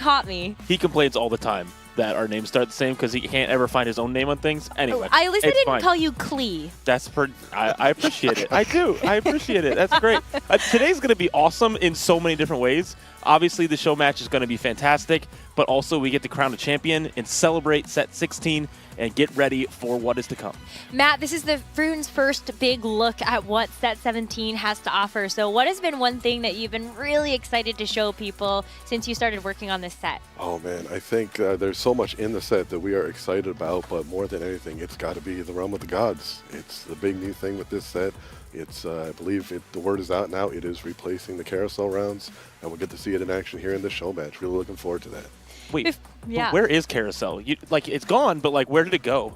caught me. He complains all the time that our names start the same because he can't ever find his own name on things. Anyway, At least I didn't fine. call you Klee. That's I appreciate it. I do. I appreciate it. That's great. Today's going to be awesome in so many different ways. Obviously, the show match is going to be fantastic, but also we get to crown a champion and celebrate set 16 and get ready for what is to come. Matt, this is the Frune's first big look at what set 17 has to offer. So what has been one thing that you've been really excited to show people since you started working on this set? Oh man, I think there's so much in the set that we are excited about, but more than anything, it's got to be the Realm of the Gods. It's the big new thing with this set. It's, I believe the word is out now, it is replacing the carousel rounds, and we'll get to see it in action here in this show match. Really looking forward to that. Wait, yeah. where is Carousel? It's gone, but where did it go?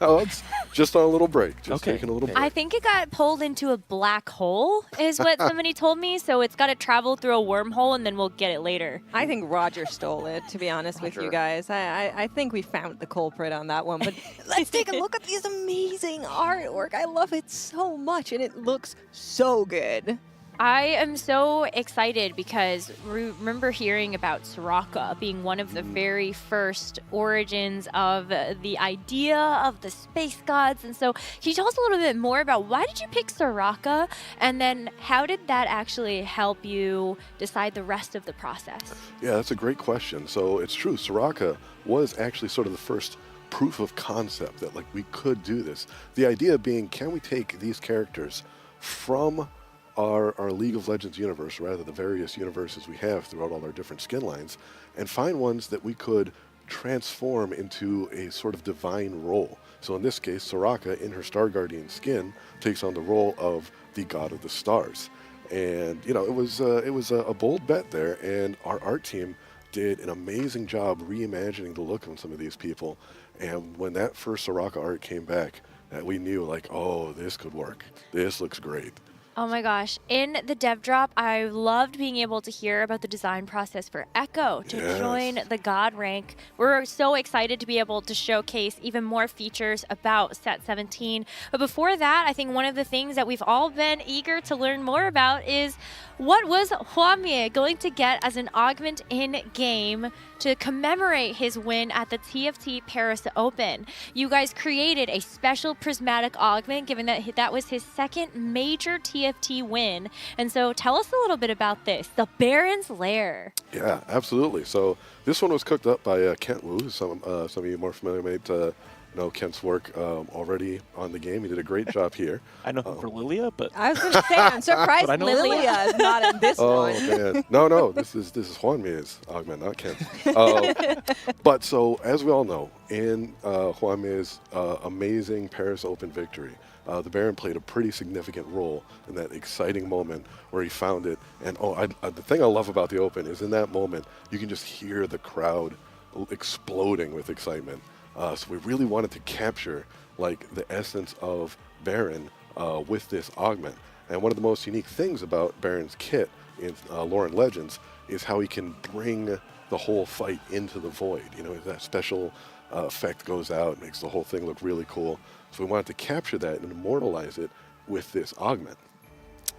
Oh, it's just on a little break, just Okay. taking a little break. I think it got pulled into a black hole, is what somebody told me. So it's got to travel through a wormhole, and then we'll get it later. I think Roger stole it, to be honest with you guys. I think we found the culprit on that one. But let's take a look at this amazing artwork. I love it so much, and it looks so good. I am so excited because remember hearing about Soraka being one of the very first origins of the idea of the space gods. And so can you tell us a little bit more about why did you pick Soraka? And then how did that actually help you decide the rest of the process? Yeah, that's a great question. So it's true, Soraka was actually sort of the first proof of concept that we could do this. The idea being, can we take these characters from our League of Legends universe, rather the various universes we have throughout all our different skin lines, and find ones that we could transform into a sort of divine role. So in this case, Soraka, in her Star Guardian skin, takes on the role of the god of the stars. And it was a bold bet there, and our art team did an amazing job reimagining the look of some of these people. And when that first Soraka art came back, that we knew oh, this could work. This looks great. Oh my gosh. In the dev drop, I loved being able to hear about the design process for Echo to join the God rank. We're so excited to be able to showcase even more features about set 17. But before that, I think one of the things that we've all been eager to learn more about is what was Hwamie going to get as an augment in game to commemorate his win at the TFT Paris Open. You guys created a special prismatic augment, given that that was his second major TFT win. And so tell us a little bit about this, the Baron's Lair. Yeah, absolutely. So this one was cooked up by Kent Wu. Some of you more familiar might know Kent's work already on the game. He did a great job here. I know him for Lilia, but I was going to say, I'm surprised But I know Lilia is not in this one. Oh man, no, this is Hwamie's augment, not Kent. But so as we all know, in Hwamie's amazing Paris Open victory, the Baron played a pretty significant role in that exciting moment where he found it. And the thing I love about the Open is in that moment, you can just hear the crowd exploding with excitement. So we really wanted to capture the essence of Baron with this augment. And one of the most unique things about Baron's kit in Lore and Legends is how he can bring the whole fight into the void. That special effect goes out, makes the whole thing look really cool. So we wanted to capture that and immortalize it with this augment.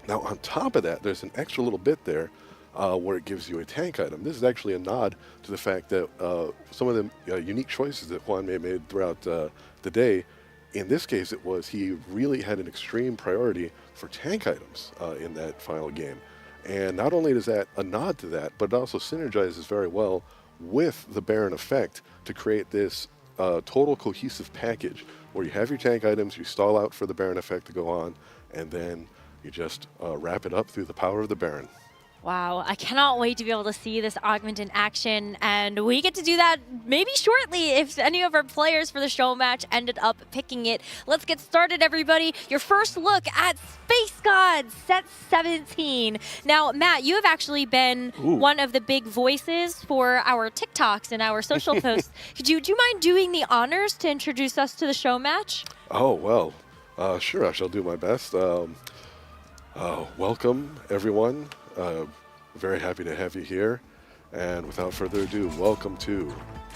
Now on top of that, there's an extra little bit there where it gives you a tank item. This is actually a nod to the fact that some of the unique choices that Hwamie made throughout the day, in this case it was he really had an extreme priority for tank items in that final game. And not only is that a nod to that, but it also synergizes very well with the Baron effect to create this total cohesive package where you have your tank items, you stall out for the Baron effect to go on, and then you just wrap it up through the power of the Baron. Wow, I cannot wait to be able to see this augment in action, and we get to do that maybe shortly if any of our players for the show match ended up picking it. Let's get started, everybody. Your first look at Space Gods, set 17. Now, Matt, you have actually been one of the big voices for our TikToks and our social posts. Do you mind doing the honors to introduce us to the show match? Oh, well, sure, I shall do my best. Welcome, everyone. Very happy to have you here. And without further ado, welcome to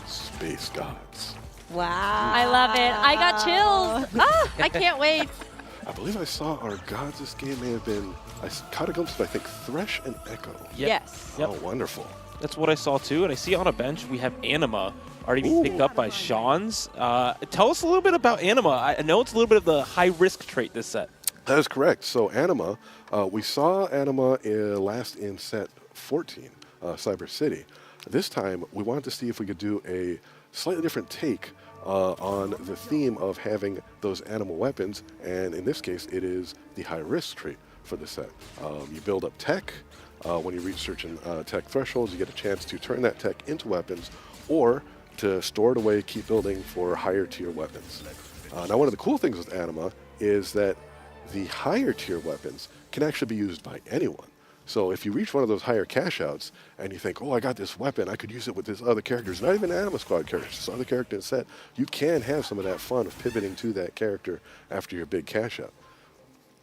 Space Gods. Wow. I love it. I got chills. I can't wait. I believe I saw our gods this game may have been, caught a glimpse of, I think, Thresh and Echo. Yes. Yep. Oh, wonderful. That's what I saw too, and I see on a bench we have Anima already being picked up by Sean's. Tell us a little bit about Anima. I know it's a little bit of the high-risk trait this set. That is correct. So Anima, we saw Anima last in set 14, Cyber City. This time, we wanted to see if we could do a slightly different take on the theme of having those animal weapons, and in this case, it is the high-risk trait for the set. You build up tech. When you reach certain tech thresholds, you get a chance to turn that tech into weapons, or to store it away, keep building for higher-tier weapons. Now, one of the cool things with Anima is that the higher-tier weapons can actually be used by anyone. So if you reach one of those higher cash outs and you think, oh, I got this weapon, I could use it with this other characters, not even Anima Squad characters, just other character in the set, you can have some of that fun of pivoting to that character after your big cash out.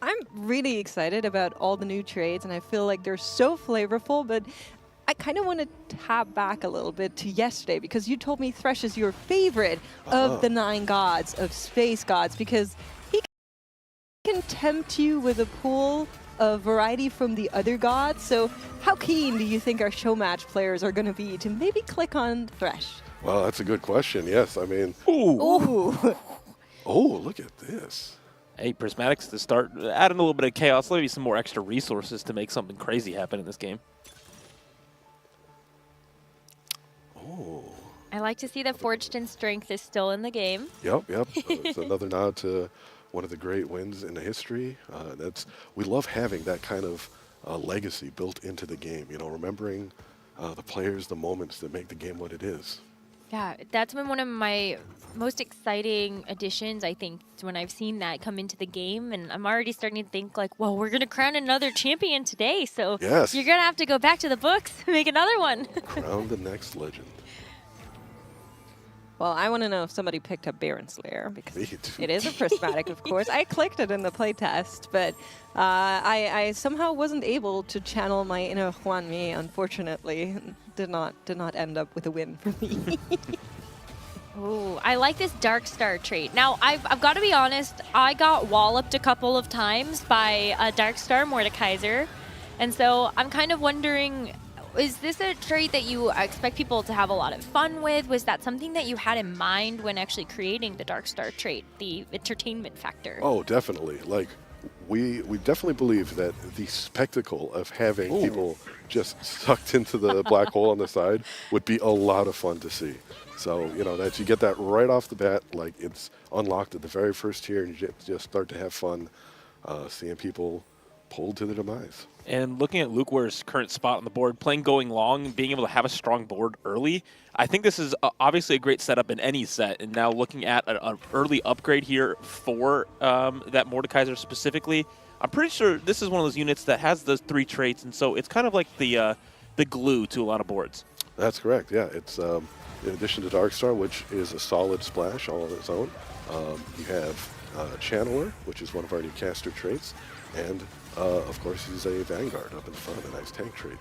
I'm really excited about all the new trades, and I feel like they're so flavorful, but I kind of want to tap back a little bit to yesterday, because you told me Thresh is your favorite of the 9 gods, of space gods, because he can tempt you with a pool of variety from the other gods. So how keen do you think our show match players are going to be to maybe click on Thresh? Well, that's a good question. Yes, I mean, Ooh. oh, look at this. Hey, Prismatics to start adding a little bit of chaos, maybe some more extra resources to make something crazy happen in this game. Oh. I like to see that Forged in Strength is still in the game. Yep. It's another nod to one of the great wins in the history. We love having that kind of legacy built into the game. You know, remembering the players, the moments that make the game what it is. Yeah, that's been one of my most exciting additions, I think, when I've seen that come into the game. And I'm already starting to think like, well, we're going to crown another champion today. So Yes. you're going to have to go back to the books and make another one. Crown the next legend. Well, I want to know if somebody picked up Baron Slayer, because Me too. it is a prismatic, of course. I clicked it in the playtest, but I somehow wasn't able to channel my inner Juan Mi, unfortunately. Did not end up with a win for me. Ooh, I like this Dark Star trait. Now, I've got to be honest, I got walloped a couple of times by a Dark Star Mordekaiser. And so I'm kind of wondering, is this a trait that you expect people to have a lot of fun with? Was that something that you had in mind when actually creating the Dark Star trait, the entertainment factor? Oh, definitely. Like, we definitely believe that the spectacle of having people just sucked into the black hole on the side would be a lot of fun to see. So, you know, that you get that right off the bat, like it's unlocked at the very first tier, and you just start to have fun seeing people pulled to their demise. And looking at Lukeware's current spot on the board, playing going long, being able to have a strong board early, I think this is obviously a great setup in any set. And now looking at an early upgrade here for that Mordekaiser specifically, I'm pretty sure this is one of those units that has those 3 traits, and so it's kind of like the glue to a lot of boards. That's correct, yeah. It's in addition to Darkstar, which is a solid splash all on its own, you have Channeler, which is one of our new caster traits, and of course, he's a Vanguard up in front, a nice tank trait.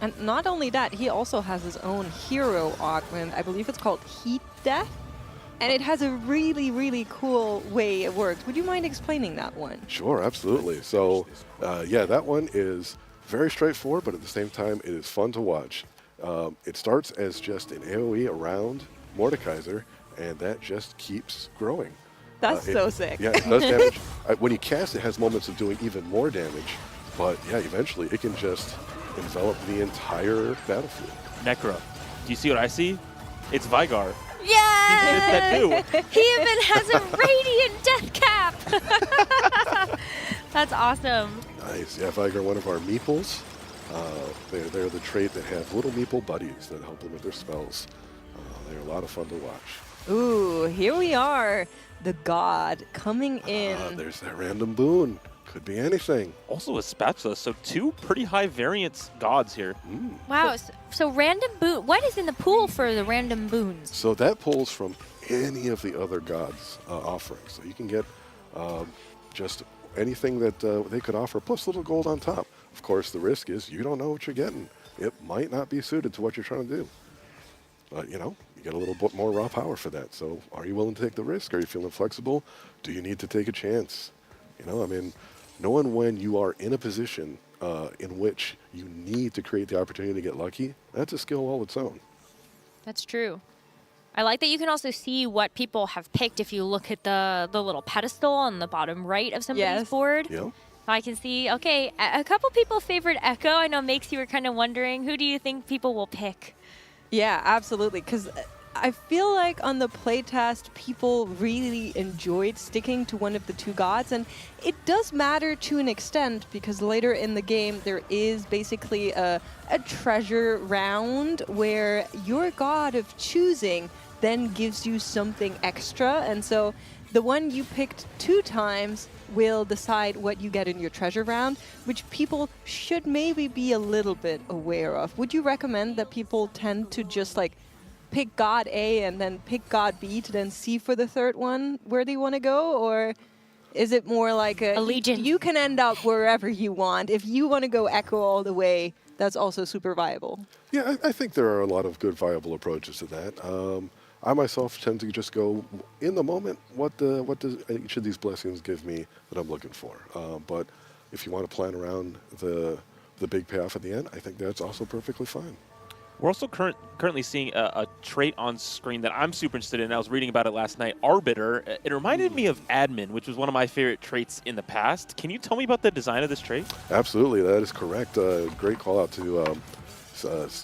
And not only that, he also has his own hero augment. I believe it's called Heat Death. And it has a really, really cool way it works. Would you mind explaining that one? Sure, absolutely. So, yeah, that one is very straightforward, but at the same time, it is fun to watch. It starts as just an AoE around Mordekaiser, and that just keeps growing. That's so sick. Yeah, it does damage. When you cast, it has moments of doing even more damage, but yeah, eventually it can just envelop the entire battlefield. Necro. Do you see what I see? It's Vigar. Yeah! He did that too. He even has a radiant death cap. That's awesome. Nice. Yeah, Vigar, one of our meeples. They're the trait that have little meeple buddies that help them with their spells. They're a lot of fun to watch. Ooh, here we are. The god coming in. There's that random boon. Could be anything. Also a Spatula, so 2 pretty high variance gods here. Wow, so random boon. What is in the pool for the random boons? So that pulls from any of the other gods' offerings. So you can get just anything that they could offer, plus a little gold on top. Of course, the risk is you don't know what you're getting. It might not be suited to what you're trying to do. But, you know, you get a little bit more raw power for that. So are you willing to take the risk? Are you feeling flexible? Do you need to take a chance? You know, I mean, knowing when you are in a position in which you need to create the opportunity to get lucky, that's a skill all its own. That's true. I like that you can also see what people have picked if you look at the little pedestal on the bottom right of somebody's Yes. board. You know? I can see, okay, a couple people favored Echo. I know Makes you were kind of wondering, who do you think people will pick? Yeah, absolutely. Because I feel like on the playtest, people really enjoyed sticking to one of the two gods. And it does matter to an extent because later in the game, there is basically a treasure round where your god of choosing then gives you something extra. And so the one you picked 2 times will decide what you get in your treasure round, which people should maybe be a little bit aware of. Would you recommend that people tend to just like pick God A and then pick God B to then see for the third one where they want to go? Or is it more like a Legion? You can end up wherever you want. If you want to go Echo all the way, that's also super viable. Yeah, I think there are a lot of good viable approaches to that. I myself tend to just go in the moment. What does each of these blessings give me that I'm looking for? But if you want to plan around the big payoff at the end, I think that's also perfectly fine. We're also currently seeing a trait on screen that I'm super interested in. I was reading about it last night, Arbiter. It reminded me of Admin, which was one of my favorite traits in the past. Can you tell me about the design of this trait? Absolutely, that is correct. Great call out to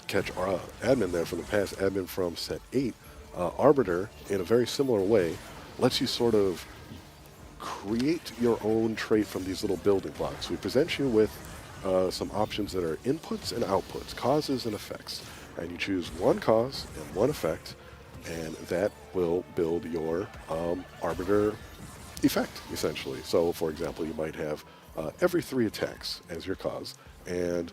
catch Admin there from the past. Admin from set 8. Arbiter, in a very similar way, lets you sort of create your own trait from these little building blocks. We present you with some options that are inputs and outputs, causes and effects. And you choose one cause and one effect, and that will build your Arbiter effect, essentially. So, for example, you might have every 3 attacks as your cause, and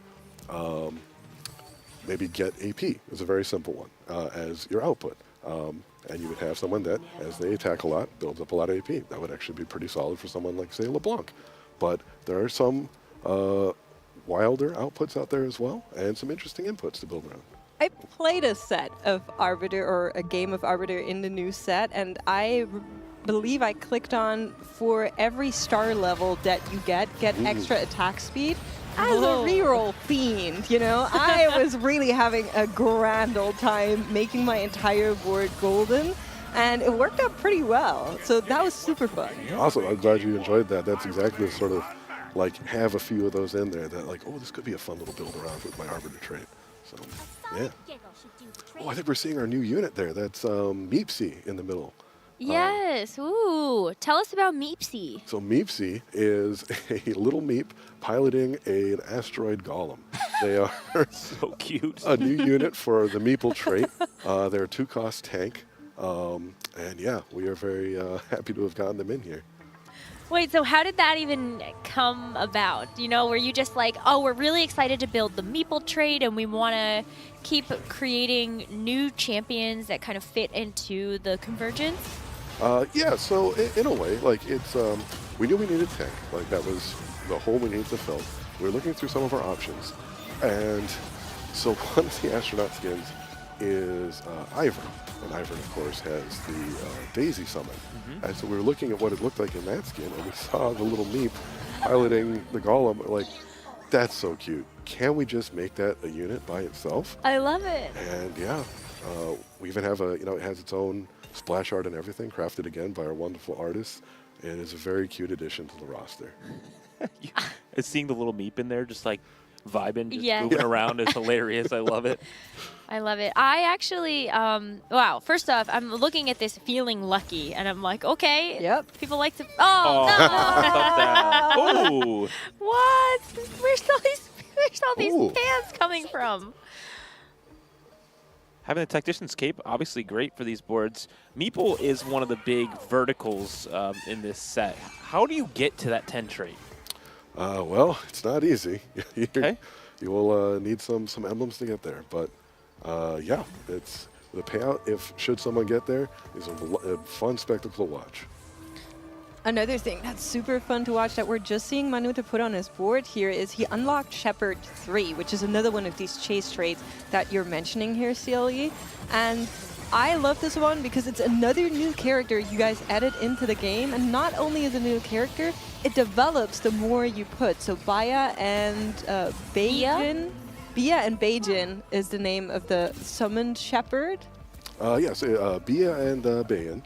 maybe get AP is a very simple one as your output. And you would have someone that, as they attack a lot, builds up a lot of AP. That would actually be pretty solid for someone like, say, LeBlanc. But there are some wilder outputs out there as well, and some interesting inputs to build around. I played a set of Arbiter, or a game of Arbiter in the new set, and I believe I clicked on for every star level that you get extra attack speed. As a reroll fiend, you know, I was really having a grand old time making my entire board golden, and it worked out pretty well. So that was super fun. Awesome. I'm glad you enjoyed that. That's exactly the sort of, like, have a few of those in there that, like, oh, this could be a fun little build around with my Arbiter trait. So, yeah. Oh, I think we're seeing our new unit there. That's Meepsy in the middle. Yes. Ooh. Tell us about Meepsy. So Meepsy is a little meep piloting an asteroid golem. They are So cute. a new unit for the Meeple trait. They're a 2-cost tank. And yeah, we are very happy to have gotten them in here. Wait, so how did that even come about? You know, were you just like, oh, we're really excited to build the Meeple trait and we want to keep creating new champions that kind of fit into the convergence? Yeah, so in a way, like, it's, we knew we needed a tank. Like, that was the hole we needed to fill. We were looking through some of our options. And so one of the astronaut skins is Ivern. And Ivern, of course, has the Daisy summon. And so we were looking at what it looked like in that skin, and we saw the little meep piloting the golem. We're like, that's so cute. Can we just make that a unit by itself? I love it. And yeah, we even have it has its own splash art and everything, crafted again by our wonderful artists. And it's a very cute addition to the roster. Seeing the little meep in there just like vibing, just Yes. moving around is hilarious. I love it. I love it. I actually, wow, first off, I'm looking at this feeling lucky, and I'm like, okay. Yep. People like to, Oh, no. stop that. Oh, What? Where's all these Ooh. fans coming from? having the Tactician's cape, obviously great for these boards. Meeple is one of the big verticals in this set. How do you get to that 10 trait? Well, it's not easy. Okay. You will need some emblems to get there, but yeah, it's the payout. Should someone get there, is a fun spectacle to watch. Another thing that's super fun to watch that we're just seeing Manuta put on his board here is he unlocked Shepherd 3, which is another one of these chase traits that you're mentioning here, CLE. And I love this one because it's another new character you guys added into the game, and not only is it a new character, it develops the more you put. So Baya and Beijin. Bia and Beijin is the name of the summoned shepherd. Yes, Bia and Bayan.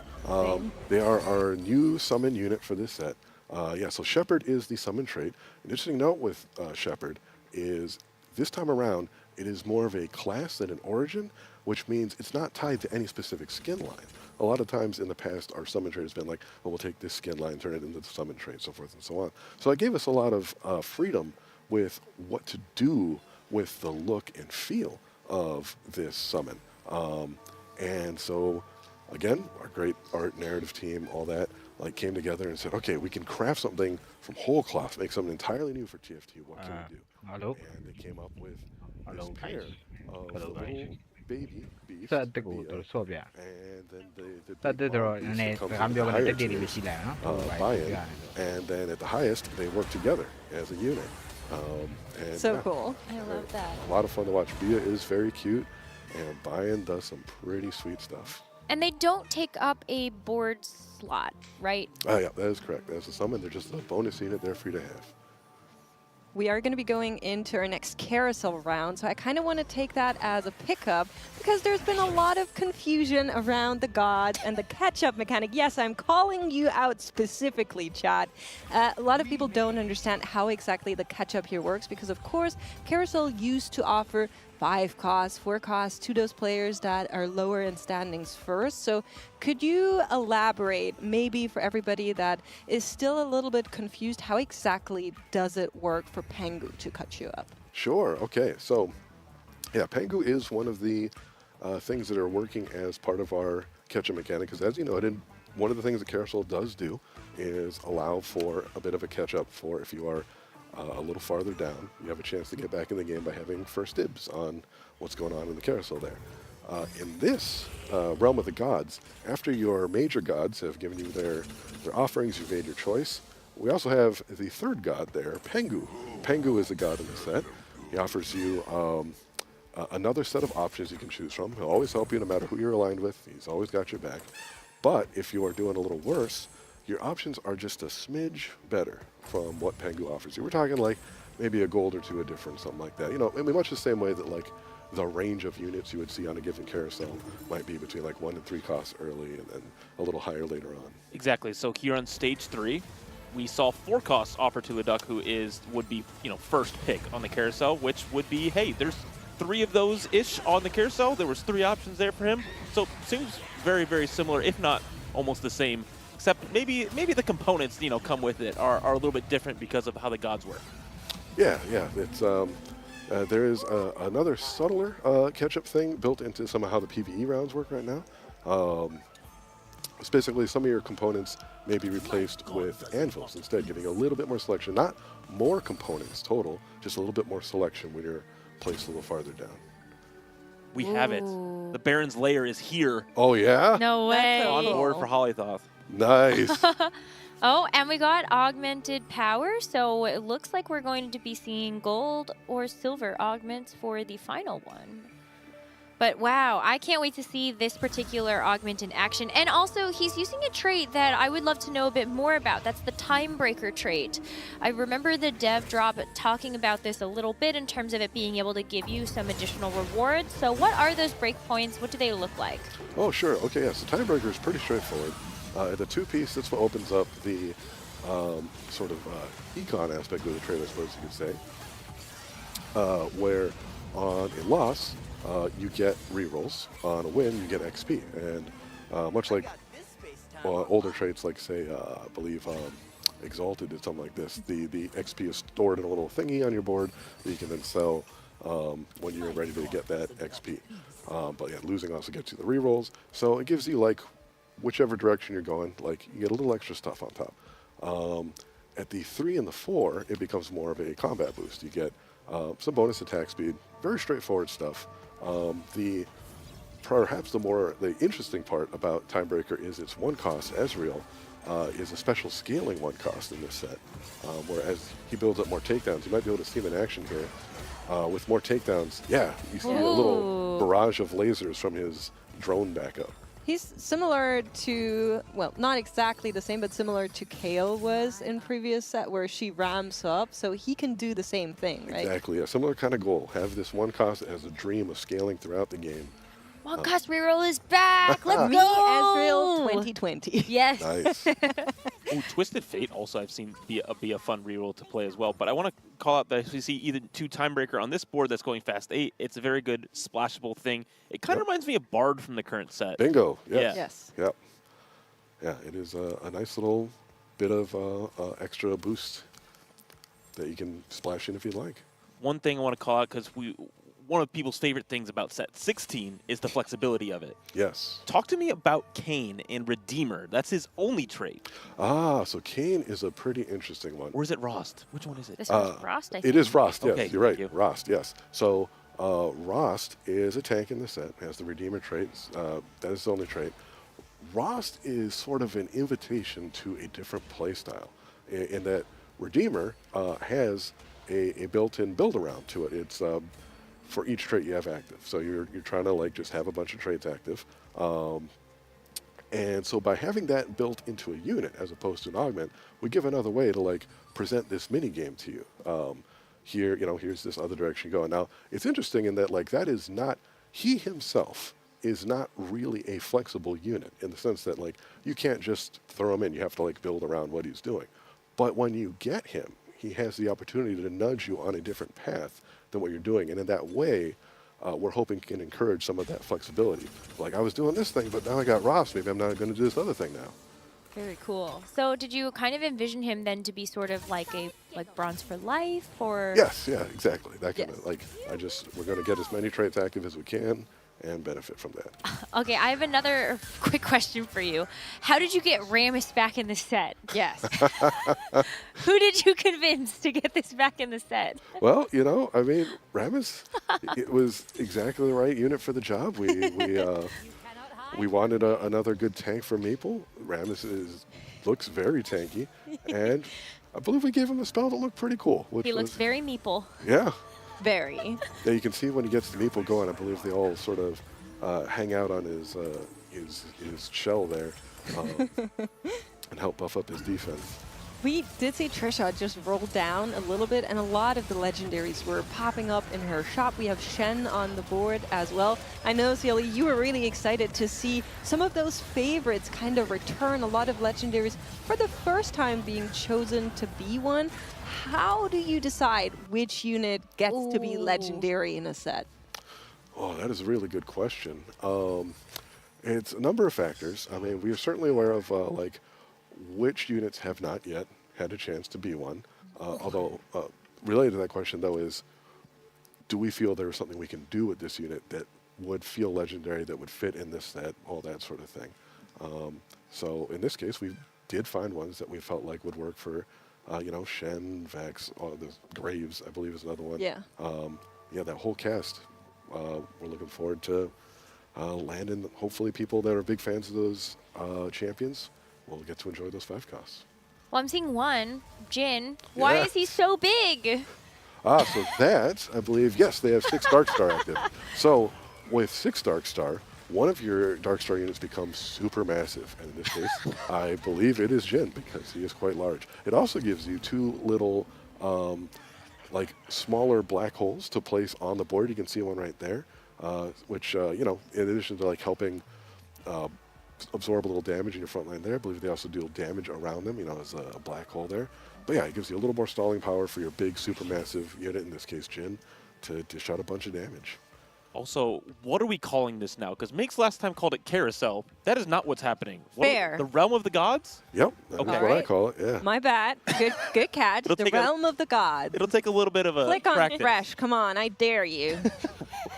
They are our new summon unit for this set. Yeah, so Shepherd is the summon trait. An interesting note with Shepherd is this time around, it is more of a class than an origin, which means it's not tied to any specific skin line. A lot of times in the past, our summon trait has been like, well, we'll take this skin line, turn it into the summon trait, so forth and so on. So it gave us a lot of freedom with what to do with the look and feel of this summon. And so, again, our great art narrative team, all that, like came together and said, okay, we can craft something from whole cloth, make something entirely new for TFT. What can we do? Hello. And they came up with this Hello, pair guys. of Hello, little guys. baby beasts, Saatteku Bia, suo bia. and then the Saatteku big mom beast ne that comes in cambio the con le higher tette di tier, Vesile, no? buy-in, and then at the highest, they work together as a unit. And So yeah, cool. I love that. a lot of fun to watch. Bia is very cute, and buy-in does some pretty sweet stuff. And they don't take up a board slot, right? Oh yeah, that is correct. As a summon, they're just a bonus unit they're free to have. We are going to be going into our next carousel round, so I kind of want to take that as a pickup because there's been a lot of confusion around the gods and the catch-up mechanic. Yes, I'm calling you out specifically, chat. A lot of people don't understand how exactly the catch-up here works because, of course, carousel used to offer 5 costs, 4 costs to those players that are lower in standings first. So could you elaborate, maybe for everybody that is still a little bit confused, how exactly does it work for Pengu to cut you up? Sure. Okay. So, yeah, Pengu is one of the things that are working as part of our catch-up mechanic. Because as you know, one of the things that Carousel does do is allow for a bit of a catch-up for if you are a little farther down. You have a chance to get back in the game by having first dibs on what's going on in the carousel there. In this realm of the gods, after your major gods have given you their offerings, you've made your choice. We also have the third god there, Pengu. Pengu is the god in the set. He offers you another set of options you can choose from. He'll always help you no matter who you're aligned with. He's always got your back. But if you are doing a little worse, your options are just a smidge better from what Pengu offers you. We're talking like maybe a gold or two a difference, something like that. You know, I mean, much the same way that like the range of units you would see on a given carousel might be between like 1 and 3 costs early and then a little higher later on. Exactly. So here on stage 3, we saw 4 costs offered to a duck who would be, first pick on the carousel, which would be, hey, there's 3 of those-ish on the carousel. There was 3 options there for him. So seems very, very similar, if not almost the same. Except maybe the components, come with it are a little bit different because of how the gods work. Yeah. It's there is another subtler catch-up thing built into some of how the PvE rounds work right now. It's basically some of your components may be replaced with anvils instead, giving you a little bit more selection. Not more components total, just a little bit more selection when you're placed a little farther down. We have it. The Baron's Lair is here. Oh, yeah? No way. so On cool. board for Hollythoth. Nice. Oh, and we got augmented power, so it looks like we're going to be seeing gold or silver augments for the final one. But wow, I can't wait to see this particular augment in action. And also, he's using a trait that I would love to know a bit more about. That's the Timebreaker trait. I remember the dev drop talking about this a little bit in terms of it being able to give you some additional rewards. So what are those breakpoints? What do they look like? Oh, sure. Okay, yeah, so Timebreaker is pretty straightforward. The 2-piece, that's what opens up the sort of econ aspect of the trait, I suppose you could say, where on a loss, you get rerolls. On a win, you get XP. And much like older traits, like, say, I believe Exalted did something like this, the XP is stored in a little thingy on your board that you can then sell when you're ready to get that XP. But yeah, losing also gets you the rerolls. So it gives you, like, whichever direction you're going, like, you get a little extra stuff on top. At the 3 and the 4, it becomes more of a combat boost. You get some bonus attack speed, very straightforward stuff. Perhaps the interesting part about Timebreaker is its 1 cost, Ezreal, is a special scaling 1 cost in this set. Whereas he builds up more takedowns, you might be able to see him in action here. With more takedowns, yeah, you see a little barrage of lasers from his drone backup. He's similar to, well, not exactly the same, but similar to Kale was in previous set where she ramps up, so he can do the same thing, right? Exactly, a similar kind of goal. Have this one cost as a dream of scaling throughout the game. One cost reroll is back. Let's Me, go. Ezreal, 2020. Yes. Nice. Oh, Twisted Fate also I've seen be a fun reroll to play as well. But I want to call out that we see either 2 Timebreaker on this board that's going fast 8. It's a very good splashable thing. It kind of reminds me of Bard from the current set. Bingo. Yes. Yeah. Yes. Yep. Yeah, it is a nice little bit of extra boost that you can splash in if you'd like. One thing I want to call out because one of people's favorite things about set 16 is the flexibility of it. Yes. Talk to me about Kane and Redeemer. That's his only trait. Ah, so Kane is a pretty interesting one. Or is it Rost? Which one is it? This one's Frost, I think. It is Rost, yes, Okay, you're right. thank you. Rost, yes. So Rost is a tank in the set, has the Redeemer traits. That is the only trait. Rost is sort of an invitation to a different playstyle in that Redeemer has a built-in build-around to it. It's for each trait you have active. So you're trying to like just have a bunch of traits active. And so by having that built into a unit as opposed to an augment, we give another way to like present this mini game to you. Here, here's this other direction you go. Now, it's interesting in that like that is not, he himself is not really a flexible unit in the sense that like you can't just throw him in. You have to like build around what he's doing. But when you get him, he has the opportunity to nudge you on a different path than what you're doing. And in that way, we're hoping can encourage some of that flexibility. Like I was doing this thing, but now I got Ross. Maybe I'm not going to do this other thing now. Very cool. So did you kind of envision him then to be sort of like Bronze for Life or? Yes, yeah, exactly. That kind Yes. of like we're going to get as many traits active as we can and benefit from that. Okay, I have another quick question for you. How did you get Rammus back in the set? Yes. Who did you convince to get this back in the set? Well, I mean, Rammus, it was exactly the right unit for the job. We wanted another good tank for Meeple. Rammus looks very tanky, and I believe we gave him a spell that looked pretty cool. He looks very meeple. Yeah. Very. Yeah, you can see when he gets the Meeple going, I believe they all sort of hang out on his shell there and help buff up his defense. We did see Trisha just roll down a little bit, and a lot of the legendaries were popping up in her shop. We have Shen on the board as well. I know, Cieli, you were really excited to see some of those favorites kind of return, a lot of legendaries for the first time being chosen to be one. How do you decide which unit gets to be legendary in a set? Oh, that is a really good question. It's a number of factors. I mean, we are certainly aware of like which units have not yet had a chance to be one. Although related to that question though is, do we feel there is something we can do with this unit that would feel legendary, that would fit in this set, all that sort of thing. So in this case, we did find ones that we felt like would work for, Shen, Vex, the Graves, I believe is another one. Yeah. Yeah, that whole cast. We're looking forward to landing, hopefully people that are big fans of those champions will get to enjoy those 5 costs. Well, I'm seeing one, Jin. Why Yeah. is he so big? So that, I believe, yes, they have 6 Darkstar active. So with 6 Darkstar, one of your Darkstar units becomes super massive. And in this case, I believe it is Jin because he is quite large. It also gives you 2 little, like smaller black holes to place on the board. You can see one right there, which, in addition to like helping absorb a little damage in your front line there, I believe they also deal damage around them, as a black hole there. But yeah, it gives you a little more stalling power for your big supermassive unit, in this case Jin, to dish out a bunch of damage. Also, what are we calling this now? Because Mix last time called it Carousel. That is not what's happening. Fair. The Realm of the Gods? Yep, that is Okay. what I Alright. call it, yeah. My bad. Good catch. It'll The take a- realm of the gods. It'll take a little bit of a Click on practice. fresh. Come on, I dare you.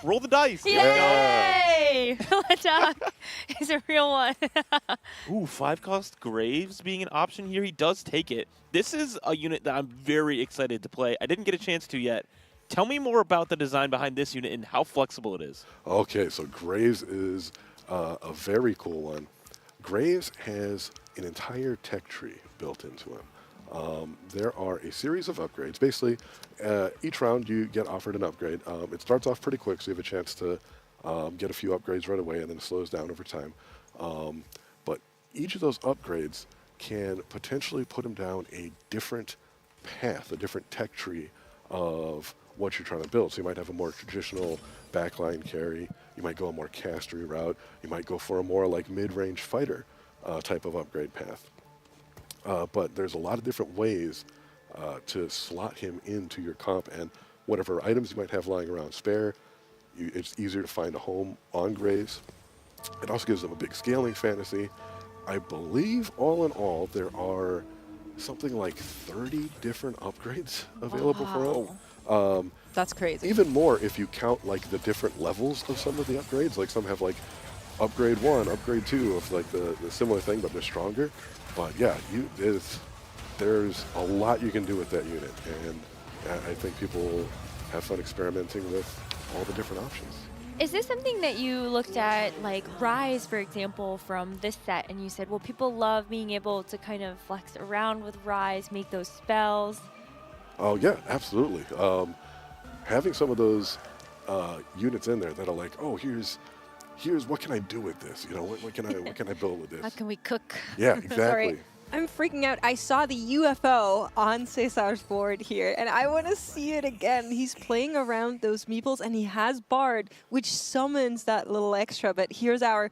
Roll the dice. Yay! Latak is a real one. Ooh, 5 cost Graves being an option here. He does take it. This is a unit that I'm very excited to play. I didn't get a chance to yet. Tell me more about the design behind this unit and how flexible it is. Okay, so Graves is a very cool one. Graves has an entire tech tree built into him. There are a series of upgrades. Basically, each round you get offered an upgrade. It starts off pretty quick, so you have a chance to get a few upgrades right away, and then it slows down over time. But each of those upgrades can potentially put them down a different path, a different tech tree of what you're trying to build. So you might have a more traditional backline carry. You might go a more castery route. You might go for a more like mid-range fighter type of upgrade path. But there's a lot of different ways to slot him into your comp, and whatever items you might have lying around spare, it's easier to find a home on Graves. It also gives them a big scaling fantasy. I believe all in all there are something like 30 different upgrades available for him. That's crazy. Even more if you count like the different levels of some of the upgrades. Like some have like upgrade 1, upgrade 2 of like the similar thing, but they're stronger. But yeah, there's a lot you can do with that unit, and I think people will have fun experimenting with all the different options. Is this something that you looked at, like Rise, for example, from this set, and you said, well, people love being able to kind of flex around with Rise, make those spells? Oh yeah, absolutely. Having some of those units in there that are like, oh, here's what can I do with this? You know, what can I build with this? How can we cook? Yeah, exactly. Sorry. I'm freaking out. I saw the UFO on Cesar's board here, and I want to see it again. He's playing around those meeples, and he has Bard, which summons that little extra. But here's our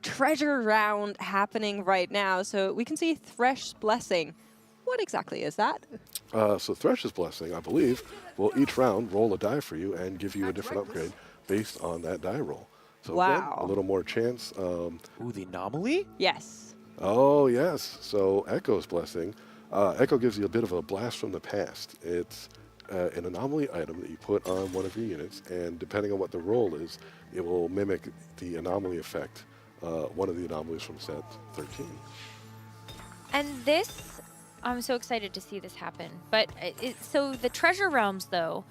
treasure round happening right now. So we can see Thresh's Blessing. What exactly is that? So Thresh's Blessing, I believe, will each round roll a die for you and give you a different upgrade based on that die roll. So again, a little more chance. Ooh, the anomaly? Yes. Oh, yes. So Echo's Blessing. Echo gives you a bit of a blast from the past. It's an anomaly item that you put on one of your units, and depending on what the roll is, it will mimic the anomaly effect, one of the anomalies from set 13. And this, I'm so excited to see this happen. But so the treasure realms, though,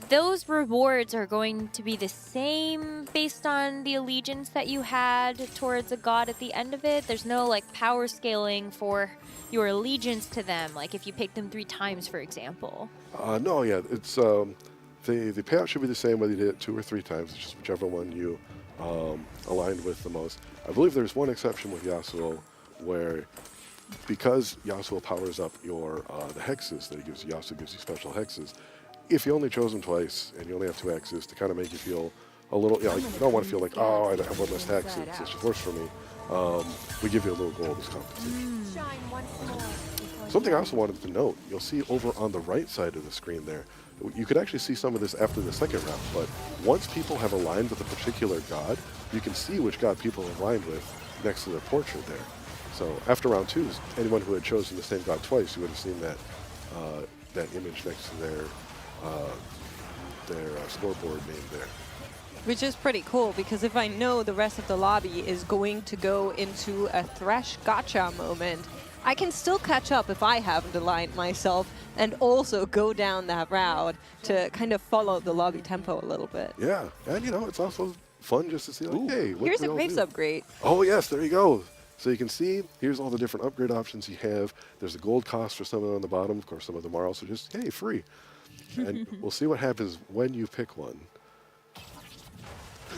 those rewards are going to be the same based on the allegiance that you had towards a god at the end of it. There's no like power scaling for your allegiance to them, like if you pick them 3 times, for example. No, yeah, it's the payout should be the same whether you did it 2 or 3 times. It's just whichever one you aligned with the most. I believe there's one exception with Yasuo where, because Yasuo powers up your the hexes that he gives you, Yasuo gives you special hexes. If you only chose them twice and you only have 2 hexes, to kind of make you feel a little, you don't want to feel like, oh, I have 1 less hex, it's just worse for me. We give you a little gold as compensation. Something I also wanted to note, you'll see over on the right side of the screen there, you could actually see some of this after the second round, but once people have aligned with a particular god, you can see which god people have aligned with next to their portrait there. So after round 2, anyone who had chosen the same god twice, you would have seen that that image next to their scoreboard name there. Which is pretty cool, because if I know the rest of the lobby is going to go into a Thresh gotcha moment, I can still catch up if I haven't aligned myself and also go down that route to kind of follow the lobby tempo a little bit. Yeah, and it's also fun just to see, like, hey, what here's can a we all Graves do? upgrade. Oh, yes, there you go. So you can see, here's all the different upgrade options you have. There's a gold cost for some of them on the bottom. Of course, some of them are also just, hey, free. And we'll see what happens when you pick one.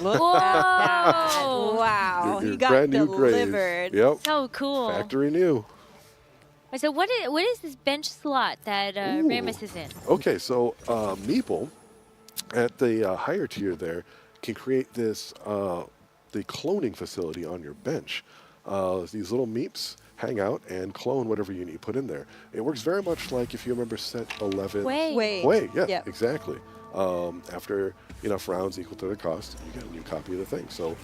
Look Whoa! at that. Wow, Your he got brand new delivered. Graves. Yep. So cool. Factory new. So what is this bench slot that Ooh. Rammus is in? Okay, so Meeple at the higher tier there can create this the cloning facility on your bench. These little meeps hang out and clone whatever unit you put in there. It works very much like if you remember set 11. Wait. Yeah, Yep. exactly. After enough rounds equal to the cost, you get a new copy of the thing. So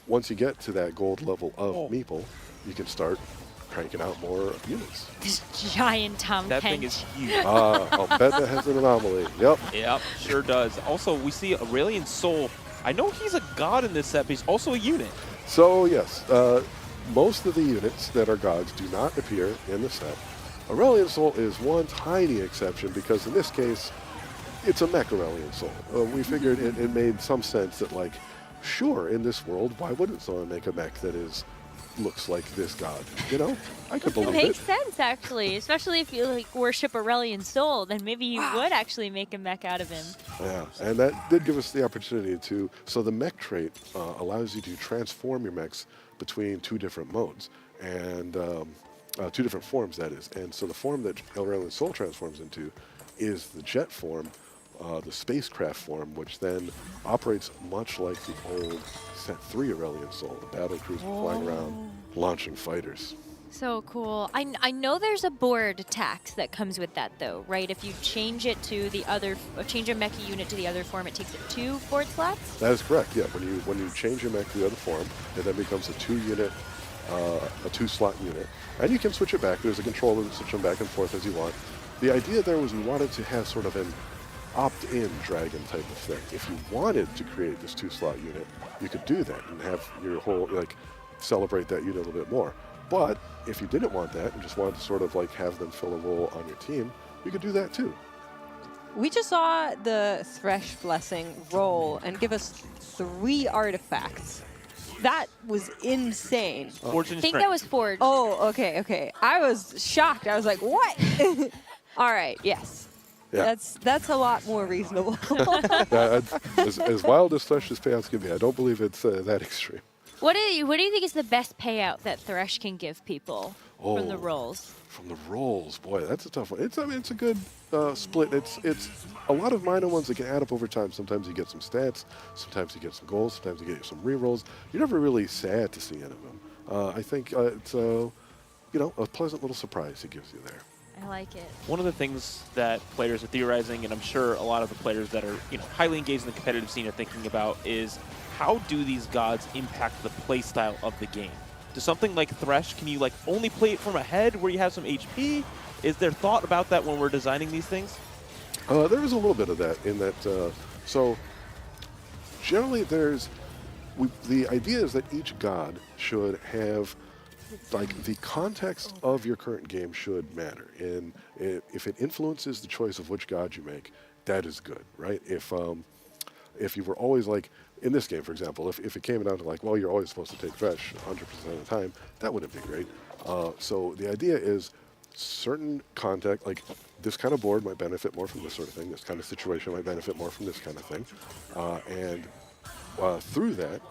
once you get to that gold level of Meeple, you can start cranking out more units. This giant Tom That Kench. thing is huge. I'll bet that has an anomaly. Yep. Yep, sure does. Also, we see Aurelian Soul. I know he's a god in this set, but he's also a unit. So yes, most of the units that are gods do not appear in the set. Aurelian Soul is one tiny exception because in this case, it's a mech Aurelian Soul. We figured it made some sense that, like, sure, in this world, why wouldn't someone make a mech that is looks like this god. You know, I could It believe makes it. sense, actually, especially if you like worship Aurelian Soul, then maybe you would actually make a mech out of him. Yeah, and that did give us the opportunity to. So the mech trait allows you to transform your mechs between two different modes and two different forms. That is, and so the form that Aurelian Soul transforms into is the jet form, the spacecraft form, which then operates much like the old Set 3 Aurelian Soul, the battle cruiser flying around, launching fighters. So cool. I know there's a board tax that comes with that, though, right? If you change it to the other, change a mecha unit to the other form, it takes it 2 board slots? That is correct. Yeah, when you change your mech to the other form, it then becomes a 2-unit, a 2-slot unit, and you can switch it back. There's a controller to switch them back and forth as you want. The idea there was we wanted to have sort of an opt-in dragon type of thing. If you wanted to create this 2-slot unit, you could do that and have your whole celebrate that unit a little bit more. But if you didn't want that and just wanted to sort of have them fill a role on your team, you could do that too. We just saw the Thresh Blessing roll and give us 3 artifacts. That was insane. Fortune I think strength. that was Forge. Oh, okay. I was shocked. I was like, what? All right, yes. Yeah. That's a lot more reasonable. As wild as Thresh's payouts can be, I don't believe it's that extreme. What do you think is the best payout that Thresh can give people from the Oh. rolls? From the rolls, boy, that's a tough one. It's a good split. It's a lot of minor ones that can add up over time. Sometimes you get some stats, sometimes you get some goals, sometimes you get some rerolls. You're never really sad to see any of them. I think it's a pleasant little surprise it gives you there. I like it. One of the things that players are theorizing, and I'm sure a lot of the players that are highly engaged in the competitive scene are thinking about, is how do these gods impact the play style of the game? Does something like Thresh, can you only play it from ahead where you have some HP? Is there thought about that when we're designing these things? There is a little bit of that in that. So generally, the idea is that each god should have the context of your current game should matter, and if it influences the choice of which god you make, that is good, right? If you were always in this game, for example, if it came down to well, you're always supposed to take Thresh 100% of the time, that wouldn't be great. So the idea is certain context, this kind of board might benefit more from this sort of thing, this kind of situation might benefit more from this kind of thing, and through that,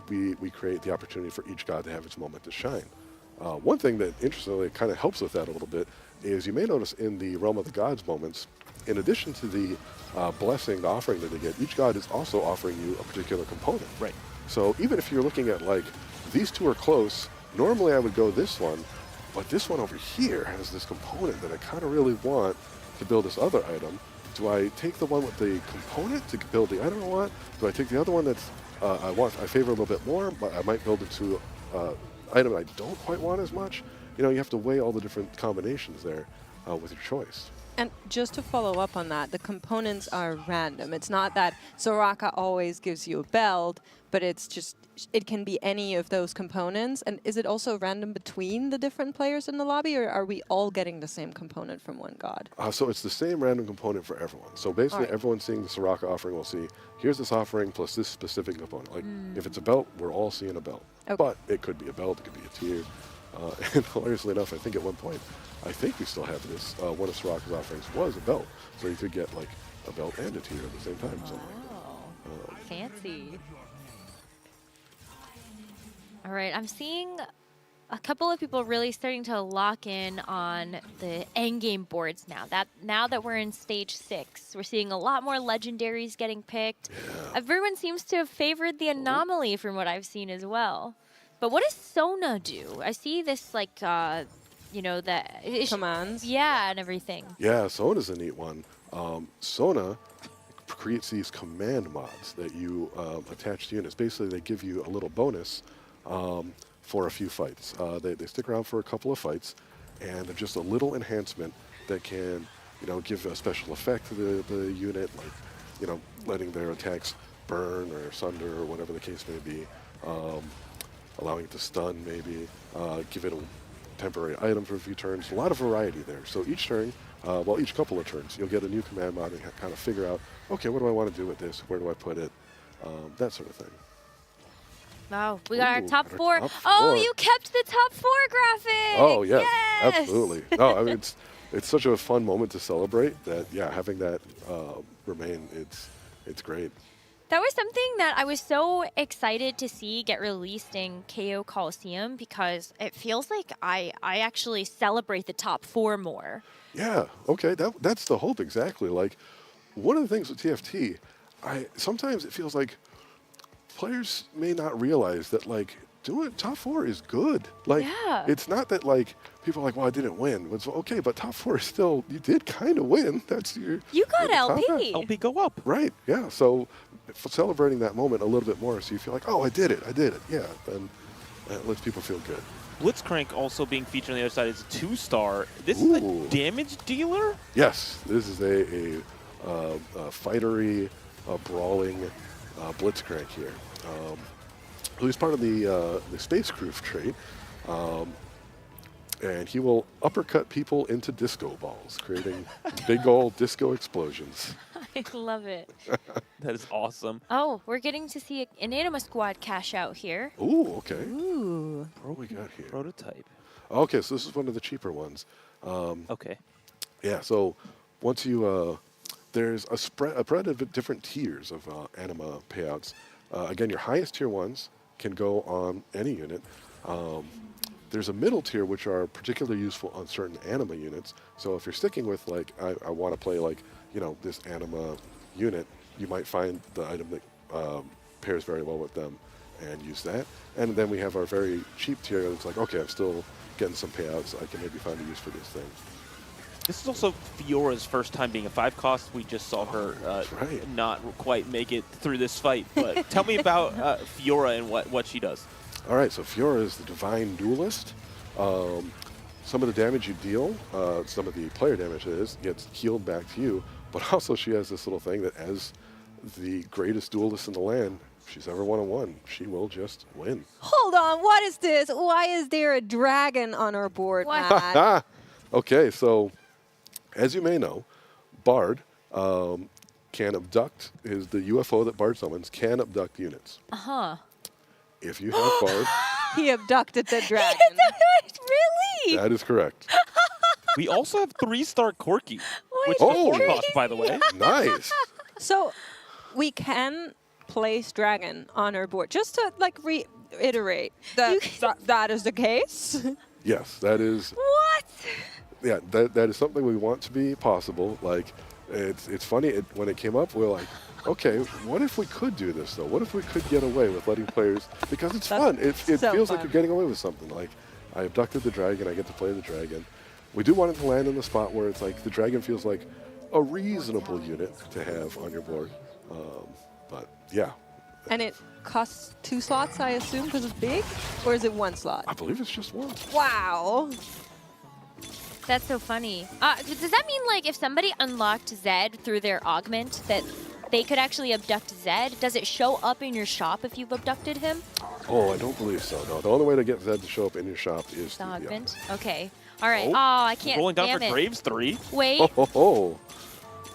we create the opportunity for each god to have its moment to shine. One thing that, interestingly, kind of helps with that a little bit is you may notice in the Realm of the Gods moments, in addition to the blessing, the offering that they get, each god is also offering you a particular component. Right. So even if you're looking at these two are close, normally I would go this one, but this one over here has this component that I kind of really want to build this other item. Do I take the one with the component to build the item I want? Do I take the other one that's I favor a little bit more, but I might build it to item I don't quite want as much? You have to weigh all the different combinations there with your choice. And just to follow up on that, the components are random. It's not that Soraka always gives you a belt, but it's just, it can be any of those components. And is it also random between the different players in the lobby, or are we all getting the same component from one god? So it's the same random component for everyone. So basically, Alright. everyone seeing the Soraka offering will see, here's this offering plus this specific component. If it's a belt, we're all seeing a belt. Okay. But it could be a belt, it could be a tier. And hilariously enough, I think at one point, I think we still have this, one of Soraka's offerings was a belt. So you could get a belt and a tier at the same time. Oh, fancy. All right, I'm seeing a couple of people really starting to lock in on the endgame boards now. Now that we're in stage 6, we're seeing a lot more legendaries getting picked. Yeah. Everyone seems to have favored the anomaly from what I've seen as well. But what does Sona do? I see this the Commands? Yeah, and everything. Yeah, Sona's a neat one. Sona creates these command mods that you attach to units. Basically, they give you a little bonus for a few fights. They stick around for a couple of fights, and they're just a little enhancement that can, give a special effect to the unit, letting their attacks burn or sunder or whatever the case may be, allowing it to stun maybe, give it a temporary item for a few turns. A lot of variety there. So each turn, each couple of turns, you'll get a new command mod and kind of figure out, okay, what do I want to do with this? Where do I put it? That sort of thing. Oh, we got our Ooh, top got our four. top Oh, four. you kept the top 4 graphic. Oh, yes, Yes. absolutely. No, I mean, it's such a fun moment to celebrate that, yeah, having that remain, it's great. That was something that I was so excited to see get released in KO Coliseum because it feels like I actually celebrate the top 4 more. Yeah, okay, that's the hope, exactly. Like, one of the things with TFT, sometimes it feels like players may not realize that, like, doing top 4 is good. Like, Yeah. it's not that, like, people are like, well, I didn't win. It's okay, but top 4 is still, you did kind of win. That's your... You got you're the top half. LP. LP go up. Right, yeah. So for celebrating that moment a little bit more so you feel like, oh, I did it. Yeah, then that lets people feel good. Blitzcrank also being featured on the other side is a 2-star. This is Ooh. a damage dealer? Yes, this is a fightery, brawling Blitzcrank here. He's part of the Space Crew trait, and he will uppercut people into disco balls, creating big old disco explosions. I love it. That is awesome. Oh, we're getting to see an Anima Squad cash out here. Ooh, okay. Ooh. What do we got here? Prototype. Okay, so this is one of the cheaper ones. Okay. Yeah, so once you, there's a spread of different tiers of anima payouts. Again, your highest tier ones can go on any unit. There's a middle tier which are particularly useful on certain anima units. So if you're sticking with, like, I want to play, like, you know, this anima unit, you might find the item that pairs very well with them and use that. And then we have our very cheap tier that's like, okay, I'm still getting some payouts. I can maybe find a use for this thing. This is also Fiora's first time being a 5-cost. We just saw her right. not quite make it through this fight. But tell me about Fiora and what she does. All right, so Fiora is the Divine Duelist. Some of the damage you deal, some of the player damage that is, gets healed back to you. But also she has this little thing that as the greatest duelist in the land, if she's ever one-on-one, she will just win. Hold on, what is this? Why is there a dragon on our board, What? Matt? Okay, so as you may know, Bard can abduct, the UFO that Bard summons can abduct units. Uh-huh. If you have Bard, He abducted the dragon. Really? that is correct. We also have 3-star Corky, which Oh. is 4-cost, by the way. Nice. So we can place dragon on our board. Just to, like, reiterate that is the case. Yes, that is. What? Yeah, that is something we want to be possible. Like, it's funny, when it came up, we're like, okay, what if we could do this, though? What if we could get away with letting players, because it's fun. It so feels like fun. you're getting away with something. Like, I abducted the dragon, I get to play the dragon. We do want it to land in the spot where it's like, the dragon feels like a reasonable unit to have on your board. But, yeah. And it costs 2 slots, I assume, because it's big? Or is it 1 slot? I believe it's just one. Wow. That's so funny. Does that mean, like, if somebody unlocked Zed through their augment, that they could actually abduct Zed? Does it show up in your shop if you've abducted him? Oh, I don't believe so. No, the only way to get Zed to show up in your shop is The yeah. augment? Okay. All right. Oh. Oh, I can't. Rolling down damn for it. Graves 3. Wait. Ho, ho, ho.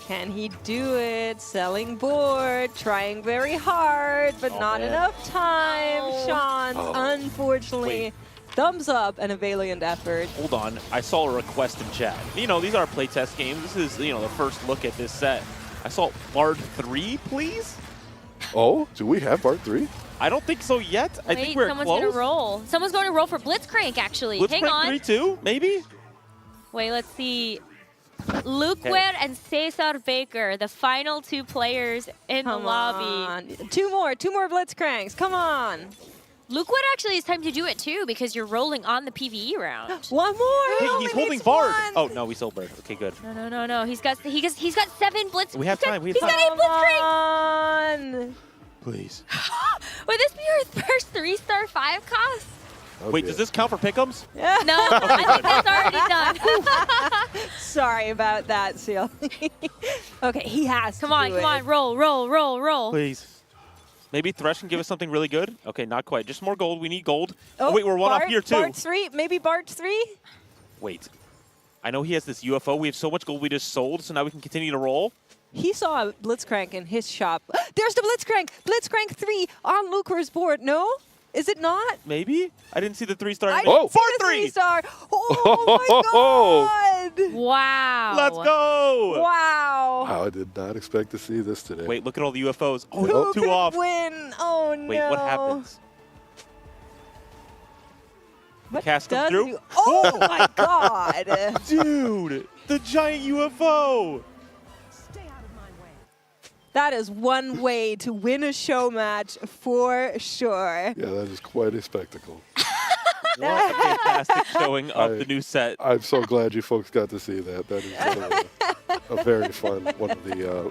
Can he do it? Selling board, trying very hard, but Oh, not man. enough time. Oh. Sean, Oh. unfortunately, Wait. thumbs up and a valiant effort. Hold on. I saw a request in chat. You know, these are playtest games. This is, you know, the first look at this set. I saw Bard 3, please? Oh, do we have Bard 3? I don't think so yet. I Wait, think we're someone's close. going to roll. Someone's going to roll for Blitzcrank, actually. Let's Hang break on. 3 too, maybe? Wait, let's see. Luke Ware and Cesar Baker, the final 2 players in Come the lobby. on. Two more Blitzcranks. Come on. Luke Ware actually is time to do it too because you're rolling on the PvE round. One more. He Hey, only he's holding needs Bard. one. Oh, no, we sold Bard. Okay, good. No. He's got 7 Blitz. We have time. We have He's got time. 8 Blitzcrank. on. Please. Would this be your first 3-star 5-cost? Oh, Wait, dear. does this count for pick'ems? No, I think that's already done. Sorry about that, Seal. Okay, he has Come to on, do come on, it. roll. Please. Maybe Thresh can give us something really good? Okay, not quite. Just more gold. We need gold. Oh, wait, we're one off here, too. Bard 3? Maybe Bard 3? Wait. I know he has this UFO. We have so much gold we just sold, so now we can continue to roll. He saw a Blitzcrank in his shop. There's the Blitzcrank! Blitzcrank 3 on Luker's board. No? Is it not? Maybe? I didn't see the 3-star. I Oh! didn't see the 3-star. Oh my God! Wow. Let's go! Wow. I did not expect to see this today. Wait, look at all the UFOs. Oh, Who it's two could off. win? Oh no. Wait, what happens? What cast comes does through? you- Oh my God. Dude, the giant UFO. That is one way to win a show match for sure. Yeah, that is quite a spectacle. What a fantastic showing of the new set. I'm so glad you folks got to see that. That is a very fun one of the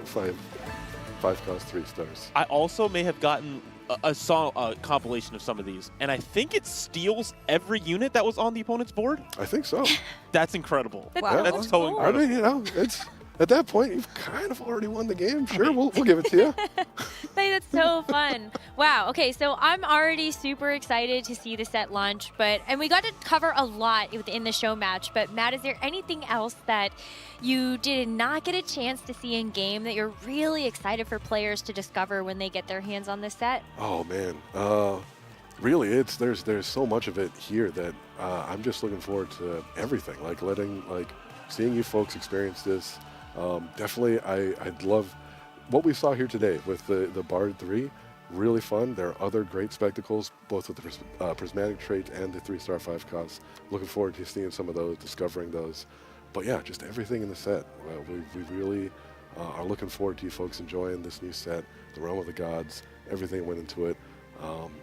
five cost 3 stars. I also may have gotten a compilation of some of these, and I think it steals every unit that was on the opponent's board. I think so. That's incredible. Wow. That's so I incredible. mean, you know, it's at that point you've kind of already won the game. Sure, we'll give it to you. Hey, that's so fun. Wow. Okay, so I'm already super excited to see the set launch, and we got to cover a lot within the show match. But Matt, is there anything else that you did not get a chance to see in game that you're really excited for players to discover when they get their hands on this set? Oh man, really, there's so much of it here that I'm just looking forward to everything. Seeing you folks experience this. Definitely, I'd love what we saw here today with the Bard 3. Really fun. There are other great spectacles, both with the prismatic trait and the 3-star 5 costs. Looking forward to seeing some of those, discovering those. But yeah, just everything in the set. We really are looking forward to you folks enjoying this new set, the Realm of the Gods, everything went into it.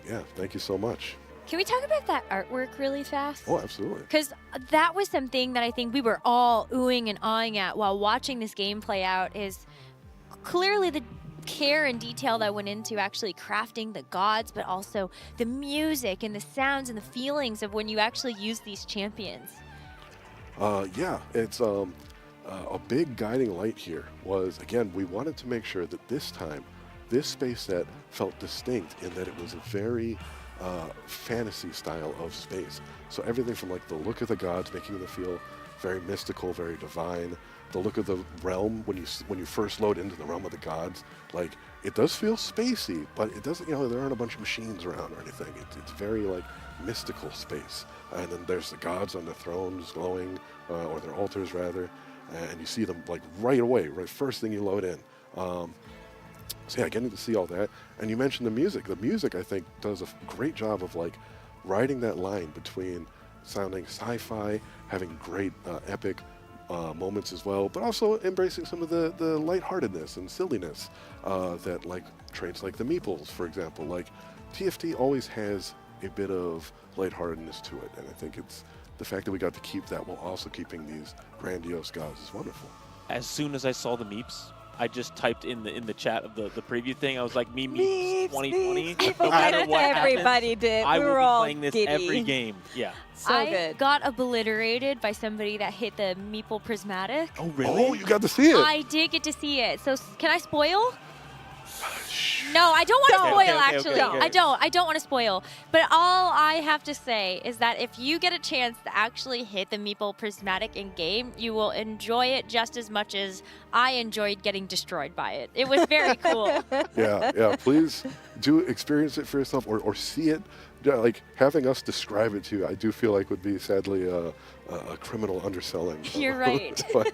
Yeah, thank you so much. Can we talk about that artwork really fast? Oh, absolutely. Because that was something that I think we were all oohing and awing at while watching this game play out, is clearly the care and detail that went into actually crafting the gods, but also the music and the sounds and the feelings of when you actually use these champions. Yeah, it's a big guiding light here was, again, we wanted to make sure that this time, this space set felt distinct in that it was a very fantasy style of space. So everything from like the look of the gods, making them feel very mystical, very divine. The look of the realm when you first load into the realm of the gods, like it does feel spacey, but it doesn't. You know, there aren't a bunch of machines around or anything. It's very like mystical space. And then there's the gods on the thrones glowing, or their altars rather, and you see them like right away, right first thing you load in. So yeah, getting to see all that. And you mentioned the music. The music, I think, does a great job of like riding that line between sounding sci-fi, having great epic moments as well, but also embracing some of the lightheartedness and silliness that like traits like the meeples, for example. Like TFT always has a bit of lightheartedness to it, and I think it's the fact that we got to keep that while also keeping these grandiose gods is wonderful. As soon as I saw the meeps, I just typed in the chat of the preview thing. I was like, meeps 2020. No matter what Everybody happens, did. I We will were be all playing this giddy. every game. Yeah. So I good. got obliterated by somebody that hit the Meeple Prismatic. Oh, really? Oh, you got to see it. I did get to see it. So can I spoil? No, I don't want to Don't. spoil, Okay, actually. okay. I don't want to spoil. But all I have to say is that if you get a chance to actually hit the Meeple Prismatic in game, you will enjoy it just as much as I enjoyed getting destroyed by it. It was very cool. Yeah. Please do experience it for yourself or see it. Yeah, like having us describe it to you, I do feel like would be sadly a criminal underselling. You're right. But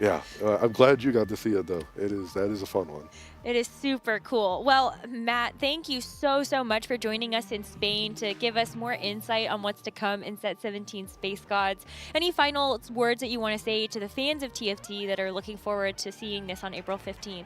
yeah, I'm glad you got to see it though. That is a fun one. It is super cool. Well, Matt, thank you so much for joining us in Spain to give us more insight on what's to come in Set 17 Space Gods. Any final words that you want to say to the fans of TFT that are looking forward to seeing this on April 15th?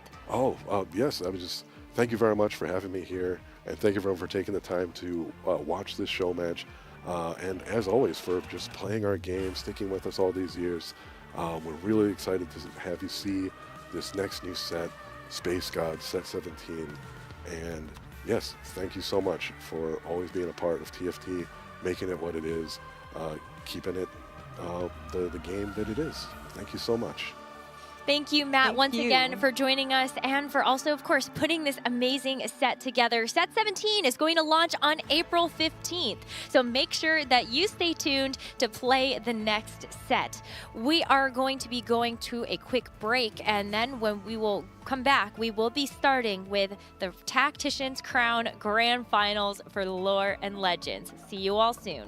Yes, I was just thank you very much for having me here, and thank you everyone for taking the time to watch this show match. And as always, for just playing our game, sticking with us all these years. We're really excited to have you see this next new set, Space Gods, Set 17. And yes, thank you so much for always being a part of TFT, making it what it is, keeping it the game that it is. Thank you so much. Thank you, Matt, Thank once you. again for joining us and for also, of course, putting this amazing set together. Set 17 is going to launch on April 15th, so make sure that you stay tuned to play the next set. We are going to be going to a quick break, and then when we will come back, we will be starting with the Tactician's Crown Grand Finals for Lore and Legends. See you all soon.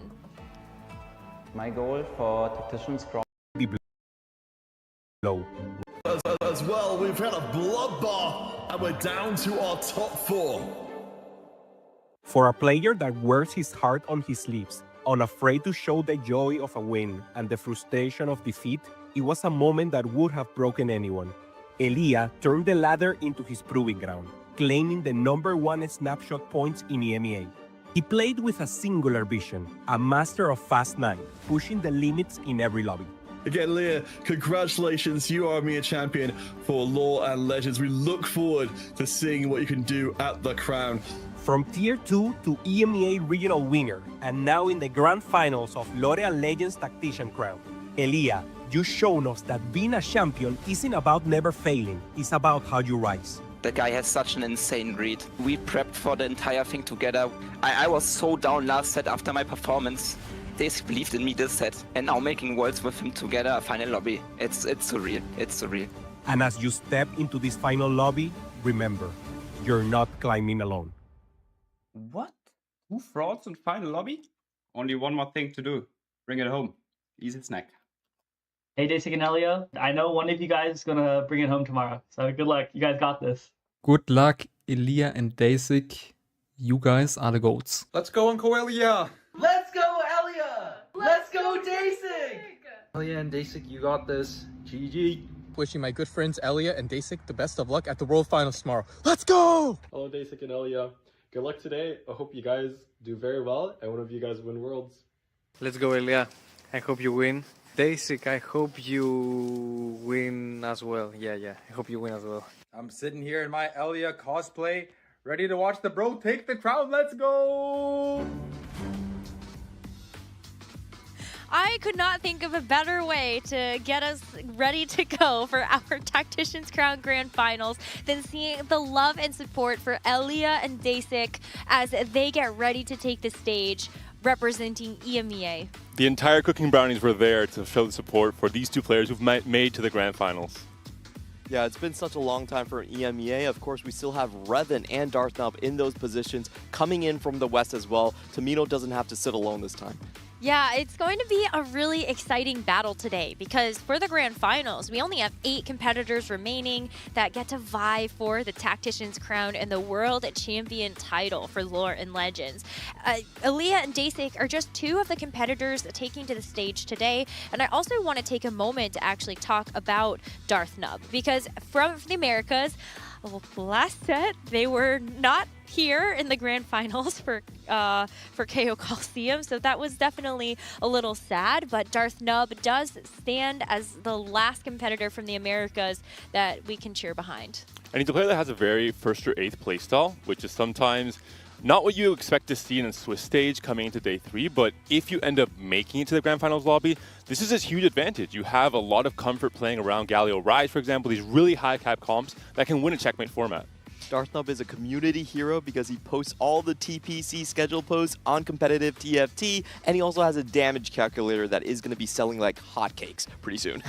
My goal for Tactician's Crown. Low. As well, we've had a bloodbath and we're down to our top 4. For a player that wears his heart on his sleeves, unafraid to show the joy of a win and the frustration of defeat, it was a moment that would have broken anyone. Elia turned the ladder into his proving ground, claiming the #1 snapshot points in EMEA. He played with a singular vision, a master of Fast 9, pushing the limits in every lobby. Again, Leah, congratulations. You are EMEA champion for Lore and Legends. We look forward to seeing what you can do at the Crown. From Tier 2 to EMEA regional winner, and now in the grand finals of Lore and Legends Tactician Crown. Elia, you've shown us that being a champion isn't about never failing, it's about how you rise. The guy has such an insane read. We prepped for the entire thing together. I was so down last set after my performance. They believed in me this set, and now making worlds with him together, a final lobby. It's surreal. It's surreal. And as you step into this final lobby, remember, you're not climbing alone. What? 2 frauds in final lobby? Only one more thing to do. Bring it home. Easy snack. Hey, Daisy and Elia. I know one of you guys is gonna bring it home tomorrow. So good luck. You guys got this. Good luck, Elia and Dasik. You guys are the GOATs. Let's go, Uncle Elia! Let's go, Elia! Let's go, Dasik! Elia and Dasik, you got this. GG. Wishing my good friends Elia and Dasik the best of luck at the World Finals tomorrow. Let's go! Hello, Dasik and Elia. Good luck today. I hope you guys do very well and one of you guys win Worlds. Let's go, Elia. I hope you win. Dasik, I hope you win as well. Yeah, I hope you win as well. I'm sitting here in my Elia cosplay, ready to watch the bro take the crown. Let's go! I could not think of a better way to get us ready to go for our Tactician's Crown Grand Finals than seeing the love and support for Elia and Dasik as they get ready to take the stage representing EMEA. The entire Cooking Brownies were there to show the support for these two players who've made to the Grand Finals. Yeah, it's been such a long time for EMEA. Of course, we still have Revan and Darthnub in those positions, coming in from the West as well. Tamino doesn't have to sit alone this time. Yeah, it's going to be a really exciting battle today because for the Grand Finals, we only have 8 competitors remaining that get to vie for the Tactician's Crown and the World Champion title for Lore and Legends. Elia and Dasik are just 2 of the competitors taking to the stage today, and I also want to take a moment to actually talk about Darthnub because from the Americas, last set, they were not here in the Grand Finals for KO Coliseum, so that was definitely a little sad, but Darthnub does stand as the last competitor from the Americas that we can cheer behind. And he's a player that has a very first or 8th playstyle, which is sometimes not what you expect to see in a Swiss stage coming into day 3, but if you end up making it to the Grand Finals lobby, this is a huge advantage. You have a lot of comfort playing around Galio Rise, for example, these really high cap comps that can win a checkmate format. Darthnub is a community hero because he posts all the TPC schedule posts on competitive TFT, and he also has a damage calculator that is going to be selling like hotcakes pretty soon.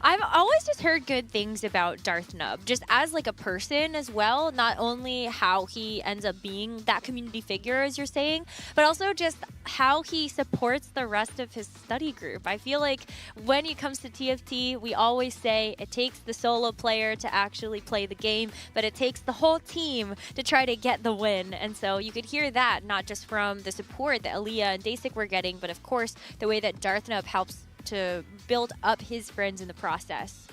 I've always just heard good things about Darthnub, just as like a person as well, not only how he ends up being that community figure, as you're saying, but also just how he supports the rest of his study group. I feel like when it comes to TFT, we always say it takes the solo player to actually play the game, but it takes the whole team to try to get the win. And so you could hear that not just from the support that Elia and Dasik were getting, but of course the way that Darthnub helps to build up his friends in the process.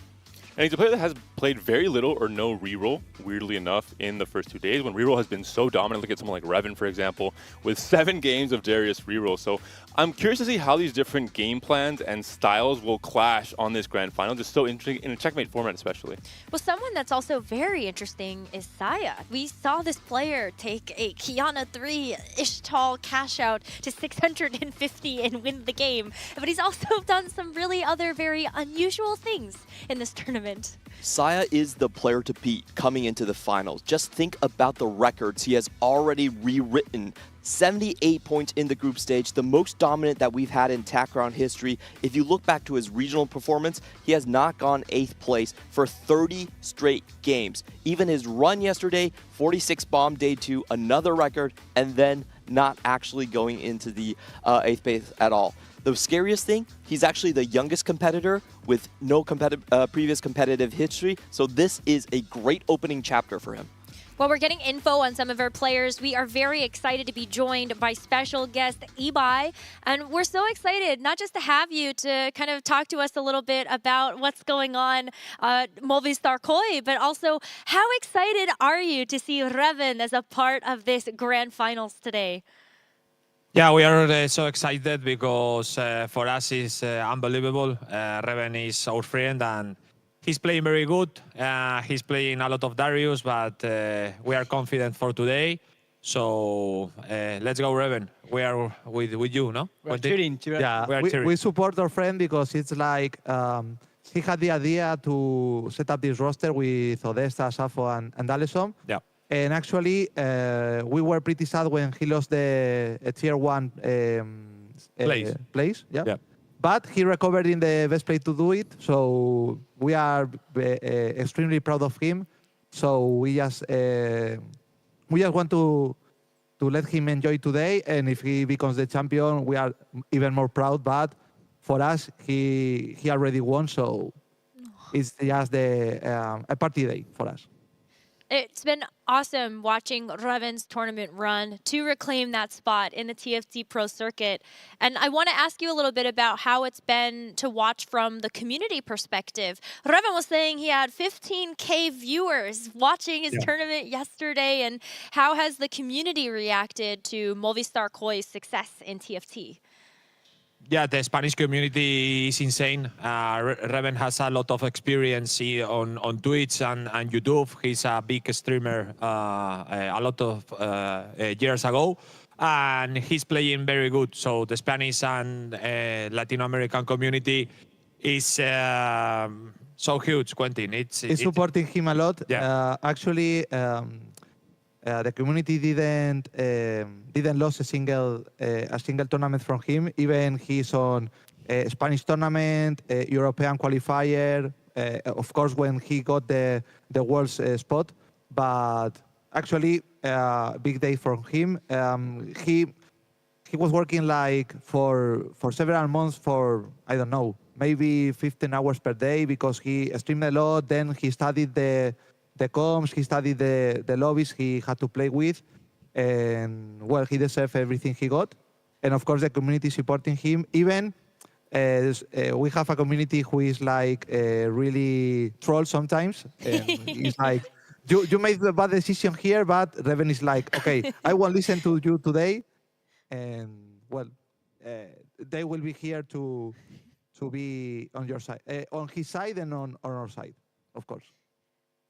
And he's a player that has played very little or no reroll, weirdly enough, in the first 2 days when reroll has been so dominant. Look at someone like Revan, for example, with 7 games of Darius reroll. So I'm curious to see how these different game plans and styles will clash on this grand final. Just so interesting in a checkmate format, especially. Well, someone that's also very interesting is Saya. We saw this player take a Kiana 3 Ishtal cash out to 650 and win the game. But he's also done some really other very unusual things in this tournament. tournament. Saya is the player to beat coming into the finals. Just think about the records he has already rewritten. 78 points in the group stage, the most dominant that we've had in TAC history. If you look back to his regional performance, he has not gone 8th place for 30 straight games. Even his run yesterday, 46 bomb day 2, another record, and then not actually going into the 8th place at all. The scariest thing, he's actually the youngest competitor with no previous competitive history, so this is a great opening chapter for him. While we're getting info on some of our players, we are very excited to be joined by special guest Ibai. And we're so excited not just to have you to kind of talk to us a little bit about what's going on Movistar Koi, but also how excited are you to see Reven as a part of this grand finals today? Yeah, we are so excited because for us it's unbelievable. Reven is our friend and he's playing very good. He's playing a lot of Darius, but we are confident for today. So let's go, Reven. We are with you, no? We're cheering. Yeah, we are cheering. We support our friend because it's like he had the idea to set up this roster with Odessa, Safo, and Aleson. Yeah. And actually, we were pretty sad when he lost the tier 1 place. Yeah. But he recovered in the best play to do it. So we are extremely proud of him. So we just want to let him enjoy today. And if he becomes the champion, we are even more proud. But for us, he already won. So it's just a party day for us. It's been awesome watching Reven's tournament run to reclaim that spot in the TFT Pro Circuit. And I want to ask you a little bit about how it's been to watch from the community perspective. Reven was saying he had 15K viewers watching his tournament yesterday. And how has the community reacted to Movistar Koi's success in TFT? Yeah, the Spanish community is insane. Reven has a lot of experience on Twitch and YouTube. He's a big streamer a lot of years ago, and he's playing very good. So the Spanish and Latin American community is so huge, Quentin. It's supporting him a lot. Yeah. Actually, the community didn't lose a single tournament from him. Even he's on a Spanish tournament, a European qualifier. Of course, when he got the world's spot, but actually, big day for him. He was working like for several months for, I don't know, maybe 15 hours per day because he streamed a lot. Then he studied the comms, he studied the lobbies he had to play with, and well, he deserved everything he got. And of course, the community supporting him. Even we have a community who is like really troll sometimes. And it's like, you made the bad decision here, but Reven is like, okay, I won't listen to you today. And well, they will be here to be on your side, on his side and on our side, of course.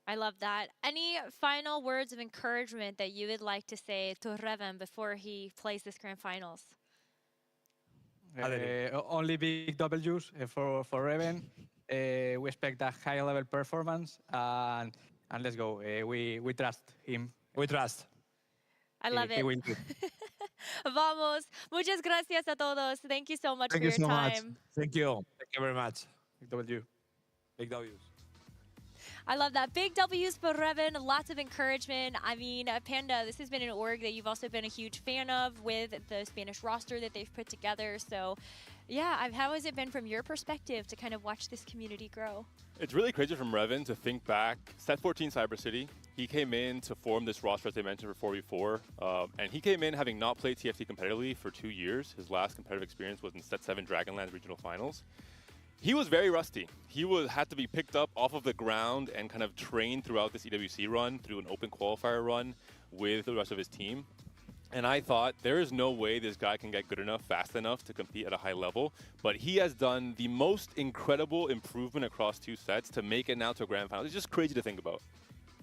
I love that. Any final words of encouragement that you would like to say to Reven before he plays this grand finals? Only big W's for Reven. We expect a high level performance and let's go. We trust him. We trust. I love it. He will do. Vamos. Muchas gracias a todos. Thank you so much for your time. Thank you. Thank you very much. Big W. Big W's. I love that. Big W's for Reven. Lots of encouragement. I mean, Panda, this has been an org that you've also been a huge fan of with the Spanish roster that they've put together. So, yeah, how has it been from your perspective to kind of watch this community grow? It's really crazy from Reven to think back. Set 14 Cyber City, he came in to form this roster, as they mentioned, for 4v4. And he came in having not played TFT competitively for 2 years. His last competitive experience was in Set 7 Dragonlance Regional Finals. He was very rusty. He had to be picked up off of the ground and kind of trained throughout this EWC run, through an open qualifier run with the rest of his team. And I thought, there is no way this guy can get good enough, fast enough to compete at a high level. But he has done the most incredible improvement across 2 sets to make it now to a grand final. It's just crazy to think about.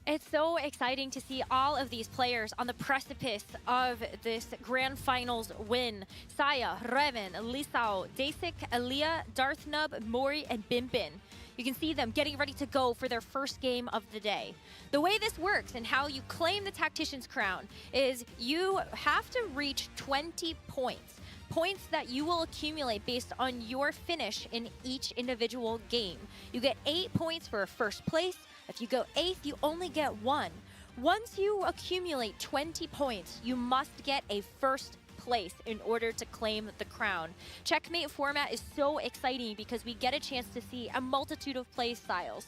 It's so exciting to see all of these players on the precipice of this Grand Finals win. Saya, Reven, Lisao, Dasik, Elia, Darthnub, Mori, and Bimbin. You can see them getting ready to go for their first game of the day. The way this works and how you claim the Tactician's crown is you have to reach 20 points. Points that you will accumulate based on your finish in each individual game. You get 8 points for first place. If you go 8th, you only get 1. Once you accumulate 20 points, you must get a first place in order to claim the crown. Checkmate format is so exciting because we get a chance to see a multitude of play styles.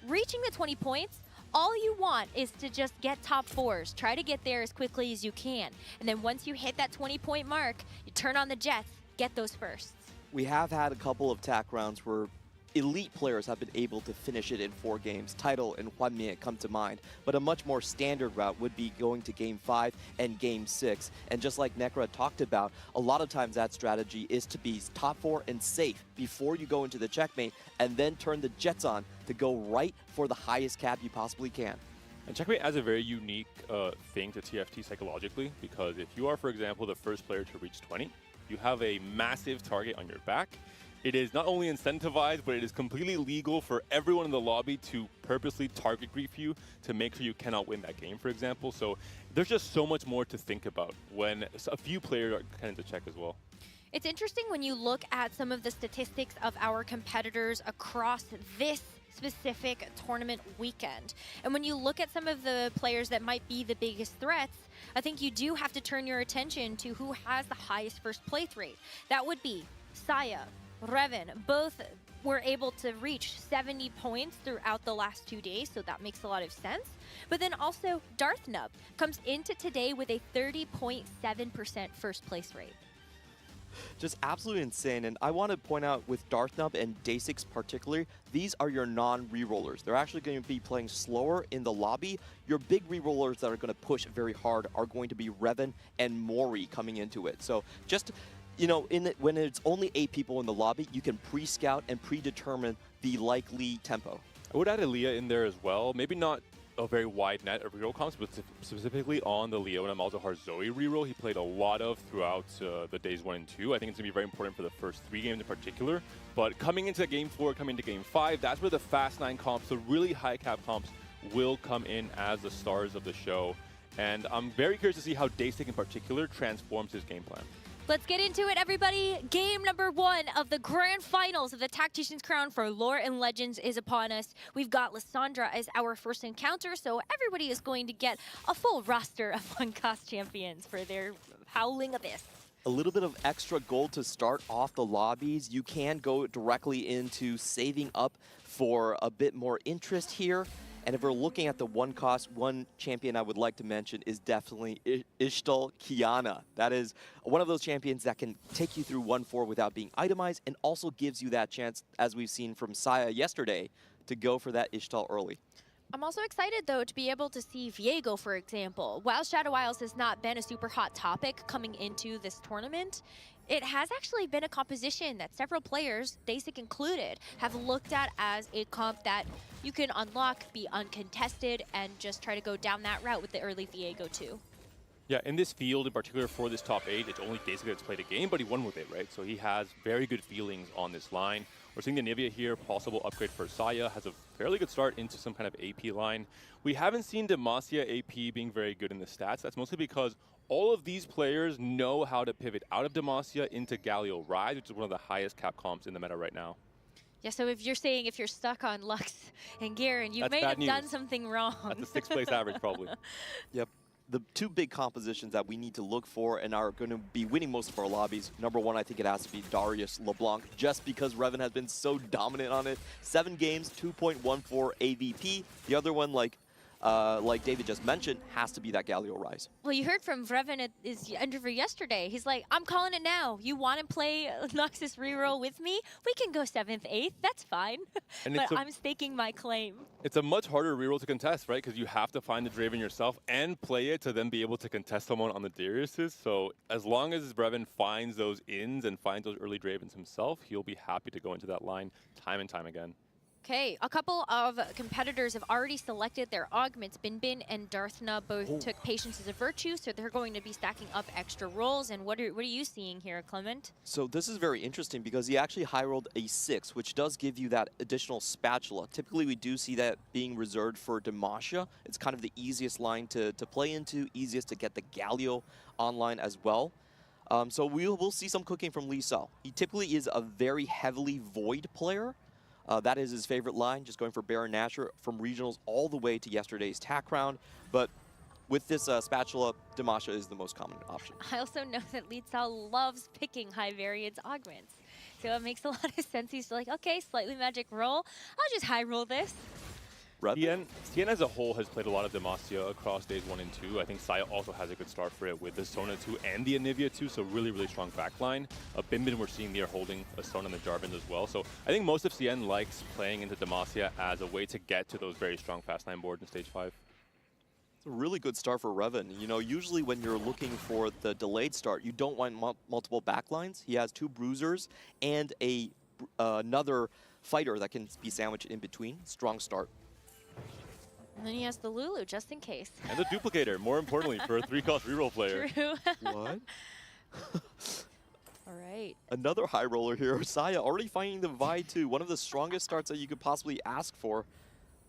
Reaching the 20 points, all you want is to just get top 4s. Try to get there as quickly as you can. And then once you hit that 20-point mark, you turn on the jets, get those firsts. We have had a couple of TAC rounds where elite players have been able to finish it in 4 games. Title and Hwanmie come to mind, but a much more standard route would be going to Game 5 and Game 6. And just like Necra talked about, a lot of times that strategy is to be top 4 and safe before you go into the checkmate, and then turn the jets on to go right for the highest cap you possibly can. And Checkmate adds a very unique thing to TFT psychologically, because if you are, for example, the first player to reach 20, you have a massive target on your back. It is not only incentivized, but it is completely legal for everyone in the lobby to purposely target grief you to make sure you cannot win that game, for example. So there's just so much more to think about when a few players are kind of to check as well. It's interesting when you look at some of the statistics of our competitors across this specific tournament weekend. And when you look at some of the players that might be the biggest threats, I think you do have to turn your attention to who has the highest first place rate. That would be Saya, Reven. Both were able to reach 70 points throughout the last 2 days, so that makes a lot of sense. But then also Darthnub comes into today with a 30.7% first place rate. Just absolutely insane. And I want to point out with Darthnub and Dasix particularly, these are your non-rerollers. They're actually going to be playing slower in the lobby. Your big rerollers that are going to push very hard are going to be Reven and Mori coming into it. So just, you know, when it's only 8 people in the lobby, you can pre-scout and predetermine the likely tempo. I would add Elia in there as well. Maybe not a very wide net of reroll comps, but specifically on the Leo and Amalzahar Zoe reroll, he played a lot of throughout the days 1 and 2. I think it's going to be very important for the first 3 games in particular. But coming into Game 4, coming into Game 5, that's where the Fast 9 comps, the really high cap comps, will come in as the stars of the show. And I'm very curious to see how Daystic in particular transforms his game plan. Let's get into it, everybody. Game number 1 of the grand finals of the Tactician's Crown for Lore and Legends is upon us. We've got Lissandra as our first encounter, so everybody is going to get a full roster of 1-cost champions for their Howling Abyss. A little bit of extra gold to start off the lobbies. You can go directly into saving up for a bit more interest here. And if we're looking at the 1-cost, one champion I would like to mention is definitely Ishtal Kiana. That is one of those champions that can take you through 1-4 without being itemized, and also gives you that chance, as we've seen from Saya yesterday, to go for that Ishtal early. I'm also excited, though, to be able to see Viego, for example. While Shadow Isles has not been a super hot topic coming into this tournament, it has actually been a composition that several players, Dasik included, have looked at as a comp that you can unlock, be uncontested, and just try to go down that route with the early Viego too. Yeah, in this field in particular for this top 8, it's only Dasik that's played a game, but he won with it, right? So he has very good feelings on this line. We're seeing the Nivea here, possible upgrade for Saya, has a fairly good start into some kind of AP line. We haven't seen Demacia AP being very good in the stats. That's mostly because all of these players know how to pivot out of Demacia into Galio Rise, which is one of the highest cap comps in the meta right now. Yeah, so if you're saying if you're stuck on Lux and Garen, you That's may bad have news. done something wrong. That's a 6th place average, probably. Yep. The 2 big compositions that we need to look for and are going to be winning most of our lobbies. Number 1, I think it has to be Darius LeBlanc, just because Reven has been so dominant on it. 7 games, 2.14 AVP. The other one, like David just mentioned, has to be that Galio Rise. Well, you heard from Reven at his interview yesterday. He's like, I'm calling it now. You want to play Noxus reroll with me? We can go 7th, 8th. That's fine. And but I'm staking my claim. It's a much harder reroll to contest, right? Because you have to find the Draven yourself and play it to then be able to contest someone on the Dariuses. So as long as Reven finds those ins and finds those early Dravens himself, he'll be happy to go into that line time and time again. Okay, a couple of competitors have already selected their augments. Binbin and Darthna both took Patience as a virtue, so they're going to be stacking up extra rolls. And what are you seeing here, Clement? So this is very interesting because he actually high rolled a 6, which does give you that additional spatula. Typically, we do see that being reserved for Demacia. It's kind of the easiest line to play into, easiest to get the Galio online as well. So we'll see some cooking from Lee Sao. He typically is a very heavily Void player. That is his favorite line, just going for Baron Nashor from regionals all the way to yesterday's TAC round. But with this spatula, Demacia is the most common option. I also know that Lee Sao loves picking high variance augments. So it makes a lot of sense. He's like, okay, slightly magic roll. I'll just high roll this. Tien as a whole has played a lot of Demacia across days 1 and 2. I think Saya also has a good start for it with the Sona 2 and the Anivia 2, so really, really strong backline. Binbin, we're seeing there holding a Sona and the Jarvan as well. So I think most of Tien likes playing into Demacia as a way to get to those very strong fast line boards in stage 5. It's a really good start for Revan. You know, usually when you're looking for the delayed start, you don't want multiple backlines. He has 2 bruisers and another fighter that can be sandwiched in between. Strong start. And then he has the Lulu, just in case. And the duplicator, more importantly, for a 3-cost reroll player. True. What? All right. Another high roller here, Saya, already finding the Vi 2, one of the strongest starts that you could possibly ask for.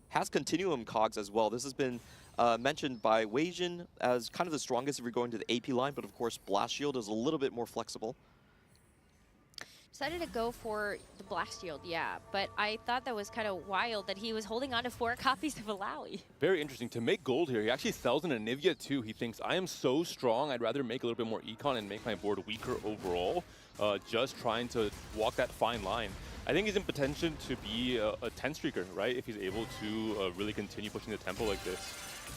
Has Continuum cogs as well. This has been mentioned by Weijin as kind of the strongest if you're going to the AP line, but of course Blast Shield is a little bit more flexible. Decided to go for the Blast Shield, yeah, but I thought that was kind of wild that he was holding on to 4 copies of Alawi. Very interesting. To make gold here, he actually sells an Anivia too. He thinks, I am so strong, I'd rather make a little bit more econ and make my board weaker overall. Just trying to walk that fine line. I think he's in potential to be a 10 streaker, right? If he's able to really continue pushing the tempo like this.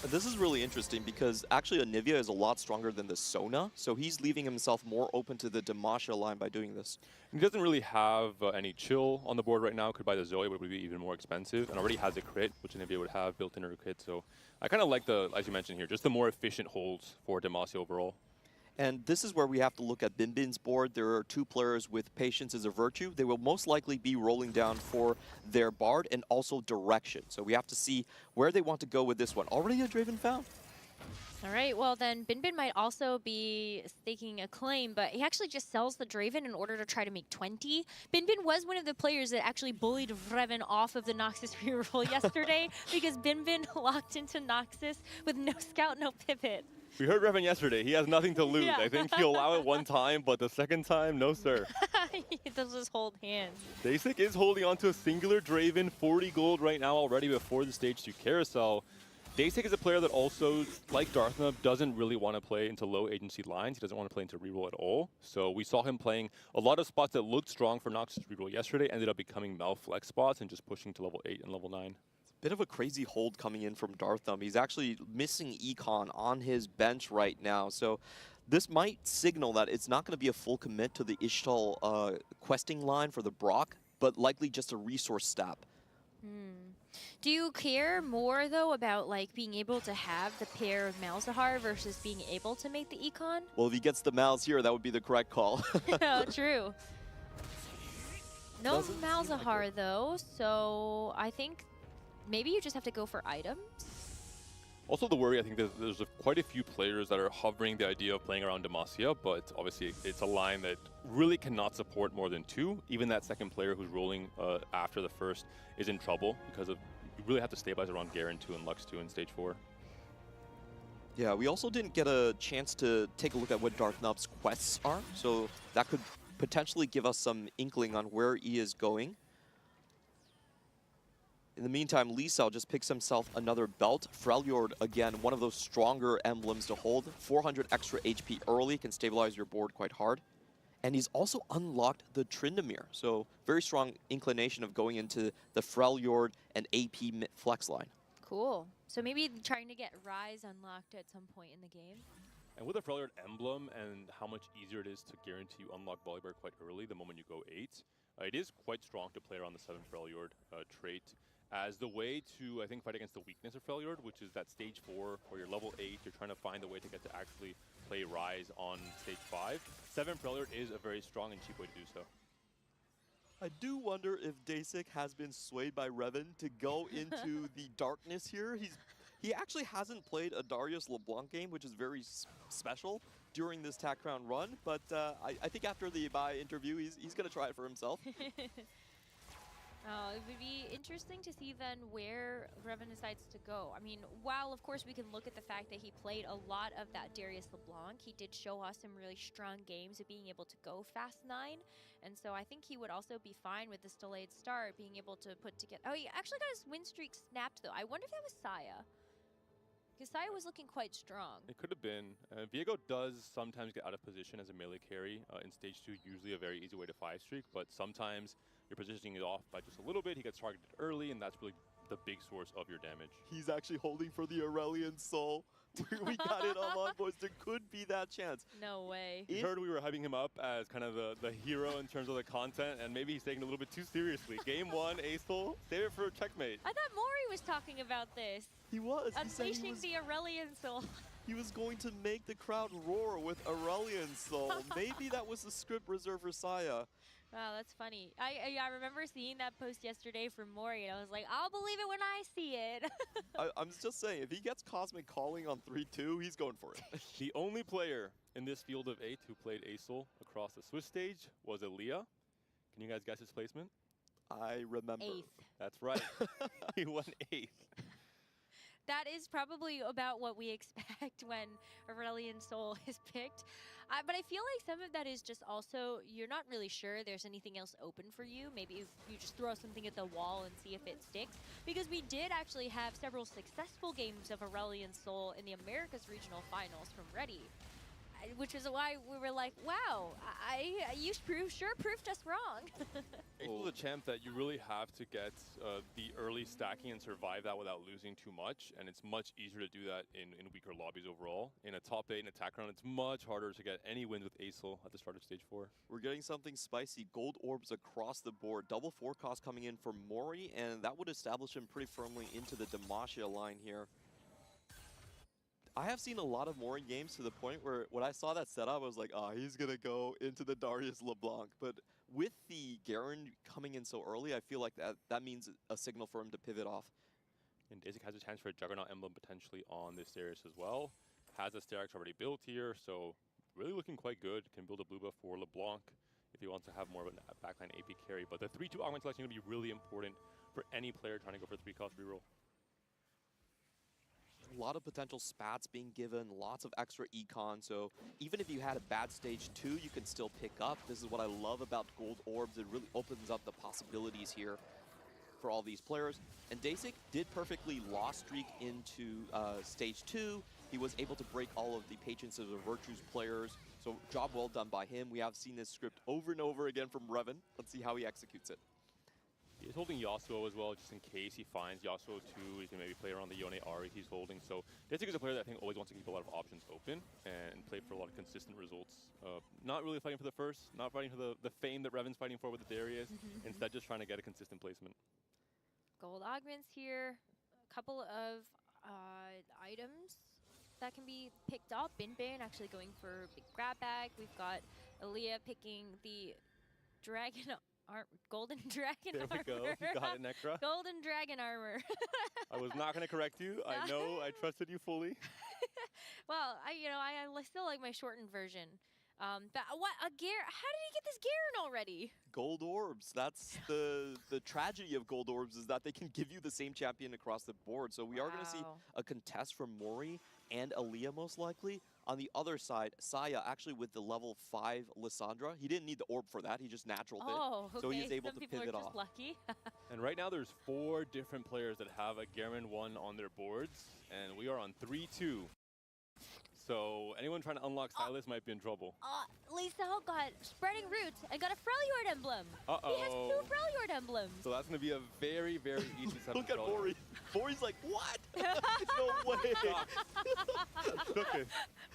This is really interesting because actually Anivia is a lot stronger than the Sona, so he's leaving himself more open to the Demacia line by doing this. He doesn't really have any chill on the board right now. Could buy the Zoe, but it would be even more expensive, and already has a crit, which Anivia would have built in her kit. So I kind of like the, as you mentioned here, just the more efficient holds for Demacia overall. And this is where we have to look at Binbin's board. There are 2 players with Patience as a virtue. They will most likely be rolling down for their Bard and also Direction. So we have to see where they want to go with this one. Already a Draven found. All right, well then Binbin might also be staking a claim, but he actually just sells the Draven in order to try to make 20. Binbin was one of the players that actually bullied Revan off of the Noxus reroll yesterday because Binbin locked into Noxus with no scout, no pivot. We heard Revan yesterday. He has nothing to lose. Yeah. I think he'll allow it one time, but the second time, no sir. He does just hold hands. Dasik is holding on to a singular Draven, 40 gold right now already before the stage 2 carousel. Dasik is a player that also, like Darthna, doesn't really want to play into low agency lines. He doesn't want to play into reroll at all. So we saw him playing a lot of spots that looked strong for Noxus reroll yesterday, ended up becoming Mel flex spots and just pushing to level 8 and level 9. Bit of a crazy hold coming in from Darthum. He's actually missing econ on his bench right now. So this might signal that it's not going to be a full commit to the Ishtal questing line for the Brock, but likely just a resource step. Do you care more, though, about like being able to have the pair of Malzahar versus being able to make the econ? Well, if he gets the Malz here, that would be the correct call. No, true. No Malzahar, though, so I think maybe you just have to go for items. Also the worry, I think that there's quite a few players that are hovering the idea of playing around Demacia, but obviously it's a line that really cannot support more than 2. Even that second player who's rolling after the first is in trouble because of you really have to stabilize around Garen 2 and Lux 2 in stage 4. Yeah, we also didn't get a chance to take a look at what Darthnub's quests are, so that could potentially give us some inkling on where he is going. In the meantime, Lee Sao just picks himself another belt. Freljord, again, one of those stronger emblems to hold. 400 extra HP early, can stabilize your board quite hard. And he's also unlocked the Tryndamere, so very strong inclination of going into the Freljord and AP flex line. Cool. So maybe trying to get Rise unlocked at some point in the game. And with the Freljord emblem and how much easier it is to guarantee you unlock Volibear quite early the moment you go 8, it is quite strong to play around the 7 Freljord trait as the way to, I think, fight against the weakness of Freljord, which is that stage 4 where you're level 8, you're trying to find a way to get to actually play Rise on stage 5. 7 Freljord is a very strong and cheap way to do so. I do wonder if Dasik has been swayed by Revan to go into the darkness here. He actually hasn't played a Darius LeBlanc game, which is very special during this TAC Crown run, but I think after the Ibai interview, he's going to try it for himself. It would be interesting to see then where Revan decides to go. I mean, while of course we can look at the fact that he played a lot of that Darius LeBlanc, he did show us some really strong games of being able to go fast 9. And so I think he would also be fine with this delayed start, being able to put together... Oh, he actually got his win streak snapped though. I wonder if that was Saya. Because Saya was looking quite strong. It could have been. Viego does sometimes get out of position as a melee carry. In Stage 2, usually a very easy way to 5-streak, but sometimes your positioning is off by just a little bit. He gets targeted early, and that's really the big source of your damage. He's actually holding for the Aurelian Soul. We got it online, boys. There could be that chance. No way. We heard we were hyping him up as kind of the hero in terms of the content, and maybe he's taking it a little bit too seriously. Game 1, Acel, save it for checkmate. I thought Mori was talking about this. He was. Unleashing the Aurelian Soul. He was going to make the crowd roar with Aurelian Soul. Maybe that was the script reserved for Saya. Wow, that's funny. I remember seeing that post yesterday from Mori, and I was like, I'll believe it when I see it. I'm just saying, if he gets Cosmic Calling on 3-2, he's going for it. The only player in this field of 8 who played Acel across the Swiss stage was Elia. Can you guys guess his placement? I remember. 8th. That's right. He won 8th. That is probably about what we expect when Aurelian Soul is picked. But I feel like some of that is just also, you're not really sure there's anything else open for you. Maybe if you just throw something at the wall and see if it sticks. Because we did actually have several successful games of Aurelian Soul in the Americas Regional Finals from Ready. Which is why we were like, wow, you sure proved us wrong. Acel's a champ that you really have to get the early stacking and survive that without losing too much, and it's much easier to do that in weaker lobbies overall. In a top 8 and attack round, it's much harder to get any wins with Acel at the start of Stage 4. We're getting something spicy. Gold orbs across the board. Double 4 cost coming in for Mori, and that would establish him pretty firmly into the Demacia line here. I have seen a lot of Mori games to the point where when I saw that setup, I was like, he's going to go into the Darius LeBlanc. But with the Garen coming in so early, I feel like that means a signal for him to pivot off. And Dasik has a chance for a Juggernaut emblem potentially on this Darius as well. Has a Sterak's already built here, so really looking quite good. Can build a blue buff for LeBlanc if he wants to have more of a backline AP carry. But the 3-2 augment selection is going to be really important for any player trying to go for 3-cost reroll. A lot of potential spats being given, lots of extra econ, so even if you had a bad Stage 2, you can still pick up. This is what I love about Gold Orbs. It really opens up the possibilities here for all these players. And Dasik did perfectly lost streak into Stage 2. He was able to break all of the patience of the Virtues players, so job well done by him. We have seen this script over and over again from Revan. Let's see how he executes it. He's holding Yasuo as well, just in case he finds Yasuo 2. He can maybe play around the Yone Ari he's holding. So Dasik is a player that I think always wants to keep a lot of options open and play for a lot of consistent results. Not really fighting for the first, not fighting for the fame that Revan's fighting for with the Darius. Instead, just trying to get a consistent placement. Gold augments here. A couple of items that can be picked up. Bin actually going for a big grab bag. We've got Elia picking the Dragon Golden Dragon armor. There we go. You got it, Necra. Golden Dragon armor. I was not going to correct you. I know. I trusted you fully. Well, I still like my shortened version. But what a Garen? How did he get this Garen already? Gold orbs. That's the tragedy of gold orbs, is that they can give you the same champion across the board. So we are going to see a contest from Mori and Elia most likely. On the other side, Saya actually with the level 5 Lissandra. He didn't need the orb for that. He just naturaled it. So he's able to pivot off. Some people are just lucky. And right now there's 4 different players that have a Garen 1 on their boards, and we are on 3-2. So anyone trying to unlock Silas might be in trouble. Lisa got Spreading Roots and got a Freljord emblem. Uh-oh. He has 2 Freljord emblems. So that's going to be a very, very easy set. Look at Mori. Mori's like, what? No way.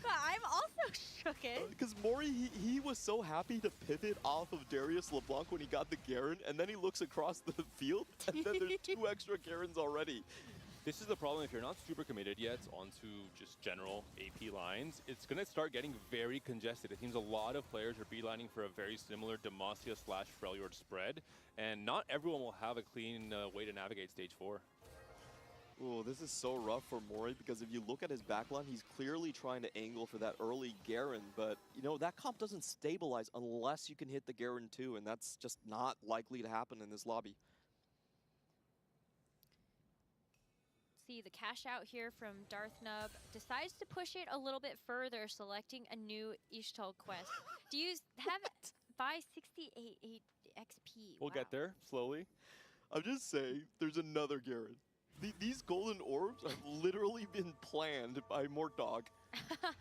I'm also shooked. Because Mori, he was so happy to pivot off of Darius LeBlanc when he got the Garen, and then he looks across the field, and then there's 2 extra Garens already. This is the problem if you're not super committed yet onto just general AP lines. It's going to start getting very congested. It seems a lot of players are beelining for a very similar Demacia / Freljord spread, and not everyone will have a clean way to navigate stage 4. Oh, this is so rough for Mori because if you look at his backline, he's clearly trying to angle for that early Garen, but you know, that comp doesn't stabilize unless you can hit the Garen too, and that's just not likely to happen in this lobby. See the cash out here from Darthnub, decides to push it a little bit further, selecting a new Ishtal quest. Do you have buy 68 XP? We'll get there slowly. I'm just saying, there's another Garen. These golden orbs have literally been planned by Mortdog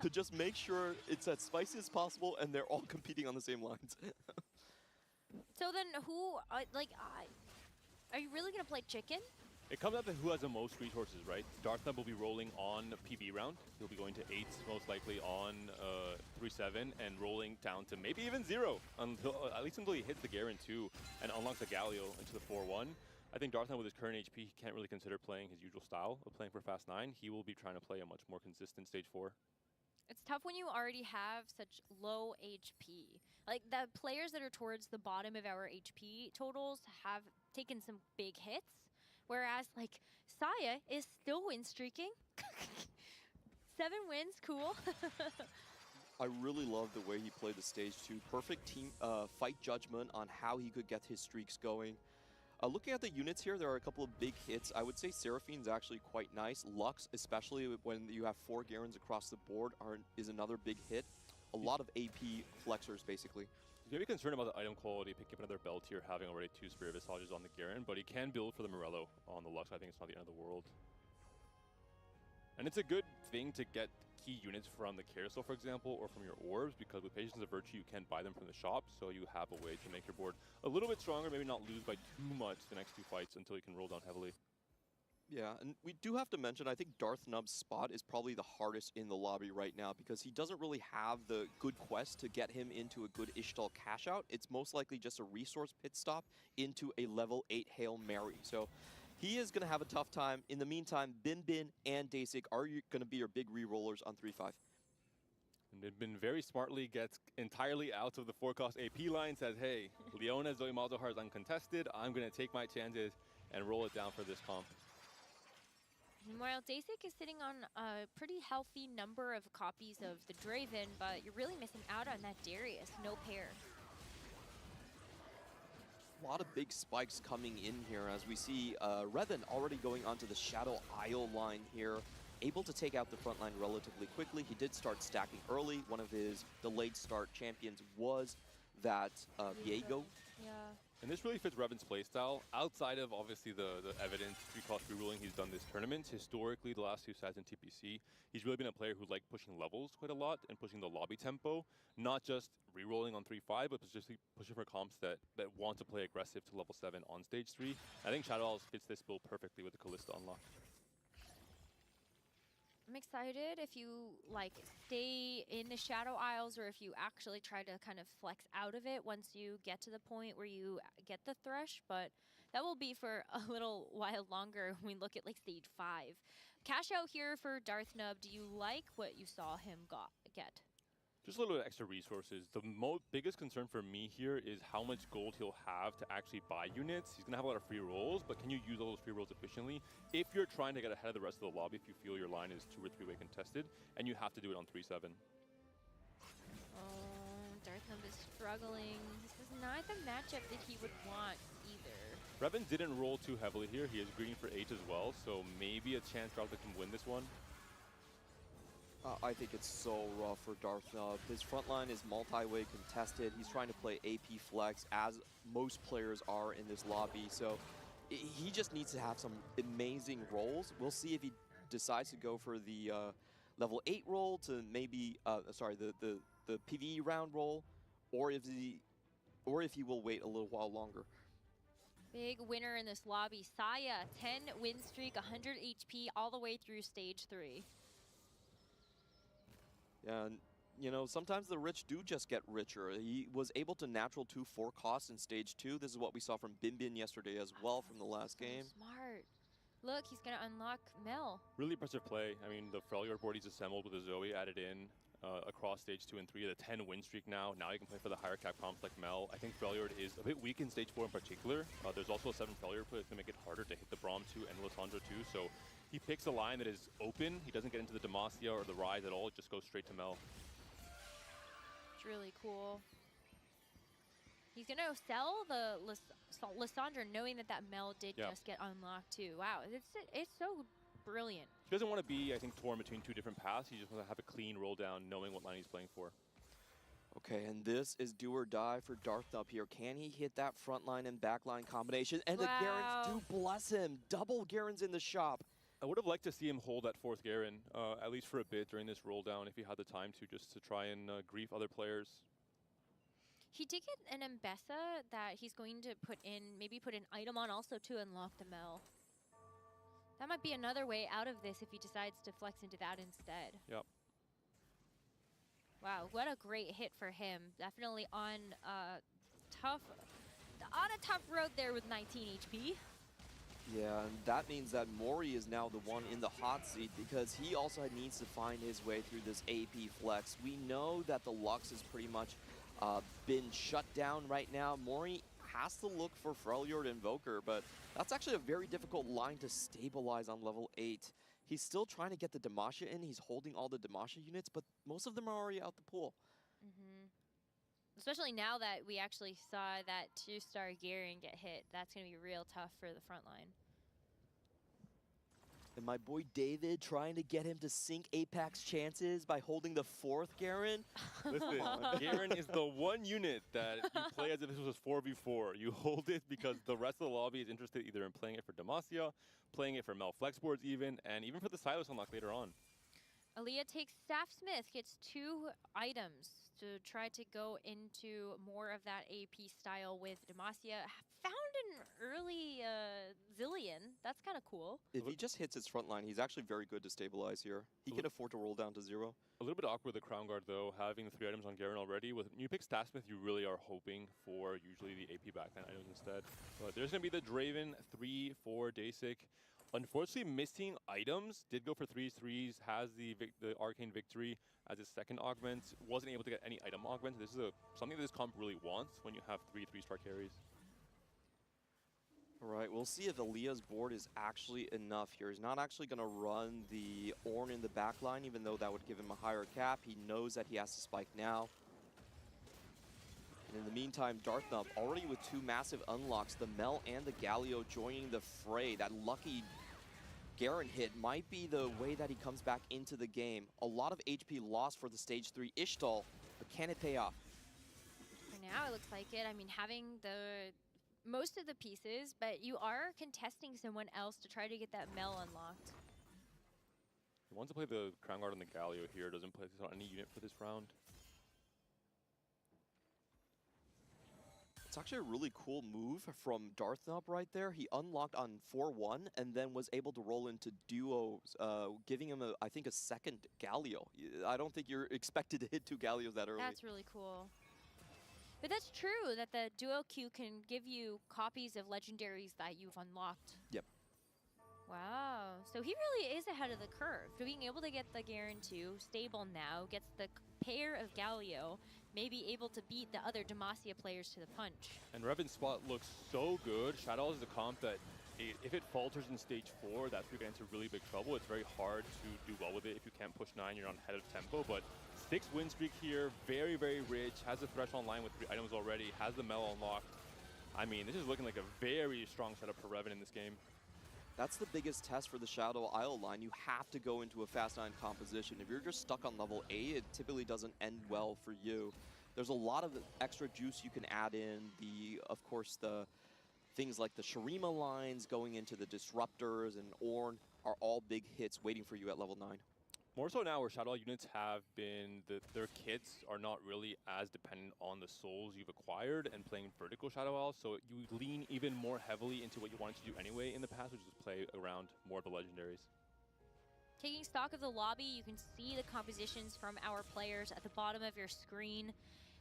to just make sure it's as spicy as possible and they're all competing on the same lines. So then who, are you really going to play chicken? It comes down to who has the most resources, right? Darthnub will be rolling on PB round. He'll be going to 8, most likely on 3-7, and rolling down to maybe even 0, until at least until he hits the Garen 2 and unlocks the Galio into the 4-1. I think Darthnub, with his current HP, he can't really consider playing his usual style of playing for Fast 9. He will be trying to play a much more consistent stage 4. It's tough when you already have such low HP. Like, the players that are towards the bottom of our HP totals have taken some big hits, whereas, like, Saya is still win streaking. 7 wins, cool. I really love the way he played the stage 2. Perfect team fight judgment on how he could get his streaks going. Looking at the units here, there are a couple of big hits. I would say Seraphine's actually quite nice. Lux, especially when you have 4 Garens across the board, is another big hit. A lot of AP flexors, basically. He's maybe concerned about the item quality, picking up another belt here, having already 2 Spirit Visages on the Garen, but he can build for the Morello on the Lux. I think it's not the end of the world. And it's a good thing to get key units from the carousel, for example, or from your orbs, because with Patience of Virtue, you can buy them from the shop, so you have a way to make your board a little bit stronger, maybe not lose by too much the next 2 fights until you can roll down heavily. Yeah, and we do have to mention, I think Darthnub's spot is probably the hardest in the lobby right now because he doesn't really have the good quest to get him into a good Ishtal cash out. It's most likely just a resource pit stop into a level 8 Hail Mary. So he is going to have a tough time. In the meantime, Bin and Dasik are going to be your big re-rollers on 3-5. And Bin very smartly gets entirely out of the forecast AP line, says, hey, Leona Zoe Malzahar is uncontested. I'm going to take my chances and roll it down for this comp. Meanwhile, Dasik is sitting on a pretty healthy number of copies of the Draven, but you're really missing out on that Darius. No pair. A lot of big spikes coming in here as we see Revan already going onto the Shadow Isle line here, able to take out the front line relatively quickly. He did start stacking early. One of his delayed start champions was that Viego. Yeah. And this really fits Revan's playstyle. Outside of, obviously, the evident 3-cost reruling he's done this tournament, historically, the last 2 sets in TPC, he's really been a player who liked pushing levels quite a lot and pushing the lobby tempo, not just rerolling on 3-5, but just pushing for comps that want to play aggressive to level 7 on stage 3. I think Shadow Isles fits this build perfectly with the Kalista unlock. I'm excited if you stay in the Shadow Isles or if you actually try to kind of flex out of it once you get to the point where you get the Thresh, but that will be for a little while longer when we look at stage 5. Cash out here for Darthnub. Do you like what you saw him get? Just a little bit extra resources. The biggest concern for me here is how much gold he'll have to actually buy units. He's going to have a lot of free rolls, but can you use all those free rolls efficiently? If you're trying to get ahead of the rest of the lobby, if you feel your line is 2 or 3-way contested, and you have to do it on 3-7. Oh, Darthnub is struggling. This is not the matchup that he would want either. Revan didn't roll too heavily here. He is greeding for 8 as well, so maybe a chance Darthnub can win this one. I think it's so rough for Darthnub. His front line is multi-way contested. He's trying to play AP flex, as most players are in this lobby. So he just needs to have some amazing rolls. We'll see if he decides to go for the level 8 roll to maybe, the PvE round roll, or if he will wait a little while longer. Big winner in this lobby. Saya, 10 win streak, 100 HP all the way through stage 3. Yeah, and you know, sometimes the rich do just get richer. He was able to natural 2 4 costs in stage 2. This is what we saw from Bin yesterday as well from the last game. Smart. Look, he's going to unlock Mel. Really impressive play. I mean, the Freljord board he's assembled with a Zoe added in across stage 2 and 3, the 10 win streak now. Now you can play for the higher cap comps like Mel. I think Freljord is a bit weak in stage 4 in particular. There's also a 7 Freljord play that's going to make it harder to hit the Braum 2 and Lissandra 2. So he picks a line that is open. He doesn't get into the Demacia or the Rise at all. It just goes straight to Mel. It's really cool. He's going to sell the Lissandra knowing that Mel did just get unlocked too. Wow, it's so brilliant. He doesn't want to be, I think, torn between 2 different paths. He just wants to have a clean roll down, knowing what line he's playing for. Okay, and this is do or die for Darth up here. Can he hit that front line and back line combination? And the Garens do bless him. Double Garens in the shop. I would have liked to see him hold that 4th Garen, at least for a bit during this roll down, if he had the time to, just to try and grief other players. He did get an Mbessa that he's going to maybe put an item on also to unlock the Mel. That might be another way out of this if he decides to flex into that instead. Yep. Wow, what a great hit for him. Definitely on a tough road there with 19 HP. Yeah, and that means that Mori is now the one in the hot seat because he also needs to find his way through this AP flex. We know that the Lux is pretty much been shut down right now. Mori has to look for Freljord Invoker, but that's actually a very difficult line to stabilize on level 8. He's still trying to get the Demacia in. He's holding all the Demacia units, but most of them are already out the pool. Especially now that we actually saw that 2-star Garen get hit. That's going to be real tough for the front line. And my boy David trying to get him to sink Apac's chances by holding the 4th Garen. Listen, Garen is the one unit that you play as if this was a 4v4. You hold it because the rest of the lobby is interested either in playing it for Demacia, playing it for Mel Flex boards even, and even for the Silos unlock later on. Aaliyah takes Staffsmith, gets 2 items to try to go into more of that AP style with Demacia. Found an early Zillion. That's kind of cool. If he just hits his front line, he's actually very good to stabilize here. He can afford to roll down to 0. A little bit awkward with the Crown Guard, though, having the 3 items on Garen already. When you pick Staffsmith, you really are hoping for usually the AP backline items instead. But there's going to be the Draven 3 for Dasik. Unfortunately, missing items. Did go for 3s, has the Arcane Victory as his second augment. Wasn't able to get any item augment. This is something that this comp really wants when you have 3 3-star carries. All right, we'll see if Aaliyah's board is actually enough here. He's not actually going to run the Ornn in the backline, even though that would give him a higher cap. He knows that he has to spike now. And in the meantime, Darthnub already with 2 massive unlocks, the Mel and the Galio joining the fray. That lucky Garen hit might be the way that he comes back into the game. A lot of HP lost for the stage 3 Ishtal, but can it pay off? For now, it looks like it. I mean, having most of the pieces, but you are contesting someone else to try to get that Mel unlocked. He wants to play the Crown Guard on the Galio here. Doesn't play this on any unit for this round. It's actually a really cool move from Darthnub right there. He unlocked on 4-1 and then was able to roll into duos, giving him, I think, a second Galio. I don't think you're expected to hit 2 Galios that early. That's really cool. But that's true, that the duo queue can give you copies of legendaries that you've unlocked. Yep. Wow. So he really is ahead of the curve. Being able to get the Garen 2, stable now, gets the pair of Galio, may be able to beat the other Demacia players to the punch. And Revan's spot looks so good. Shadow is a comp that if it falters in stage 4, that's where you get into really big trouble. It's very hard to do well with it if you can't push 9, you're on head of tempo. But 6 win streak here, very, very rich. Has the threshold line with 3 items already, has the Mel unlocked. I mean, this is looking like a very strong setup for Revan in this game. That's the biggest test for the Shadow Isle line. You have to go into a fast 9 composition. If you're just stuck on level 8, it typically doesn't end well for you. There's a lot of extra juice you can add in. Of course, the things like the Shurima lines going into the Disruptors and Ornn are all big hits waiting for you at level 9. More so now where Shadow Isle units have been, their kits are not really as dependent on the souls you've acquired and playing vertical Shadow Isle, so you lean even more heavily into what you wanted to do anyway in the past, which is play around more of the legendaries. Taking stock of the lobby, you can see the compositions from our players at the bottom of your screen.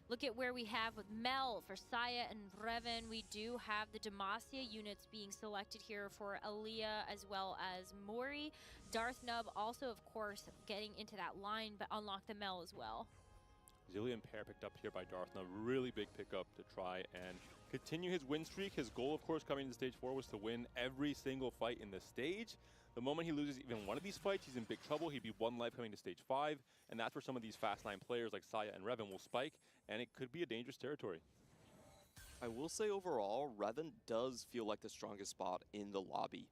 look at where we have with Mel for Saya and Revan. We do have the Demacia units being selected here for Aaliyah as well as Mori. Darth Nub also, of course, getting into that line, but unlock the Mel as well. Zillion pair picked up here by Darth Nub. Really big pickup to try and continue his win streak. His goal, of course, coming into stage 4 was to win every single fight in the stage. The moment he loses even one of these fights, he's in big trouble. He'd be 1 life coming to stage 5, and that's where some of these fast 9 players like Saya and Revan will spike, and it could be a dangerous territory. I will say overall, Revan does feel like the strongest spot in the lobby.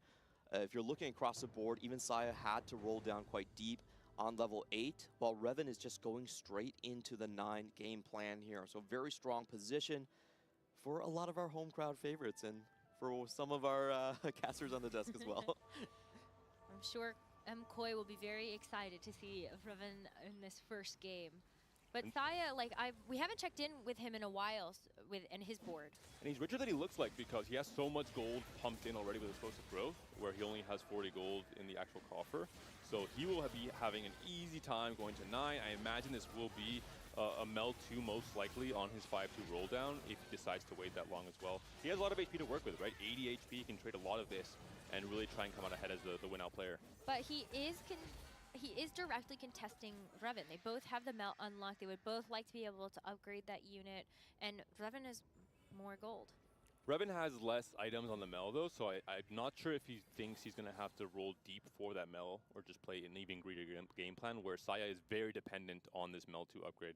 If you're looking across the board, even Saya had to roll down quite deep on level 8, while Revan is just going straight into the 9 game plan here. So very strong position for a lot of our home crowd favorites and for some of our casters on the desk as well. I'm sure Koi will be very excited to see Revan in this first game. But Saya, like we haven't checked in with him in a while and his board. And he's richer than he looks like because he has so much gold pumped in already with explosive growth, where he only has 40 gold in the actual coffer. So he will be having an easy time going to 9. I imagine this will be a Mel 2 most likely on his 5-2 roll down if he decides to wait that long as well. He has a lot of HP to work with, right? 80 HP, he can trade a lot of this and really try and come out ahead as the win-out player. But he is directly contesting Revan. They both have the Melt unlocked. They would both like to be able to upgrade that unit, and Revan has more gold. Revan has less items on the Mel though, so I'm not sure if he thinks he's going to have to roll deep for that Mel or just play an even greedier game plan, where Saya is very dependent on this Mel 2 upgrade.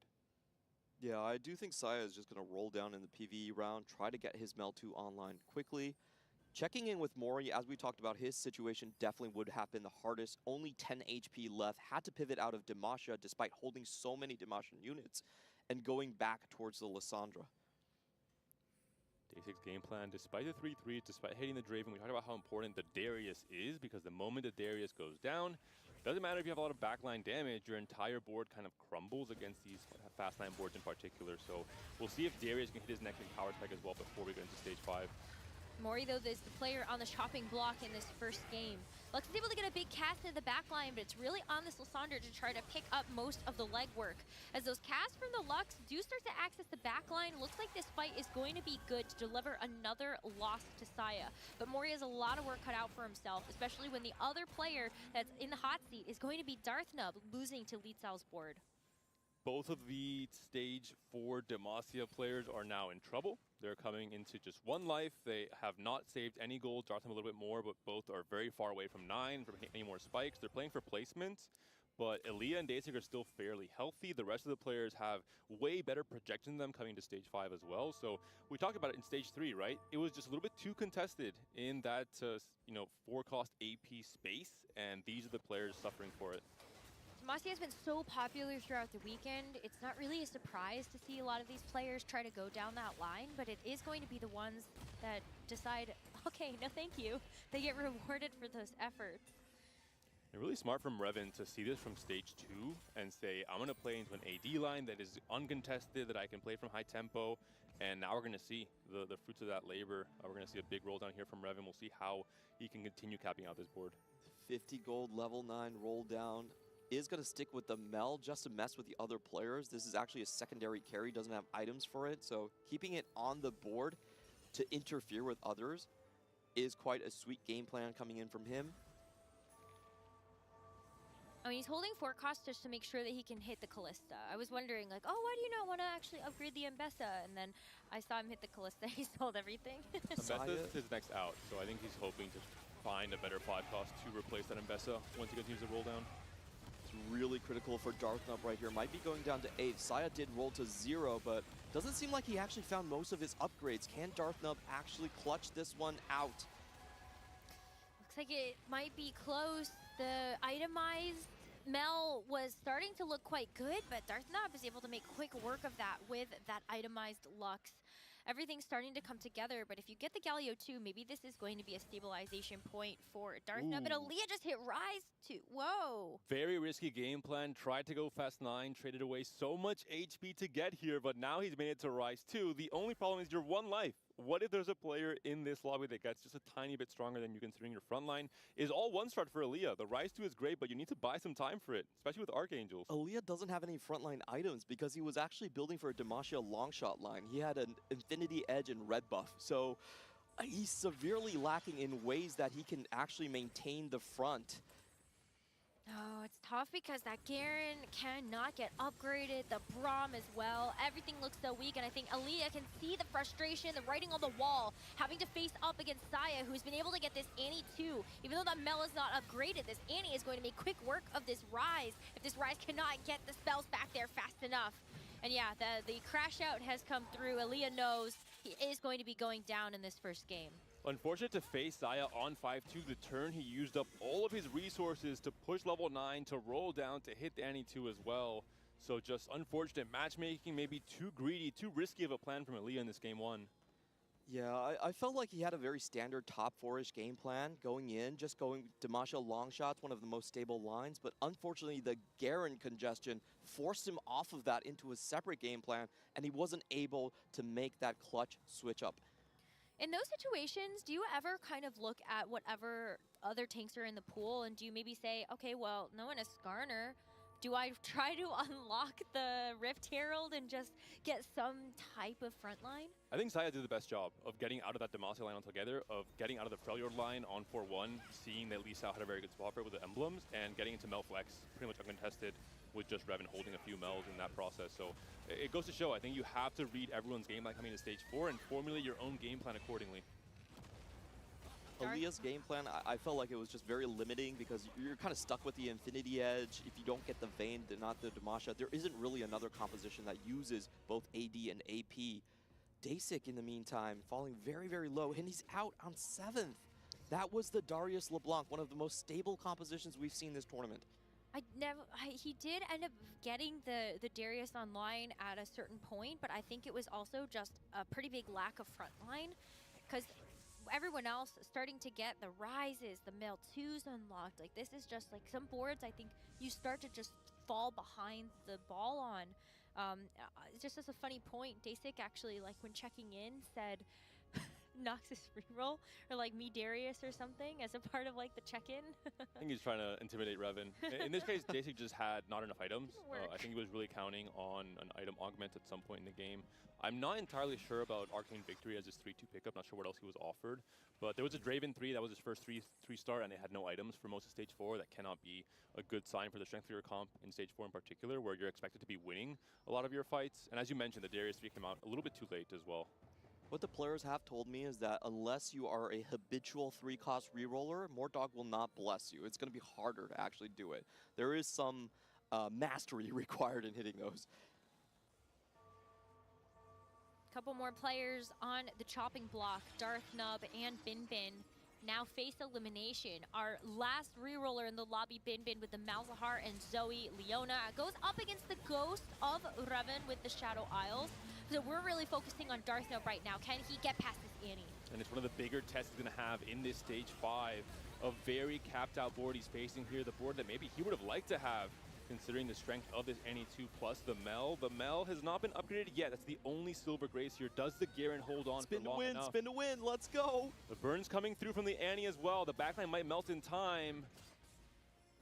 Yeah, I do think Saya is just going to roll down in the PvE round, try to get his Mel 2 online quickly. Checking in with Mori, as we talked about, his situation definitely would have been the hardest. Only 10 HP left, had to pivot out of Demacia despite holding so many Demacian units and going back towards the Lissandra. Day 6 game plan, despite the 3-3, despite hitting the Draven, we talked about how important the Darius is, because the moment the Darius goes down, doesn't matter if you have a lot of backline damage, your entire board kind of crumbles against these fast 9 boards in particular. So we'll see if Darius can hit his next power spike as well before we go into stage 5. Mori, though, is the player on the chopping block in this first game. Lux is able to get a big cast into the back line, but it's really on this Lissandra to try to pick up most of the legwork. As those casts from the Lux do start to access the back line, looks like this fight is going to be good to deliver another loss to Saya. But Mori has a lot of work cut out for himself, especially when the other player that's in the hot seat is going to be Darth Nub, losing to Lietzao's board. Both of the stage 4 Demacia players are now in trouble. They're coming into just 1 life. They have not saved any gold. Darth Nub a little bit more, but both are very far away from 9 from hitting any more spikes. They're playing for placement, but Aaliyah and Daysig are still fairly healthy. The rest of the players have way better projection than them coming to stage 5 as well. So we talked about it in stage 3, right? It was just a little bit too contested in that 4-cost AP space, and these are the players suffering for it. Demacia has been so popular throughout the weekend, it's not really a surprise to see a lot of these players try to go down that line, but it is going to be the ones that decide, okay, no thank you. They get rewarded for those efforts. It's really smart from Revan to see this from stage 2 and say, I'm going to play into an AD line that is uncontested, that I can play from high tempo, and now we're going to see the fruits of that labor. We're going to see a big roll down here from Revan. We'll see how he can continue capping out this board. 50 gold, level 9 roll down. Is going to stick with the Mel just to mess with the other players. This is actually a secondary carry, doesn't have items for it, so keeping it on the board to interfere with others is quite a sweet game plan coming in from him. I mean, he's holding 4 costs just to make sure that he can hit the Callista. I was wondering, like, oh, why do you not want to actually upgrade the Ambessa? And then I saw him hit the Callista. He sold everything. Ambessa is his next out, so I think he's hoping to find a better 5-cost to replace that Ambessa once he continues to roll down. It's really critical for Darth Nub right here. Might be going down to 8. Saya did roll to 0, but doesn't seem like he actually found most of his upgrades. Can Darth Nub actually clutch this one out? Looks like it might be close. The itemized Mel was starting to look quite good, but Darth Nub is able to make quick work of that with that itemized Lux. Everything's starting to come together, but if you get the Galio 2, maybe this is going to be a stabilization point for Darth Nub. But Aaliyah just hit Rise 2. Whoa. Very risky game plan. Tried to go fast 9, traded away so much HP to get here, but now he's made it to Rise 2. The only problem is you're 1 life what if there's a player in this lobby that gets just a tiny bit stronger than you considering your front line? Is all one-start for Aaliyah. The Rise 2 is great, but you need to buy some time for it, especially with Archangels. Aaliyah doesn't have any frontline items because he was actually building for a Demacia longshot line. He had an Infinity Edge and red buff, so he's severely lacking in ways that he can actually maintain the front. Oh, it's tough because that Garen cannot get upgraded, the Braum as well. Everything looks so weak, and I think Aaliyah can see the frustration, the writing on the wall, having to face up against Saya, who's been able to get this Annie too. Even though that Mel is not upgraded, this Annie is going to make quick work of this Rise if this Rise cannot get the spells back there fast enough. And yeah, the crash out has come through. Aaliyah knows he is going to be going down in this first game. Unfortunate to face Saya on 5-2. The turn he used up all of his resources to push level 9, to roll down, to hit Annie 2 as well. So just unfortunate matchmaking, maybe too greedy, too risky of a plan from Aaliyah in this game 1. Yeah, I felt like he had a very standard top 4-ish game plan going in, just going Demacia long shots, one of the most stable lines, but unfortunately the Garen congestion forced him off of that into a separate game plan, and he wasn't able to make that clutch switch up. In those situations, do you ever kind of look at whatever other tanks are in the pool and do you maybe say, okay, well, no one is Skarner. Do I try to unlock the Rift Herald and just get some type of front line? I think Saya did the best job of getting out of that Demacia line altogether, of getting out of the Freljord line on 4-1, seeing that Lisa had a very good spot for it with the emblems, and getting into Mel Flex pretty much uncontested with just Revan holding a few Mels in that process. So it goes to show, I think you have to read everyone's game plan coming to stage 4 and formulate your own game plan accordingly. Aaliyah's game plan, I felt like it was just very limiting because you're kind of stuck with the Infinity Edge. If you don't get the Vayne, not the Demacia, there isn't really another composition that uses both AD and AP. Dasik, in the meantime, falling very, very low, and he's out on 7th. That was the Darius LeBlanc, one of the most stable compositions we've seen this tournament. He did end up getting the Darius online at a certain point, but I think it was also just a pretty big lack of front line because everyone else starting to get the Rises, the Mel 2s unlocked. Like, this is just like some boards I think you start to just fall behind the ball on. Just as a funny point, Dasik actually, like, when checking in, said Noxus reroll, or like me Darius or something as a part of like the check-in. I think he's trying to intimidate Revan. In this case, Dasik just had not enough items. I think he was really counting on an item augment at some point in the game. I'm not entirely sure about Arcane Victory as his 3-2 pickup, not sure what else he was offered. But there was a Draven 3, that was his first 3-star, and it had no items for most of stage 4. That cannot be a good sign for the strength of your comp in stage 4 in particular, where you're expected to be winning a lot of your fights. And as you mentioned, the Darius 3 came out a little bit too late as well. What the players have told me is that unless you are a habitual 3-cost reroller, Mordog will not bless you. It's going to be harder to actually do it. There is some mastery required in hitting those. Couple more players on the chopping block. Darth Nub and Bin Bin now face elimination. Our last reroller in the lobby, Bin Bin, with the Malzahar and Zoe Leona, goes up against the Ghost of Revan with the Shadow Isles. So we're really focusing on Darth Nub right now. Can he get past this Annie? And it's one of the bigger tests he's going to have in this stage 5. A very capped out board he's facing here. The board that maybe he would have liked to have, considering the strength of this Annie 2 plus the Mel. The Mel has not been upgraded yet. That's the only silver grace here. Does the Garen hold on for long enough? Spin to win, let's go! The burn's coming through from the Annie as well. The backline might melt in time.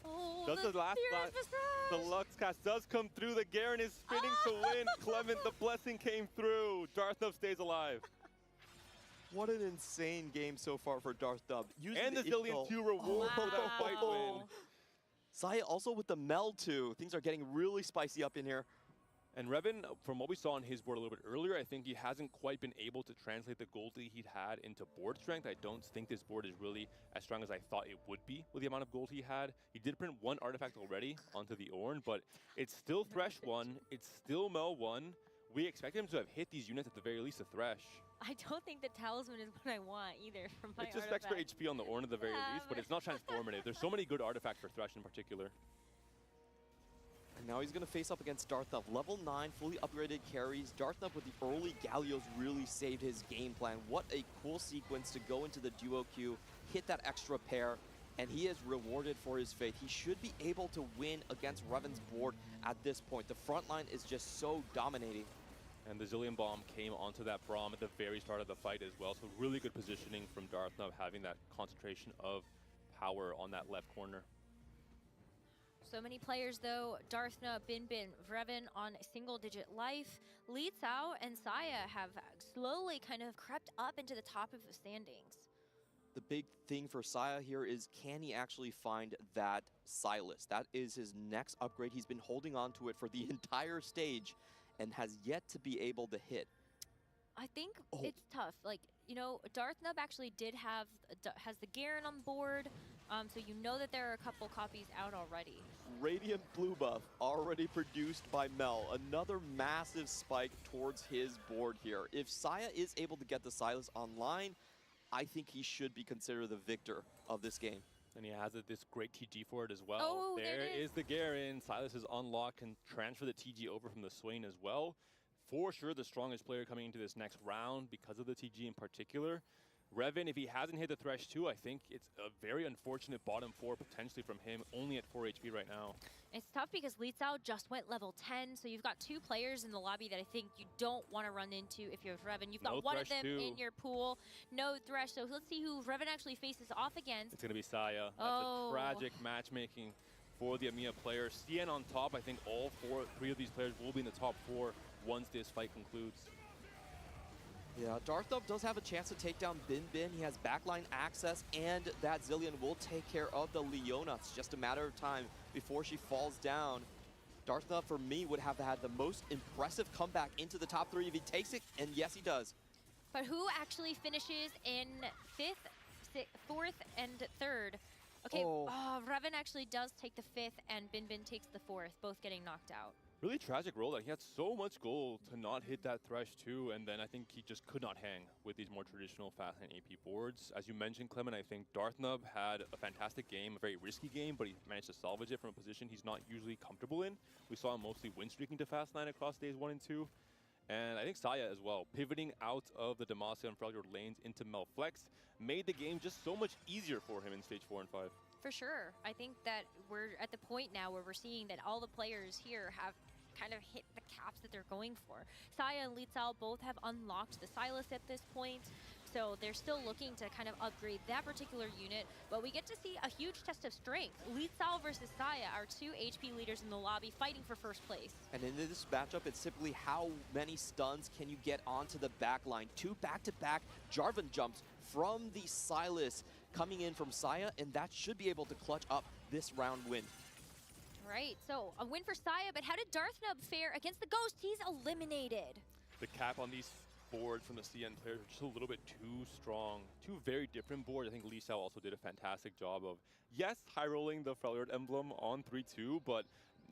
Oh, does the Lux cast does come through. The Garen is spinning to win. Clement, the blessing came through. Darth Nub stays alive. What an insane game so far for Darth Nub. And the Zillion 2 reward for that fight win. Saya also with the Mel 2. Things are getting really spicy up in here. And Revan, from what we saw on his board a little bit earlier, I think he hasn't quite been able to translate the gold he'd had into board strength. I don't think this board is really as strong as I thought it would be with the amount of gold he had. He did print one artifact already onto the Ornn, but it's still Thresh 1, it's still Mel 1. We expect him to have hit these units at the very least to Thresh. I don't think the talisman is what I want either from my It's just extra HP on the Ornn at the very least, but it's not transformative. There's so many good artifacts for Thresh in particular. And now he's going to face up against Darth Nub. Level 9, fully upgraded carries. Darth Nub with the early Gallios really saved his game plan. What a cool sequence to go into the duo queue, hit that extra pair, and he is rewarded for his faith. He should be able to win against Revan's board at this point. The front line is just so dominating. And the Zillion Bomb came onto that Braum at the very start of the fight as well. So really good positioning from Darthnub, having that concentration of power on that left corner. So many players though, Darthna, Bin, Vreven on single-digit life. Li Cao and Saya have slowly kind of crept up into the top of the standings. The big thing for Saya here is, can he actually find that Silas? That is his next upgrade. He's been holding on to it for the entire stage and has yet to be able to hit. I think it's tough. Like, you know, Darthnub actually has the Garen on board, so you know that there are a couple copies out already. Radiant Blue Buff already produced by Mel. Another massive spike towards his board here. If Saya is able to get the Silas online, I think he should be considered the victor of this game. And he has this great TG for it as well. Oh, there is the Garen. Silas is unlocked, can transfer the TG over from the Swain as well. For sure, the strongest player coming into this next round because of the TG in particular. Revan, if he hasn't hit the Thresh 2, I think it's a very unfortunate bottom 4 potentially from him, only at 4 HP right now. It's tough because Li Cao just went level 10, so you've got 2 players in the lobby that I think you don't want to run into if you're Revan. You've got one of them in your pool, no Thresh, so let's see who Revan actually faces off against. It's going to be Saya. That's a tragic matchmaking for the EMEA player. CN on top, I think all 3 of these players will be in the top 4 once this fight concludes. Yeah, Darthnub does have a chance to take down Bin. He has backline access, and that Zillion will take care of the Leona. It's just a matter of time before she falls down. Darthnub, for me, would have had the most impressive comeback into the top 3 if he takes it, and yes, he does. But who actually finishes in 5th, 4th, and 3rd? Okay, Revan actually does take the 5th, and Bin takes the 4th, both getting knocked out. Really tragic roll. Like, he had so much gold to not hit that Thresh 2, and then I think he just could not hang with these more traditional fast and AP boards. As you mentioned, Clement, I think Darthnub had a fantastic game, a very risky game, but he managed to salvage it from a position he's not usually comfortable in. We saw him mostly win streaking to Fast 9 across days 1 and 2. And I think Saya as well, pivoting out of the Demacia and Freljord lanes into Melflex, made the game just so much easier for him in stage 4 and 5. For sure. I think that we're at the point now where we're seeing that all the players here have kind of hit the caps that they're going for. Saya and Li Cao both have unlocked the Silas at this point, so they're still looking to kind of upgrade that particular unit, but we get to see a huge test of strength. Li Cao versus Saya are 2 HP leaders in the lobby fighting for first place. And in this matchup, it's simply how many stuns can you get onto the back line. 2 back-to-back Jarvan jumps from the Silas coming in from Saya, and that should be able to clutch up this round win. Right, so a win for Saya, but how did Darthnub fare against the Ghost? He's eliminated. The cap on these boards from the CN players are just a little bit too strong. 2 very different boards. I think Li Xiao also did a fantastic job of, yes, high-rolling the Freljord emblem on 3-2, but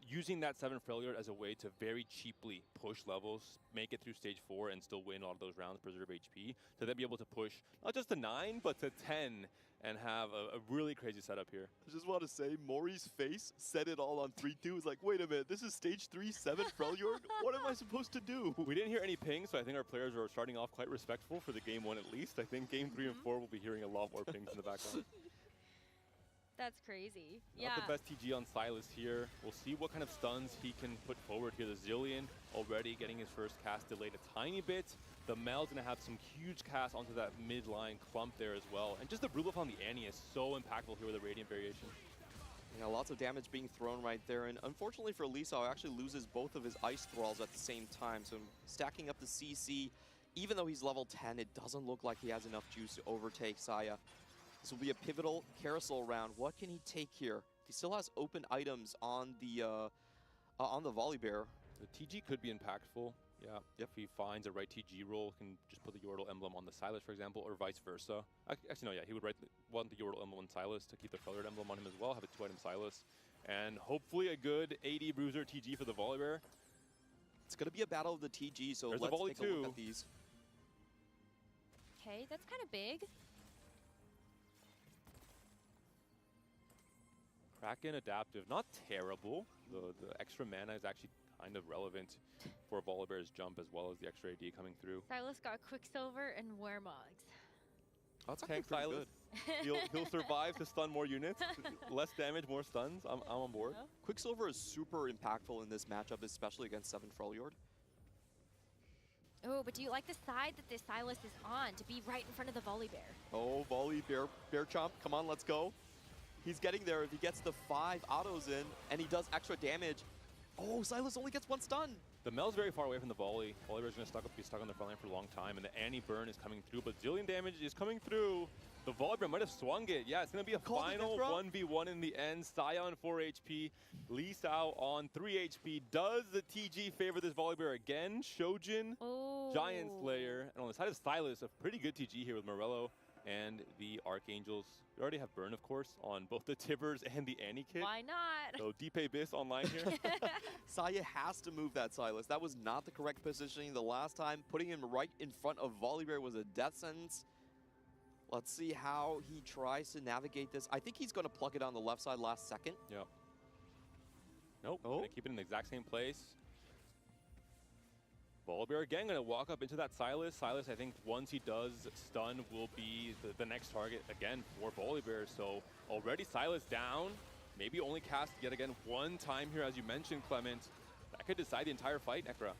using that 7 Freljord as a way to very cheaply push levels, make it through stage 4 and still win a lot of those rounds, preserve HP, to then be able to push not just to 9, but to 10 and have a really crazy setup here. I just want to say, Mori's face said it all on 3-2. It's like, wait a minute, this is stage 3, 7 Freljord? What am I supposed to do? We didn't hear any pings, so I think our players are starting off quite respectful for the game 1 at least. I think game 3 and 4 will be hearing a lot more pings in the background. That's crazy. Not the best TG on Silas here. We'll see what kind of stuns he can put forward here. The Zillion already getting his first cast delayed a tiny bit. The Mel's going to have some huge casts onto that mid-line clump there as well. And just the Brewbuff on the Annie is so impactful here with the Radiant variation. Yeah, lots of damage being thrown right there. And unfortunately for Lisa, he actually loses both of his Ice Thralls at the same time. So stacking up the CC, even though he's level 10, it doesn't look like he has enough juice to overtake Saya. This will be a pivotal carousel round. What can he take here? He still has open items on the Volley Bear. The TG could be impactful. Yeah, if he finds a right TG roll, can just put the Yordle emblem on the Silas, for example, or vice versa. Actually, no, yeah, he would want the Yordle emblem on Silas to keep the Freljord emblem on him as well, have a 2-item Silas. And hopefully a good AD Bruiser TG for the Volley Bear. It's going to be a battle of the TG, so let's take a look at these. Okay, that's kind of big. Kraken adaptive, not terrible. The extra mana is actually kind of relevant for Volibear's jump as well as the extra AD coming through. Silas got Quicksilver and Warmogs. That's Tank Silas. He'll survive to stun more units. Less damage, more stuns. I'm on board. Quicksilver is super impactful in this matchup, especially against 7 Freljord. Oh, but do you like the side that this Silas is on to be right in front of the volley bear? Oh, volley, bear chomp. Come on, let's go. He's getting there. If he gets the 5 autos in and he does extra damage. Oh, Silas only gets 1 stun. The Mel's very far away from the volley. Volleybear's going to be stuck on the front line for a long time, and the anti-burn is coming through, but zillion damage is coming through. The Volleybear might have swung it. Yeah, it's going to be a final 1v1 in the end. Saya on 4 HP, Lee Sao on 3 HP. Does the TG favor this Volleybear again? Shojin, Giant Slayer, and on the side of Silas, a pretty good TG here with Morello and the Archangels. We already have burn, of course, on both the Tibbers and the Annie kit. Why not? So Deepay Biss online here. Saya has to move that Silas. That was not the correct positioning the last time. Putting him right in front of Volleybear was a death sentence. Let's see how he tries to navigate this. I think he's going to plug it on the left side last second. Yep. Nope, gonna keep it in the exact same place. Volleybear again gonna walk up into that Silas. Silas, I think once he does stun, will be the next target again for Volleybear. So already Silas down. Maybe only cast yet again 1 time here, as you mentioned, Clement. That could decide the entire fight, Necra.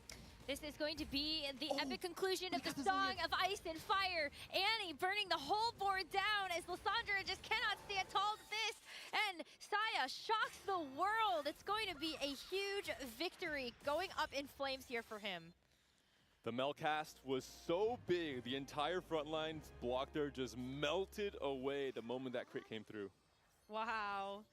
This is going to be the epic conclusion of the Song of Ice and Fire. Annie burning the whole board down as Lysandra just cannot stand tall to this. And Saya shocks the world. It's going to be a huge victory going up in flames here for him. The Melcast was so big, the entire front line block there just melted away the moment that crit came through. Wow.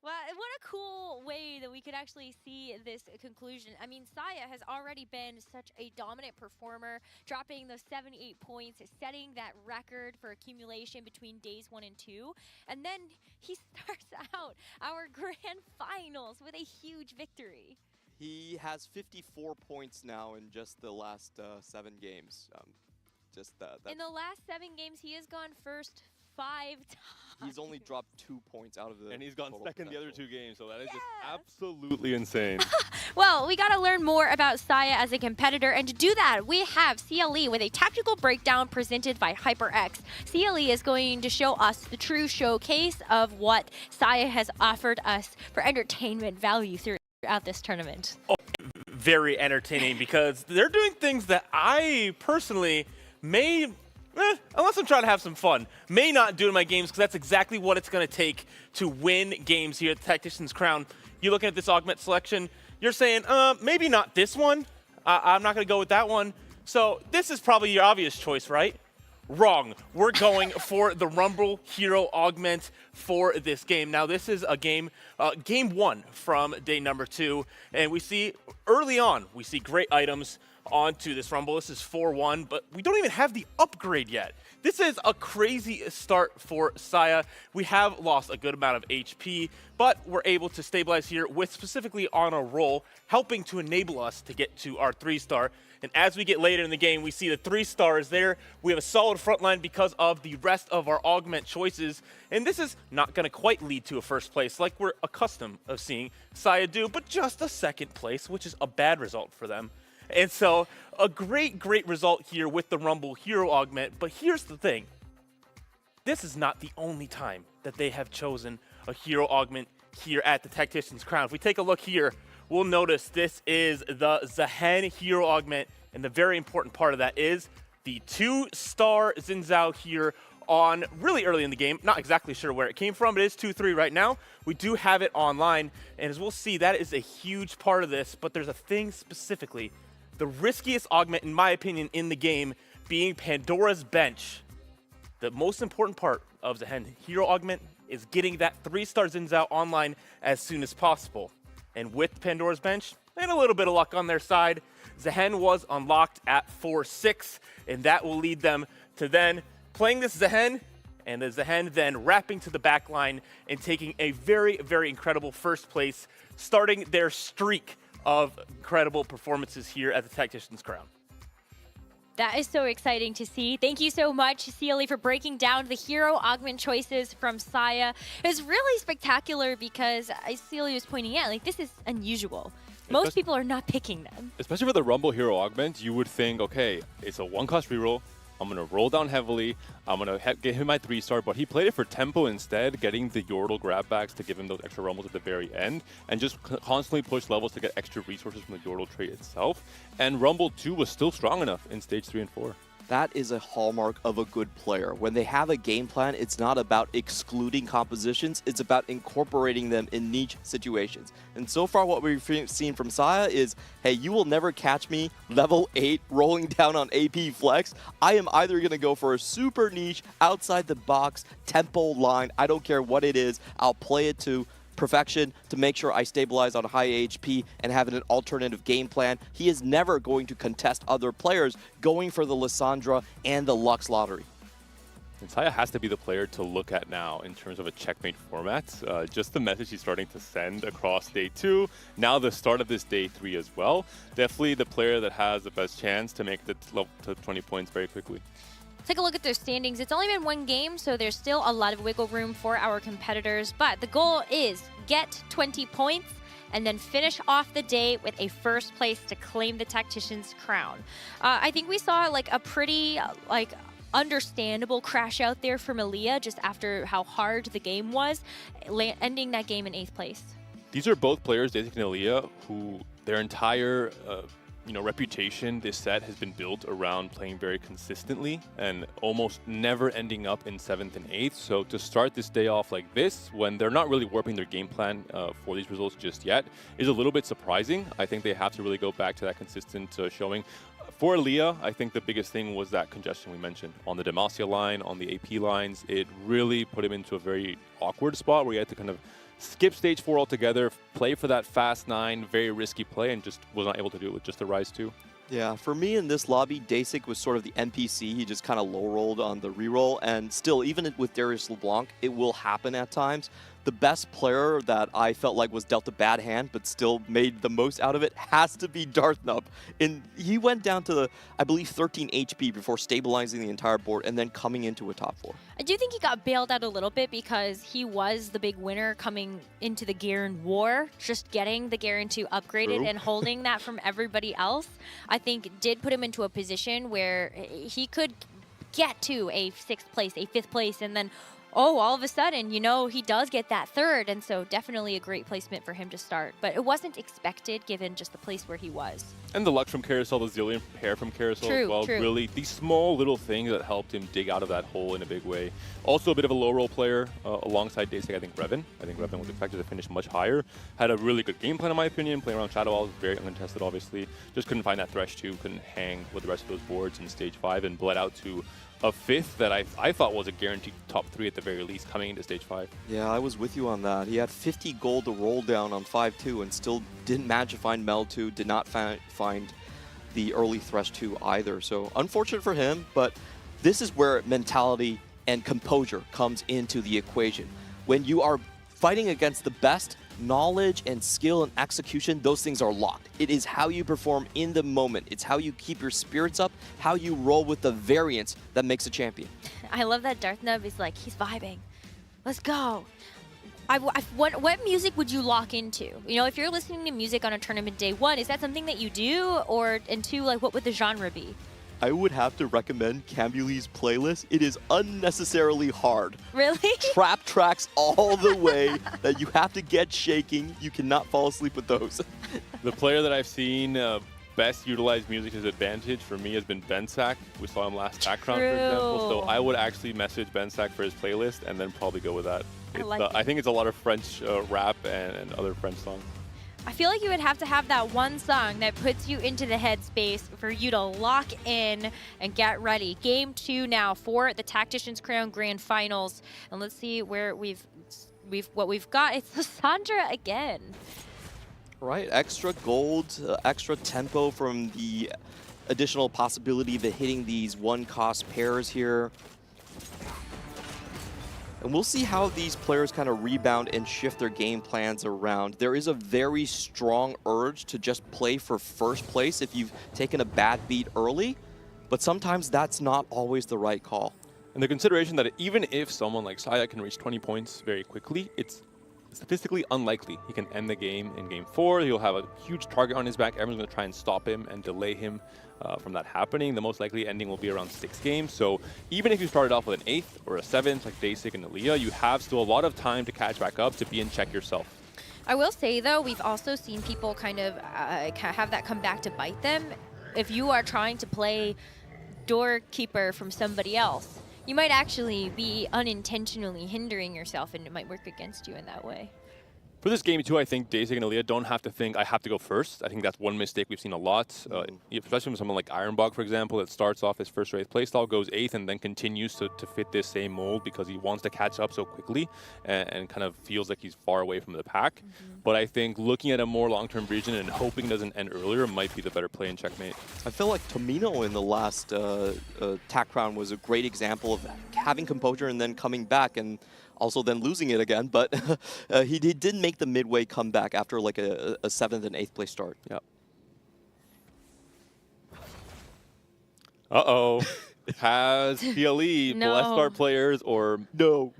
Well, what a cool way that we could actually see this conclusion. I mean, Saya has already been such a dominant performer, dropping those 78 points, setting that record for accumulation between days 1 and 2. And then he starts out our grand finals with a huge victory. He has 54 points now in just the last 7 games. In the last 7 games, he has gone first 5 times. He's only dropped 2 points out of the. And he's gone total second the other potential. 2 games, so that is just absolutely insane. Well, we got to learn more about Saya as a competitor, and to do that, we have CLE with a tactical breakdown presented by HyperX. CLE is going to show us the true showcase of what Saya has offered us for entertainment value throughout this tournament. Oh, very entertaining because they're doing things that I personally may, unless I'm trying to have some fun, may not do in my games, because that's exactly what it's going to take to win games here at the Tactician's Crown. You're looking at this augment selection, you're saying, maybe not this one. I'm not going to go with that one. So this is probably your obvious choice, right? Wrong. We're going for the Rumble Hero Augment for this game. Now, this is a game, game 1 from day number 2. And we see early on, we see great items onto this Rumble. This is 4-1, but we don't even have the upgrade yet. This is a crazy start for Saya. We have lost a good amount of HP, but we're able to stabilize here with specifically on a roll, helping to enable us to get to our 3-star. And as we get later in the game, we see the 3 stars there. We have a solid front line because of the rest of our augment choices. And this is not going to quite lead to a first place like we're accustomed of seeing Saya do, but just a second place, which is a bad result for them. And so a great result here with the Rumble Hero Augment. But here's the thing. This is not the only time that they have chosen a Hero Augment here at the Tactician's Crown. If we take a look here, we'll notice this is the Zehen Hero Augment. And the very important part of that is the 2-star Xin Zhao here on really early in the game. Not exactly sure where it came from. It is 2-3 right now. We do have it online. And as we'll see, that is a huge part of this. But there's a thing specifically. The riskiest augment, in my opinion, in the game being Pandora's Bench. The most important part of the Hero Augment is getting that 3-star Xin Zhao online as soon as possible. And with Pandora's Bench, and a little bit of luck on their side, Zehen was unlocked at 4-6, and that will lead them to then playing this Zehen, and the Zehen then wrapping to the back line and taking a very incredible first place, starting their streak of incredible performances here at the Tactician's Crown. That is so exciting to see. Thank you so much, CLE, for breaking down the hero augment choices from Saya. It was really spectacular because, as CLE was pointing out, like, this is unusual. Most people are not picking them. Especially for the Rumble Hero Augment, you would think, okay, it's a 1-cost reroll. I'm going to roll down heavily. I'm going to get him my 3-star, but he played it for tempo instead, getting the Yordle grabbacks to give him those extra rumbles at the very end, and just constantly push levels to get extra resources from the Yordle trait itself. And Rumble 2 was still strong enough in stage 3 and 4. That is a hallmark of a good player. When they have a game plan, it's not about excluding compositions, it's about incorporating them in niche situations. And so far what we've seen from Saya is, hey, you will never catch me level 8 rolling down on AP Flex. I am either going to go for a super niche, outside the box, tempo line, I don't care what it is, I'll play it to perfection to make sure I stabilize on high HP and have an alternative game plan. He is never going to contest other players going for the Lissandra and the Lux lottery. And Saya has to be the player to look at now in terms of a checkmate format. Just the message he's starting to send across day 2, now the start of this day 3 as well. Definitely the player that has the best chance to make the level to 20 points very quickly. Take a look at their standings. It's only been one game, so there's still a lot of wiggle room for our competitors. But the goal is get 20 points and then finish off the day with a first place to claim the Tactician's crown. I think we saw like a pretty understandable crash out there from Aaliyah just after how hard the game was, ending that game in 8th place. These are both players, Daisy and Aaliyah, who their entire reputation this set has been built around playing very consistently and almost never ending up in 7th and 8th. So to start this day off like this, when they're not really warping their game plan for these results just yet, is a little bit surprising. I think they have to really go back to that consistent showing. For Aaliyah, I think the biggest thing was that congestion we mentioned. On the Demacia line, on the AP lines, it really put him into a very awkward spot where he had to kind of skip stage 4 altogether, play for that fast 9, very risky play, and just was not able to do it with just the Rise 2. Yeah, for me in this lobby, Dasik was sort of the NPC. He just kind of low-rolled on the reroll, and still, even with Darius LeBlanc, it will happen at times. The best player that I felt like was dealt a bad hand, but still made the most out of it, has to be Darthnub. And he went down to, I believe, 13 HP before stabilizing the entire board and then coming into a top 4. I do think he got bailed out a little bit because he was the big winner coming into the Garen War. Just getting the Garen 2 upgraded and holding that from everybody else, I think did put him into a position where he could get to a 6th place, a 5th place, and then all of a sudden, he does get that 3rd, and so definitely a great placement for him to start. But it wasn't expected given just the place where he was. And the Lux from Carousel, the Zillion pair from Carousel as well. True. Really, these small little things that helped him dig out of that hole in a big way. Also a bit of a low-roll player alongside Dasik, I think Revan. I think Revan was expected to finish much higher. Had a really good game plan, in my opinion. Playing around Shadow Isles, very uncontested, obviously. Just couldn't find that Thresh 2, couldn't hang with the rest of those boards in Stage 5, and bled out to a 5th that I thought was a guaranteed top 3 at the very least coming into Stage 5. Yeah, I was with you on that. He had 50 gold to roll down on 5-2 and still didn't manage to find Mel 2, did not find the early Thresh 2 either. So unfortunate for him, but this is where mentality and composure comes into the equation. When you are fighting against the best, knowledge and skill and execution, those things are locked. It is how you perform in the moment. It's how you keep your spirits up, how you roll with the variance that makes a champion. I love that Darthnub is like, he's vibing. Let's go. What music would you lock into? If you're listening to music on a tournament day 1, is that something that you do? And 2, like, what would the genre be? I would have to recommend Cambuli's playlist. It is unnecessarily hard. Really? Trap tracks all the way that you have to get shaking. You cannot fall asleep with those. The player that I've seen best utilize music to his advantage for me has been Bensack. We saw him last background, for example. So I would actually message Bensack for his playlist and then probably go with that. I think it's a lot of French rap and other French songs. I feel like you would have to have that one song that puts you into the headspace for you to lock in and get ready. Game 2 now for the Tactician's Crown Grand Finals. And let's see where what we've got. It's Lissandra again. Right, extra gold, extra tempo from the additional possibility of hitting these 1-cost pairs here. And we'll see how these players kind of rebound and shift their game plans around. There is a very strong urge to just play for first place if you've taken a bad beat early, but sometimes that's not always the right call. And the consideration that even if someone like Saya can reach 20 points very quickly, it's statistically unlikely he can end the game in game 4. He'll have a huge target on his back. Everyone's going to try and stop him and delay him from that happening. The most likely ending will be around 6 games. So even if you started off with an 8th or a 7th like Dasik and Aaliyah, you have still a lot of time to catch back up to be in check yourself. I will say, though, we've also seen people kind of have that come back to bite them. If you are trying to play doorkeeper from somebody else, you might actually be unintentionally hindering yourself, and it might work against you in that way. For this game, too, I think Dasik and Aaliyah don't have to think, I have to go first. I think that's one mistake we've seen a lot, especially from someone like Ironbog, for example, that starts off his first race playstyle, goes 8th, and then continues to fit this same mold because he wants to catch up so quickly and kind of feels like he's far away from the pack. But I think looking at a more long-term vision and hoping it doesn't end earlier might be the better play in checkmate. I feel like Tomino in the last TAC round was a great example of having composure and then coming back, and also then losing it again, but he did make the midway comeback after like a 7th and 8th place start. Yeah. Uh-oh. Has PLE blessed our players or brain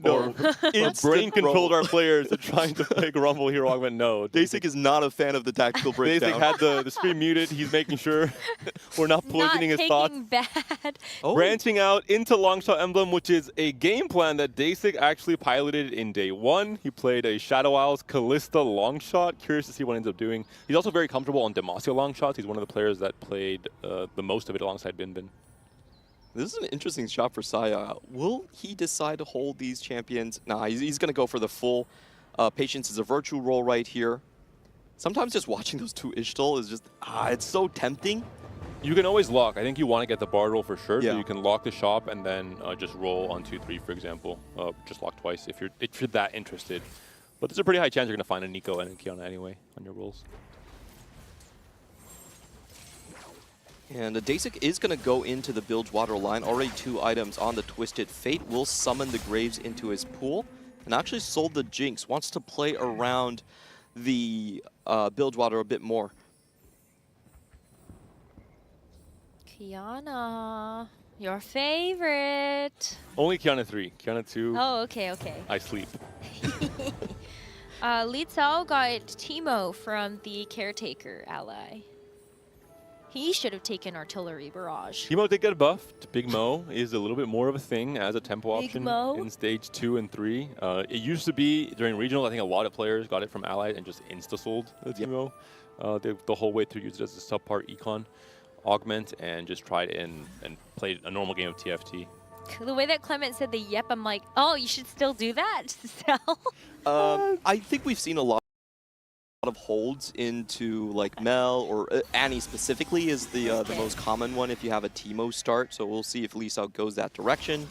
controlled our players to trying to play Grumble Hero Augment? No. Dasik is not a fan of the tactical breakdown. Dasik had the screen muted. He's making sure we're not poisoning his thoughts. Bad. Branching out into Longshot Emblem, which is a game plan that Dasik actually piloted in day 1. He played a Shadow Owls Callista Longshot. Curious to see what he ends up doing. He's also very comfortable on Demacia Longshots. He's one of the players that played the most of it alongside Bin Bin. This is an interesting shot for Saya. Will he decide to hold these champions? Nah, he's going to go for the full. Patience is a virtue roll right here. Sometimes just watching those two Ishtal is just, it's so tempting. You can always lock. I think you want to get the bar roll for sure. Yeah. So you can lock the shop and then just roll on 2-3, for example. Just lock twice if you're that interested. But there's a pretty high chance you're going to find a Nico and a Kiana anyway on your rolls. And Dasik is going to go into the Bilgewater line. Already 2 items on the Twisted Fate. Will summon the Graves into his pool. And actually sold the Jinx. Wants to play around the Bilgewater a bit more. Kiana, your favorite. Only Kiana 3. Kiana 2. Oh, okay. I sleep. Li Cao got Teemo from the Caretaker ally. He should have taken Artillery Barrage. Teemo did get buffed. Big Mo is a little bit more of a thing as a tempo Big option Mo? in stage 2 and 3. It used to be during regional. I think a lot of players got it from Allied and just insta-sold the Teemo. The whole way through used it as a subpart econ augment and just tried and played a normal game of TFT. The way that Clement said the yep, I'm like, oh, you should still do that. I think we've seen a lot of holds into like Mel or Annie specifically is the most common one if you have a Teemo start. So we'll see if Li Cao goes that direction.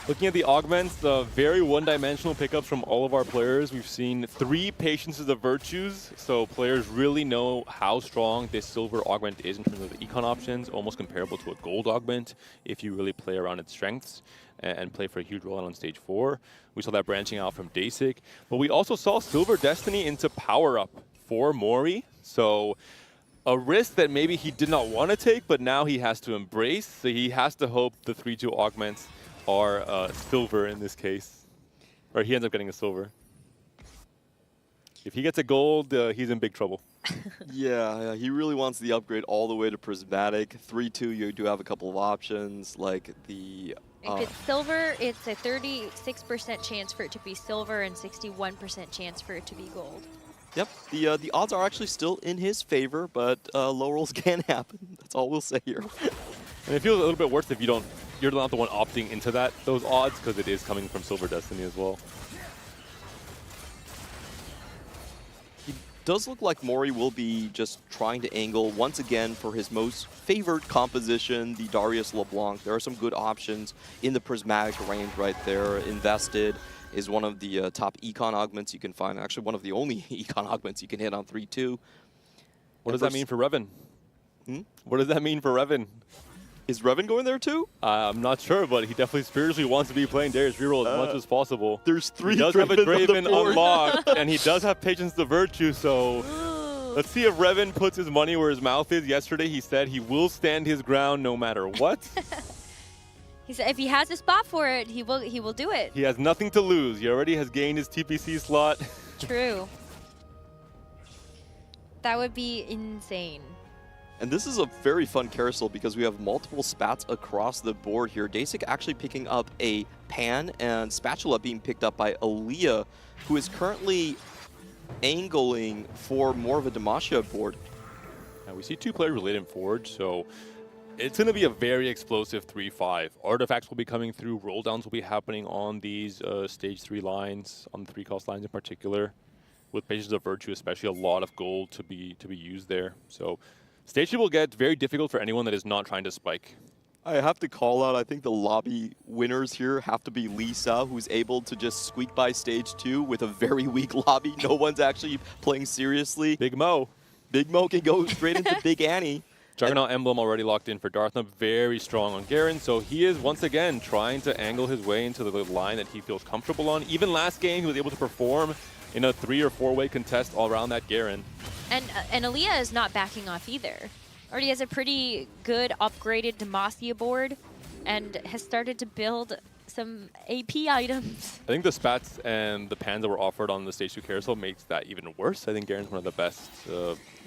Looking at the augments, the very one-dimensional pickups from all of our players. We've seen 3 Patiences of Virtues, so players really know how strong this silver augment is in terms of the econ options, almost comparable to a gold augment if you really play around its strengths and play for a huge rollout on stage 4. We saw that branching out from Dasik, but we also saw Silver Destiny into power-up for Mori, so a risk that maybe he did not want to take, but now he has to embrace, so he has to hope the 3-2 augments are silver in this case, or he ends up getting a silver. If he gets a gold, he's in big trouble. Yeah, he really wants the upgrade all the way to Prismatic. 3-2, you do have a couple of options, like the... If it's silver, it's a 36% chance for it to be silver and 61% chance for it to be gold. Yep, the odds are actually still in his favor, but low rolls can happen. That's all we'll say here. And it feels a little bit worse if you're not the one opting into those odds, because it is coming from Silver Destiny as well. He does look like Mori will be just trying to angle once again for his most favored composition, the Darius LeBlanc. There are some good options in the Prismatic range right there. Invested is one of the top econ augments you can find. Actually, one of the only econ augments you can hit on 3-2. What does that mean for Revan? What does that mean for Revan? Is Revan going there too? I'm not sure, but he definitely spiritually wants to be playing Darius reroll as much as possible. There's 3 He does have a Draven board. unlocked, and he does have Patience the Virtue, so let's see if Revan puts his money where his mouth is. Yesterday he said he will stand his ground no matter what. He said if he has a spot for it, he will do it. He has nothing to lose. He already has gained his TPC slot. True. That would be insane. And this is a very fun carousel because we have multiple spats across the board here. Dasik actually picking up a pan and spatula being picked up by Aaliyah, who is currently angling for more of a Demacia board. And we see two players related forward, so it's going to be a very explosive 3-5. Artifacts will be coming through. Roll downs will be happening on these stage 3 lines, on the 3-cost lines in particular. With Patience of Virtue, especially, a lot of gold to be used there. So stage 2 will get very difficult for anyone that is not trying to spike. I have to call out, I think the lobby winners here have to be Lisa, who's able to just squeak by stage 2 with a very weak lobby. No one's actually playing seriously. Big Mo. Big Mo can go straight into Big Annie. Juggernaut Emblem already locked in for Darthna, very strong on Garen, so he is once again trying to angle his way into the line that he feels comfortable on. Even last game, he was able to perform in a 3- or 4-way contest all around that Garen. And Aaliyah is not backing off either. Already has a pretty good upgraded Demacia board and has started to build some AP items. I think the spats and the pans that were offered on the Stage 2 carousel makes that even worse. I think Garen's one of the best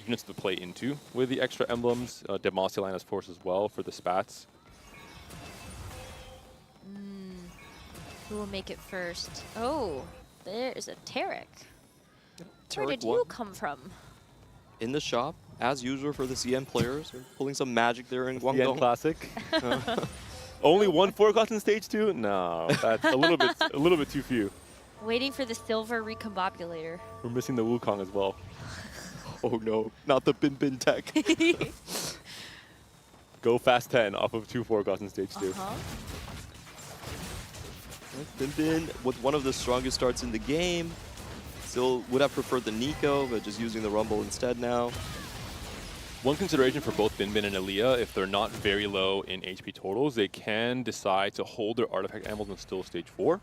units to play into with the extra emblems. Demacia line, of course, as well for the spats. Who will make it first? Oh, there's a Tarek. Where Tarek did won. you come from? In the shop, as usual for the CN players. They're pulling some magic there in Guangdong. CN Classic. Only one 4-cost in Stage 2? No, that's a little bit too few. Waiting for the silver recombobulator. We're missing the Wukong as well. Oh no, not the Bin Bin tech. Go fast 10 off of 2 4-costs in Stage 2. Bin Bin with one of the strongest starts in the game. Still would have preferred the Nico, but just using the Rumble instead now. One consideration for both Bin Bin and Aaliyah, if they're not very low in HP totals, they can decide to hold their artifact emblems until Stage 4.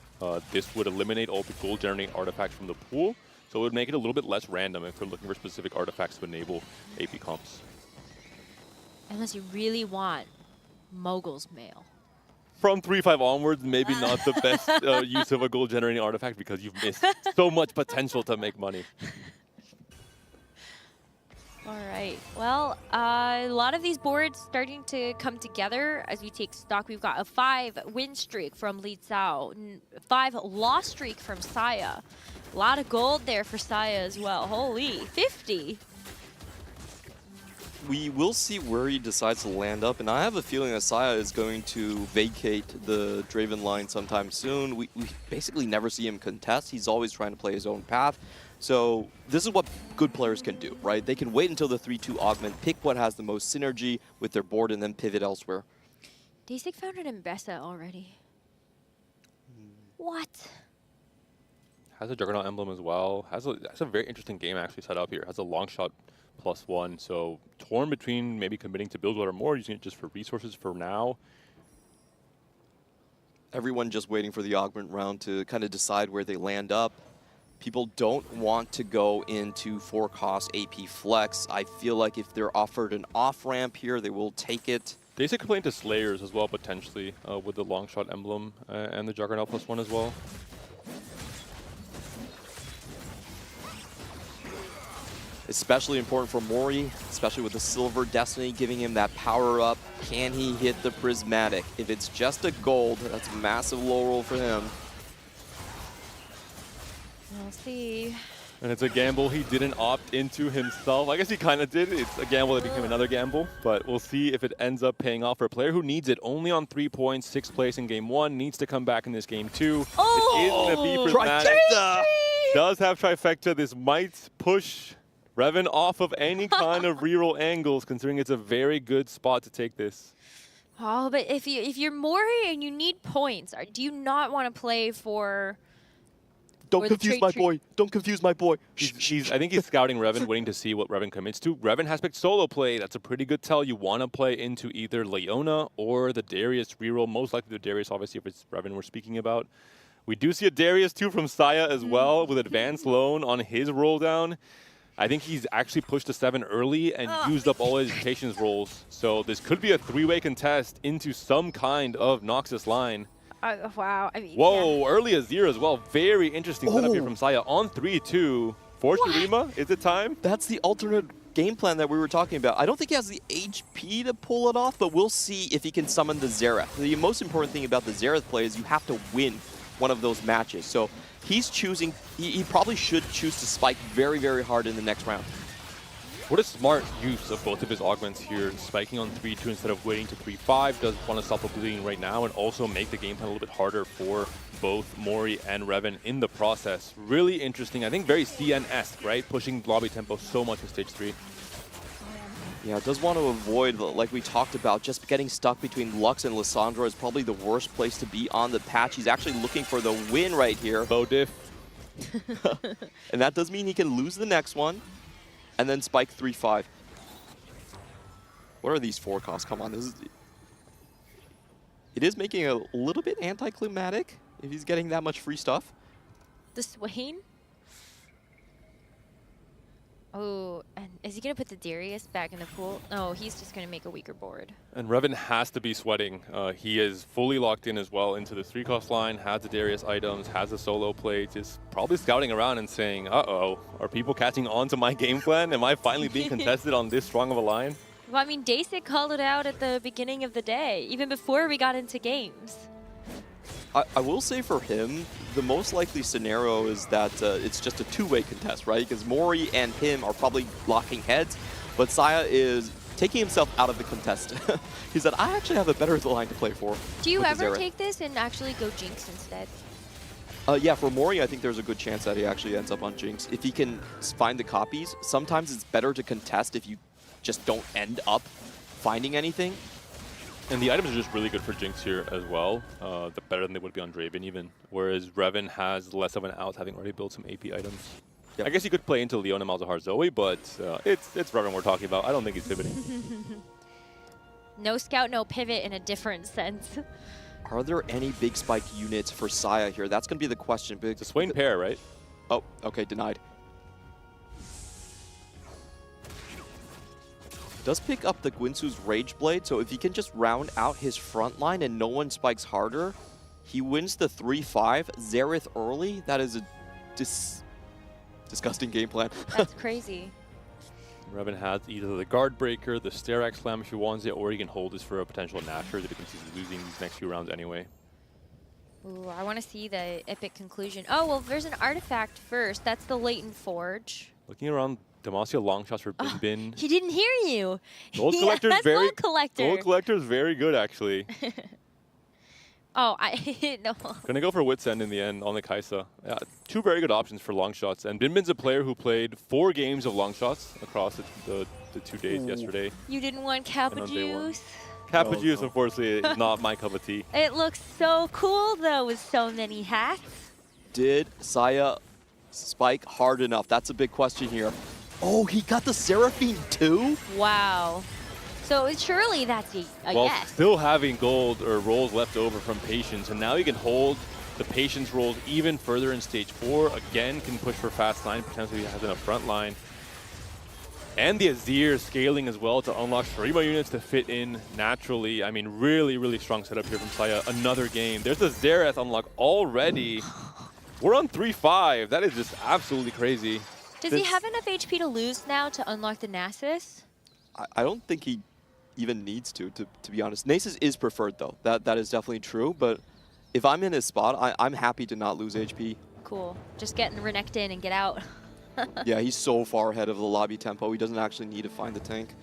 This would eliminate all the gold-generating artifacts from the pool, so it would make it a little bit less random if they're looking for specific artifacts to enable AP comps. Unless you really want Mogul's Mail. From 3-5 onwards, maybe not the best use of a gold-generating artifact because you've missed so much potential to make money. All right. Well, a lot of these boards starting to come together as we take stock. We've got a 5-win streak from Li Zhao, 5-loss streak from Saya. A lot of gold there for Saya as well. Holy, 50. We will see where he decides to land up, and I have a feeling that Saya is going to vacate the Draven line sometime soon. We basically never see him contest. He's always trying to play his own path. So this is what good players can do, right? They can wait until the 3-2 augment, pick what has the most synergy with their board, and then pivot elsewhere. Dasik found an Mbessa already. What? Has a Juggernaut emblem as well. Has a very interesting game actually set up here. Has a long shot +1, so torn between maybe committing to build one or more, using it just for resources for now. Everyone just waiting for the augment round to kind of decide where they land up. People don't want to go into 4-cost AP flex. I feel like if they're offered an off-ramp here, they will take it. Dasik could play into Slayers as well, potentially, with the long shot emblem and the Juggernaut +1 as well. Especially important for Mori, especially with the Silver Destiny giving him that power up. Can he hit the Prismatic? If it's just a gold, that's a massive low roll for him. We'll see. And it's a gamble he didn't opt into himself. I guess he kind of did. It's a gamble that became another gamble, but we'll see if it ends up paying off for a player who needs it. Only on 3 points, 6th place in game 1, needs to come back in this game 2. Oh! It is going to be Prismatic. Trifecta! Does have Trifecta. This might push Revan off of any kind of reroll angles, considering it's a very good spot to take this. Oh, but if you're Mori and you need points, do you not want to play for? Don't confuse my boy. Don't confuse my boy. I think he's scouting Revan, waiting to see what Revan commits to. Revan has picked solo play. That's a pretty good tell. You want to play into either Leona or the Darius reroll. Most likely the Darius, obviously, if it's Revan we're speaking about. We do see a Darius too from Saya as well with advanced loan on his roll down. I think he's actually pushed to 7 early and used up all his patience rolls. So this could be a 3-way contest into some kind of Noxus line. Wow. I mean, Whoa, early Azir as well. Very interesting setup here from Saya. On 3-2. For Shurima, is it time? That's the alternate game plan that we were talking about. I don't think he has the HP to pull it off, but we'll see if he can summon the Xerath. The most important thing about the Xerath play is you have to win one of those matches. So he's choosing, he probably should choose to spike very, very hard in the next round. What a smart use of both of his augments here. Spiking on 3-2 instead of waiting to 3-5. Does want to stop the bleeding right now and also make the game plan a little bit harder for both Mori and Revan in the process. Really interesting. I think very CN-esque, right? Pushing lobby tempo so much in stage 3. Yeah, does want to avoid, like we talked about, just getting stuck between Lux and Lissandra is probably the worst place to be on the patch. He's actually looking for the win right here. Bow diff. And that does mean he can lose the next one and then spike 3-5. What are these forecasts? Come on, it is making it a little bit anticlimactic if he's getting that much free stuff. The Swain? Oh, and is he going to put the Darius back in the pool? No, he's just going to make a weaker board. And Revan has to be sweating. He is fully locked in as well into the 3-cost line, has the Darius items, has the solo play, just probably scouting around and saying, uh-oh, are people catching on to my game plan? Am I finally being contested on this strong of a line? Well, I mean, Dasic called it out at the beginning of the day, even before we got into games. I will say for him, the most likely scenario is that it's just a 2-way contest, right? Because Mori and him are probably locking heads, but Saya is taking himself out of the contest. He said, I actually have a better line to play for. Do you ever take this and actually go Jinx instead? Yeah, for Mori, I think there's a good chance that he actually ends up on Jinx. If he can find the copies, sometimes it's better to contest if you just don't end up finding anything. And the items are just really good for Jinx here as well. The better than they would be on Draven even. Whereas Revan has less of an out, having already built some AP items. Yep. I guess you could play into Leona Malzahar Zoe, but it's Revan we're talking about. I don't think he's pivoting. No scout, no pivot in a different sense. Are there any big spike units for Saya here? That's going to be the question. It's a Swain pair, right? Oh, okay, denied. Does pick up the Guinsoo's Rage Blade, so if he can just round out his front line and no one spikes harder, he wins the 3-5. Xerath early, that is a disgusting game plan. That's crazy. Revan has either the Guard Breaker, the Sterax Slam if he wants it, or he can hold this for a potential Nasher that he can see he's losing these next few rounds anyway. Ooh, I want to see the epic conclusion. Oh, well, there's an artifact first. That's the Latent Forge. Looking around, Demacia long shots for Bin Bin. He didn't hear you. Gold Collector's Gold Collector. Gold Collector's very good, actually. Oh, I no. Gonna go for Wit's End in the end on the Kaisa. Yeah, 2 very good options for long shots. And Bin Bin's a player who played 4 games of long shots across the 2 days yesterday. You didn't want Kappa Juice? Kappa Juice, unfortunately, is not my cup of tea. It looks so cool, though, with so many hats. Did Saya spike hard enough? That's a big question here. Oh, he got the Seraphine too? Wow. So surely that's a yes. Still having gold or rolls left over from Patience, and now he can hold the Patience rolls even further in stage 4. Again, can push for fast 9, potentially has in a front line. And the Azir scaling as well to unlock Shurima units to fit in naturally. I mean, really, really strong setup here from Saya. Another game. There's the Xerath unlock already. We're on 3-5. That is just absolutely crazy. Does he have enough HP to lose now to unlock the Nasus? I don't think he even needs to be honest. Nasus is preferred, though. That is definitely true. But if I'm in his spot, I'm happy to not lose HP. Cool. Just getting Renekton in and get out. Yeah, he's so far ahead of the lobby tempo. He doesn't actually need to find the tank.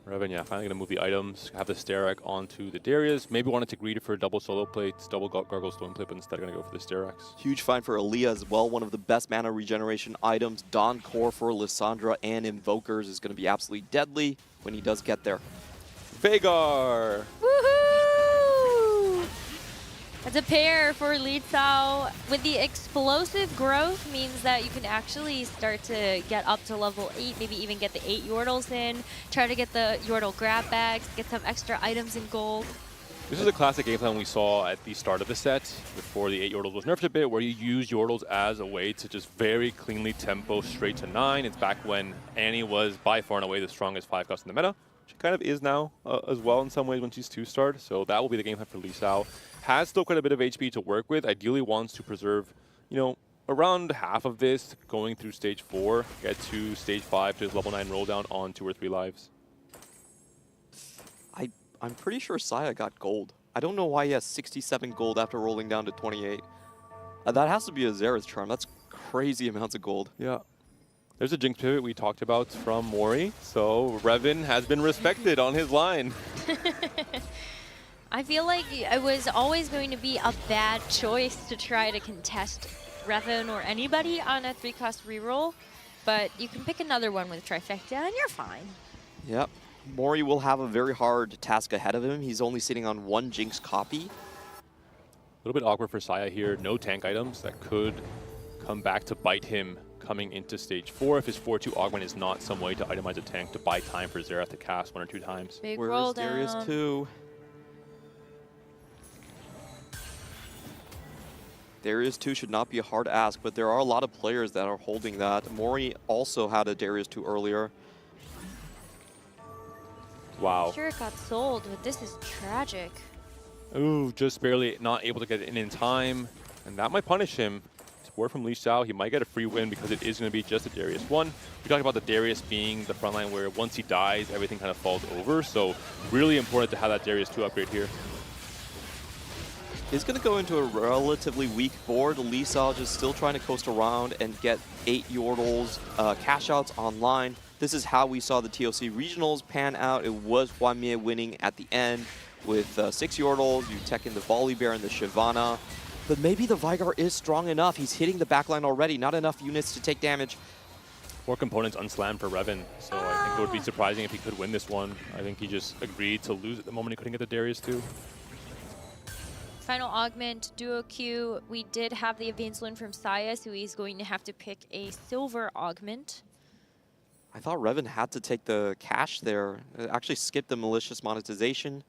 Revan, yeah, finally going to move the items, have the Sterak onto the Darius. Maybe wanted to greed it for a double solo play, double Gargle Stone play, but instead going to go for the Sterax. Huge find for Aaliyah as well. One of the best mana regeneration items. Dawn Core for Lissandra and Invokers is going to be absolutely deadly when he does get there. Veigar! Woohoo! That's a pair for Li Cao. With the explosive growth means that you can actually start to get up to level 8, maybe even get the 8 Yordles in, try to get the Yordle grab bags, get some extra items in gold. This is a classic game plan we saw at the start of the set before the 8 Yordles was nerfed a bit, where you use Yordles as a way to just very cleanly tempo straight to 9. It's back when Annie was by far and away the strongest 5-cost in the meta. She kind of is now as well in some ways when she's 2-starred, so that will be the game plan for Lee Sao. Has still quite a bit of HP to work with, ideally wants to preserve, you know, around half of this going through stage 4, get to stage 5 to his level 9 roll down on 2 or 3 lives. I'm pretty sure Saya got gold. I don't know why he has 67 gold after rolling down to 28. That has to be a Xerath charm. That's crazy amounts of gold. Yeah. There's a Jinx pivot we talked about from Mori, so Revan has been respected on his line. I feel like it was always going to be a bad choice to try to contest Revan or anybody on a 3-cost reroll, but you can pick another one with Trifecta and you're fine. Yep. Mori will have a very hard task ahead of him. He's only sitting on 1 Jinx copy. A little bit awkward for Saya here. No tank items that could come back to bite him coming into stage 4 if his 4-2 augment is not some way to itemize a tank to buy time for Xerath to cast 1 or 2 times. Big Where roll is Darius down. 2? Darius 2 should not be a hard ask, but there are a lot of players that are holding that. Mori also had a Darius 2 earlier. Wow. Sure it got sold, but this is tragic. Ooh, just barely not able to get it in time, and that might punish him. Word from Lee Sao, he might get a free win because it is going to be just a Darius 1. We talked about the Darius being the frontline where once he dies, everything kind of falls over, so really important to have that Darius 2 upgrade here. He's going to go into a relatively weak board. Lee Sao just still trying to coast around and get 8 Yordles, cash outs online. This is how we saw the TOC regionals pan out. It was Hwamie winning at the end with 6 Yordles. You tech in the Volley Bear and the Shyvana. But maybe the Vigar is strong enough. He's hitting the backline already. Not enough units to take damage. 4 components unslammed for Revan, so I think it would be surprising if he could win this one. I think he just agreed to lose at the moment he couldn't get the Darius 2. Final augment, duo Q. We did have the advanced learn from Saya, so he's going to have to pick a silver augment. I thought Revan had to take the cash there. It actually skipped the malicious monetization.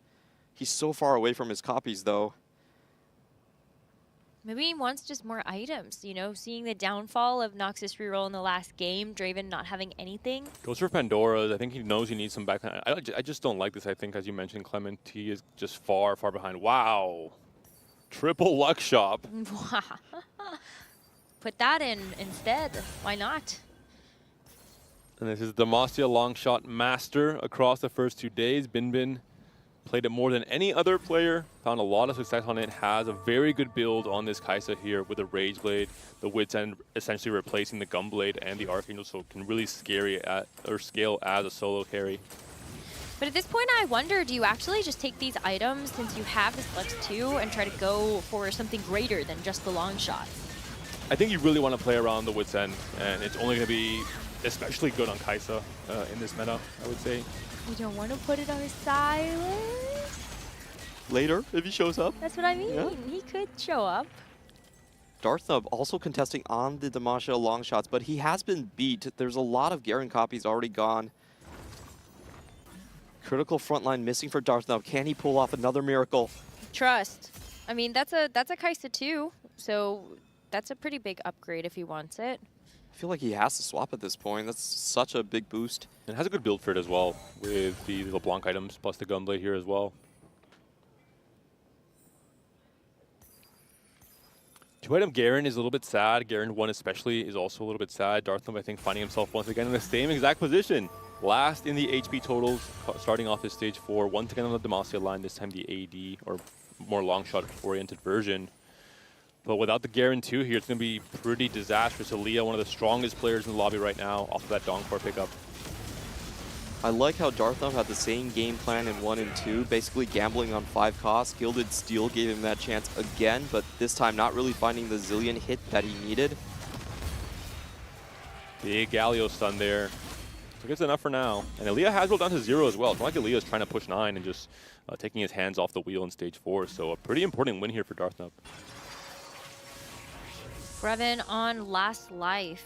He's so far away from his copies, though. Maybe he wants just more items, you know, seeing the downfall of Noxus reroll in the last game, Draven not having anything. Goes for Pandora's. I think he knows he needs some backline. I just don't like this. I think, as you mentioned, Clement, he is just far, far behind. Wow. Triple luck shop. Put that in instead. Why not? And this is Demacia Longshot Master across the first 2 days. Bin played it more than any other player, found a lot of success on it, has a very good build on this Kaisa here with the Rage Blade, the Wit's End essentially replacing the Gunblade and the Archangel, so it can really scale as a solo carry. But at this point, I wonder, do you actually just take these items since you have this Lex 2 and try to go for something greater than just the long shot? I think you really want to play around the Wit's End, and it's only going to be especially good on Kaisa in this meta, I would say. You don't want to put it on Silas? Later, if he shows up. That's what I mean. Yeah. He could show up. Darthnub also contesting on the Demacia long shots, but he has been beat. There's a lot of Garen copies already gone. Critical frontline missing for Darthnub. Can he pull off another miracle? Trust. I mean, that's a Kaisa too, so that's a pretty big upgrade if he wants it. I feel like he has to swap at this point. That's such a big boost. And has a good build for it as well, with the LeBlanc items plus the Gunblade here as well. 2-item Garen is a little bit sad. Garen 1 especially is also a little bit sad. Darthnub, I think, finding himself once again in the same exact position. Last in the HP totals, starting off his stage 4. Once again on the Demacia line, this time the AD, or more long shot-oriented version. But without the Garen 2 here, it's going to be pretty disastrous. Aaliyah, one of the strongest players in the lobby right now, off of that Donkor pickup. I like how Darthnub had the same game plan in 1 and 2, basically gambling on 5 costs. Gilded Steel gave him that chance again, but this time not really finding the Zillion hit that he needed. Big Galio stun there. So it's enough for now. And Aaliyah has rolled down to 0 as well. It's not like Aaliyah's trying to push 9 and just taking his hands off the wheel in stage 4. So a pretty important win here for Darthnub. Revan on last life.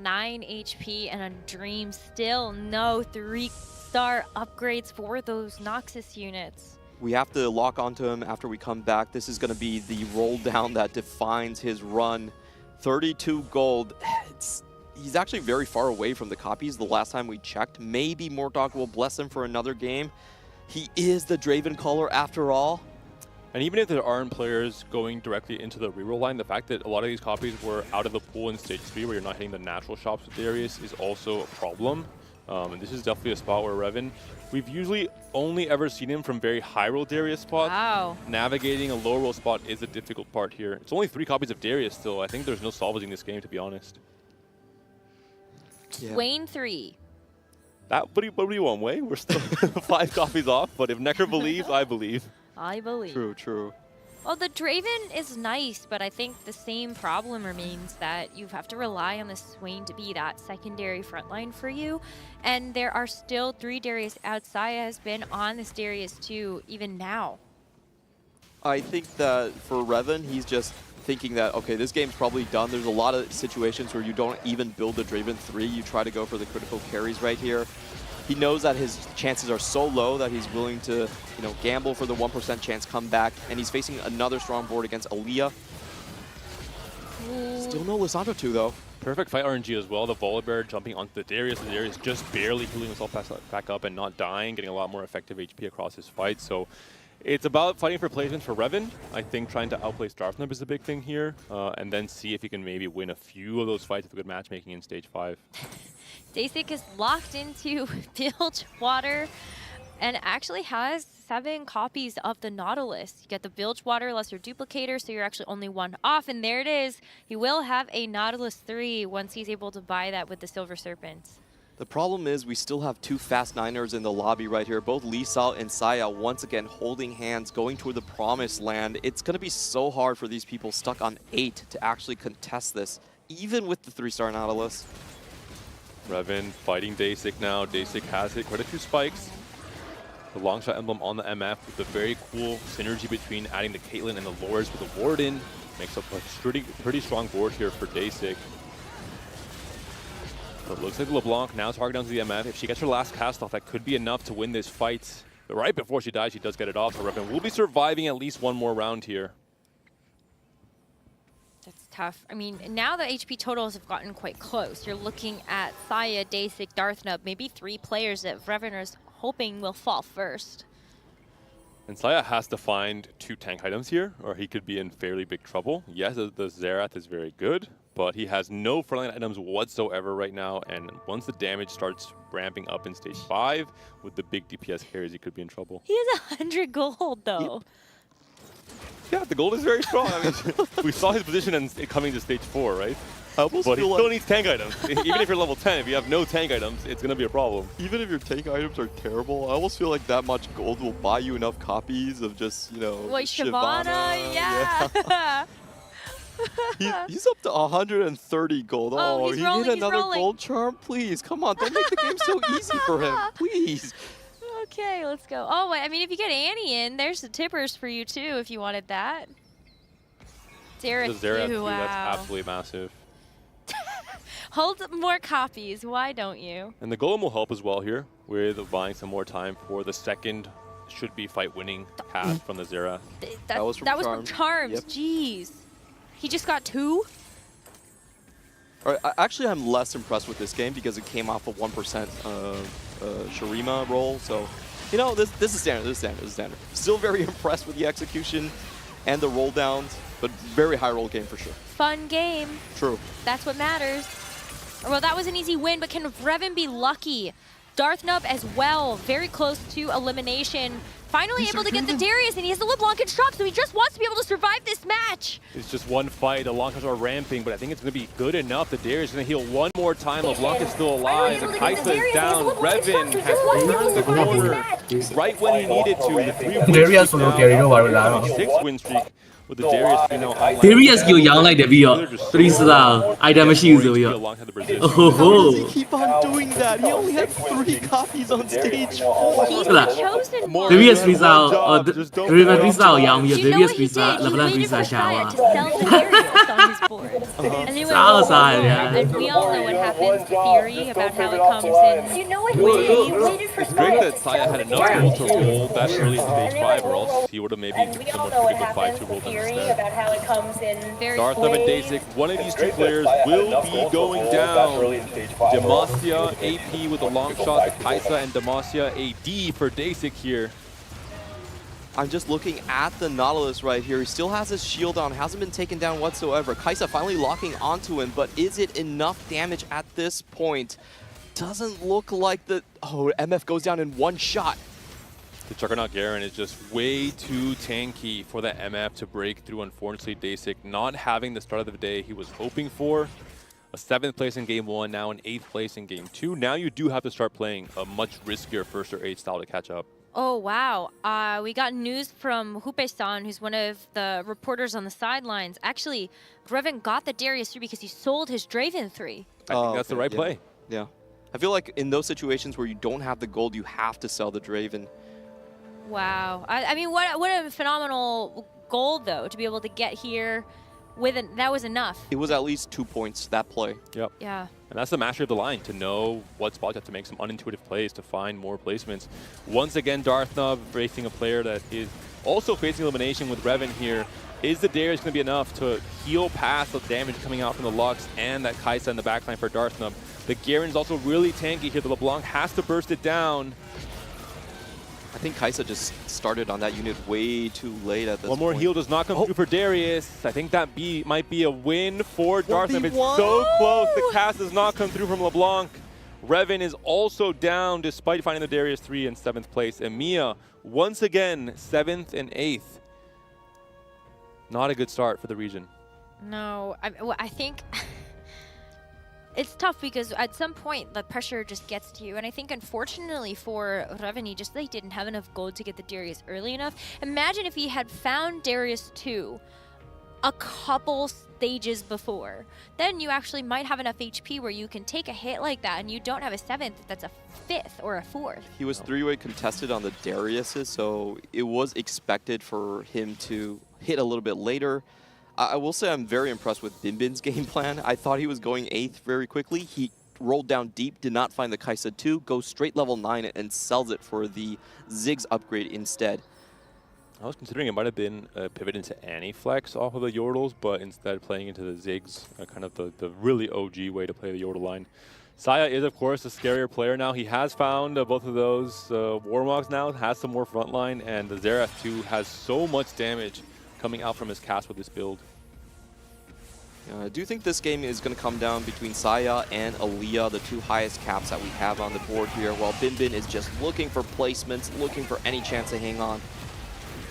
9 HP and a Dream. Still no 3-star upgrades for those Noxus units. We have to lock onto him after we come back. This is going to be the roll down that defines his run. 32 gold. He's actually very far away from the copies the last time we checked. Maybe Mortdog will bless him for another game. He is the Draven Caller after all. And even if there aren't players going directly into the reroll line, the fact that a lot of these copies were out of the pool in Stage 3 where you're not hitting the natural shops with Darius is also a problem. And this is definitely a spot where Revan, we've usually only ever seen him from very high roll Darius spots. Wow. Navigating a low roll spot is a difficult part here. It's only 3 copies of Darius still. I think there's no salvaging this game, to be honest. Yeah. Wayne 3. What do you want, Wei? We're still 5 copies off, but if Necro believes, I believe. I believe. True, true. Well, the Draven is nice, but I think the same problem remains that you have to rely on the Swain to be that secondary frontline for you. And there are still 3 Darius out. Saya has been on this Darius too, even now. I think that for Revan, he's just thinking that, okay, this game's probably done. There's a lot of situations where you don't even build the Draven 3. You try to go for the critical carries right here. He knows that his chances are so low that he's willing to, gamble for the 1% chance comeback. And he's facing another strong board against Aaliyah. Still no Lissandra 2, though. Perfect fight RNG as well. The Volibear jumping onto the Darius. The Darius just barely healing himself back up and not dying, getting a lot more effective HP across his fight. So it's about fighting for placement for Revan. I think trying to outplay Starfnub is a big thing here. And then see if he can maybe win a few of those fights with good matchmaking in Stage 5. Dasic is locked into Bilgewater and actually has 7 copies of the Nautilus. You get the Bilgewater Lesser Duplicator, so you're actually only 1 off. And there it is. He will have a Nautilus 3 once he's able to buy that with the Silver Serpents. The problem is we still have 2 fast 9ers in the lobby right here. Both Lee Sao and Saya once again holding hands, going toward the promised land. It's going to be so hard for these people stuck on 8 to actually contest this, even with the 3-star Nautilus. Revan fighting Dasic now. Dasic has hit quite a few spikes. The long shot emblem on the MF with the very cool synergy between adding the Caitlyn and the Lords with the Warden. Makes up a pretty strong board here for Dasic. But it looks like LeBlanc now targeting down to the MF. If she gets her last cast off, that could be enough to win this fight. But right before she dies, she does get it off. So Revan will be surviving at least one more round here. That's tough. I mean, now the HP totals have gotten quite close. You're looking at Saya, Dasic, Darthnub, maybe 3 players that Revan is hoping will fall first. And Saya has to find 2 tank items here, or he could be in fairly big trouble. Yes, the Xerath is very good, but he has no frontline items whatsoever right now, and once the damage starts ramping up in Stage 5, with the big DPS carries, he could be in trouble. He has 100 gold, though. Yeah, the gold is very strong. I mean, we saw his position in coming to Stage 4, right? But he still needs tank items. Even if you're level 10, if you have no tank items, it's going to be a problem. Even if your tank items are terrible, I almost feel like that much gold will buy you enough copies of just, What, Shyvana? Yeah. He's up to 130 gold. Oh, he need another gold charm? Please, come on. Don't make the game so easy for him. Please. Okay, let's go. Oh, I mean, if you get Annie in, there's the tippers for you, too, if you wanted that. Xerath, the Xerath 2, wow. that's absolutely massive. Hold more copies. Why don't you? And the Golem will help as well here with buying some more time for the second should-be fight-winning cast from the Xerath. That was from Charms. Yep. Jeez. He just got 2? All right, actually, I'm less impressed with this game because it came off a 1% Shurima roll. So, this is standard. This is standard. Still very impressed with the execution and the roll downs, but very high roll game for sure. Fun game. True. That's what matters. Well, that was an easy win, but can Revan be lucky? Darthnub as well, very close to elimination. Finally able to get the Darius, and he has the LeBlanc in shock, so he just wants to be able to survive this match. It's just one fight. The Lonkas are ramping, but I think it's going to be good enough. The Darius is going to heal one more time. LeBlanc is still alive. The Kaisa is down. Revan has turned the corner right when he needed to. The 3-6 win streak with the Darius, Darius ကိုရောင်းလိုက်တယ်ပြီးတော့3 star item မရှိဘူးဆိုပြီးတော့ Oh How does he keep on doing that? He only had 3 copies on stage 4. He's chosen one. Darius 3 star River 3 star ကိုရောင်းပြီးတော့ Darius 3 star level 3 star ရှာသွား to sell the Darius on his board. Uh-huh. And then Salazar, yeah. and we all know what happens, the theory about how it comes in. You know what? It's great that Saya had enough gold to roll that early in stage 5, or else he would have maybe almost took the 5-2 roll instead. About how it comes in. Darthnub and Dasik, one of these two players will be going down. Demacia AP with a long shot to Kaisa, and Demacia AD for Dasik here. I'm just looking at the Nautilus right here. He still has his shield on, hasn't been taken down whatsoever. Kaisa finally locking onto him, but is it enough damage at this point? Doesn't look like the... Oh, MF goes down in one shot. The Juggernaut Garen is just way too tanky for the MF to break through. Unfortunately, Dasik not having the start of the day he was hoping for. A 7th place in game 1, now an 8th place in game 2. Now you do have to start playing a much riskier first or 8 style to catch up. Oh, wow. We got news from Hupe-san, who's one of the reporters on the sidelines. Actually, Greven got the Darius 3 because he sold his Draven 3. I think that's the right play. Yeah. I feel like in those situations where you don't have the gold, you have to sell the Draven. Wow. I mean, what a phenomenal goal, though, to be able to get here with it. That was enough. It was at least 2 points, that play. Yep. Yeah. And that's the mastery of the line, to know what spots you have to make some unintuitive plays to find more placements. Once again, Darthnub facing a player that is also facing elimination with Revan here. Is the Darius going to be enough to heal past the damage coming out from the Lux and that Kaisa in the backline for Darthnub? The Garen's also really tanky here. The LeBlanc has to burst it down. I think Kaisa just started on that unit way too late at this point. One more heal does not come through for Darius. I think that might be a win for Darthnub. It's so close. The cast does not come through from LeBlanc. Revan is also down despite finding the Darius 3 in 7th place. And Mia, once again, 7th and 8th. Not a good start for the region. No, I think it's tough because at some point the pressure just gets to you. And I think unfortunately for Revan, just they didn't have enough gold to get the Darius early enough. Imagine if he had found Darius 2 a couple stages before. Then you actually might have enough HP where you can take a hit like that and you don't have a 7th, that's a 5th or a 4th. He was 3-way contested on the Dariuses, so it was expected for him to hit a little bit later. I will say I'm very impressed with Binbin's game plan. I thought he was going 8th very quickly. He rolled down deep, did not find the Kaisa 2, goes straight level 9 and sells it for the Ziggs upgrade instead. I was considering it might have been a pivot into Anti-Flex off of the Yordles, but instead playing into the Ziggs, kind of the really OG way to play the Yordle line. Saya is, of course, a scarier player now. He has found both of those Warmogs now, has some more frontline, and the Xerath 2 has so much damage coming out from his cast with this build. I do think this game is going to come down between Saya and Aaliyah, the 2 highest caps that we have on the board here, while Binbin is just looking for placements, looking for any chance to hang on.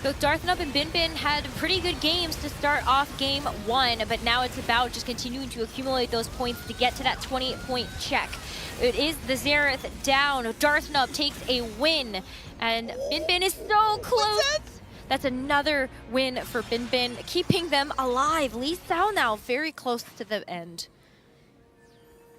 Both Darthnub and Binbin had pretty good games to start off game 1, but now it's about just continuing to accumulate those points to get to that 20-point check. It is the Xerath down. Darthnub takes a win, and Binbin is so close. That's another win for Binbin, keeping them alive. Lee Sao now very close to the end.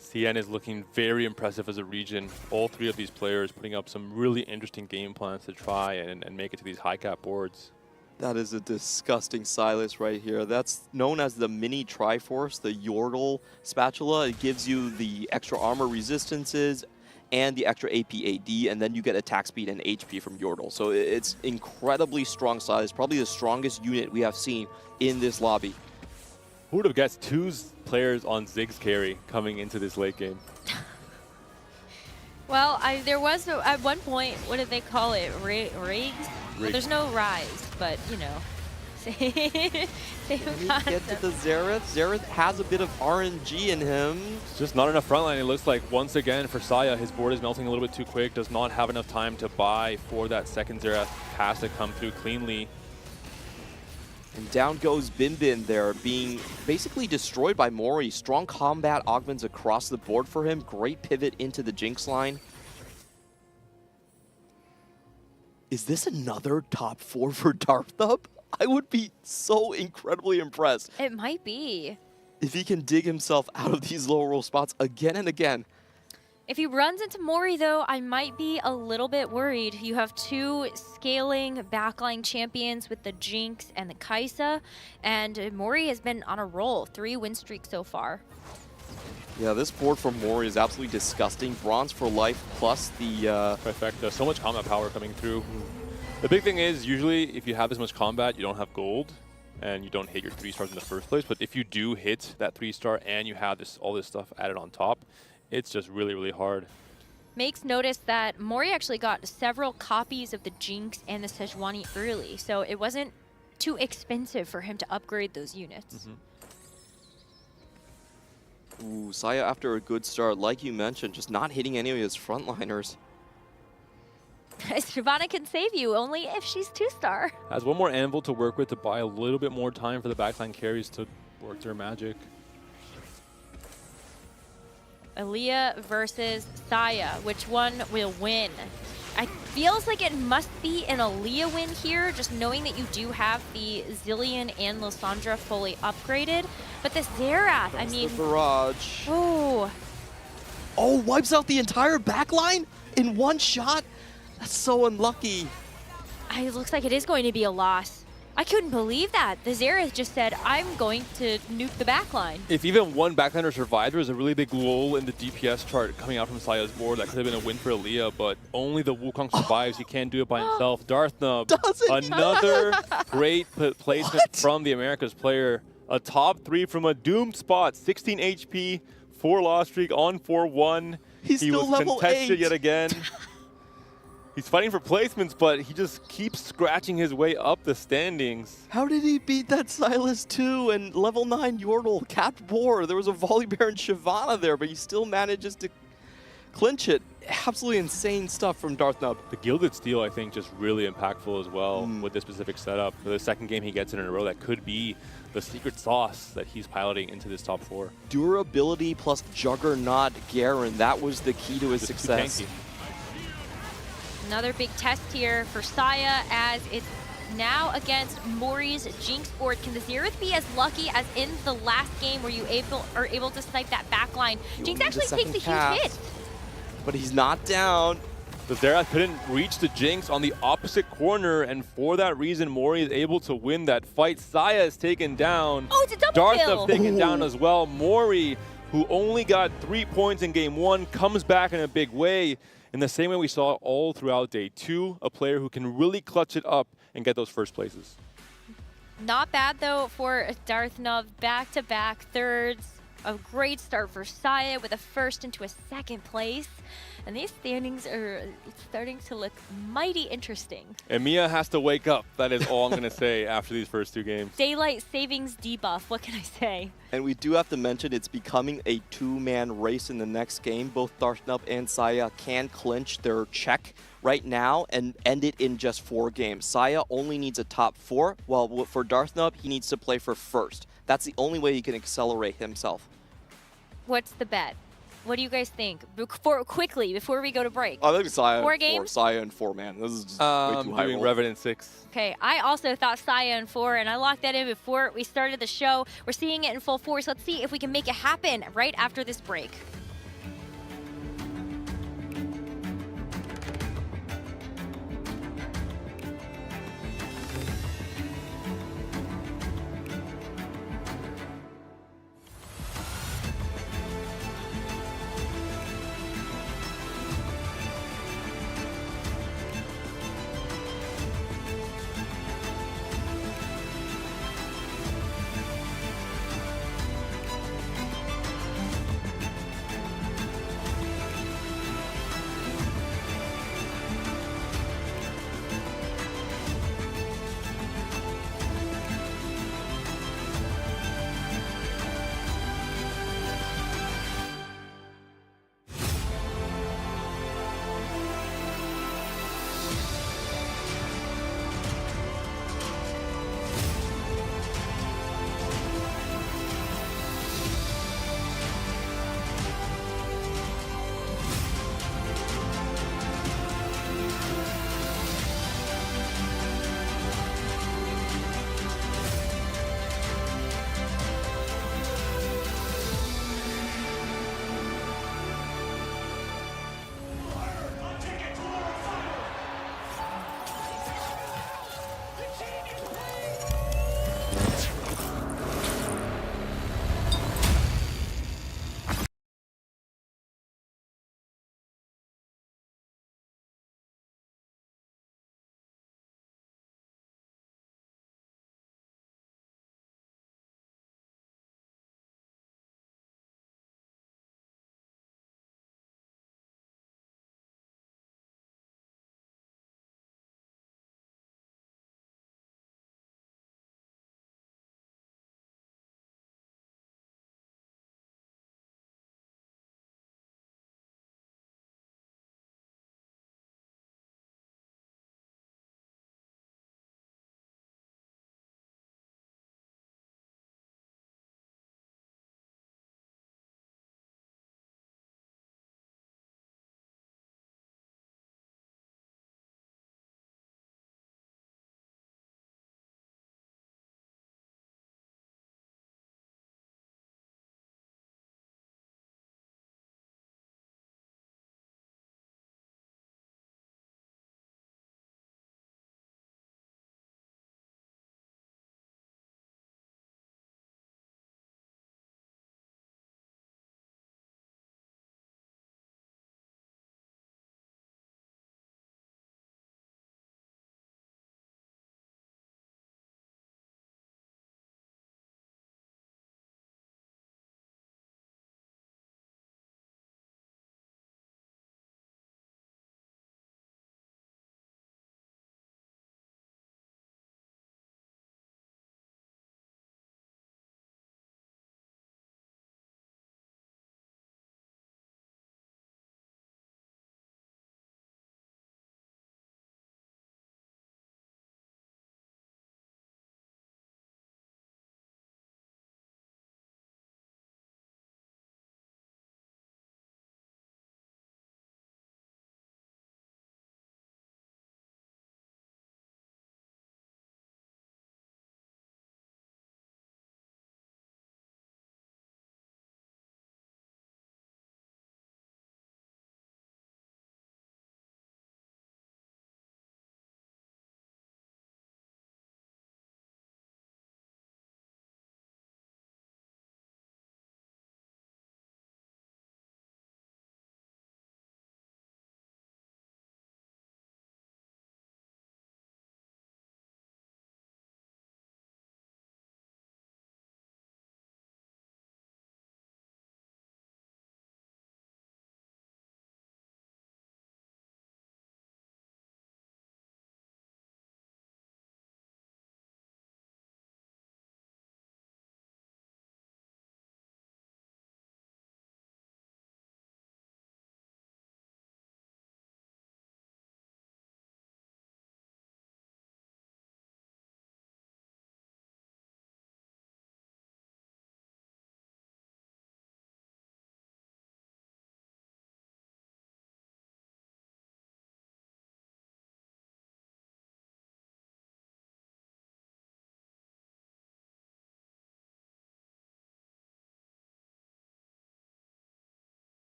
CN is looking very impressive as a region. All 3 of these players putting up some really interesting game plans to try and make it to these high cap boards. That is a disgusting Silas right here. That's known as the mini Triforce, the Yordle spatula. It gives you the extra armor resistances and the extra AP AD, and then you get attack speed and HP from Yordle. So it's incredibly strong Silas, probably the strongest unit we have seen in this lobby. Who would have guessed 2 players on Ziggs carry coming into this late game? Well, there was, at one point, what did they call it? Rigs? Well, there's no rise, but, you know. When you get to the Xerath, Xerath has a bit of RNG in him. It's just not enough frontline. It looks like, once again, for Saya, his board is melting a little bit too quick, does not have enough time to buy for that second Xerath pass to come through cleanly. And down goes Binbin there, being basically destroyed by Mori. Strong combat augments across the board for him. Great pivot into the Jinx line. Is this another top 4 for Darthnub? I would be so incredibly impressed. It might be. If he can dig himself out of these low roll spots again and again. If he runs into Mori, though, I might be a little bit worried. You have two scaling backline champions with the Jinx and the Kai'Sa, and Mori has been on a roll, 3 win streak so far. Yeah, this board from Mori is absolutely disgusting. Bronze for life plus the trifecta. So much combat power coming through. The big thing is, usually, if you have this much combat, you don't have gold, and you don't hit your 3 stars in the first place. But if you do hit that 3-star and you have all this stuff added on top, it's just really, really hard. Makes notice that Mori actually got several copies of the Jinx and the Sejuani early, so it wasn't too expensive for him to upgrade those units. Ooh, Saya after a good start, like you mentioned, just not hitting any of his frontliners. Shyvana can save you, only if she's 2-star. Has one more anvil to work with to buy a little bit more time for the backline carries to work their magic. Aaliyah versus Saya. Which one will win? It feels like it must be an Aaliyah win here, just knowing that you do have the Zillion and Lysandra fully upgraded. But the Xerath, I mean... the barrage. Oh. Oh, wipes out the entire backline in one shot? That's so unlucky. It looks like it is going to be a loss. I couldn't believe that. The Xerath just said, I'm going to nuke the backline. If even one backliner survived, there was a really big lull in the DPS chart coming out from Saya's board. That could have been a win for Aaliyah, but only the Wukong survives. He can't do it by himself. Darthnub, another great placement from the Americas player. A top 3 from a doomed spot. 16 HP, 4 loss streak on 4-1. He was level contested 8. yet again. He's fighting for placements, but he just keeps scratching his way up the standings. How did he beat that Sylas 2 and level 9 Yordle? Capped board. There was a Volibear and Shyvana there, but he still manages to clinch it. Absolutely insane stuff from Darthnub. The Gilded Steel, I think, just really impactful as well with this specific setup. For the second game he gets in a row, that could be the secret sauce that he's piloting into this top 4. Durability plus Juggernaut Garen. That was the key to his Just success. Another big test here for Saya as it's now against Mori's Jinx board. Can the Xerath be as lucky as in the last game where you are able to snipe that backline? Jinx actually takes a huge hit. But he's not down. The Xerath couldn't reach the Jinx on the opposite corner, and for that reason, Mori is able to win that fight. Saya is taken down. Oh, it's a double kill. Darthnub taken down as well. Mori, who only got 3 points in game 1, comes back in a big way. In the same way we saw all throughout day 2, a player who can really clutch it up and get those first places. Not bad, though, for Darthnub. Back-to-back thirds. A great start for Saya with a first into a second place. And these standings are starting to look mighty interesting. And Mia has to wake up. That is all I'm going to say after these first 2 games. Daylight savings debuff. What can I say? And we do have to mention it's becoming a 2-man race in the next game. Both Darthnub and Saya can clinch their check right now and end it in just 4 games. Saya only needs a top 4, while for Darthnub, he needs to play for first. That's the only way he can accelerate himself. What's the bet? What do you guys think? Quickly, before we go to break. I think Saya 4 and games? 4. Saya and 4, man. This is just way too high. I'm doing Revenant 6. Okay, I also thought Saya and 4, and I locked that in before we started the show. We're seeing it in full force. Let's see if we can make it happen right after this break.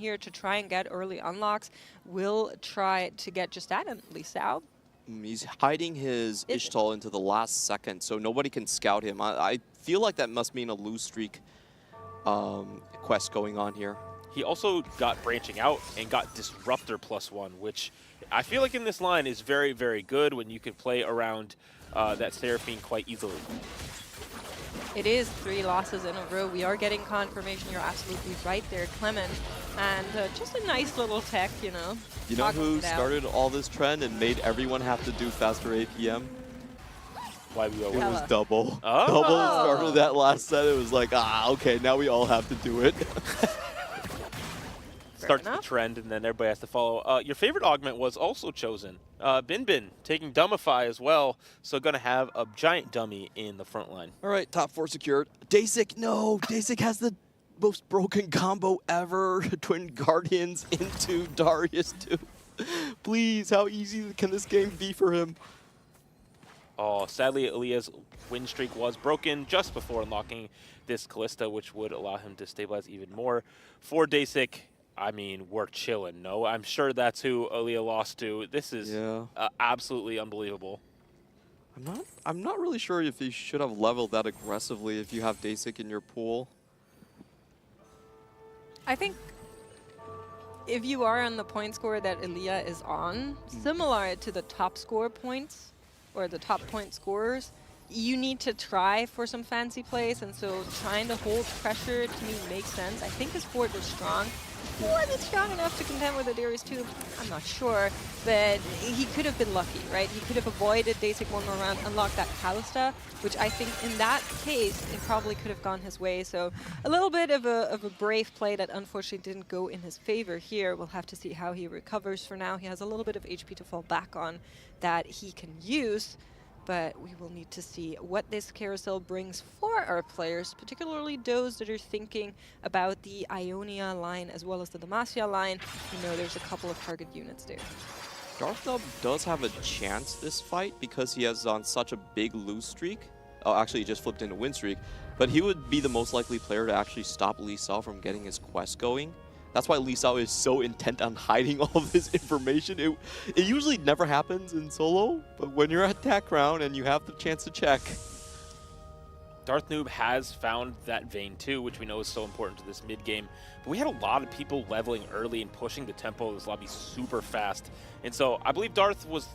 here to try and get early unlocks. Will try to get just that, and Lisao. He's hiding his Ishtal into the last second, so nobody can scout him. I feel like that must mean a lose streak quest going on here. He also got branching out and got Disruptor +1, which I feel like in this line is very, very good when you can play around that Seraphine quite easily. It is 3 losses in a row. We are getting confirmation. You're absolutely right there, Clement. And just a nice little tech, you know. You know who started all this trend and made everyone have to do faster APM? YBO. It was Double. Oh. Double started that last set. It was like, okay, now we all have to do it. Starts the trend, and then everybody has to follow. Your favorite augment was also chosen. Bin taking Dumbify as well, so going to have a giant dummy in the front line. All right, top 4 secured. Dasic, no! Dasic has the most broken combo ever. Twin Guardians into Darius 2. Please, how easy can this game be for him? Oh, sadly, Ilia's win streak was broken just before unlocking this Callista, which would allow him to stabilize even more. For Dasic, I mean, we're chilling, no? I'm sure that's who Ilia lost to. This is absolutely unbelievable. I'm not really sure if you should have leveled that aggressively if you have Dasic in your pool. I think if you are on the point score that Ilia is on, similar to the top score points or the top point scorers, you need to try for some fancy plays, and so trying to hold pressure to me makes sense. I think his board was strong. Was it strong enough to contend with the Darius 2? I'm not sure, but he could have been lucky, right? He could have avoided Dasic one more round, unlocked that Callista, which I think in that case, it probably could have gone his way. So a little bit of a brave play that unfortunately didn't go in his favor here. We'll have to see how he recovers. For now, he has a little bit of HP to fall back on that he can use. But we will need to see what this carousel brings for our players, particularly those that are thinking about the Ionia line as well as the Demacia line. You know, there's a couple of target units there. Darthnub does have a chance this fight because he has on such a big lose streak. Oh, actually, he just flipped into win streak. But he would be the most likely player to actually stop Lee Sao from getting his quest going. That's why Lee Sao is so intent on hiding all of this information. It usually never happens in solo, but when you're at that round and you have the chance to check. Darth Noob has found that vein too, which we know is so important to this mid game. But we had a lot of people leveling early and pushing the tempo of this lobby super fast. And so I believe Darth was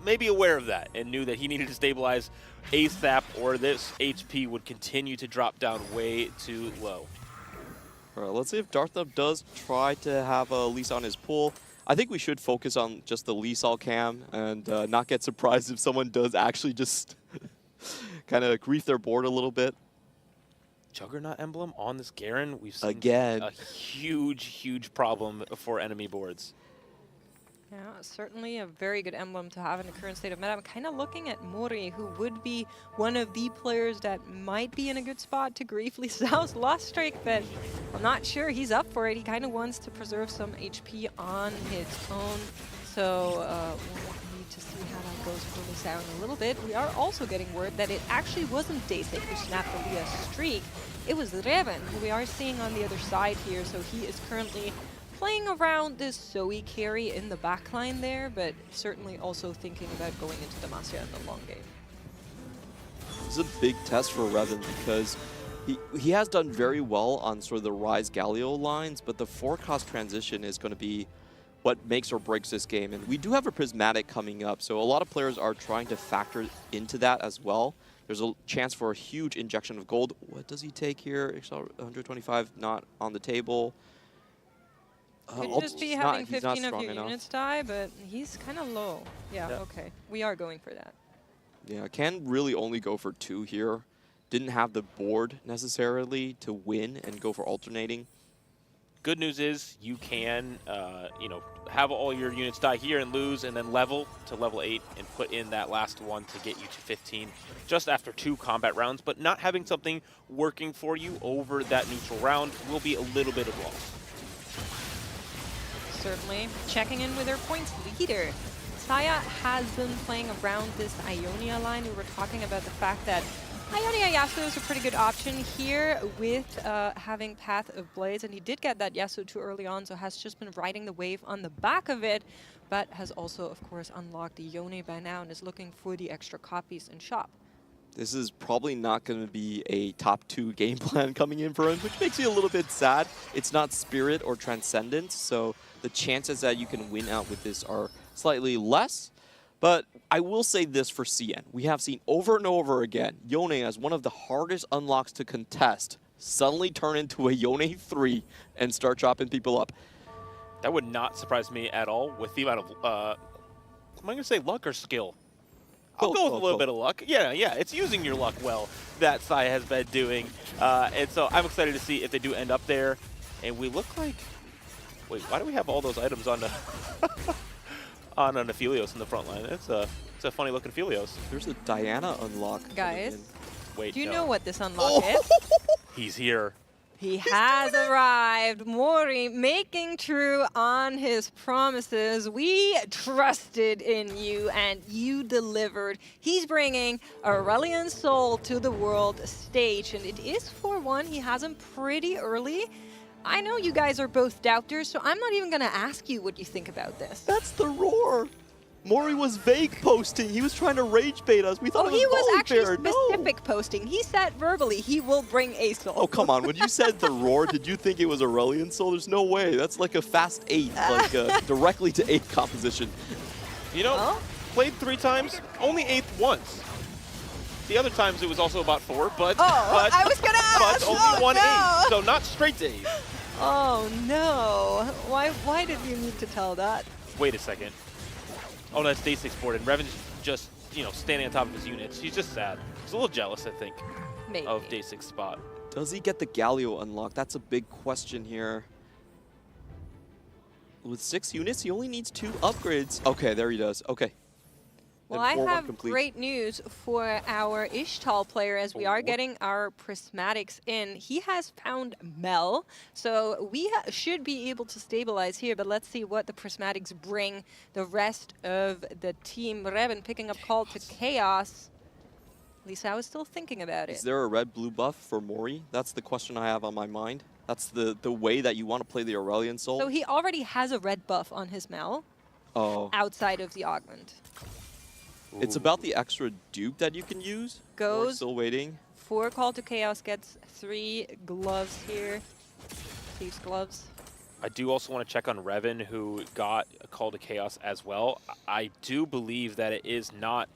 maybe aware of that and knew that he needed to stabilize ASAP or this HP would continue to drop down way too low. All right, let's see if Darthnub does try to have a Lee Sao on his pool. I think we should focus on just the Lee Sao cam and not get surprised if someone does actually just kind of grief their board a little bit. Juggernaut emblem on this Garen, we've seen again a huge problem for enemy boards. Yeah, certainly a very good emblem to have in the current state of meta. I'm kind of looking at Mori, who would be one of the players that might be in a good spot to grief Lee Sao's lost streak, but I'm not sure he's up for it. He kind of wants to preserve some HP on his own, so we'll need to see how that goes for Lee Sao in a little bit. We are also getting word that it actually wasn't Dasic who snapped Ilia's streak. It was Reven, who we are seeing on the other side here, so he is currently playing around this Zoe carry in the backline there, but certainly also thinking about going into Demacia in the long game. This is a big test for Reven because he has done very well on sort of the Rise Galio lines, but the forecast transition is going to be what makes or breaks this game. And we do have a Prismatic coming up, so a lot of players are trying to factor into that as well. There's a chance for a huge injection of gold. What does he take here? 125 not on the table. Could just be having 15 of your units die, but he's kind of low. Yeah, okay. We are going for that. Yeah, can really only go for 2 here. Didn't have the board necessarily to win and go for alternating. Good news is you can, you know, have all your units die here and lose, and then level to level 8 and put in that last one to get you to 15 just after 2 combat rounds. But not having something working for you over that neutral round will be a little bit of loss. Certainly. Checking in with their points leader. Saya has been playing around this Ionia line. We were talking about the fact that Ionia Yasuo is a pretty good option here with having Path of Blades, and he did get that Yasuo too early on, so has just been riding the wave on the back of it, but has also, of course, unlocked the Yone by now and is looking for the extra copies in shop. This is probably not going to be a top 2 game plan coming in for him, which makes me a little bit sad. It's not Spirit or Transcendence, so the chances that you can win out with this are slightly less. But I will say this for CN. We have seen over and over again, Yone as one of the hardest unlocks to contest suddenly turn into a Yone 3 and start chopping people up. That would not surprise me at all with the amount of, am I going to say luck or skill? I'll go with a little bit of luck. Yeah, it's using your luck well that Sai has been doing. And so I'm excited to see if they do end up there. And we look like, wait, why do we have all those items on the on an Aphelios in the front line? It's a funny looking Aphelios. There's a Diana unlock. Guys, wait, do you know what this unlock is? He's here. He has arrived. Mori making true on his promises. We trusted in you and you delivered. He's bringing Aurelion Sol to the world stage, and it is 4-1. He has him pretty early. I know you guys are both doubters, so I'm not even going to ask you what you think about this. That's the roar. Mori was vague posting. He was trying to rage bait us. We thought he was actually fair. specific posting. He said verbally he will bring Aesol. Oh, come on. When you said the roar, did you think it was Aurelion Sol? There's no way. That's like a fast 8, like directly to 8 composition. You know, played 3 times, only 8th once. The other times it was also about 4, but I was gonna ask. But only 1 8, so not straight to 8. Oh no! Why did you need to tell that? Wait a second. Oh, that's Day6 board, and Revan's just, standing on top of his units. He's just sad. He's a little jealous, I think, Maybe. of Day6 spot. Does he get the Galio unlock? That's a big question here. With 6 units, he only needs 2 upgrades. Okay, there he does. Okay. Well, I have great news for our Ishtal player as we are getting our prismatics in. He has found Mel, so we should be able to stabilize here, but let's see what the prismatics bring the rest of the team. Revan picking up Call to Chaos. At least I was still thinking about it. Is there a red-blue buff for Mori? That's the question I have on my mind. That's the way that you want to play the Aurelion Sol. So he already has a red buff on his Mel outside of the augment. It's about the extra dupe that you can use. We're still waiting. 4 Call to Chaos gets 3 gloves here. Thieves gloves. I do also want to check on Revan, who got a Call to Chaos as well. I do believe that it is not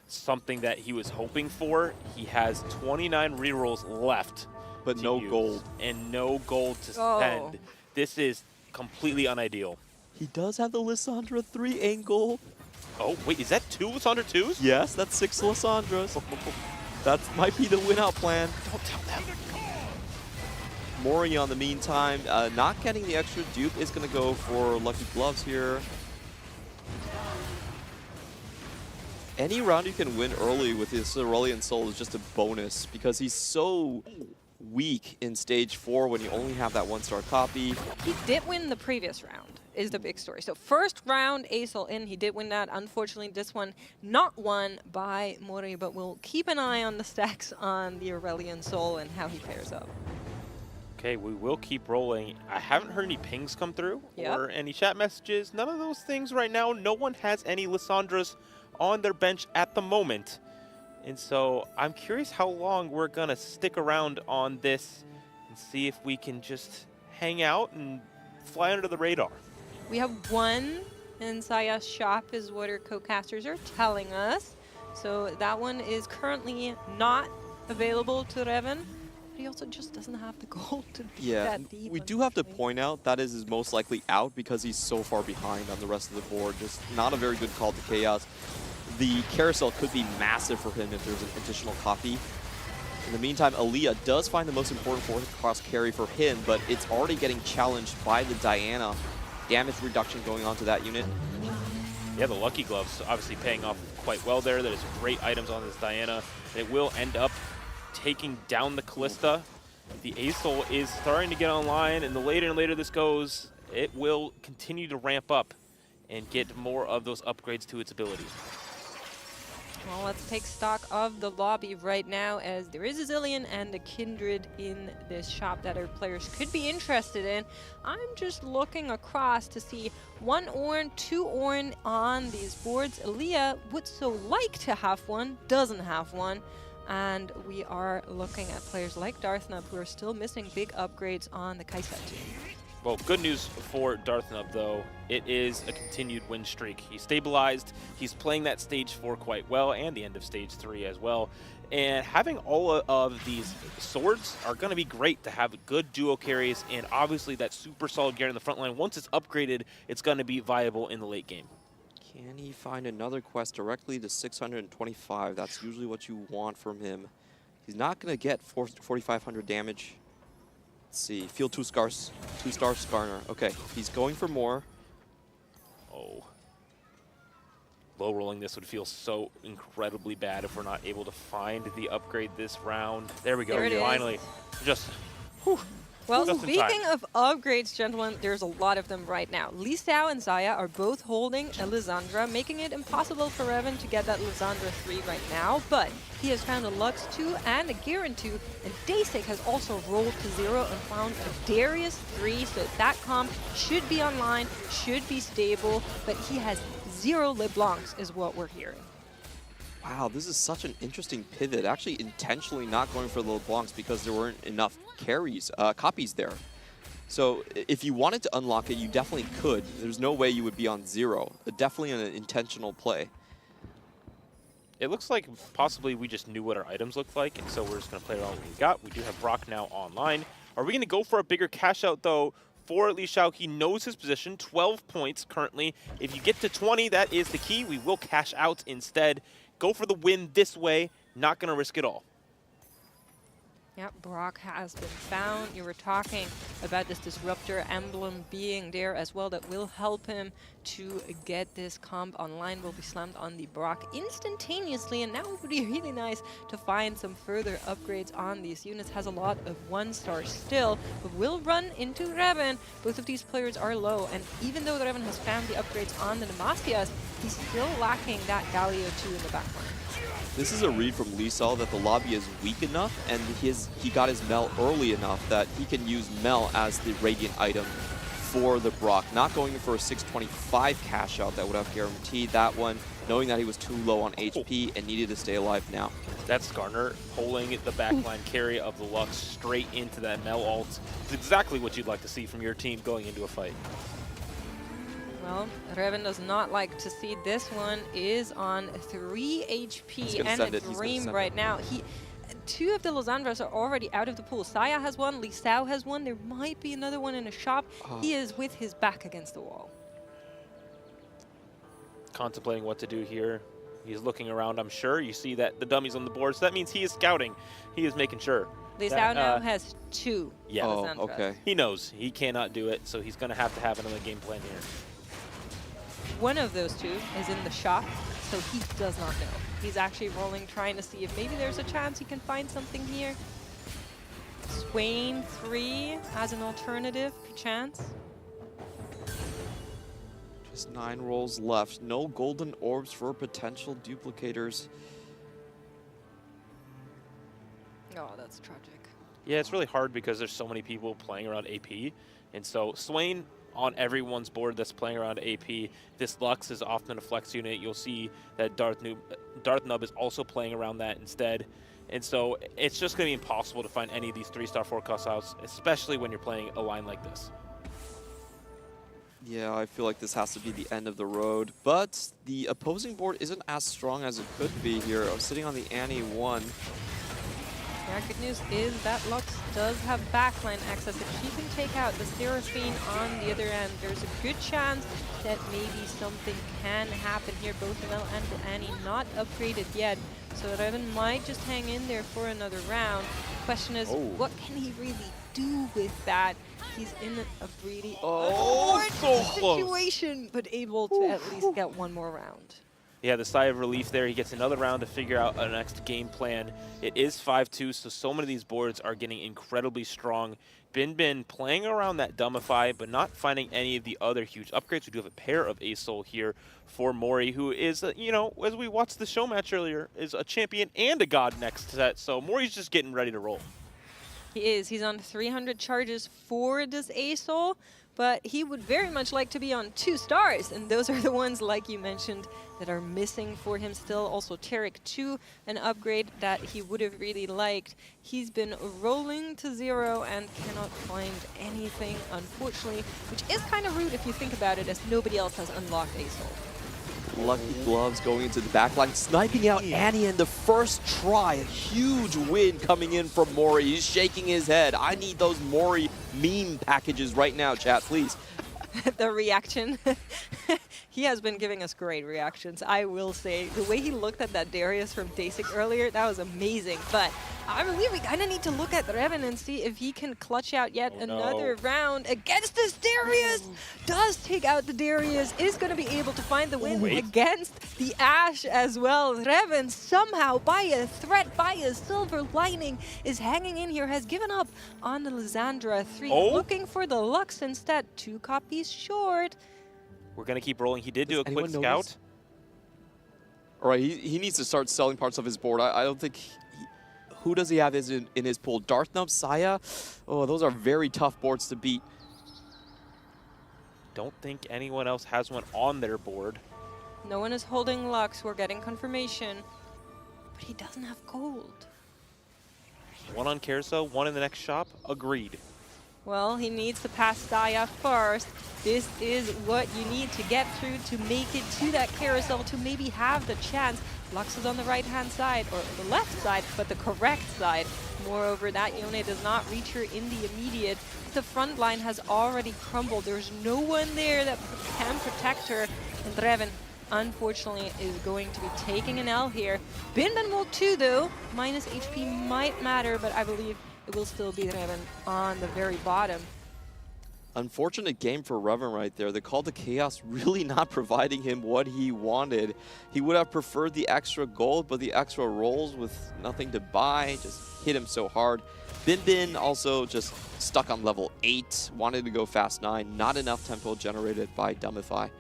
something that he was hoping for. He has 29 rerolls left. But no gold. And no gold to spend. This is completely unideal. He does have the Lissandra 3 angle. Oh, wait, is that 2 Lissandra 2s? Yes, that's 6 Lissandras. That might be the win-out plan. Don't tell them. Mori, on the meantime, not getting the extra dupe, is going to go for Lucky Gloves here. Any round you can win early with his Aurelion Sol is just a bonus because he's so weak in stage 4 when you only have that 1-star copy. He did win the previous round, is the big story. So first round, Aesol in, he did win that. Unfortunately, this one not won by Mori, but we'll keep an eye on the stacks on the Aurelion Sol and how he pairs up. Okay, we will keep rolling. I haven't heard any pings come through or any chat messages. None of those things right now. No one has any Lissandras on their bench at the moment. And so I'm curious how long we're going to stick around on this and see if we can just hang out and fly under the radar. We have 1 in Saya's shop is what our co-casters are telling us. So that one is currently not available to Revan. But he also just doesn't have the gold to be that deep. We do have to point out that is most likely out because he's so far behind on the rest of the board. Just not a very good Call to Chaos. The carousel could be massive for him if there's an additional copy. In the meantime, Aaliyah does find the most important cross carry for him, but it's already getting challenged by the Diana. Damage reduction going on to that unit. Yeah, the Lucky Gloves obviously paying off quite well there. There's great items on this Diana. It will end up taking down the Callista. The Aesol is starting to get online, and the later and later this goes, it will continue to ramp up and get more of those upgrades to its ability. Well, let's take stock of the lobby right now, as there is a Zillion and a Kindred in this shop that our players could be interested in. I'm just looking across to see 1 Ornn, 2 Ornn on these boards. Aaliyah would so like to have one, doesn't have one. And we are looking at players like Darthnub who are still missing big upgrades on the Kai'Sa team. Well, good news for Darthnub, though. It is a continued win streak. He's stabilized. He's playing that stage 4 quite well, and the end of stage 3 as well. And having all of these swords are going to be great to have good duo carries, and obviously that super solid gear in the front line. Once it's upgraded, it's going to be viable in the late game. Can he find another quest directly to 625? That's usually what you want from him. He's not going to get 4,500 damage. Let's see, field 2-star Skarner. Okay, he's going for more. Oh. Low rolling this would feel so incredibly bad if we're not able to find the upgrade this round. There we go, finally. Just, whew. Well, just speaking of upgrades, gentlemen, there's a lot of them right now. Lee Sao and Xayah are both holding a Lissandra, making it impossible for Revan to get that Lissandra 3 right now, but he has found a Lux 2 and a Garen 2, and Daysik has also rolled to 0 and found a Darius 3, so that comp should be online, should be stable, but he has 0 LeBlancs is what we're hearing. Wow, this is such an interesting pivot. Actually, intentionally not going for the LeBlancs because there weren't enough copies there. So if you wanted to unlock it, you definitely could. There's no way you would be on 0. Definitely an intentional play. It looks like possibly we just knew what our items looked like, and so we're just going to play around with what we got. We do have Brock now online. Are we going to go for a bigger cash out, though? For Li Xiao, he knows his position, 12 points currently. If you get to 20, that is the key. We will cash out instead. Go for the win this way, not going to risk it all. Yep, Brock has been found. You were talking about this Disruptor emblem being there as well that will help him to get this comp online. Will be slammed on the Brock instantaneously, and now it would be really nice to find some further upgrades on these units. Has a lot of 1-star still, but will run into Revan. Both of these players are low, and even though the Revan has found the upgrades on the Nemasias, he's still lacking that Galio 2 in the backline. This is a read from Lee Sao that the lobby is weak enough, and he got his Mel early enough that he can use Mel as the Radiant item for the Brock. Not going for a 625 cash out that would have guaranteed that one, knowing that he was too low on HP and needed to stay alive now. That's Skarner pulling the backline carry of the Lux straight into that Mel ult. It's exactly what you'd like to see from your team going into a fight. Well, Revan does not like to see this one. Is on 3 HP and a Dream right now. 2 of the Lissandras are already out of the pool. Xayah has one, Lee Sao has one. There might be another one in a shop. He is with his back against the wall. Contemplating what to do here. He's looking around, I'm sure. You see that the dummy's on the board, so that means he is scouting. He is making sure. Lee Sao now has 2 Lissandras. Okay. He knows he cannot do it, so he's going to have another game plan here. One of those 2 is in the shop, so he does not know. He's actually rolling, trying to see if maybe there's a chance he can find something here. Swain 3 as an alternative, chance. Just 9 rolls left. No golden orbs for potential duplicators. Oh, that's tragic. Yeah, it's really hard because there's so many people playing around AP, and so Swain on everyone's board that's playing around AP. This Lux is often a flex unit. You'll see that Darthnub is also playing around that instead. And so it's just going to be impossible to find any of these 3-star forecast outs, especially when you're playing a line like this. Yeah, I feel like this has to be the end of the road, but the opposing board isn't as strong as it could be here. I'm sitting on the Annie 1. Yeah, good news is that Lux does have backline access. If she can take out the Seraphine on the other end, there's a good chance that maybe something can happen here. Both Mel and Annie not upgraded yet, so Revan might just hang in there for another round. Question is, what can he really do with that? He's in a really so close. situation, but able to at least get one more round. Yeah, the sigh of relief there. He gets another round to figure out a next game plan. It is 5-2, so many of these boards are getting incredibly strong. Bin playing around that Dumbify, but not finding any of the other huge upgrades. We do have a pair of Asol here for Mori, who is, you know, as we watched the show match earlier, is a champion and a god next set. So Mori's just getting ready to roll. He is. He's on 300 charges for this Asol, but he would very much like to be on 2 stars, and those are the ones, like you mentioned, that are missing for him still. Also, Tarek 2, an upgrade that he would have really liked. He's been rolling to 0 and cannot find anything, unfortunately, which is kind of rude if you think about it, as nobody else has unlocked Asol. Lucky Gloves going into the backline, sniping out Annie in the first try. A huge win coming in from Mori. He's shaking his head. I need those Mori meme packages right now, chat, please. The reaction. He has been giving us great reactions, I will say. The way he looked at that Darius from Dasik earlier, that was amazing. But I believe we kind of need to look at Revan and see if he can clutch out yet another round against this Darius. Does take out the Darius, is going to be able to find the win against the Ashe as well. Revan somehow, by a threat, by a silver lining, is hanging in here, has given up on the Lysandra 3. Looking for the Lux instead, 2 copies short. We're going to keep rolling. He did do a quick scout. All right, he needs to start selling parts of his board. I don't think... Who does he have in his pool? Darthnub, Saya? Oh, those are very tough boards to beat. Don't think anyone else has one on their board. No one is holding Lux. We're getting confirmation. But he doesn't have gold. One on Carousel, one in the next shop. Agreed. Well, he needs to pass Saya first. This is what you need to get through to make it to that carousel, to maybe have the chance. Lux is on the right-hand side, or the left side, but the correct side. Moreover, that Yone does not reach her in the immediate. The front line has already crumbled. There's no one there that can protect her. And Revan, unfortunately, is going to be taking an L here. Bin will too, though. Minus HP might matter, but I believe it will still be Revan on the very bottom. Unfortunate game for Revan right there. The Call to Chaos really not providing him what he wanted. He would have preferred the extra gold, but the extra rolls with nothing to buy just hit him so hard. Bin also just stuck on level 8, wanted to go fast 9. Not enough tempo generated by Dumbify.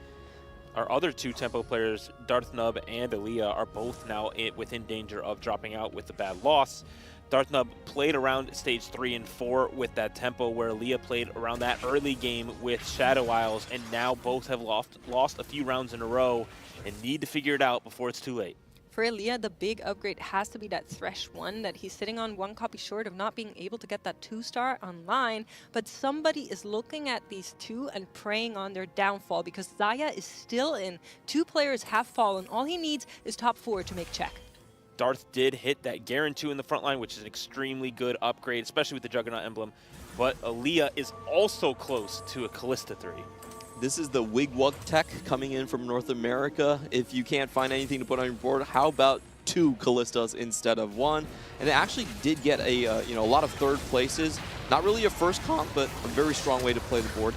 Our other 2 tempo players, Darthnub and Aaliyah, are both now within danger of dropping out with the bad loss. Darthnub played around stage 3 and 4 with that tempo, where Aaliyah played around that early game with Shadow Isles, and now both have lost a few rounds in a row and need to figure it out before it's too late. For Aaliyah, the big upgrade has to be that Thresh 1, that he's sitting on 1 copy short of not being able to get that 2-star online, but somebody is looking at these 2 and preying on their downfall, because Zaya is still in. 2 players have fallen. All he needs is top 4 to make check. Darth did hit that Garen 2 in the front line, which is an extremely good upgrade, especially with the Juggernaut emblem. But Aaliyah is also close to a Callista 3. This is the Wigwug tech coming in from North America. If you can't find anything to put on your board, how about 2 Callistas instead of 1? And it actually did get a a lot of third places. Not really a first comp, but a very strong way to play the board.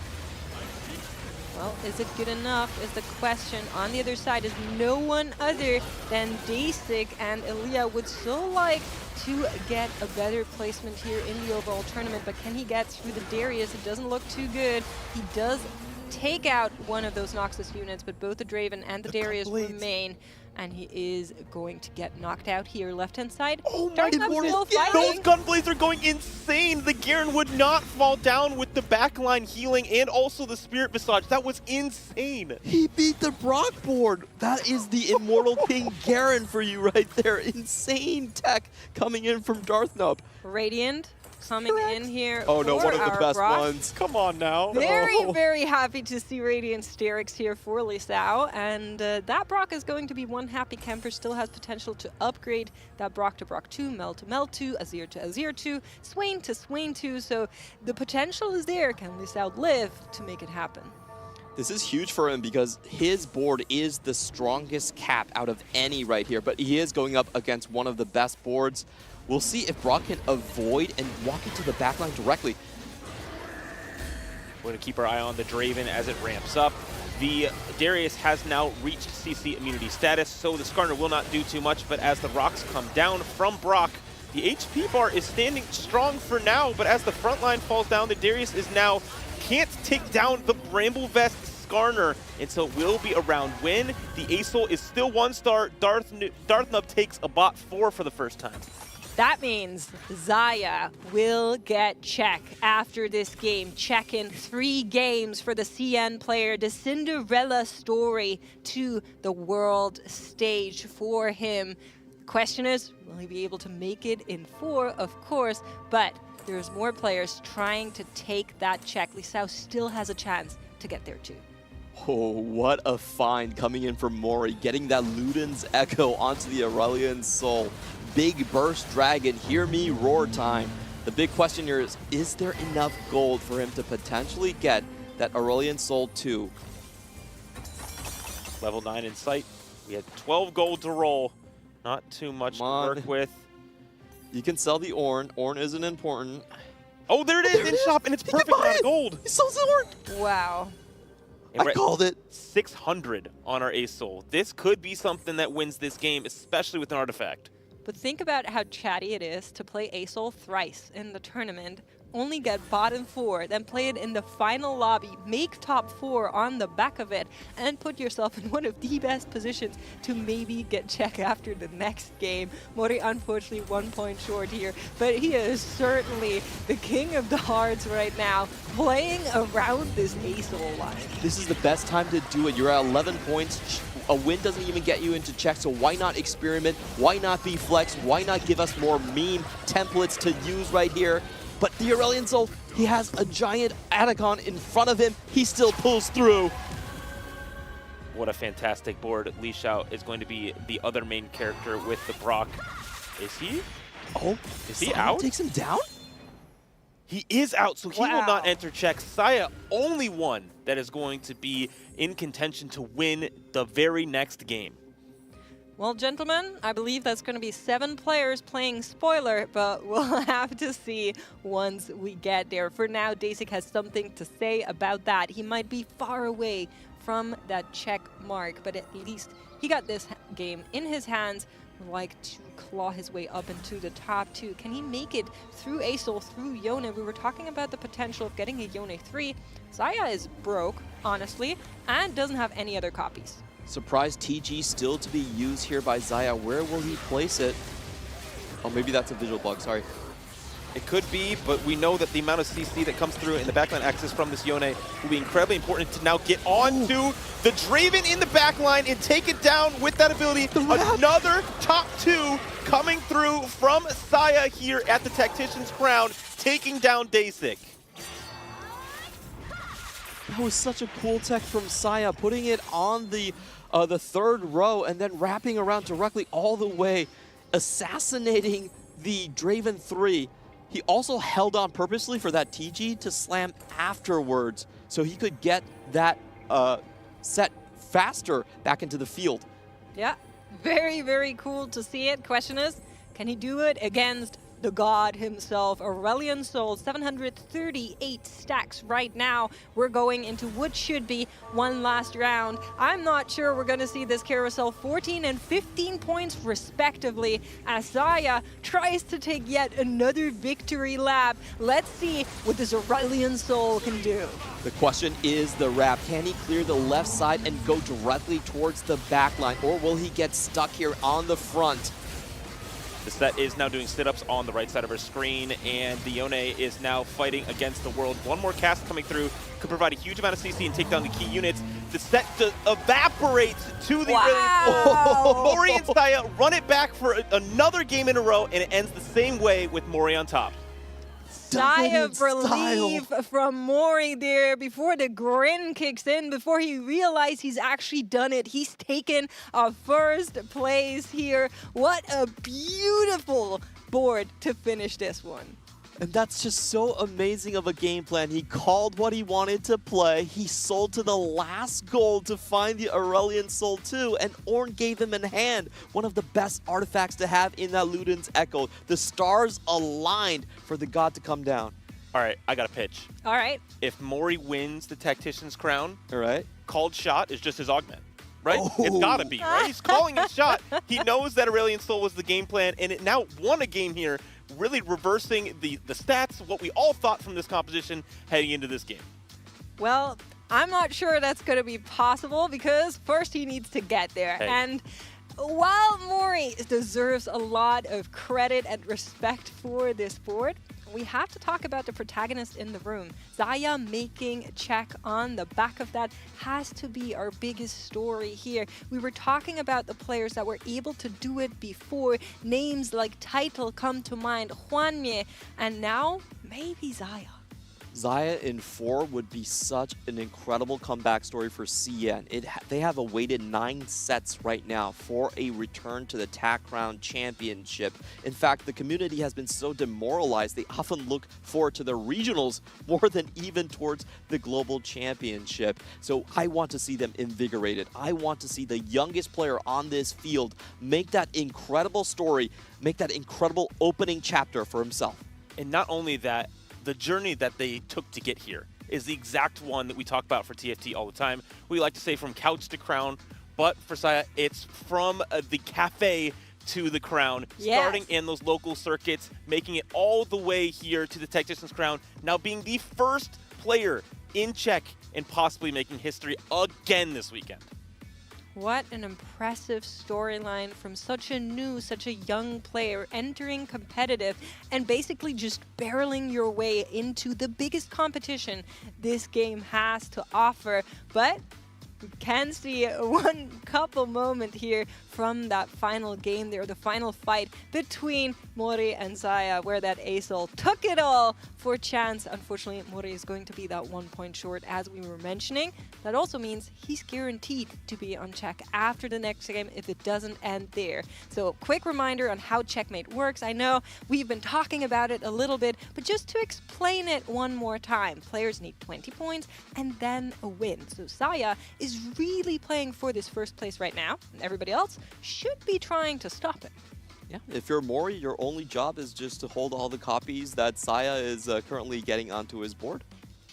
Well, is it good enough is the question. On the other side is no one other than Dasik, and Aaliyah would so like to get a better placement here in the overall tournament, but can he get through the Darius? It doesn't look too good. He does take out one of those Noxus units, but both the Draven and the Darius remain, and he is going to get knocked out here. Left-hand side. Oh my goodness, those Gunblades are going insane! The Garen would not fall down with the backline healing and also the Spirit Visage. That was insane! He beat the Brock board! That is the Immortal King Garen for you right there. Insane tech coming in from Darthnub. Radiant coming in here. Oh no, one of the best Brock. ones. Come on now. Very happy to see Radiant Sterix here for Lisao, and that Brock is going to be one happy camper. Still has potential to upgrade that Brock to Brock 2, Mel to Mel 2, Azir to Azir 2, Swain to Swain 2, so the potential is there. Can Lisao live to make it happen? This is huge for him because his board is the strongest cap out of any right here, but he is going up against one of the best boards. We'll see if Brock can avoid and walk into the backline directly. We're going to keep our eye on the Draven as it ramps up. The Darius has now reached CC immunity status, so the Skarner will not do too much, but as the rocks come down from Brock, the HP bar is standing strong for now, but as the front line falls down, the Darius is now can't take down the Bramble Vest Skarner, and so it will be a round win. The Asol is still 1-star. Darth Nub takes a bot 4 for the first time. That means Xayah will get check after this game. Check in 3 games for the CN player. The Cinderella story to the world stage for him. Question is, will he be able to make it in 4? Of course, but there's more players trying to take that check. Lisao still has a chance to get there too. Oh, what a find coming in from Mori, getting that Luden's Echo onto the Aurelion Soul. Big burst dragon, hear me roar time. The big question here is there enough gold for him to potentially get that Aurelion Soul 2? Level 9 in sight. We had 12 gold to roll. Not too much to work with. You can sell the Ornn. Ornn isn't important. Oh, there it is in shop, and it's perfect amount of gold. He sells Ornn. Wow. And I called it. 600 on our Asol. This could be something that wins this game, especially with an artifact. But think about how chatty it is to play Asol thrice in the tournament, only get bottom 4, then play it in the final lobby, make top 4 on the back of it, and put yourself in one of the best positions to maybe get check after the next game. Mori unfortunately 1 point short here, but he is certainly the king of the hearts right now, playing around this Asol line. This is the best time to do it. You're at 11 points. A win doesn't even get you into check, so why not experiment? Why not be flex? Why not give us more meme templates to use right here? But the Aurelion Soul, he has a giant Atacon in front of him. He still pulls through. What a fantastic board. Li Shao is going to be the other main character with the Brock. Is he? Oh, is he out? Takes him down? He is out, so he will not enter check. Xayah, only one that is going to be in contention to win the very next game. Well, gentlemen, I believe that's going to be 7 players playing spoiler, but we'll have to see once we get there. For now, Dasic has something to say about that. He might be far away from that check mark, but at least he got this game in his hands. Would like to claw his way up into the top 2. Can he make it through Asol, through Yone? We were talking about the potential of getting a Yone 3. Xayah is broke, honestly, and doesn't have any other copies. Surprise TG still to be used here by Xayah. Where will he place it? Oh, maybe that's a visual bug, sorry. It could be, but we know that the amount of CC that comes through in the backline access from this Yone will be incredibly important to now get on to the Draven in the backline and take it down with that ability. Another top 2 coming through from Xayah here at the Tactician's Crown, taking down Dasic. That was such a cool tech from Xayah, putting it on the 3rd row and then wrapping around directly all the way, assassinating the Draven 3. He also held on purposely for that TG to slam afterwards, so he could get that set faster back into the field. Yeah, very, very cool to see it. Question is, can he do it against the god himself? Aurelion Soul, 738 stacks right now. We're going into what should be one last round. I'm not sure we're going to see this carousel 14 and 15 points respectively as Xayah tries to take yet another victory lap. Let's see what this Aurelion Soul can do. The question is the wrap. Can he clear the left side and go directly towards the back line, or will he get stuck here on the front? The set is now doing sit-ups on the right side of our screen, and the Yone is now fighting against the world. One more cast coming through could provide a huge amount of CC and take down the key units. The set evaporates to the Mori and Xayah run it back for another game in a row, and it ends the same way with Mori on top. Sigh of relief from Mori there before the grin kicks in, before he realized he's actually done it. He's taken a first place here. What a beautiful board to finish this one. And that's just so amazing of a game plan. He called what he wanted to play. He sold to the last gold to find the Aurelion Soul 2, and Ornn gave him in hand one of the best artifacts to have in that Luden's Echo. The stars aligned for the god to come down. All right, I got a pitch. All right. If Mori wins the Tactician's crown, all right, called shot is just his augment. Right? It's gotta be, right? He's calling his shot. He knows that Aurelion Sol was the game plan, and it now won a game here, really reversing the stats, what we all thought from this composition heading into this game. Well, I'm not sure that's going to be possible because first he needs to get there. Hey. And while Mori deserves a lot of credit and respect for this board, we have to talk about the protagonist in the room. Xayah making a check on the back of that has to be our biggest story here. We were talking about the players that were able to do it before. Names like Title come to mind, Hwanmye, and now maybe Xayah. Xayah in 4 would be such an incredible comeback story for CN. They have awaited 9 sets right now for a return to the TAC Crown Championship. In fact, the community has been so demoralized, they often look forward to the regionals more than even towards the global championship. So I want to see them invigorated. I want to see the youngest player on this field make that incredible story, make that incredible opening chapter for himself. And not only that, the journey that they took to get here is the exact one that we talk about for TFT all the time. We like to say from couch to crown, but for Xayah, it's from the cafe to the crown, starting in those local circuits, making it all the way here to the Tactician's crown, now being the first player in Czech and possibly making history again this weekend. What an impressive storyline from such a young player entering competitive and basically just barreling your way into the biggest competition this game has to offer. But we can see one couple moment here from that final game there, the final fight between Mori and Xayah, where that Acel took it all for chance. Unfortunately, Mori is going to be that 1 point short, as we were mentioning. That also means he's guaranteed to be on check after the next game if it doesn't end there. So, quick reminder on how Checkmate works. I know we've been talking about it a little bit, but just to explain it one more time, players need 20 points and then a win. So Xayah is really playing for this first place right now, and everybody else should be trying to stop it. Yeah, if you're Mori, your only job is just to hold all the copies that Xayah is currently getting onto his board.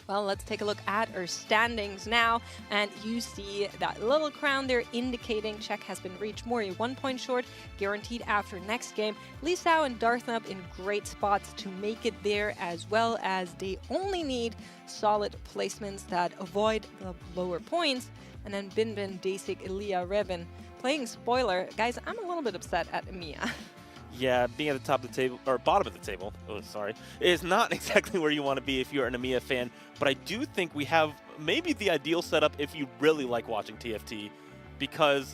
Well, let's take a look at our standings now, and you see that little crown there indicating check has been reached. Mori 1 point short, guaranteed after next game. Lee Sao and Darthnub in great spots to make it there, as well as they only need solid placements that avoid the lower points. And then Binbin, Dasik, Elia, Revan playing spoiler. Guys, I'm a little bit upset at EMEA. Yeah, being at the top of the table, or bottom of the table, is not exactly where you want to be if you're an EMEA fan. But I do think we have maybe the ideal setup if you really like watching TFT, because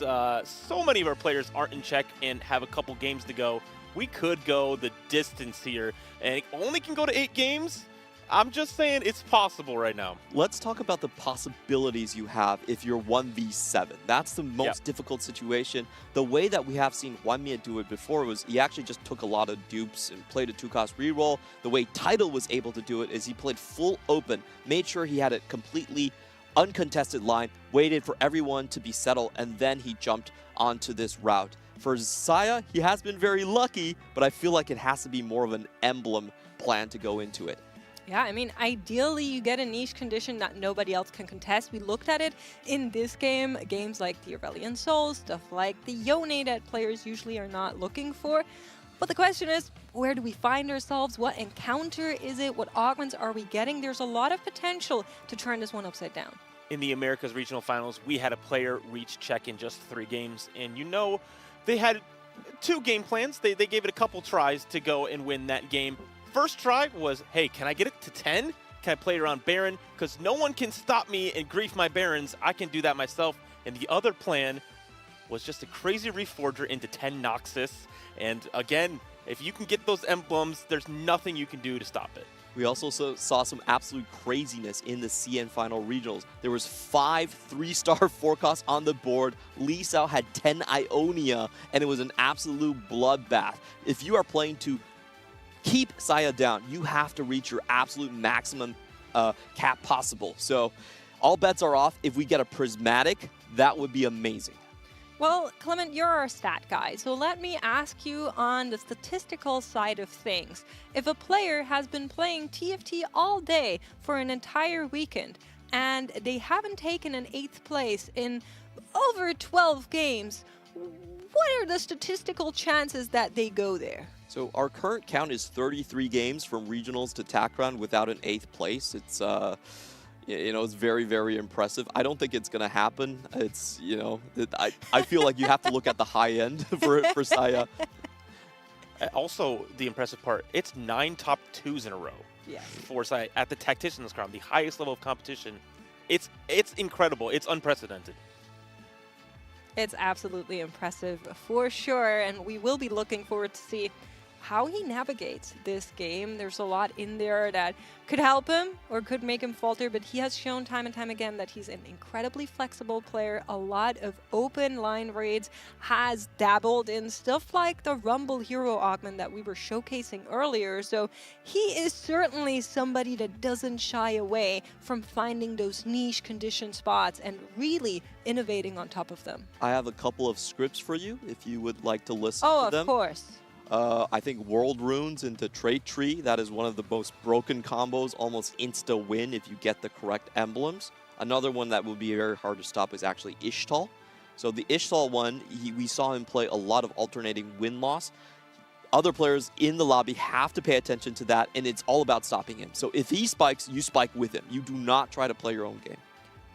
so many of our players aren't in check and have a couple games to go. We could go the distance here, and it only can go to 8 games. I'm just saying it's possible right now. Let's talk about the possibilities you have if you're 1v7. That's the most difficult situation. The way that we have seen Hwanmye do it before was he actually just took a lot of dupes and played a 2-cost reroll. The way Title was able to do it is he played full open, made sure he had a completely uncontested line, waited for everyone to be settled, and then he jumped onto this route. For Xayah, he has been very lucky, but I feel like it has to be more of an emblem plan to go into it. Yeah, I mean, ideally you get a niche condition that nobody else can contest. We looked at it in this game, games like the Aurelion Sol, stuff like the Yone that players usually are not looking for. But the question is, where do we find ourselves? What encounter is it? What augments are we getting? There's a lot of potential to turn this one upside down. In the Americas Regional Finals, we had a player reach check in just 3 games. And you know, they had 2 game plans. They gave it a couple tries to go and win that game. First try was, hey, can I get it to 10? Can I play it around Baron? Because no one can stop me and grief my Barons. I can do that myself. And the other plan was just a crazy reforger into 10 Noxus. And again, if you can get those emblems, there's nothing you can do to stop it. We also saw some absolute craziness in the CN Final Regionals. There was 5 3-star forecasts on the board. Lee Sao had 10 Ionia, and it was an absolute bloodbath. If you are playing to keep Xayah down, you have to reach your absolute maximum cap possible. So all bets are off. If we get a prismatic, that would be amazing. Well, Clement, you're our stat guy, so let me ask you on the statistical side of things. If a player has been playing TFT all day for an entire weekend, and they haven't taken an 8th place in over 12 games, what are the statistical chances that they go there? So our current count is 33 games from regionals to TAC round without an 8th place. It's it's very, very impressive. I don't think it's going to happen. It's, I feel like you have to look at the high end for Saya. Also, the impressive part, it's 9 top 2s in a row for Saya at the Tactician's Crown, the highest level of competition. It's incredible. It's unprecedented. It's absolutely impressive for sure, and we will be looking forward to see how he navigates this game. There's a lot in there that could help him or could make him falter, but he has shown time and time again that he's an incredibly flexible player. A lot of open line raids, has dabbled in stuff like the Rumble hero augment that we were showcasing earlier. So he is certainly somebody that doesn't shy away from finding those niche condition spots and really innovating on top of them. I have a couple of scripts for you if you would like to listen to them. Oh, of course. I think World Runes into Trait Tree, that is one of the most broken combos, almost insta-win if you get the correct emblems. Another one that would be very hard to stop is actually Ishtal. So the Ishtal one, we saw him play a lot of alternating win-loss. Other players in the lobby have to pay attention to that, and it's all about stopping him. So if he spikes, you spike with him. You do not try to play your own game.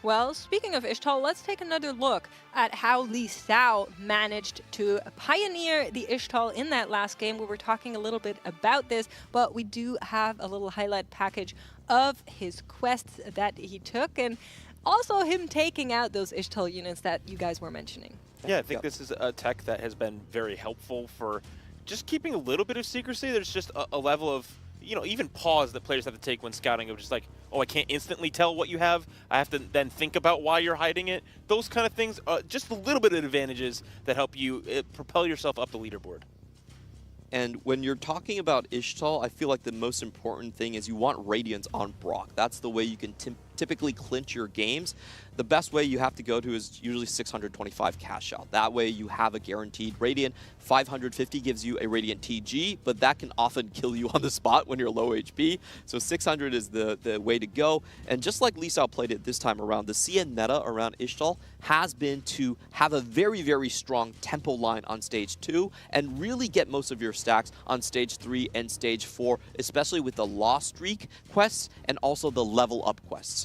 Well, speaking of Ishtal, let's take another look at how Lee Sao managed to pioneer the Ishtal in that last game. We were talking a little bit about this, but we do have a little highlight package of his quests that he took, and also him taking out those Ishtal units that you guys were mentioning. Yeah, I think this is a tech that has been very helpful for just keeping a little bit of secrecy. There's just a level of, even pause that players have to take when scouting of just like, oh, I can't instantly tell what you have. I have to then think about why you're hiding it. Those kind of things, just a little bit of advantages that help you propel yourself up the leaderboard. And when you're talking about Ishtal, I feel like the most important thing is you want Radiance on Brock. That's the way you can typically clinch your games. The best way you have to go to is usually 625 cash out. That way you have a guaranteed Radiant. 550 gives you a Radiant TG, but that can often kill you on the spot when you're low HP. So 600 is the way to go. And just like Lee Sao played it this time around, the CN meta around Ishtal has been to have a very, very strong tempo line on stage 2 and really get most of your stacks on stage 3 and stage 4, especially with the Lost Streak quests and also the level up quests.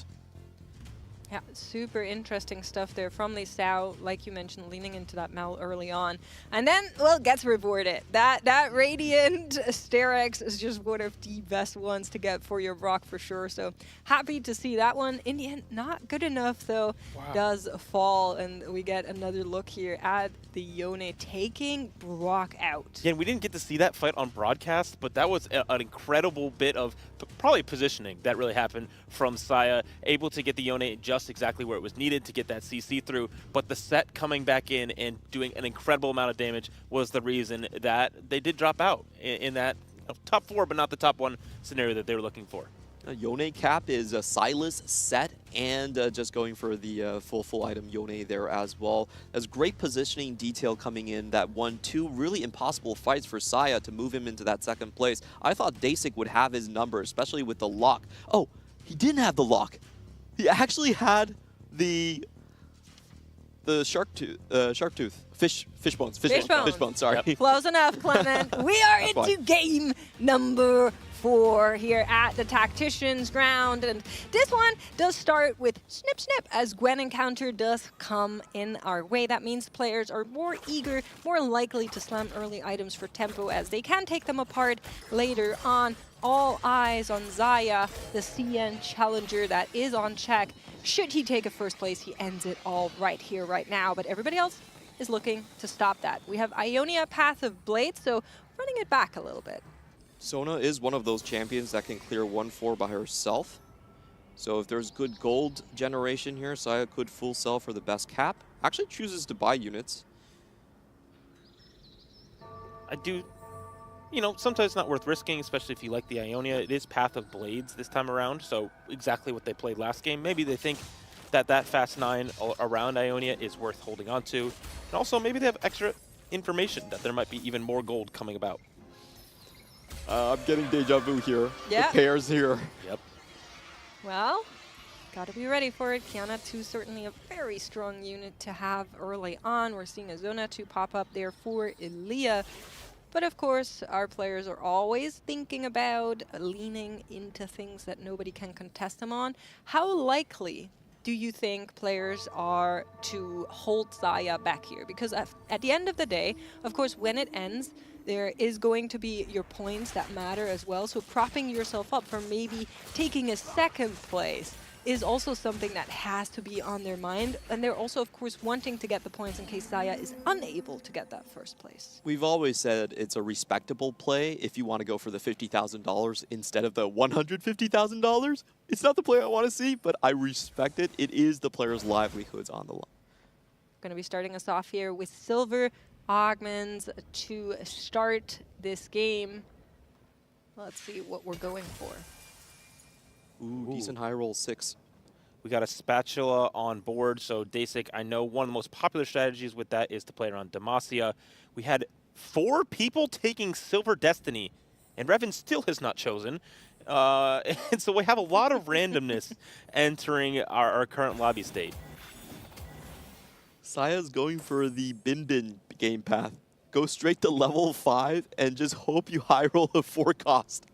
Yeah, super interesting stuff there from Lee Sao, like you mentioned, leaning into that Mal early on. And then, well, gets rewarded. That Radiant Sterex is just one of the best ones to get for your Brock for sure. So happy to see that one. In the end, not good enough, though. Wow. Does fall, and we get another look here at the Yone taking Brock out. Yeah, and we didn't get to see that fight on broadcast, but that was an incredible bit of probably positioning that really happened from Saya, able to get the Yone just exactly where it was needed to get that CC through, but the set coming back in and doing an incredible amount of damage was the reason that they did drop out in that top 4, but not the top 1 scenario that they were looking for. Yone cap is a Silas set and just going for the full item Yone there as well. There's great positioning detail coming in that won 2 really impossible fights for Saya to move him into that 2nd place. I thought Dasik would have his number, especially with the lock. Oh, he didn't have the lock. He actually had the shark tooth. Fish bones, sorry. Yep. Close enough, Clement. We are into game number 4 here at the Tactician's ground, and this one does start with snip snip as Gwen encounter does come in our way. That means players are more eager, more likely to slam early items for tempo as they can take them apart later on. All eyes on Zaya, the CN challenger that is on check. Should he take a 1st place, he ends it all right here, right now, but everybody else is looking to stop that. We have Ionia Path of Blades, so running it back a little bit. Sona is one of those champions that can clear 1-4 by herself. So if there's good gold generation here, Saya could full sell for the best cap. Actually chooses to buy units. I do, sometimes it's not worth risking, especially if you like the Ionia. It is Path of Blades this time around, so exactly what they played last game. Maybe they think, that Fast 9 around Ionia is worth holding on to. And also, maybe they have extra information that there might be even more gold coming about. I'm getting deja vu here. Yeah. The pairs here. Yep. Well, gotta be ready for it. Kiana 2 certainly a very strong unit to have early on. We're seeing a Zona 2 pop up there for Elia. But of course, our players are always thinking about leaning into things that nobody can contest them on. How likely do you think players are to hold Xayah back here? Because at the end of the day, of course, when it ends, there is going to be your points that matter as well. So propping yourself up for maybe taking a second place is also something that has to be on their mind. And they're also, of course, wanting to get the points in case Xayah is unable to get that first place. We've always said it's a respectable play if you want to go for the $50,000 instead of the $150,000. It's not the play I want to see, but I respect it. It is the player's livelihoods on the line. Going to be starting us off here with Silver Augments to start this game. Let's see what we're going for. Ooh, decent high roll, 6. We got a spatula on board, so Dasic, I know one of the most popular strategies with that is to play around Demacia. We had 4 people taking Silver Destiny, and Revan still has not chosen. And so we have a lot of randomness entering our current lobby state. Xayah's going for the Bin game path. Go straight to level 5 and just hope you high roll a 4 cost.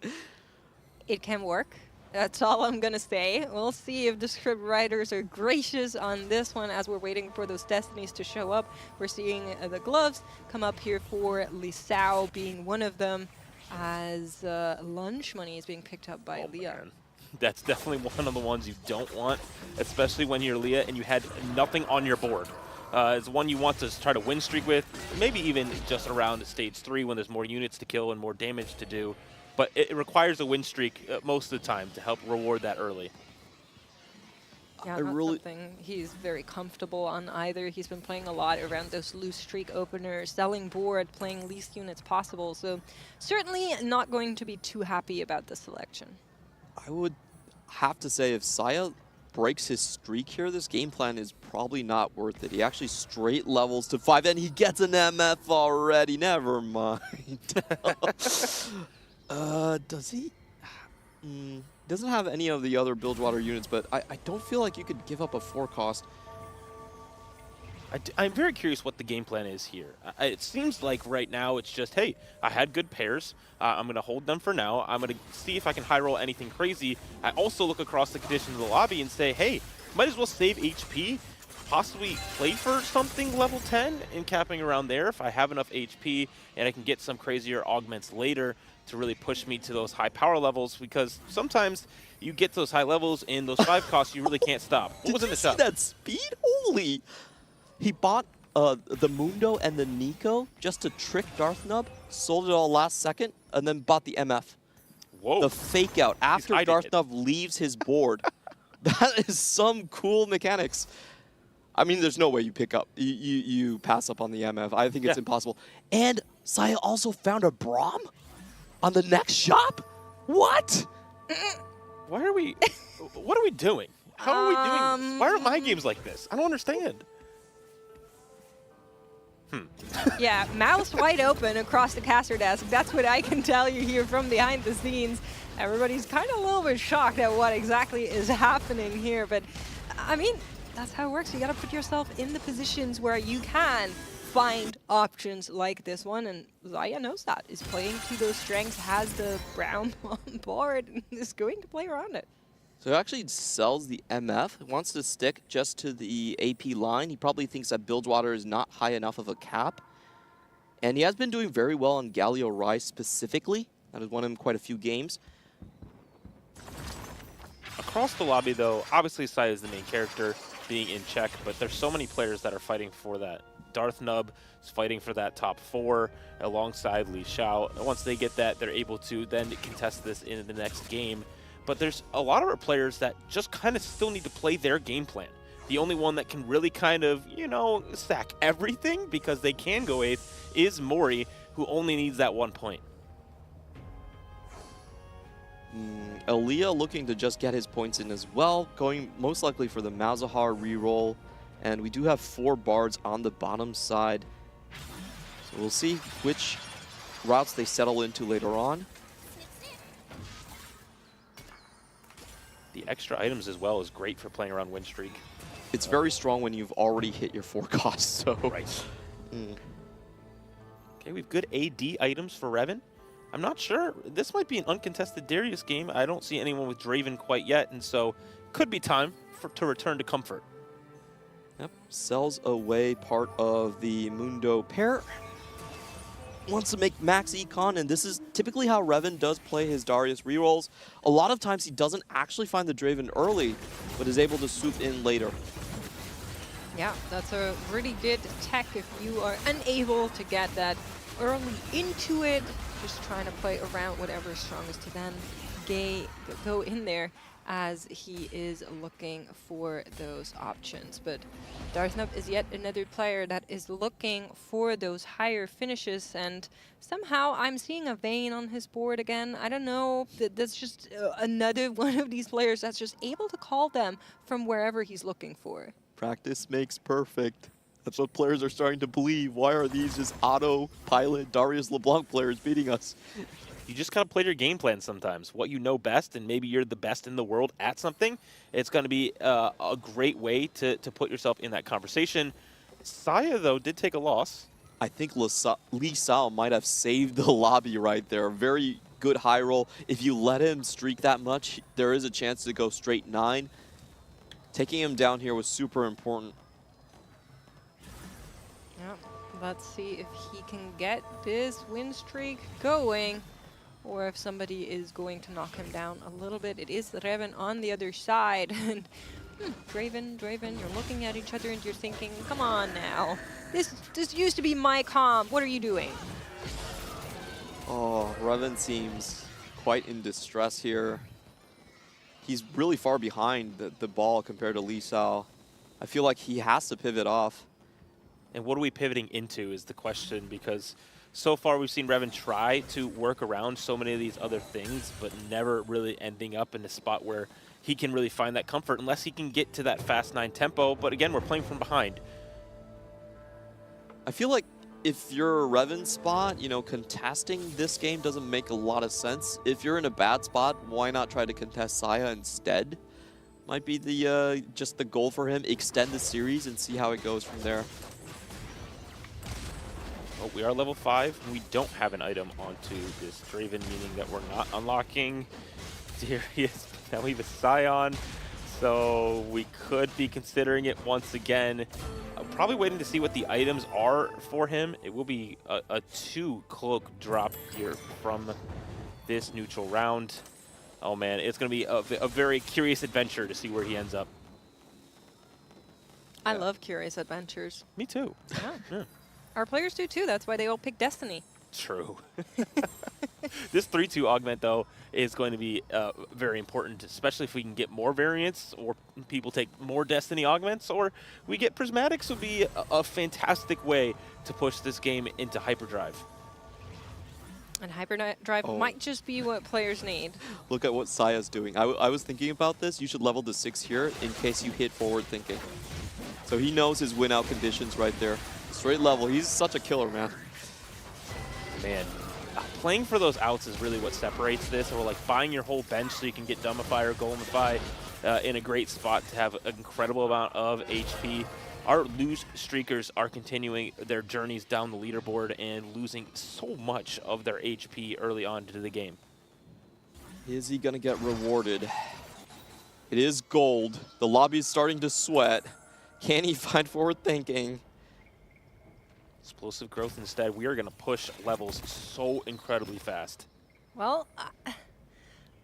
It can work. That's all I'm going to say. We'll see if the script writers are gracious on this one as we're waiting for those destinies to show up. We're seeing the gloves come up here for Lisao being one of them as lunch money is being picked up by Leah. Man. That's definitely one of the ones you don't want, especially when you're Leah and you had nothing on your board. It's one you want to try to win streak with, maybe even just around stage 3 when there's more units to kill and more damage to do. But it requires a win streak most of the time to help reward that early. Yeah, not something he's very comfortable on either. He's been playing a lot around those loose streak openers, selling board, playing least units possible. So certainly not going to be too happy about the selection. I would have to say if Xayah breaks his streak here, this game plan is probably not worth it. He actually straight levels to 5 and he gets an MF already. Never mind. Does he? Doesn't have any of the other Bilgewater units, but I don't feel like you could give up a 4 cost. I'm very curious what the game plan is here. It seems like right now it's just, hey, I had good pairs. I'm going to hold them for now. I'm going to see if I can high roll anything crazy. I also look across the conditions of the lobby and say, hey, might as well save HP, possibly play for something level 10 and capping around there if I have enough HP and I can get some crazier augments later to really push me to those high power levels, because sometimes you get those high levels and those 5 costs you really can't stop. What was in the shop? That speed? Holy! He bought the Mundo and the Nico just to trick Darth Nub, sold it all last second, and then bought the MF. Whoa. The fake out after Darth Nub leaves his board. That is some cool mechanics. I mean, there's no way you pick up, you pass up on the MF. I think it's impossible. And Xayah also found a Braum on the next shop? What? What are we doing? How are we doing this? Why are my games like this? I don't understand. Yeah, mouse wide open across the caster desk. That's what I can tell you here from behind the scenes. Everybody's kind of a little bit shocked at what exactly is happening here. But, I mean, that's how it works. You got to put yourself in the positions where you can find options like this one. And Xayah knows that. Is playing to those strengths, has the Braum on board, and is going to play around it. So he actually sells the MF, wants to stick just to the AP line. He probably thinks that Bilgewater is not high enough of a cap. And he has been doing very well on Galio Rise specifically. That has won him quite a few games. Across the lobby, though, obviously Xayah is the main character being in check, but there's so many players that are fighting for that. Darth Nub is fighting for that top 4 alongside Li Xiao. And once they get that, they're able to then contest this in the next game. But there's a lot of our players that just kind of still need to play their game plan. The only one that can really kind of, you know, stack everything because they can go 8th is Mori, who only needs that 1 point. Elia looking to just get his points in as well, going most likely for the Malzahar reroll. And we do have 4 bards on the bottom side. So we'll see which routes they settle into later on. The extra items as well is great for playing around win streak. It's very strong when you've already hit your 4 costs, so... Right. Okay, we've good AD items for Revan. I'm not sure. This might be an uncontested Darius game. I don't see anyone with Draven quite yet, and so could be time to return to comfort. Yep, sells away part of the Mundo pair. Wants to make max econ, and this is typically how Revan does play his Darius rerolls. A lot of times he doesn't actually find the Draven early, but is able to swoop in later. Yeah, that's a really good tech if you are unable to get that early into it. Just trying to play around whatever is strongest to then go in there as he is looking for those options. But Darthnub is yet another player that is looking for those higher finishes, and somehow I'm seeing a Vayne on his board again. I don't know, that's just another one of these players that's just able to call them from wherever he's looking for. Practice makes perfect. That's what players are starting to believe. Why are these just autopilot Darius LeBlanc players beating us? You just gotta play your game plan sometimes. What you know best, and maybe you're the best in the world at something, it's gonna be a great way to put yourself in that conversation. Saya, though, did take a loss. I think Lee Sao might have saved the lobby right there. Very good high roll. If you let him streak that much, there is a chance to go straight 9. Taking him down here was super important. Yep. Let's see if he can get this win streak going, or if somebody is going to knock him down a little bit. It is Revan on the other side. And Draven, you're looking at each other and you're thinking, come on now. This used to be my comp. What are you doing? Oh, Revan seems quite in distress here. He's really far behind the ball compared to Lee Sao. I feel like he has to pivot off. And what are we pivoting into is the question, because so far we've seen Revan try to work around so many of these other things, but never really ending up in a spot where he can really find that comfort unless he can get to that fast 9 tempo. But again, we're playing from behind. I feel like if you're a Revan spot, you know, contesting this game doesn't make a lot of sense. If you're in a bad spot, why not try to contest Saya instead? Might be the just the goal for him. Extend the series and see how it goes from there. Oh, we are level 5, and we don't have an item onto this Draven, meaning that we're not unlocking Darius. Now we have a Scion, so we could be considering it once again. Probably waiting to see what the items are for him. It will be a 2 cloak drop here from this neutral round. Oh man, it's going to be a very curious adventure to see where he ends up. I love curious adventures. Me too. Yeah. Our players do too. That's why they all pick Destiny. True. This 3-2 augment, though, is going to be very important, especially if we can get more variants or people take more Destiny augments, or we get Prismatics would be a fantastic way to push this game into hyperdrive. And hyperdrive might just be what players need. Look at what Saya's doing. I was thinking about this. You should level to 6 here in case you hit forward thinking. So he knows his win out conditions right there. Straight level. He's such a killer, man. Man, playing for those outs is really what separates this, or like buying your whole bench so you can get Dumbify or Golemify in a great spot to have an incredible amount of HP. Our lose streakers are continuing their journeys down the leaderboard and losing so much of their HP early on into the game. Is he going to get rewarded? It is gold. The lobby is starting to sweat. Can he find forward thinking? Explosive growth instead. We are going to push levels so incredibly fast. Well,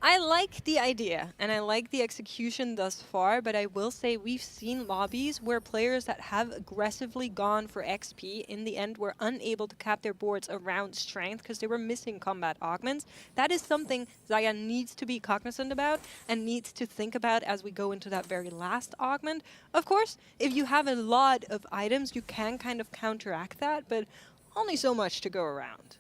I like the idea, and I like the execution thus far, but I will say we've seen lobbies where players that have aggressively gone for XP in the end were unable to cap their boards around strength because they were missing combat augments. That is something Xayah needs to be cognizant about and needs to think about as we go into that very last augment. Of course, if you have a lot of items, you can kind of counteract that, but only so much to go around.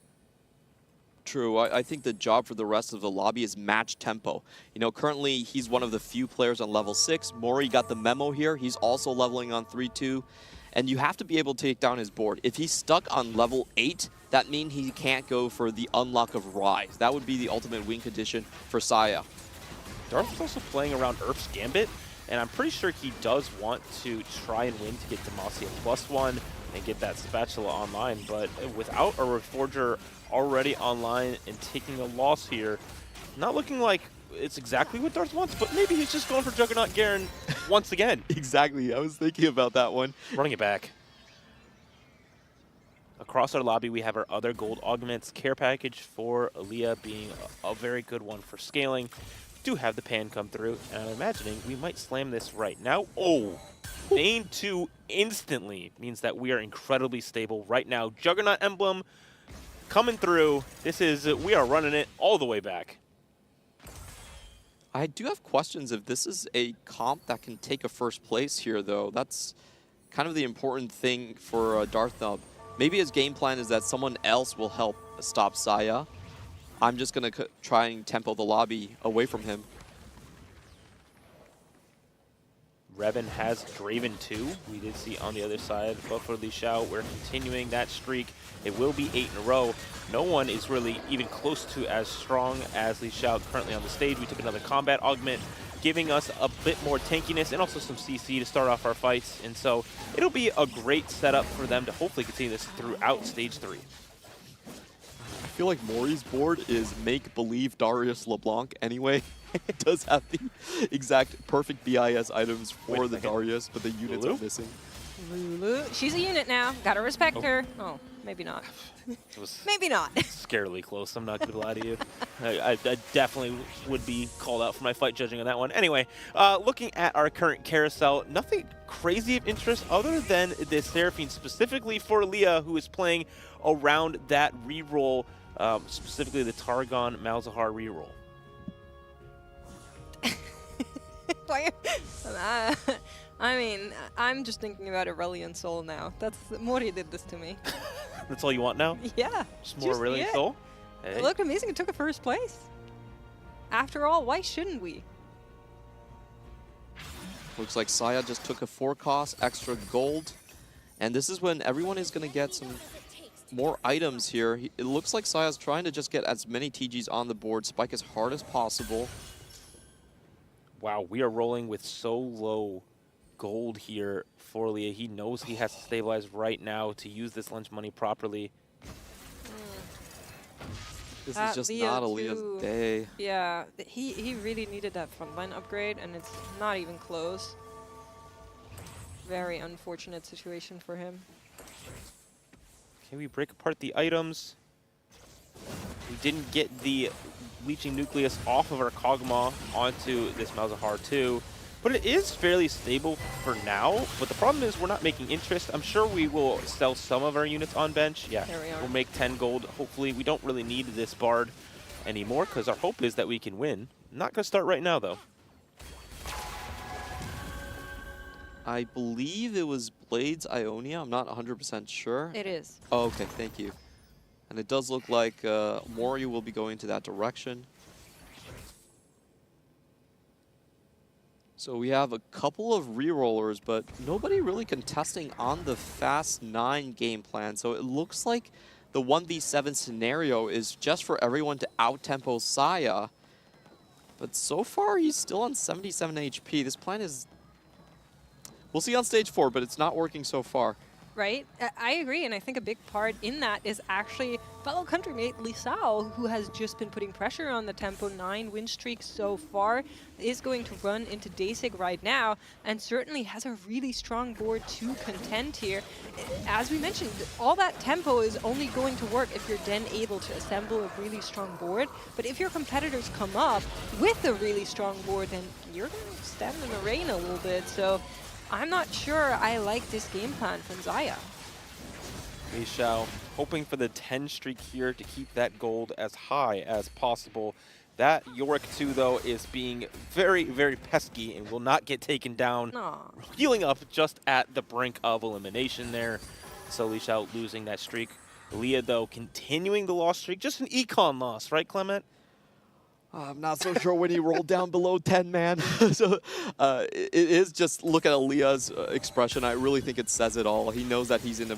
True. I think the job for the rest of the lobby is match tempo. You know, currently he's one of the few players on level 6. Mori got the memo here. He's also leveling on 3-2. And you have to be able to take down his board. If he's stuck on level 8, that means he can't go for the unlock of Rise. That would be the ultimate win condition for Saya. Darth is also playing around Earth's Gambit, and I'm pretty sure he does want to try and win to get Demacia +1 and get that Spatula online, but without a Reforger already online and taking a loss here, not looking like it's exactly what Darth wants, but maybe he's just going for Juggernaut Garen once again. Exactly, I was thinking about that one. Running it back. Across our lobby, we have our other gold augments. Care package for Aaliyah being a very good one for scaling. We do have the pan come through, and I'm imagining we might slam this right now. Oh, Bane 2 instantly means that we are incredibly stable right now. Juggernaut emblem coming through. This is, we are running it all the way back. I do have questions if this is a comp that can take a first place here, though. That's kind of the important thing for Darth Nub. Maybe his game plan is that someone else will help stop Saya. I'm just going to try and tempo the lobby away from him. Revan has Draven 2. We did see on the other side, but for Li Xiao, we're continuing that streak. It will be 8 in a row. No one is really even close to as strong as Li Xiao currently on the stage. We took another combat augment, giving us a bit more tankiness and also some CC to start off our fights. And so it'll be a great setup for them to hopefully continue this throughout stage 3. I feel like Mori's board is make-believe Darius LeBlanc anyway. It does have the exact perfect BIS items for the Darius, but the units are missing. Lulu. She's a unit now. Gotta respect her. Oh, maybe not. It was maybe not. Scarily close, I'm not going to lie to you. I definitely would be called out for my fight judging on that one. Anyway, looking at our current carousel, nothing crazy of interest other than the Seraphine, specifically for Leah, who is playing around that reroll, specifically the Targon Malzahar reroll. I mean, I'm just thinking about Aurelion Soul now. That's Mori did this to me. That's all you want now? Yeah. Just more Aurelion Soul? Hey. It looked amazing. It took a first place. After all, why shouldn't we? Looks like Saya just took a 4-cost extra gold. And this is when everyone is going to get some more items here. It looks like Saya's trying to just get as many TGs on the board, spike as hard as possible. Wow, we are rolling with so low gold here for Leah. He knows he has to stabilize right now to use this lunch money properly. This is just not Aaliyah's day. Yeah, he really needed that frontline upgrade, and it's not even close. Very unfortunate situation for him. Okay, we break apart the items. We didn't get the Leeching Nucleus off of our Kog'Maw onto this Malzahar 2, but it is fairly stable for now. But the problem is we're not making interest. I'm sure we will sell some of our units on bench. Yeah, we'll make 10 gold. Hopefully we don't really need this Bard anymore because our hope is that we can win. Not going to start right now, though. I believe it was Blades Ionia. I'm not 100% sure. It is. Oh, okay, thank you. And it does look like Mori will be going to that direction. So we have a couple of rerollers, but nobody really contesting on the Fast 9 game plan. So it looks like the 1v7 scenario is just for everyone to out-tempo Saya. But so far, he's still on 77 HP. This plan is... We'll see on stage 4, but it's not working so far. Right? I agree, and I think a big part in that is actually fellow countrymate Li Xiao, who has just been putting pressure on the Tempo 9 win streak so far, is going to run into Dasig right now, and certainly has a really strong board to contend here. As we mentioned, all that tempo is only going to work if you're then able to assemble a really strong board, but if your competitors come up with a really strong board, then you're going to stand in the rain a little bit, so I'm not sure I like this game plan from Xayah. Li Xiao hoping for the 10 streak here to keep that gold as high as possible. That Yorick 2, though, is being very, very pesky and will not get taken down. Aww. Healing up just at the brink of elimination there. So Li Xiao losing that streak. Leah, though, continuing the loss streak. Just an econ loss, right, Clement? I'm not so sure when he rolled down below 10, man. So it is just, look at Aaliyah's expression. I really think it says it all. He knows that he's in a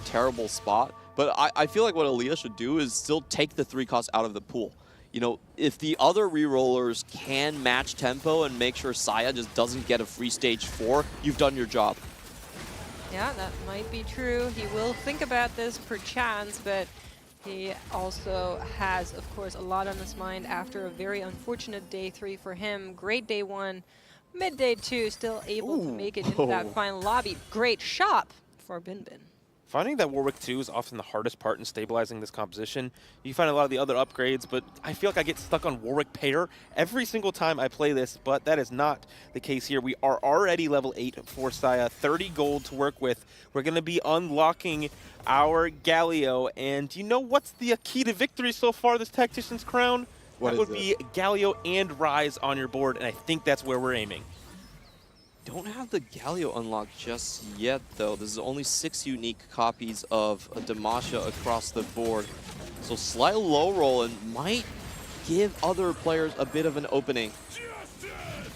terrible spot. But I feel like what Aaliyah should do is still take the 3 costs out of the pool. You know, if the other rerollers can match tempo and make sure Saya just doesn't get a free stage 4, you've done your job. Yeah, that might be true. He will think about this per chance, but he also has, of course, a lot on his mind after a very unfortunate day 3 for him. Great day 1, mid-day 2, still able to make it into that final lobby. Great shop for Binbin. Finding that Warwick 2 is often the hardest part in stabilizing this composition. You find a lot of the other upgrades, but I feel like I get stuck on Warwick pair every single time I play this, but that is not the case here. We are already level 8 for Saya, 30 gold to work with. We're going to be unlocking our Galio, and you know what's the key to victory so far, this Tactician's Crown? What that would be Galio and Rise on your board, and I think that's where we're aiming. Don't have the Galio unlocked just yet, though. This is only 6 unique copies of Demacia across the board. So slight low roll and might give other players a bit of an opening.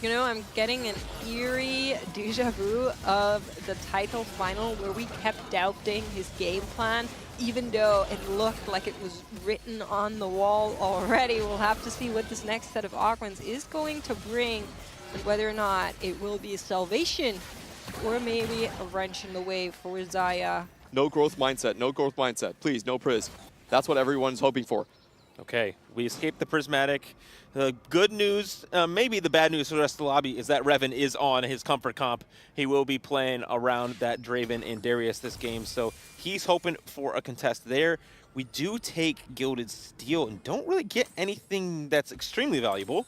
You know, I'm getting an eerie deja vu of the title final where we kept doubting his game plan, even though it looked like it was written on the wall already. We'll have to see what this next set of augments is going to bring, and whether or not it will be a salvation or maybe a wrench in the way for Zaya. No growth mindset, no growth mindset. Please, no Priz. That's what everyone's hoping for. Okay, we escaped the Prismatic. The good news, maybe the bad news for the rest of the lobby, is that Revan is on his comfort comp. He will be playing around that Draven and Darius this game, so he's hoping for a contest there. We do take Gilded Steel and don't really get anything that's extremely valuable.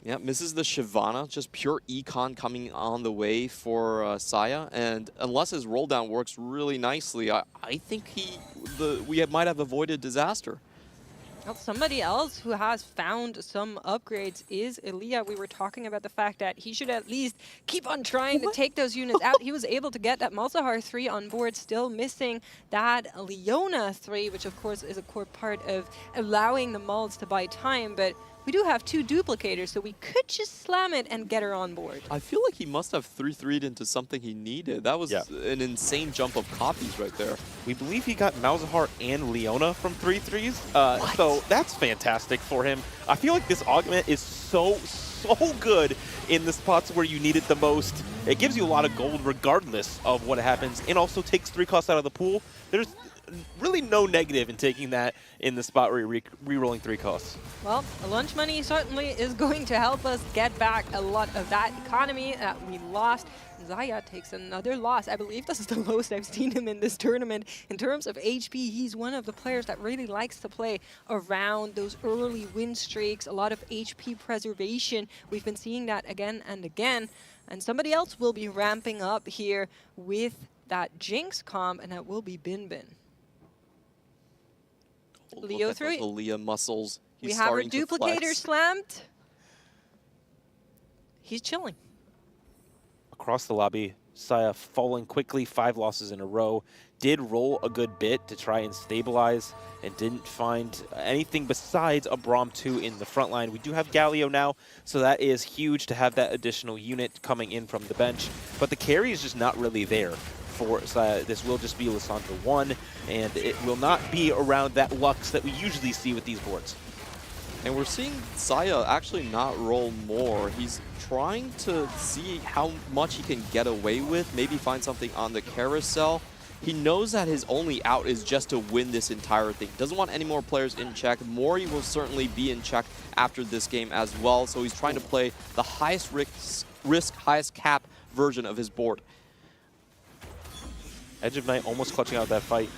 Yeah, misses the Shyvana, just pure econ coming on the way for Saya, and unless his roll down works really nicely, I think we might have avoided disaster. Well, somebody else who has found some upgrades is Elia. We were talking about the fact that he should at least keep on trying to take those units out. He was able to get that Malzahar 3 on board, still missing that Leona 3, which of course is a core part of allowing the Malz to buy time, but we do have 2 duplicators, so we could just slam it and get her on board. I feel like he must have 3-3'd into something he needed. That was an insane jump of copies right there. We believe he got Malzahar and Leona from 3-3s, so that's fantastic for him. I feel like this augment is so good in the spots where you need it the most. It gives you a lot of gold regardless of what happens, and also takes 3 costs out of the pool. There's really no negative in taking that in the spot where you're re-rolling 3 costs. Well, lunch money certainly is going to help us get back a lot of that economy that we lost. Zaya takes another loss. I believe this is the lowest I've seen him in this tournament. In terms of HP, he's one of the players that really likes to play around those early win streaks, a lot of HP preservation. We've been seeing that again and again. And somebody else will be ramping up here with that Jinx comp, and that will be Binbin. Leo 3. The Leah muscles. We have our duplicator slammed. He's chilling. Across the lobby, Saya falling quickly, 5 losses in a row. Did roll a good bit to try and stabilize and didn't find anything besides a Braum 2 in the front line. We do have Galio now, so that is huge to have that additional unit coming in from the bench. But the carry is just not really there for Saya. This will just be Lissandra 1, and it will not be around that Lux that we usually see with these boards. And we're seeing Saya actually not roll more. He's trying to see how much he can get away with, maybe find something on the carousel. He knows that his only out is just to win this entire thing. Doesn't want any more players in check. Mori will certainly be in check after this game as well, so he's trying to play the highest risk, highest cap version of his board. Edge of Night almost clutching out that fight.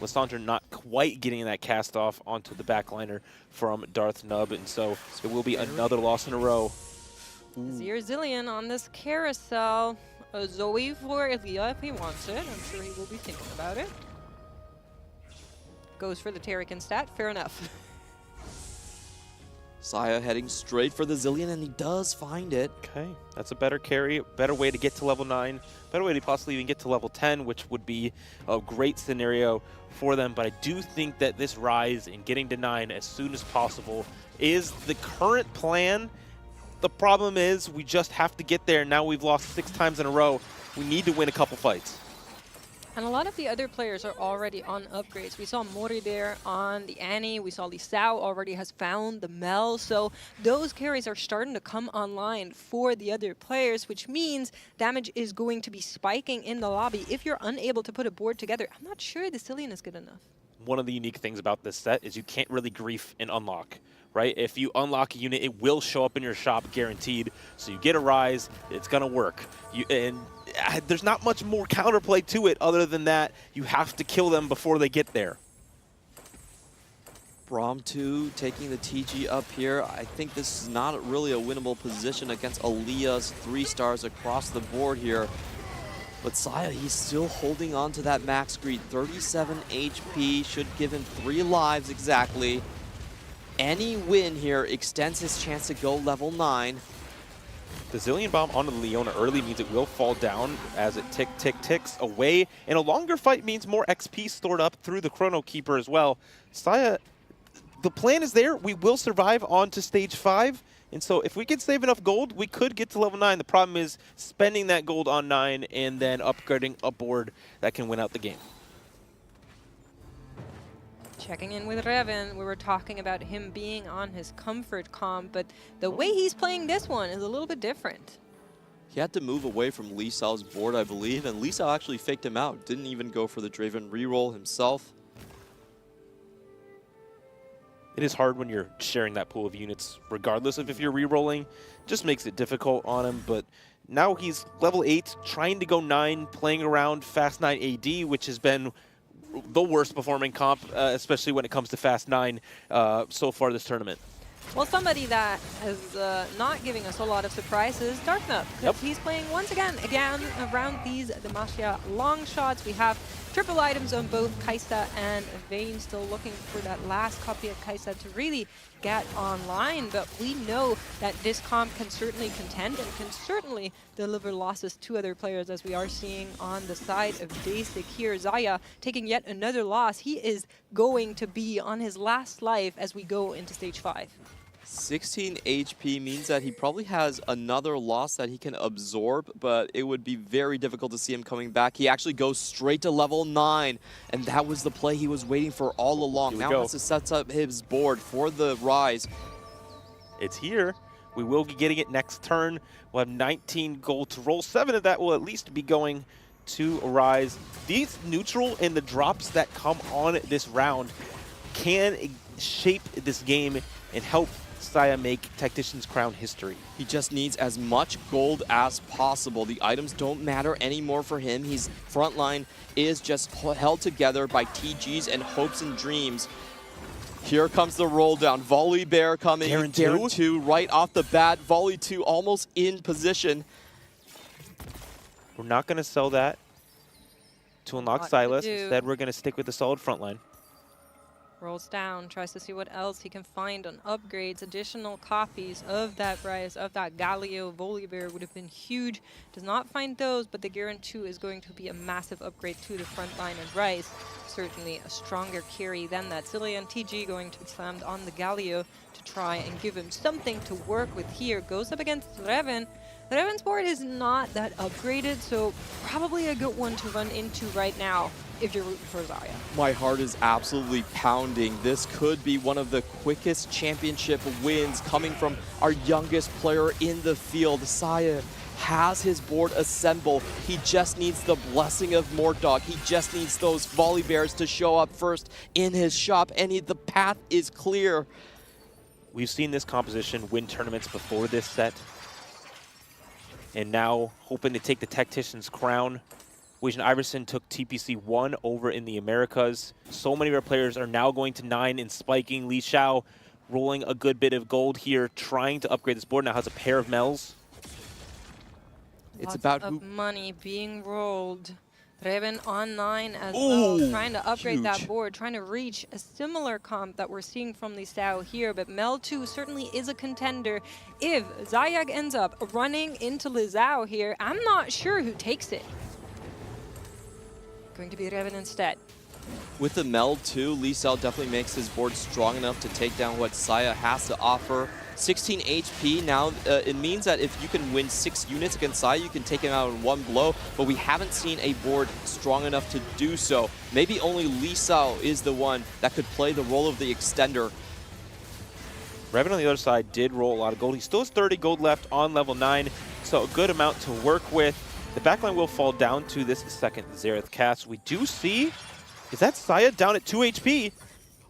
Lissandra not quite getting that cast off onto the backliner from Darth Nub, and so it will be another loss in a row. Zir Zillion on this carousel. A Zoe for Elia if he wants it. I'm sure he will be thinking about it. Goes for the Terrican stat. Fair enough. Saya heading straight for the Zillion, and he does find it. Okay, that's a better carry, better way to get to level 9, better way to possibly even get to level 10, which would be a great scenario for them. But I do think that this rise in getting to 9 as soon as possible is the current plan. The problem is we just have to get there. Now we've lost 6 times in a row. We need to win a couple fights. And a lot of the other players are already on upgrades. We saw Mori there on the Annie. We saw Lee Sao already has found the Mel. So those carries are starting to come online for the other players, which means damage is going to be spiking in the lobby. If you're unable to put a board together, I'm not sure the Cillian is good enough. One of the unique things about this set is you can't really grief and unlock, right? If you unlock a unit, it will show up in your shop guaranteed. So you get a rise, it's gonna work. There's not much more counterplay to it other than that. You have to kill them before they get there. Braum 2 taking the TG up here. I think this is not really a winnable position against Aaliyah's 3 stars across the board here. But Saya, he's still holding on to that max greed. 37 HP should give him 3 lives exactly. Any win here extends his chance to go level 9. The Zillion Bomb onto the Leona early means it will fall down as it ticks away. And a longer fight means more XP stored up through the Chrono Keeper as well. Saya, the plan is there. We will survive on to stage 5. And so if we can save enough gold, we could get to level 9. The problem is spending that gold on 9 and then upgrading a board that can win out the game. Checking in with Reven, we were talking about him being on his comfort comp, but the way he's playing this one is a little bit different. He had to move away from Lee Sao's board, I believe, and Lee Sao actually faked him out. Didn't even go for the Draven reroll himself. It is hard when you're sharing that pool of units, regardless of if you're rerolling. Just makes it difficult on him, but now he's level 8, trying to go 9, playing around Fast 9 AD, which has been the worst performing comp, especially when it comes to Fast 9 so far this tournament. Well, somebody that is not giving us a lot of surprises, Darknut. Yep. He's playing once again around these Demacia long shots. We have triple items on both Kaisa and Vayne, still looking for that last copy of Kaisa to really get online. But we know that this comp can certainly contend and can certainly deliver losses to other players, as we are seeing on the side of Daysik here. Zaya taking yet another loss. He is going to be on his last life as we go into stage 5. 16 HP means that he probably has another loss that he can absorb, but it would be very difficult to see him coming back. He actually goes straight to level 9, and that was the play he was waiting for all along. Now has to set up his board for the rise. It's here. We will be getting it next turn. We'll have 19 gold to roll. 7 of that will at least be going to Rise. These neutral and the drops that come on this round can shape this game and help Saya make Tactician's Crown history. He just needs as much gold as possible. The items don't matter anymore for him. His front line is just held together by TGs and hopes and dreams. Here comes the roll down. Volley Bear coming. Garen 2 right off the bat. Volley 2 almost in position. We're not going to sell that to unlock Silas. Instead, we're going to stick with the solid front line. Rolls down, tries to see what else he can find on upgrades. Additional copies of that Rise, of that Galio. Volibear would have been huge. Does not find those, but the Garen 2 is going to be a massive upgrade to the front line and Rise. Certainly a stronger carry than that. Cillian TG going to be slammed on the Galio to try and give him something to work with here. Goes up against Reven. Reven's board is not that upgraded, so probably a good one to run into right now if you're rooting for Zaya. My heart is absolutely pounding. This could be one of the quickest championship wins coming from our youngest player in the field. Saya has his board assembled. He just needs the blessing of Mordog. He just needs those Volley Bears to show up first in his shop, and the path is clear. We've seen this composition win tournaments before this set, and now hoping to take the Tactician's Crown. Weijin Iverson took TPC 1 over in the Americas. So many of our players are now going to 9 and spiking. Lee Xiao rolling a good bit of gold here, trying to upgrade this board. Now has a pair of Mels. It's about money being rolled. Reven on 9 as Ooh, well, trying to upgrade that huge. board, trying to reach a similar comp that we're seeing from Lisao here, but Mel 2 certainly is a contender. If Zayag ends up running into Lisao here, I'm not sure who takes it. Going to be Reven instead. With the meld too, Lisao definitely makes his board strong enough to take down what Saya has to offer. 16 HP now, it means that if you can win 6 units against Saya, you can take him out in one blow, but we haven't seen a board strong enough to do so. Maybe only Lisao is the one that could play the role of the extender. Reven on the other side did roll a lot of gold. He still has 30 gold left on level 9, so a good amount to work with. The backline will fall down to this second Xerath cast. We do see, is that Saya down at 2 HP?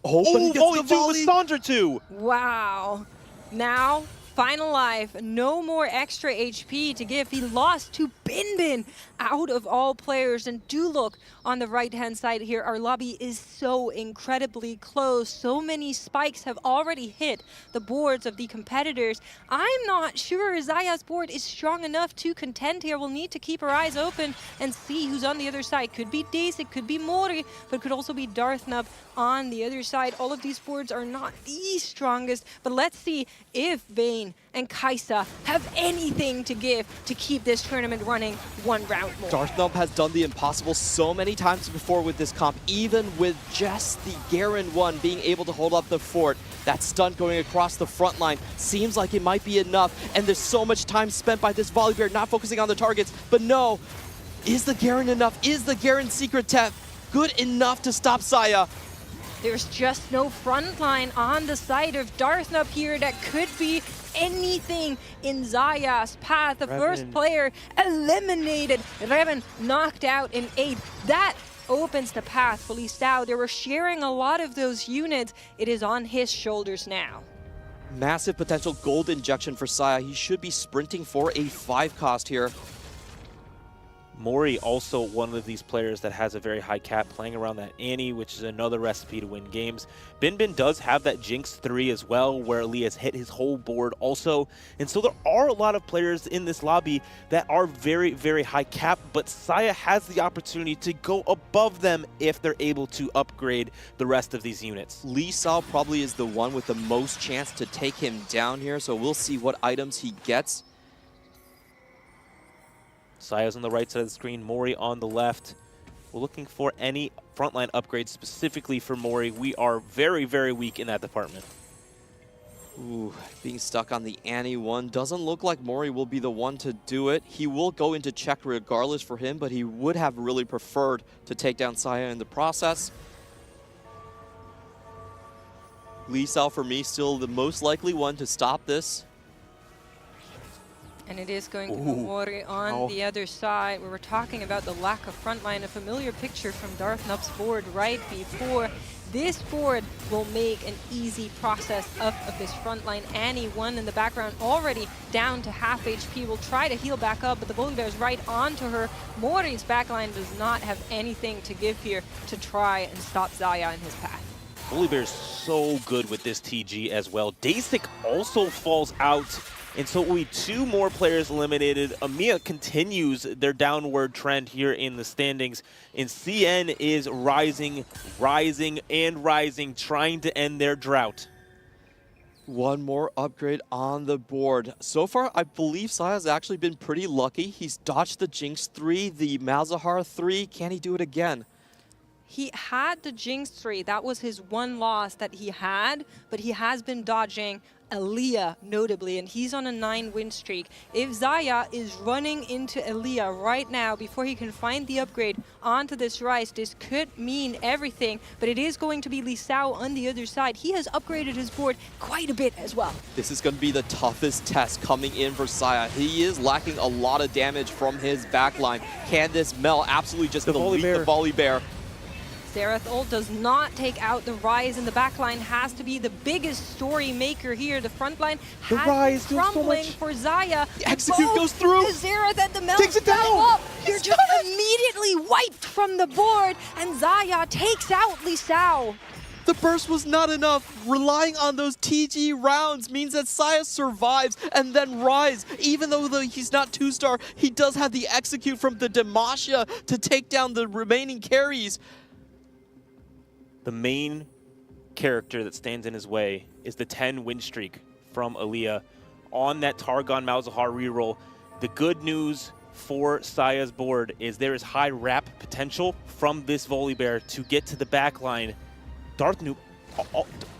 Oh, volley 2 with Sandra 2! Wow. Now, final life, no more extra HP to give. He lost to Bin out of all players. And do look on the right-hand side here. Our lobby is so incredibly close. So many spikes have already hit the boards of the competitors. I'm not sure Zaya's board is strong enough to contend here. We'll need to keep our eyes open and see who's on the other side. Could be Daisy, could be Mori, but could also be Darthnub on the other side. All of these boards are not the strongest, but let's see if Vayne and Kaisa have anything to give to keep this tournament running one round more. Darthnub has done the impossible so many times before with this comp, even with just the Garen one being able to hold up the fort. That stunt going across the front line seems like it might be enough, and there's so much time spent by this volley bear not focusing on the targets, but no. Is the Garen enough? Is the Garen secret tap good enough to stop Saya? There's just no front line on the side of Darthnub here that could be anything in Zaya's path. The first player eliminated. Reven knocked out in 8. That opens the path for Lisao. They were sharing a lot of those units. It is on his shoulders now. Massive potential gold injection for Saya. He should be sprinting for a 5 cost here. Mori also one of these players that has a very high cap, playing around that Annie, which is another recipe to win games. Bin does have that Jinx 3 as well, where Lee has hit his whole board also. And so there are a lot of players in this lobby that are very, very high cap, but Saya has the opportunity to go above them if they're able to upgrade the rest of these units. Lisao probably is the one with the most chance to take him down here, so we'll see what items he gets. Saya's on the right side of the screen, Mori on the left. We're looking for any frontline upgrades specifically for Mori. We are very, very weak in that department. Ooh, being stuck on the Annie one. Doesn't look like Mori will be the one to do it. He will go into check regardless for him, but he would have really preferred to take down Saya in the process. Lisao, for me, still the most likely one to stop this. And it is going to be Mori on the other side. We were talking about the lack of frontline, a familiar picture from Darthnub's board right before. This board will make an easy process of this frontline. Annie, one in the background, already down to half HP, will try to heal back up, but the Bully Bear's right onto her. Mori's backline does not have anything to give here to try and stop Zaya in his path. Bully Bear's so good with this TG as well. Dasik also falls out. And so we 2 more players eliminated. EMEA continues their downward trend here in the standings. And CN is rising, and rising, trying to end their drought. One more upgrade on the board. So far, I believe Saya's actually been pretty lucky. He's dodged the Jinx 3, the Malzahar 3. Can he do it again? He had the Jinx 3. That was his one loss that he had, but he has been dodging Aaliyah, notably, and he's on a 9-win streak. If Zaya is running into Aaliyah right now before he can find the upgrade onto this Rise, this could mean everything, but it is going to be Lisao on the other side. He has upgraded his board quite a bit as well. This is going to be the toughest test coming in for Saya. He is lacking a lot of damage from his backline. Can this Mel absolutely just delete the Volley Bear? Xerath ult does not take out the Rise, and the backline has to be the biggest story maker here. The front line has been crumbling for Zaya. The execute goes through. The Xerath and the Mel takes it down. You're just immediately wiped from the board, and Zaya takes out Lisao. The burst was not enough. Relying on those TG rounds means that Saya survives and then Rise. Even though he's not 2-star, he does have the execute from the Demacia to take down the remaining carries. The main character that stands in his way is the 10 win streak from Aaliyah on that Targon Malzahar reroll. The good news for Saya's board is there is high wrap potential from this Volibear to get to the back line. Darth Noob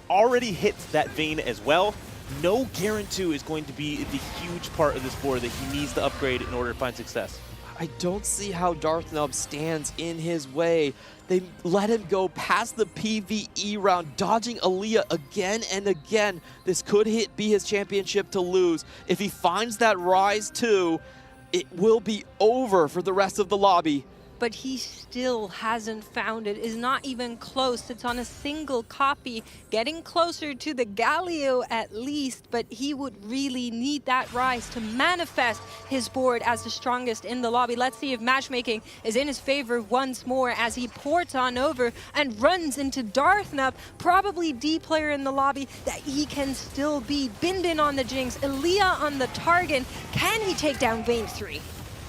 already hits that vein as well. No Guarantoo is going to be the huge part of this board that he needs to upgrade in order to find success. I don't see how Darth Noob stands in his way. They let him go past the PvE round, dodging Aaliyah again and again. This could be his championship to lose. If he finds that Rise too, it will be over for the rest of the lobby. But he still hasn't found it, is not even close. It's on a single copy, getting closer to the Galio at least, but he would really need that Rise to manifest his board as the strongest in the lobby. Let's see if matchmaking is in his favor once more as he ports on over and runs into Darth Noob, probably D player in the lobby that he can still beat. Bin Bin on the Jinx, Aaliyah on the Targon. Can he take down Vayne 3?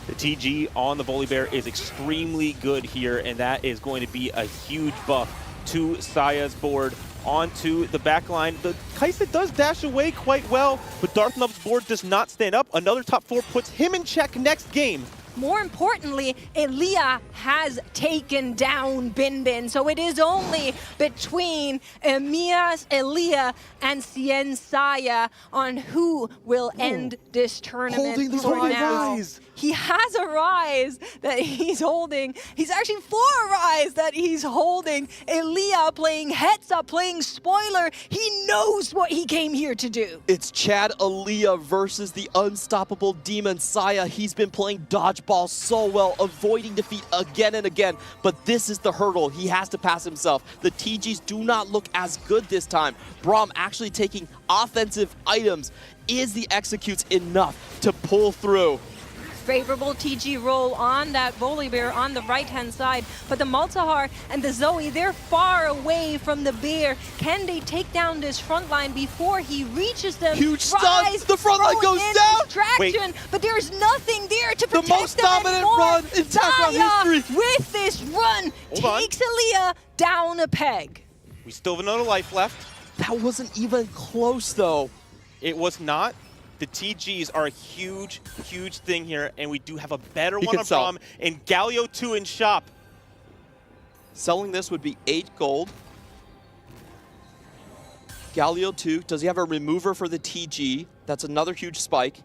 The TG on the Volibear is extremely good here, and that is going to be a huge buff to Saya's board onto the back line. The Kai'Sa does dash away quite well, but Darth Noob's board does not stand up. Another top 4 puts him in check next game. More importantly, Aaliyah has taken down Bin Bin, so it is only between Emiya's Aaliyah and Cien Saya on who will end this tournament. Holding the for now. Rise. He has a Rise that he's holding. He's actually 4 Rise that he's holding. Aaliyah playing heads up, playing spoiler. He knows what he came here to do. It's Chad Aaliyah versus the unstoppable Demon Saya. He's been playing dodgeball so well, avoiding defeat again and again, but this is the hurdle he has to pass himself. The TGs do not look as good this time. Braum actually taking offensive items. Is the executes enough to pull through? Favorable TG roll on that Volibear on the right-hand side, but the Malzahar and the Zoe, they're far away from the bear. Can they take down this front line before he reaches them? Huge stun! The front line goes down! Distraction, but there's nothing there to protect the most them dominant anymore. run in Tactician history. With this run, takes Aaliyah down a peg. We still have another life left. That wasn't even close, though. It was not. The TGs are a huge, huge thing here, and we do have a better one on Braum and Galio 2 in shop. Selling this would be 8 gold. Galio 2, does he have a remover for the TG? That's another huge spike.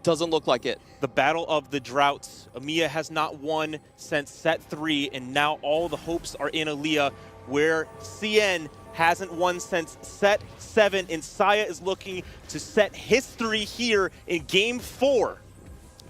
Doesn't look like it. The Battle of the Droughts. Emiya has not won since set 3, and now all the hopes are in Aaliyah, where Cien hasn't won since set 7, and Saya is looking to set history here in game 4.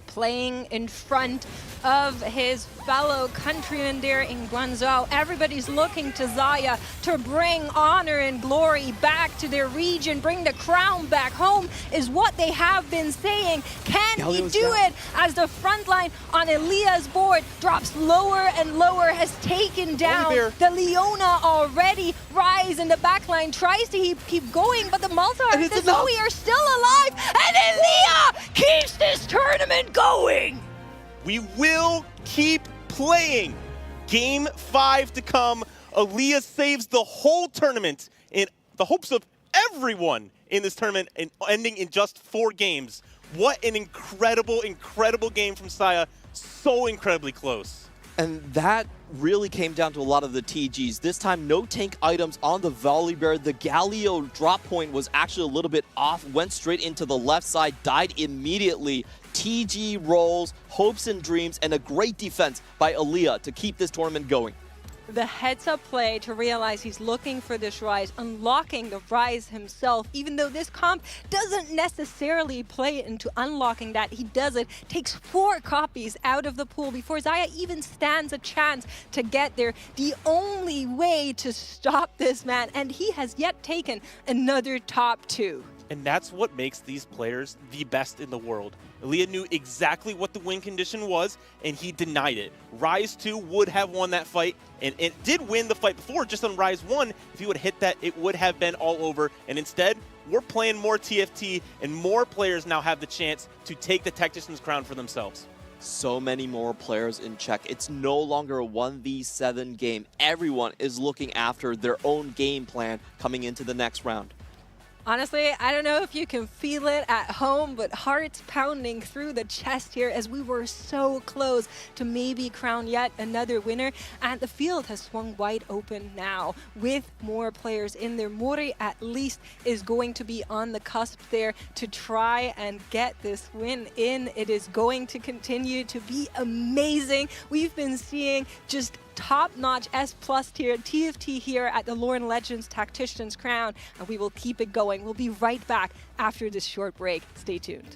Playing in front of his fellow countrymen there in Guangzhou. Everybody's looking to Zaya to bring honor and glory back to their region, bring the crown back home, is what they have been saying. Can he do it as the front line on Aaliyah's board drops lower and lower, has taken down the Leona already. Rise in the back line, tries to keep going, but the Malzahar and the Zoe are still alive, and Aaliyah keeps this tournament going. We will keep playing. Game 5 to come. Aaliyah saves the whole tournament in the hopes of everyone in this tournament and ending in just 4 games. What an incredible, incredible game from Saya. So incredibly close. And that really came down to a lot of the TGs. This time, no tank items on the Volibear. The Galio drop point was actually a little bit off, went straight into the left side, died immediately. TG rolls, hopes and dreams, and a great defense by Aaliyah to keep this tournament going. The heads-up play to realize he's looking for this Rise, unlocking the Rise himself, even though this comp doesn't necessarily play into unlocking that. He does it, takes 4 copies out of the pool before Zaya even stands a chance to get there. The only way to stop this man, and he has yet taken another top 2. And that's what makes these players the best in the world. Elia knew exactly what the win condition was, and he denied it. Rise 2 would have won that fight, and it did win the fight before, just on Rise 1. If he would have hit that, it would have been all over. And instead, we're playing more TFT, and more players now have the chance to take the Tactician's crown for themselves. So many more players in check. It's no longer a 1v7 game. Everyone is looking after their own game plan coming into the next round. Honestly, I don't know if you can feel it at home, but hearts pounding through the chest here as we were so close to maybe crown yet another winner. And the field has swung wide open now with more players in there. Mori at least is going to be on the cusp there to try and get this win in. It is going to continue to be amazing. We've been seeing just top-notch S+ tier TFT here at the Lorne Legends Tactician's Crown, and we will keep it going. We'll be right back after this short break. Stay tuned.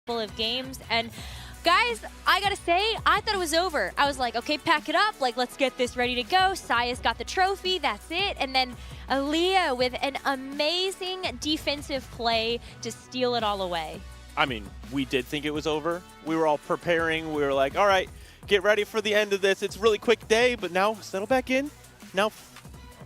couple of games. And guys, I gotta say, I thought it was over. I was like, okay, pack it up. Like, let's get this ready to go. Saya's got the trophy. That's it. And then Aaliyah with an amazing defensive play to steal it all away. I mean, we did think it was over. We were all preparing. We were like, all right, get ready for the end of this. It's a really quick day, but now settle back in. Now,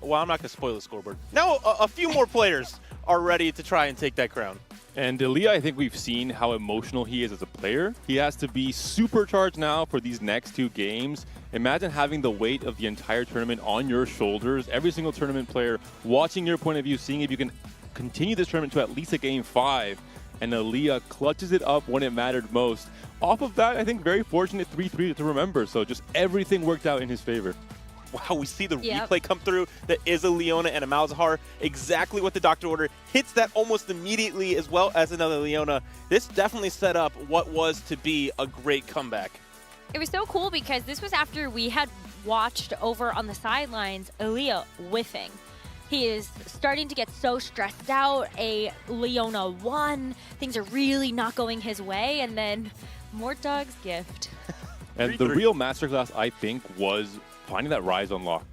well, I'm not going to spoil the scoreboard. Now a few more players are ready to try and take that crown. And Aaliyah, I think we've seen how emotional he is as a player. He has to be supercharged now for these next 2 games. Imagine having the weight of the entire tournament on your shoulders. Every single tournament player watching your point of view, seeing if you can continue this tournament to at least a game 5. And Aaliyah clutches it up when it mattered most. Off of that, I think very fortunate 3-3 to remember. So just everything worked out in his favor. Wow, we see the replay come through. That is a Leona and a Malzahar. Exactly what the doctor ordered. Hits that almost immediately as well as another Leona. This definitely set up what was to be a great comeback. It was so cool because this was after we had watched over on the sidelines Aaliyah whiffing. He is starting to get so stressed out. A Leona 1. Things are really not going his way. And then Mortdog's gift. And the real masterclass, I think, was finding that Rise unlock.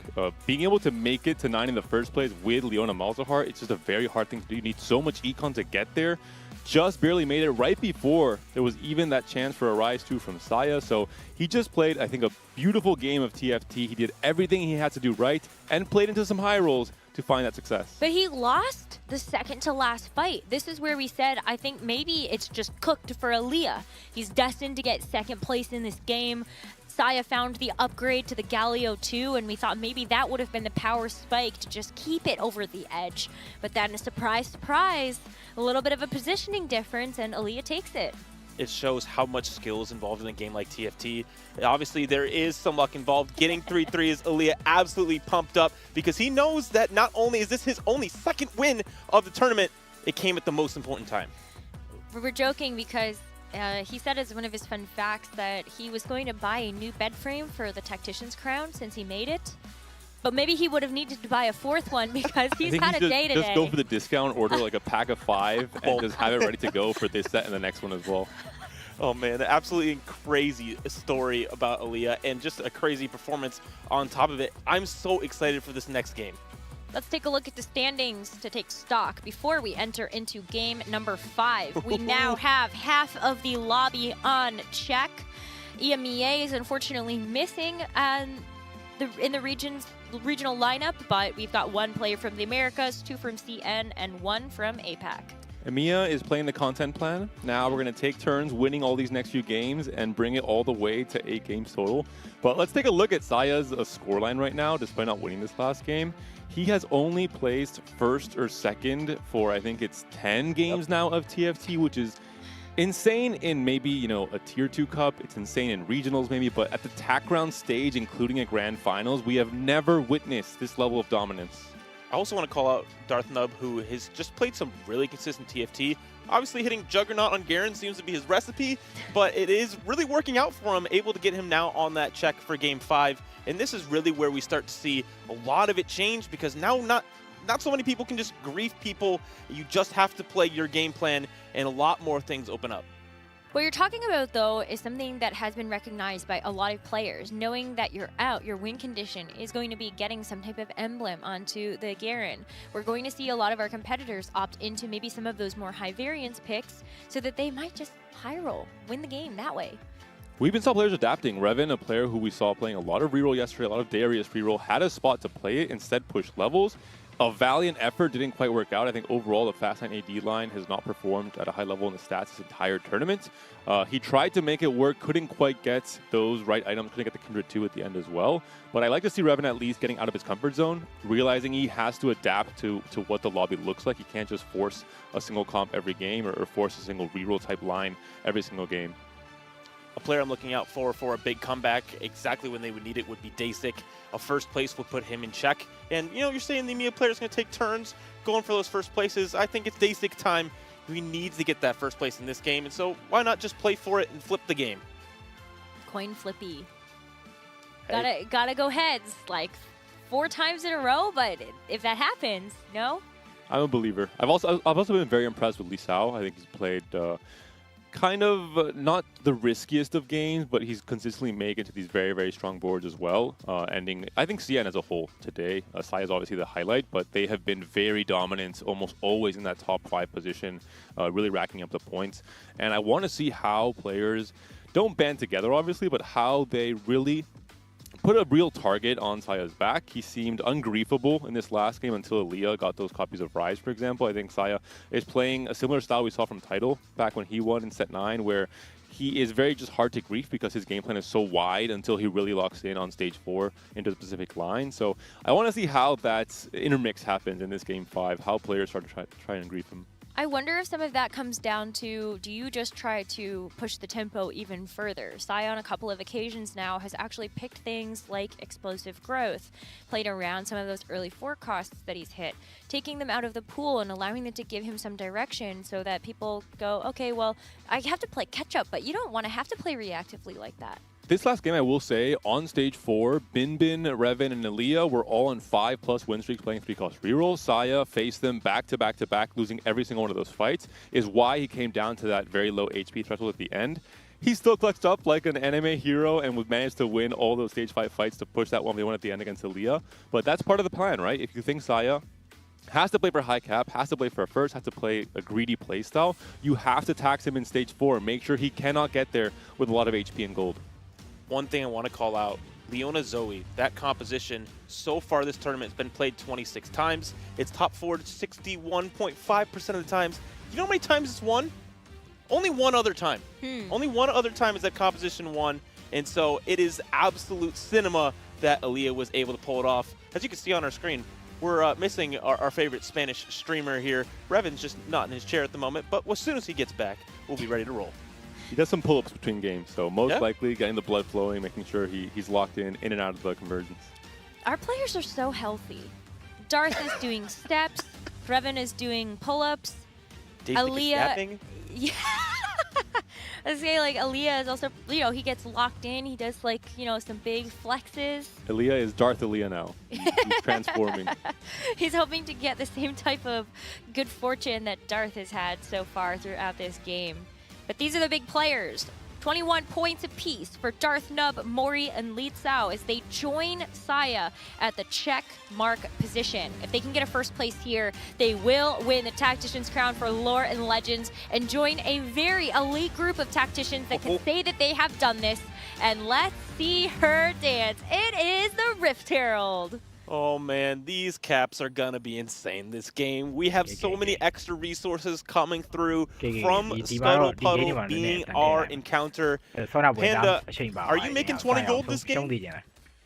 Being able to make it to 9 in the first place with Leona Malzahar, it's just a very hard thing to do. You need so much econ to get there. Just barely made it right before there was even that chance for a Rise 2 from Saya. So he just played, I think, a beautiful game of TFT. He did everything he had to do right and played into some high rolls to find that success. But he lost the second to last fight. This is where we said, I think maybe it's just cooked for Aaliyah. He's destined to get second place in this game. Saya found the upgrade to the Galio 2, and we thought maybe that would have been the power spike to just keep it over the edge. But then, a surprise, surprise, a little bit of a positioning difference, and Aaliyah takes it. It shows how much skill is involved in a game like TFT. Obviously, there is some luck involved. Getting 3-3 is Aaliyah absolutely pumped up because he knows that not only is this his only second win of the tournament, it came at the most important time. We were joking because he said as one of his fun facts that he was going to buy a new bed frame for the Tactician's crown since he made it. But maybe he would have needed to buy a 4th one because he's had a day today. Just go for the discount, order like a pack of 5, and just have it ready to go for this set and the next one as well. Oh man, absolutely crazy story about Aaliyah and just a crazy performance on top of it. I'm so excited for this next game. Let's take a look at the standings to take stock before we enter into game number 5. We now have half of the lobby on check. EMEA is unfortunately missing in the regional lineup, but we've got 1 player from the Americas, 2 from CN, and 1 from APAC. EMEA is playing the content plan. Now we're going to take turns winning all these next few games and bring it all the way to 8 games total. But let's take a look at Saya's scoreline right now, despite not winning this last game. He has only placed 1st or 2nd for, I think it's 10 games now of TFT, which is insane in maybe, you know, a tier 2 cup. It's insane in regionals maybe, but at the TAC round stage, including a grand finals, we have never witnessed this level of dominance. I also want to call out Darth Nub, who has just played some really consistent TFT. Obviously, hitting Juggernaut on Garen seems to be his recipe, but it is really working out for him, able to get him now on that check for Game 5. And this is really where we start to see a lot of it change, because now not so many people can just grief people. You just have to play your game plan, and a lot more things open up. What you're talking about, though, is something that has been recognized by a lot of players. Knowing that you're out, your win condition is going to be getting some type of emblem onto the Garen. We're going to see a lot of our competitors opt into maybe some of those more high variance picks so that they might just high roll, win the game that way. We've been saw players adapting. Revan, a player who we saw playing a lot of reroll yesterday, a lot of Darius reroll, had a spot to play it, instead pushed levels. A valiant effort, didn't quite work out. I think overall the Fast 9 AD line has not performed at a high level in the stats this entire tournament. He tried to make it work, couldn't quite get those right items, couldn't get the Kindred 2 at the end as well. But I like to see Revan at least getting out of his comfort zone, realizing he has to adapt to what the lobby looks like. He can't just force a single comp every game or force a single reroll type line every single game. A player I'm looking out for a big comeback, exactly when they would need it, would be Dasic. A first place would put him in check. And, you know, you're saying the EMEA player's going to take turns going for those first places. I think it's Dasic time. He needs to get that first place in this game. And so why not just play for it and flip the game? Coin flippy. Hey. Gotta go heads like 4 times in a row, but if that happens, no? I'm a believer. I've also been very impressed with Lisao. I think he's played kind of not the riskiest of games, but he's consistently made it to these very, very strong boards as well. Ending, I think CN as a whole today, Sai is obviously the highlight, but they have been very dominant, almost always in that top 5 position, really racking up the points. And I want to see how players don't band together, obviously, but how they really put a real target on Saya's back. He seemed ungriefable in this last game until Aaliyah got those copies of Rise, for example. I think Saya is playing a similar style we saw from Tidal back when he won in set 9, where he is very just hard to grief because his game plan is so wide until he really locks in on stage 4 into a specific line. So I want to see how that intermix happens in this game 5, how players start to try and grief him. I wonder if some of that comes down to, do you just try to push the tempo even further? Sai on a couple of occasions now has actually picked things like explosive growth, played around some of those early forecasts that he's hit, taking them out of the pool and allowing them to give him some direction so that people go, okay, well, I have to play catch up, but you don't want to have to play reactively like that. This last game, I will say, on stage 4, Binbin, Revan, and Aaliyah were all on 5+ win streaks playing 3-cost reroll. Saya faced them back to back to back, losing every single one of those fights, is why he came down to that very low HP threshold at the end. He still clutched up like an anime hero and would manage to win all those stage 5 fights to push that 1v1 at the end against Aaliyah. But that's part of the plan, right? If you think Saya has to play for high cap, has to play for a first, has to play a greedy playstyle, you have to tax him in stage 4. Make sure he cannot get there with a lot of HP and gold. One thing I want to call out, Leona Zoe, that composition so far this tournament has been played 26 times. It's top 4 61.5% of the times. You know how many times it's won? Only one other time. Only one other time is that composition won. And so it is absolute cinema that Aaliyah was able to pull it off. As you can see on our screen, we're missing our favorite Spanish streamer here. Revan's just not in his chair at the moment, but as soon as he gets back, we'll be ready to roll. He does some pull-ups between games, so most likely getting the blood flowing, making sure he's locked in and out of the conversions. Our players are so healthy. Darth is doing steps, Revan is doing pull-ups, Aaliyah... Yeah. I was saying, like, Aaliyah is also, you know, he gets locked in, he does, like, you know, some big flexes. Aaliyah is Darth Aaliyah now. He's transforming. He's hoping to get the same type of good fortune that Darth has had so far throughout this game. But these are the big players. 21 points apiece for Darth Nub, Mori, and Li Cao as they join Saya at the check mark position. If they can get a first place here, they will win the Tactician's crown for Lore and Legends and join a very elite group of tacticians that can say that they have done this. And let's see her dance. It is the Rift Herald. Oh man, these caps are gonna be insane this game. We have so many extra resources coming through from Scuttle Puddle being our encounter. Panda, are you making 20 gold this game?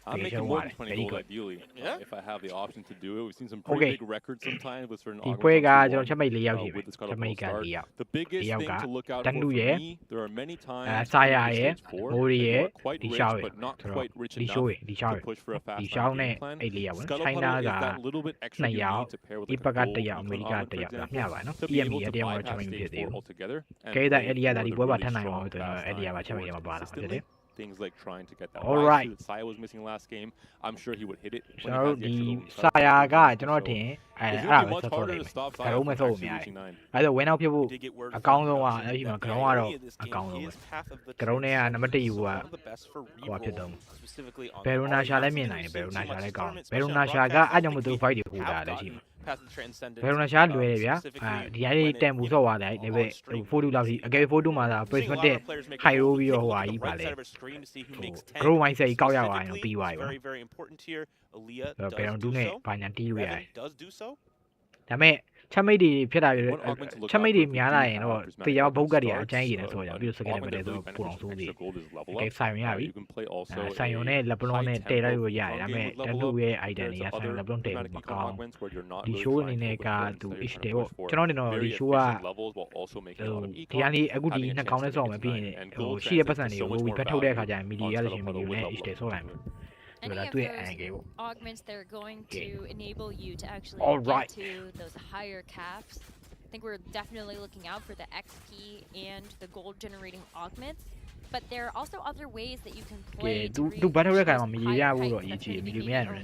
I'm making more than 20 gold ideally, if I have the option to do it. We've seen some pretty big records sometimes with certain augments with the Scuttle Puddle start. The biggest thing to look out for me, there are many times in stage 4 that are quite rich but not quite rich enough to push for a fast game plan. Scuttle Puddle is that little bit extra you need to pair with like a gold Econ for example, to be able to bypass stage 4 altogether and play for the really strong fast line boards consistently. Things like trying to get that Rise that Saya was missing last game. I'm sure he would hit it. So the Saya ကကျွန်တော်ထင်အဲ့ဒါပဲဆော့နေမယ်။ဂရုမဆော့များတယ်။အဲ့ဒါဝင်နောက်ဖြစ်ဖို့အကောင်းဆုံးကအဲ့ဒီမှာဂရုံးကတော့အကောင်းဆုံးပဲ။ဂရုံးနဲ့ကနံပါတ်1ယူကဟိုဖြစ်တော့ဘယ်ရိုနာရှာလည်းမြင်နိုင်တယ်ဘယ်ရိုနာရှာလည်းကောင်းဘယ်ရိုနာရှာကအဲ့ကြောင့်မသူ fight တွေဟိုတာလည်းရှိမှာဘယ်လိုရှာလွယ်တယ်ဗျာဒီအရေးတန်ဘူးဆော့သွားတယ်ဒါပေမဲ့42လောက်ထိအကယ်42မှာသာ prismatic high roll ပြီးတော့ဟိုဟာကြီးပါလေ grow mindset ကြီးကောက်ရသွားရင်ပြီးသွားပြီပေါ့ဘယ်တော့ဒူးနဲ့ဘာညာတီးလို့ရတယ်ဒါပေမဲ့ချက်မိတ်တွေဖြစ်တာပြချက်မိတ်တွေများလာရင်တော့တေချာဘုတ်ကတ်တွေအကျန်းရည်နဲ့ဆိုကြပြီးတော့စကယ်နဲ့ပဲဆိုပိုအောင်ဆိုးသေးတယ်။ဆိုင်ရပြီ။ဆိုင်ရုံနဲ့လက်ပလုံးနဲ့တည်လိုက်လို့ရတယ်။ဒါပေမဲ့တလူရဲ့ item တွေကဆိုင်လက်ပလုံးတည်လို့မကောင်း။ဒီ show အနေနဲ့ကသူ H တယ်ပေါ့။ကျွန်တော်တင်တော့ဒီ show ကဒီကနေအခုဒီနှစ်ကောင်နဲ့ဆော့မယ်ပြီးရင်ဟိုရှိတဲ့ပတ်စံတွေကိုဘတ်ထုတ်တဲ့အခါကျရင် media ရလို့ရှိရင် media နဲ့ H တယ်ဆော့လိုက်မယ်။ Any of those augments that are going to enable you to actually get to those higher caps. I think we're definitely looking out for the XP and the gold generating augments. But there are also other ways that you can play to reach those higher heights. That's maybe around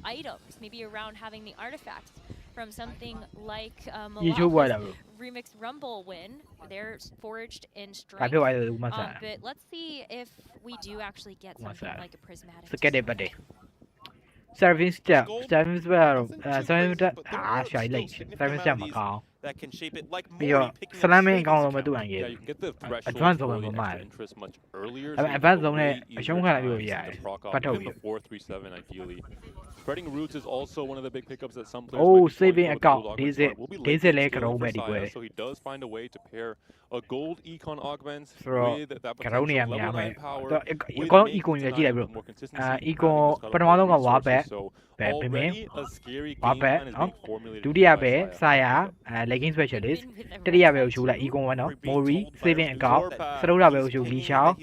items, maybe around having the artifacts. from something like YouTube Malafa's whatever. Remix Rumble win. They're forged in I strength. feel like the massa. But let's see if we do actually get something Massa. like a prismatic. So get it, buddy. Serving step, serving spell, serving step. Shy late. Serving step မကောင်း that can shape it like ပြီးတော့ Mori picking up slamming straight ကောင်း into လို့မတူ counter. နိုင်ရ Yeah, you can get the threshold advance for zone the မှာ extra interest much earlier. အဲ့ so you advance can zone နဲ့ way အရှုံး easier ခံလိုက်လို့ times ရ to တယ် proc off ပတ်ထုတ် with ပြီး the 4-3-7 ideally. Spreading roots is also one of the big pickups that some players Oh, might be going saving for with account. gold This augments, is- but will be this late is like scaling for Roman Saya, anyway. so he does find a way to pair a gold econ augments So, with that potential Caronia level များမယ် 9 power တော့ with အကောင် making econ ကြီးကြည့်လိုက် bro more consistency, အဲ having econ those kind of ပထမဆုံးက more ဝါဘက် resources. So ပဲပြမင်း already a scary ဝါ game ဘက် plan is နော် being formulated ဒုတိယ by ပဲ Saya. ဆာယာ legging specialist တတိယပဲကိုရှုလိုက် econ 1နော် Mori saving account စတုတ္ထပဲကိုရှုလီရှောင်း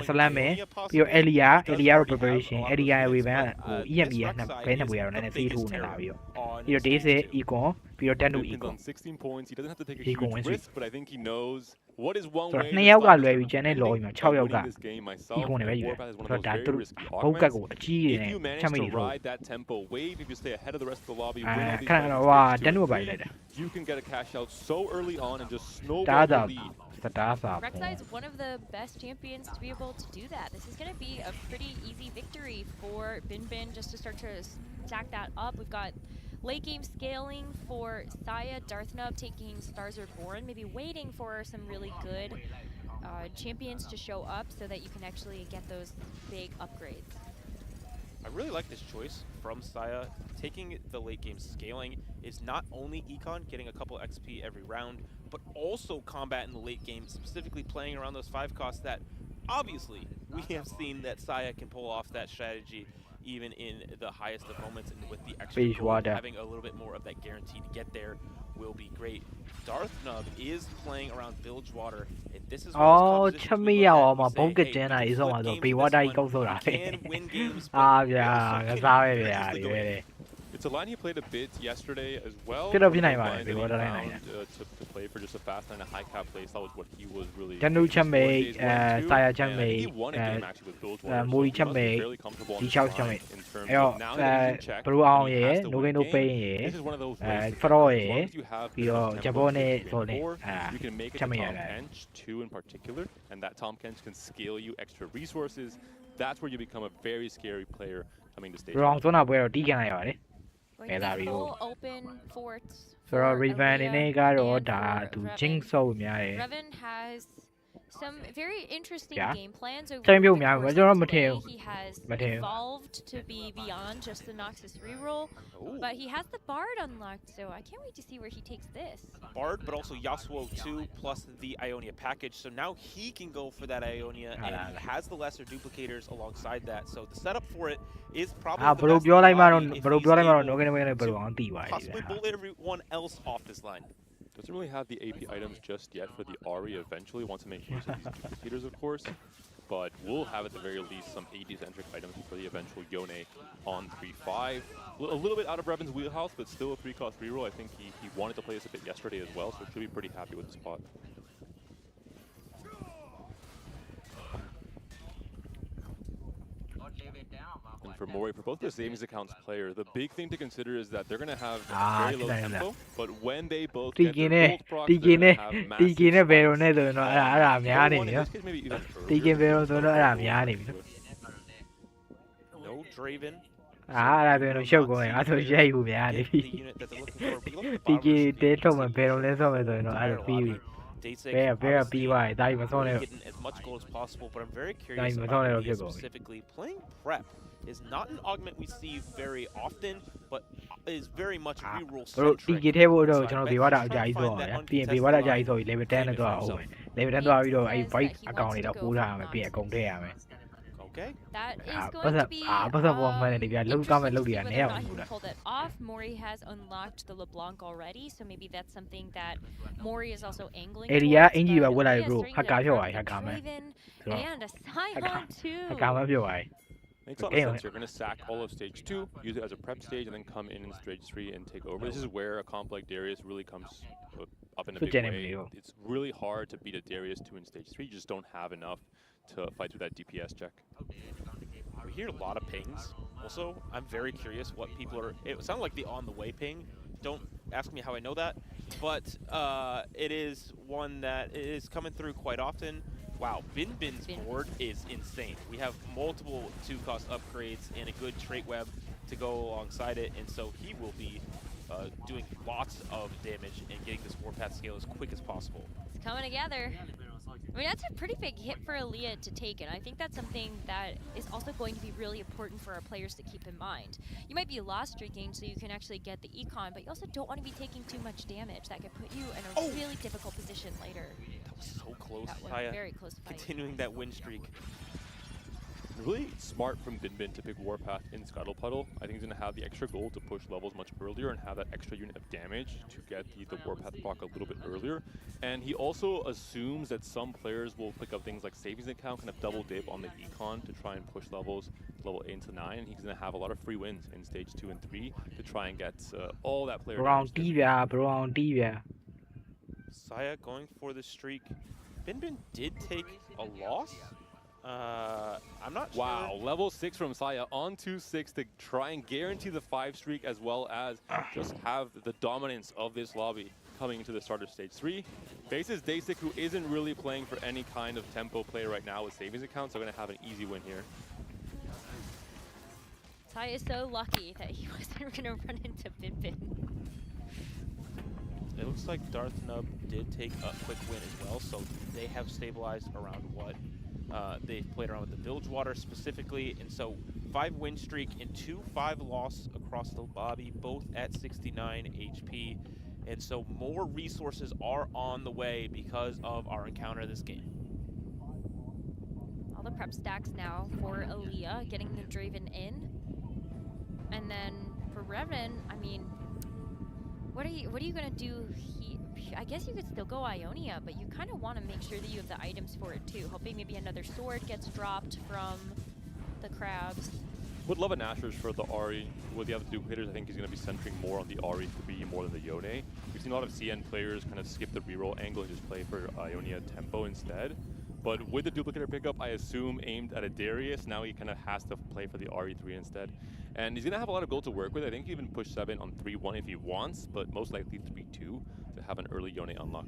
slamming ပြီးတော့ Elia တော့ preparation Elia ရဲ့ weapon ဟို EMP ရဲ့နှစ်ဘဲနှစ်ပွဲရတော့နည်းနည်းဆေးထိုးနေလာပြီးတော့ Daisy econ ပြီးတော့ 10 to Pins econ on 16 points. He doesn't have to take a Econ huge wins risk, but I think he knows what is one ဆို way တော့ to 2ယောက်က stop လွယ်ပြီးကျန်တဲ့ law မှာ6ယောက်က winning this game myself. econ နဲ့ပဲယူတယ် Warpath is one ဆို of တော့ those ဒါ very သူ risky ဘုတ်ကတ် augments. ကိုအကြီးကြီး If နဲ့ you manage ချက်မိ to နေထိုး ride that tempo wave, if you stay ahead of the rest of the lobby, အဲ win all these ခဏ fights တော့ in ဟွာ stage တန်း 2 လို့ and ပါ 3, လိုက်တာ you can get a cash out so early on and just ဒါ snowball သာ the lead. စတားစာ Rek'Sai is one of the best champions to be able to do that. This is going to be a pretty easy victory for Bin just to start to stack that up. We've got late game scaling for Saya, Darthnub taking Stars Are Born, maybe waiting for some really good champions to show up so that you can actually get those big upgrades. I really like this choice from Saya. Taking the late game scaling is not only econ, getting a couple XP every round, but also combat in the late game, specifically playing around those 5 costs that obviously we have seen that Saya can pull off that strategy even in the highest of moments, and with the extra gold, having a little bit more of that guarantee to get there will be great. Darthnub is playing around Bilgewater, and this is one of those compositions ချက် we မိ look ရ at အောင် and မှာ we ဘုတ်က say, ကျင်းတာ hey, ရေးဆုံး flip မှာဆို games ဘေ this ဝါတာကြီး one, ကောက်ဆိုတာ we can win games, အာ but ဗျာ we က also စား can ပဲ win ဗျာ games ဒီ the ပဲ way. လေ It's a line he played a bit yesterday as well. Get up It was behind a my line baby, that he what did I found, know? to play for just a fast and a high cap place. That was what he was really. ဂျန်နူချက်မိ days 1 and 2, Saya ချက် and မိ he won a game actually with Bilgewater, so Mori he ချက် must မိ be fairly comfortable on ဒီ this 6ချက်မိ line in terms အဲ့တော့ of now that he's in check ဘလူးအောင် and ရ he ယ် has to နို win ကင်း a နိုပိန် game. ရယ် This is one of those အဲ ways to ဖရော get ရ as ယ် long as you have ပြီးတော့ the ဂျ tempo ဘော to နဲ့ game ဆိုနေ 4, အာ you can make it ချက် to မိရ Tom တယ် Kench 2 in particular, and that Tom Kench can scale you extra resources. That's where you become a very scary player coming to stage ဘရောင်စွန်းတာပွဲတော့တီးခံလိုက်ရပါတယ် Going ကဲ to လာ be ပြီဟို full open forts ဆိုတော့ for Raven အနေနဲ့ Aaliyah ကတော့ and ဒါ for သူ Revan. Jinx ဆောက်များတယ် Revan has some very interesting Yeah. game plans over ချိန်ပြုတ် the များ course ပဲ of ကျွန်တော်မထင် today. ဘူး He has မထင်ဘူး evolved to be beyond just the Noxus reroll, but he has the Bard unlocked, so I can't wait to see where he takes this. Bard, but also Yasuo 2 plus the Ionia package. So now he can go for that Ionia, and he has the lesser duplicators alongside that. So the setup for it is probably အာ the ဘလို့ best ပြော in the လိုက်မှတော့ lobby if ဘလို့ he's ပြောလိုက်မှတော့ able နိုကင်းနိုကင်းနဲ့ဘ to လို့အောင်သိသွားပြီ possibly pull everyone else off this line. Doesn't really have the AP items just yet for the Ari eventually. Wants to make use of these duplicators, of course. But we'll have at the very least some AD-centric items for the eventual Yone on 3-5. A little bit out of Revan's wheelhouse, but still a 3-cost reroll. I think he wanted to play this a bit yesterday as well, so should be pretty happy with the spot. And for Mori, for both the savings accounts player, the big thing to consider is that they're going to have very low tempo, but when they both get TK their နဲ့ gold procs, TK they're နဲ့ going to have massive TK နဲ့ဘယ်လို spikes. နဲ့ဆိုရင်တော့အဲ့ဒါများနေ One ပြီ in နော် this case, maybe even TK earlier ဘယ်လိုဆိုတော့အဲ့ဒါများနေပြီနော် No Draven. အဲ့ဒါဆိုရင်တော့ရှုပ်ကုန်တယ်အဲ့ဆိုရိုက်ဖို့များနေပြီ The unit that they're looking for. But you look at the TK bottom of တဲထုတ်မှဘယ်လိုလဲဆိုမယ်ဆိုရင်တော့အဲ့ဒါပြီးပြီ Daysig, ဘယ်ပြီးသွားတယ်ဒါကြီးမဆုံးနဲ့ getting as much gold as possible, but I'm very curious Dai, ma about sono Aaliyah ero più specifically. Playing prep is not an augment we see very often, but is very much reroll ဘလို့ centric. TK ထဲဖို့တော့ So ကျွန် I တော် bet ဘေဝတာ he's အကြာ trying ကြီး to ဆို find အောင် that ဗျာပြီးရင်ဘေ uncontested ဝတာအကြာကြီး line ဆိုရင် level 10နဲ့တော့အောင်မယ် level 10တော့ပြီးတော့အဲ့ bike အကောင်တွေတော့ပိုးထားရမယ်ပြီးရင်အကုန်ထည့်ရမယ် Okay. That is အာ going ပတ်စ to be ပတ်စပေါ်မှန်းနေဗျာလောက်ကောင်းမဲ့လောက်တွေက interesting to နေ see ရ whether or မှာ not he ဘူး can လား pull that off. Mori has unlocked the LeBlanc already, so maybe that's something that Mori is also angling Area towards, အင်ကြီးပဲ but ဝက်လိုက် Aaliyah is bro starting ဟက်ကာ to ဖြုတ် grab သွားဟက်ကာမဲ Draven ဆိုတော့ and a Scion too. ဟက်ကာမဲဖြုတ်သွား Makes a lot of sense. You're going to sack all of stage 2, use it as a prep stage, and then come in stage 3 and take over. This is where a comp like Darius really comes up in a So big genuinely, way. oh. It's really hard to beat a Darius 2 in stage 3. You just don't have enough to fight through that DPS check. We hear a lot of pings. Also, I'm very curious what people are. It sounded like the on the way ping Don't ask me how I know that, but it is one that is coming through quite often. Wow, Bin's board is insane. We have multiple 2-cost upgrades and a good trait web to go alongside it, and so he will be doing lots of damage and getting this Warpath scale as quick as possible. It's coming together. I mean, that's a pretty big hit for Aaliyah to take, and I think that's something that is also going to be really important for our players to keep in mind. You might be loss streaking, so you can actually get the econ, but you also don't want to be taking too much damage. That could put you in a really difficult position later. That was so close. That was Saya very close fight. continuing that win streak. Really smart from Bin to pick Warpath in Scuttle Puddle. I think he's going to have the extra gold to push levels much earlier and have that extra unit of damage to get the Warpath proc a little bit earlier. And he also assumes that some players will pick up things like savings account, kind of double dip on the econ to try and push levels level 8 to 9. And he's going to have a lot of free wins in stage 2 and 3 to try and get all that player damage. Saya going for the streak. Bin did take a loss. I'm not sure. Wow, level 6 from Saya on 2-6 to try and guarantee the 5 streak as well as just have the dominance of this lobby coming into the start of stage 3. Faces Dasik, who isn't really playing for any kind of tempo play right now with savings accounts, so going to have an easy win here. Saya is so lucky that he wasn't going to run into Bin. It looks like Darth Nub did take a quick win as well, so they have stabilized around what they've played around with the Bilgewater specifically, and so 5 win streak and 2 5 loss across the lobby, both at 69 HP, and so more resources are on the way because of our encounter this game. All the prep stacks now for Aaliyah, getting the Draven in, and then for Revan, I mean, what are you gonna do? I guess you could still go Ionia, but you kind of want to make sure that you have the items for it too. Hoping maybe another sword gets dropped from the crabs. Would love a Nashers for the Ahri. With the other duplicators, I think he's going to be centering more on the Ahri 3 more than the Yone. We've seen a lot of CN players kind of skip the reroll angle and just play for Ionia tempo instead. But with the duplicator pickup, I assume aimed at a Darius, now he kind of has to play for the RE3 instead. And he's going to have a lot of gold to work with. I think he even push 7 on 3-1 if he wants, but most likely 3-2 to have an early Yone unlock.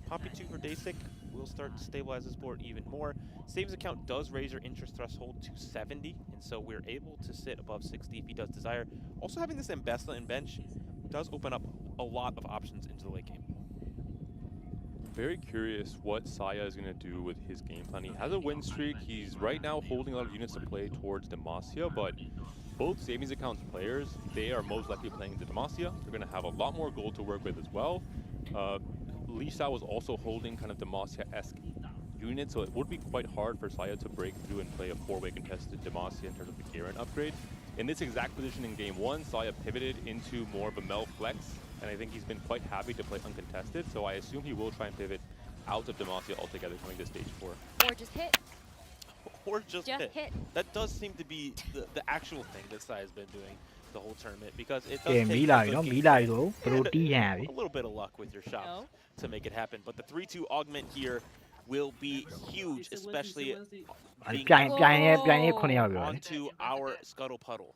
Poppy 2 for Dasik will start to stabilize this board even more. Savings account does raise your interest threshold to 70, and so we're able to sit above 60 if he does desire. Also having this Ambessa in bench does open up a lot of options into the late game. Very curious what Saya is going to do with his game plan. He has a win streak. He's right now holding a lot of units to play towards Demacia, but both savings accounts players, they are most likely playing the Demacia. They're going to have a lot more gold to work with as well. Lisa was also holding kind of Demacia-esque units, so it would be quite hard for Saya to break through and play a 4-way contested Demacia in terms of the Garen upgrade. In this exact position in game 1, Saya pivoted into more of a Mel flex, and I think he's been quite happy to play uncontested, so I assume he will try and pivot out of Demacia altogether coming to stage 4. Or just hit. Or just hit. That does seem to be the actual thing that Saya's been doing the whole tournament, because it does take a little bit of luck with your shots to make it happen. But the 3-2 augment here will be huge, especially onto our Scuttle Puddle.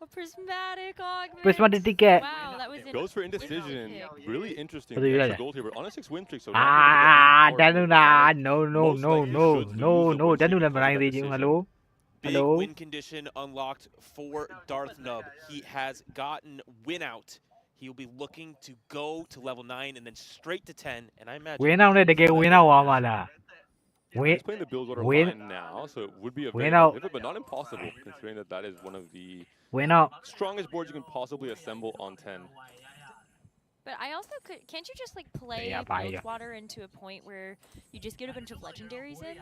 A prismatic augment. Prismatic ticket. Wow, that was Goes for indecision. Really interesting. What do you Extra like? gold here. We're on a 6 win streak, so Danuna, no, Danuna maraing raging. Hello. Big win condition unlocked for Darth Nub. He has gotten win out. He'll be looking to go to level 9 and then straight to 10. And I imagine Win out the game. Win out, Wamala. He's playing the Bilgewater line now, so it would be a very difficult, but not impossible, considering that is one of the strongest boards you can possibly assemble on 10. But I also can't you just like play Bilgewater into a point where you just get a bunch of legendaries in?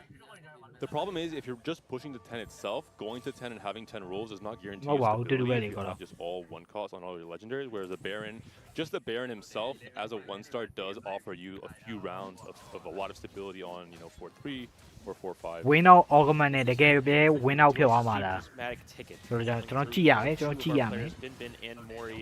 The problem is, if you're just pushing to 10 itself, going to 10 and having 10 rolls does not guarantee stability if you have just all 1 cost on all your legendaries, whereas the Baron, just the Baron himself as a 1-star does offer you a few rounds of a lot of stability on, 4-3 or 4-5. Win out augment the game, win out ဖြစ်သွားမှာလား prismatic ticket. ဆိုတော့ကျွန်တော်ကြည့်ရမယ် Bin and Mori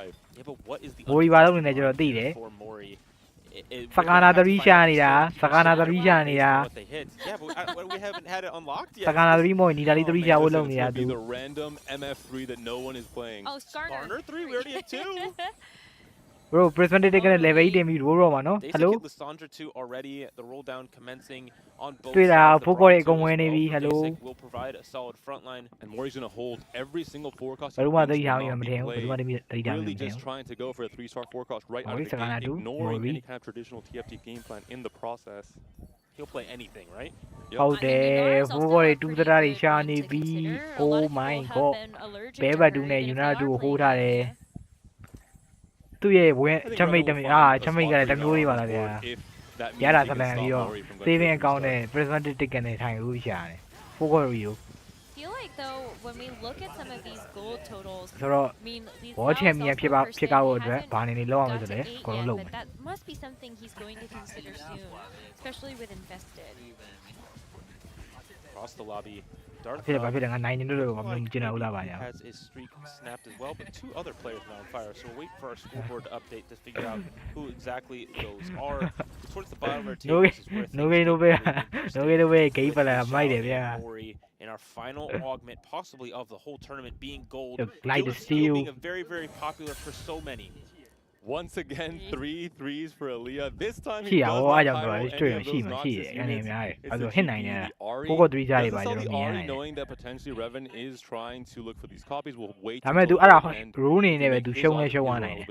Yeah, but what is the မိုရီဘာလုံးနေနဲ့ကျွန်တော်သိတယ် for Mori Sakana the Rishanida, Sakana the Rishanida. What they hit. Yeah, but we haven't had it unlocked yet. Sakana the Rimo, Nidali the Risha will only be the random MF3 that no one is playing. Oh, Skarner 3, we already have 2. Bro, presented taken a level 8 me Roma, no? Hello? Lissandra 2 already, the roll down commencing on both Straight sides. out, Poco hello. Will provide a solid front line. And Mori's going to hold every single forecast. Really just trying to go for a 3-star forecast right out of the gate, ignoring any kind of traditional TFT game plan in the process. He'll play anything, right? Oh, there, Poco to the Rishani B. Oh my god. Beba do you not do hold that. သူ့ရဲ့ဝင်ချမိတ်တမချမိတ်ကလည်းတမျိုးလေးပါလားဗျာရတာသလန်ပြီးတော့ saving account နဲ့ presented ticket နဲ့ထိုင်လို့ရတယ် focus review feel like though when we look at some of these gold totals ဆိုတော့ဘောချန်ပီယံဖြစ်ကောက်အတွက်ဘာနေလောက်အောင်ဆိုလဲအကုန်လုံးလုပ်မယ် that must be something he's going to consider soon especially with invested across the lobbyဖြစ်တယ်ငါနိုင်နေလို့မကျင်ဘူးလားပါညာ has his streak snapped as well, but 2 other players now on fire. So we'll wait for our scoreboard to update to figure out who exactly those are. Towards the bottom of our table, this is where no way, gave a mighty, yeah. In our final augment, possibly of the whole tournament, being gold. Like the steel being very, very popular for so many. Once again, 3 threes for Aaliyah. This time he does not pyro any of those notches. Already knowing that potentially Revan is trying to look for these copies, we'll wait and do a little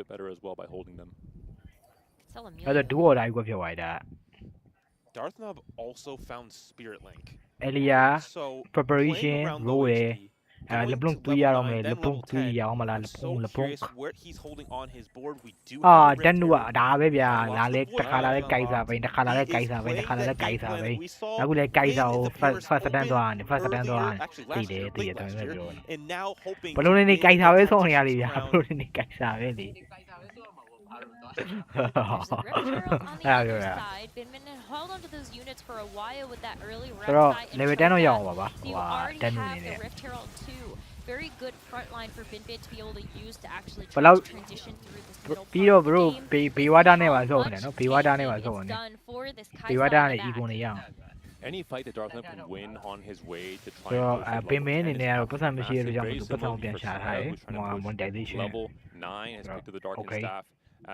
bit better as well by holding them. Darth Knob also found Spirit Link. Elia, preparation, roll. LeBlanc 2 ရအောင်မယ် LeBlanc 2ရအောင်မလား LeBlanc တန်နူဒါပဲဗျာလာလဲတခါလာလဲကြိုက်စားပဲတခါလာလဲကြိုက်စားပဲအခုလဲကြိုက်စားကို first stand သွားတယ် first stand သွားတယ်တည်တယ်တော်တော်ပြောဘလုံးနေကြိုက်စားပဲဆုံးနေရလေဗျာဘလုံးနေကြိုက်စားပဲလေhold on to those units for a while with that early so level 10တော့ရအောင်ပါပါဟိုဟာတန်နူနေတယ် very good front line for Binbit to be able to use to actually transition through this middle ပြီးတော့ bro ဘေဝါဒနဲ့ပါဆုံးတယ်နော်ဘေဝါဒနဲ့ပါဆုံးတယ်ဘေဝါဒနဲ့ ego နဲ့ရအောင် Any fight that Darth can win on his way to try and pinအနေနဲ့ကတော့ပတ်စံမရှိရလို့ကြောင့်သူပတ်စံပြန်ရှာထားတယ်ဟို monetization level 9 has picked up the darkness staff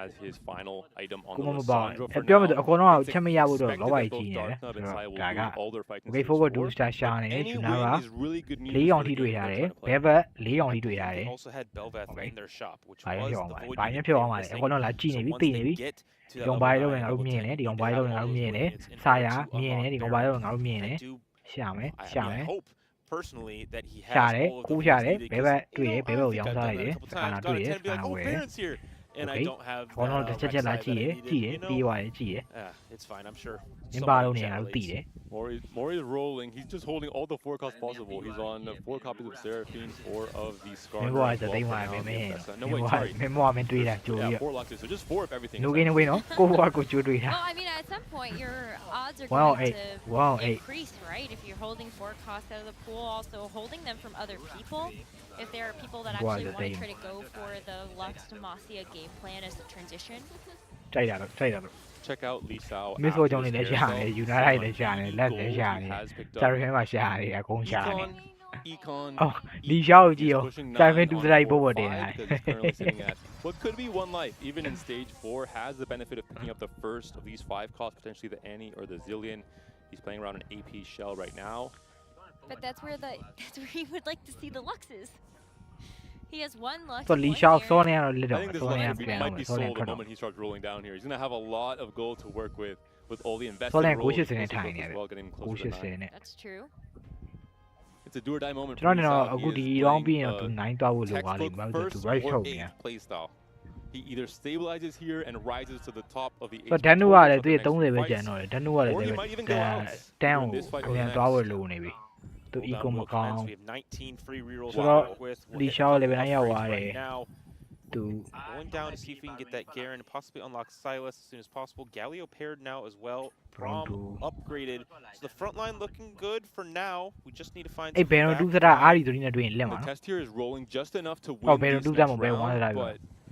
as his final item on the Lissandra for now. ပြောမယ်ဆိုအကုန်လုံးချက်မရဘူးတော့လောပါကြီးနေတယ်ဒါက okay forward do star ရှာနေတယ်ဂျူနာက4အောင်ထိတွေ့ရတယ်ဘဲဘက်4အောင်ထိတွေ့ရတယ် also had Belveth in their shop which was the ဘာဖြစ်အောင်ပါလဲအကုန်လုံးလာကြည့်နေပြီသိနေပြီဒီကောင်ဘာလို့လဲငါတို့မြင်တယ်ဒီကောင်ဘာလို့လဲငါတို့မြင်တယ်စာရမြင်တယ်ဒီကောင်ဘာလို့လဲငါတို့မြင်တယ်ရှာမယ် personally that he has ရှာတယ်ကိုရှာတယ်ဘဲဘက်တွေ့တယ်ဘဲဘက်ကိုရောင်းစားလိုက်တယ်ခါနာတွေ့တယ်ခါနာဝယ် and I don't haveချက်လာကြည့်ရပြီးသွားတယ်ကြည့်ရ it's fine I'm sure မင်းပါလို့နေငါတို့သိတယ် Mori is rolling. He's just holding all the 4 costs possible. He's on 4 copies of Seraphine, 4 of the Scar. No, wait, sorry. 4 Luxes, so just 4 of everything. No, no. Go work with you. Well, I mean, at some point, your odds are going to increase, right? If you're holding 4 costs out of the pool, also holding them from other people. If there are people that actually want to try to go for the Lux to Masia game plan as a transition. Check out Lisa. Miss Ojong လည်းရှာတယ် United လည်းရှာတယ် Let လည်းရှာတယ် Seraphine မှာရှာတယ်အကုန်ရှာတယ် Econ. Oh, Lisa ကိုကြည့်ရော Seraphine 2 strike ပို့ပေါ်တင်လာ What could be 1 life, even in stage 4, has the benefit of picking up the first of these 5 costs, potentially the Annie or the Zillion. He's playing around an AP shell right now. But that's where he would like to see the Luxes. He has 1 Lux. So Lisa saw ne a little. I think this might be sold the moment he starts rolling down here. He's going to have a lot of gold to work with all the invested rolls. That's true. It's a do or die moment. He He either stabilizes here and rises to the top of the But then or he might even go down in this fight. To eco account. We have 19 free rerolls so with Lisa level 9 right now. Going down to see if we can get that Garen and possibly unlock Silas as soon as possible. Galio paired now as well. Prom upgraded. So the front line looking good for now. We just need to find some The test here is rolling just enough to win this next round, but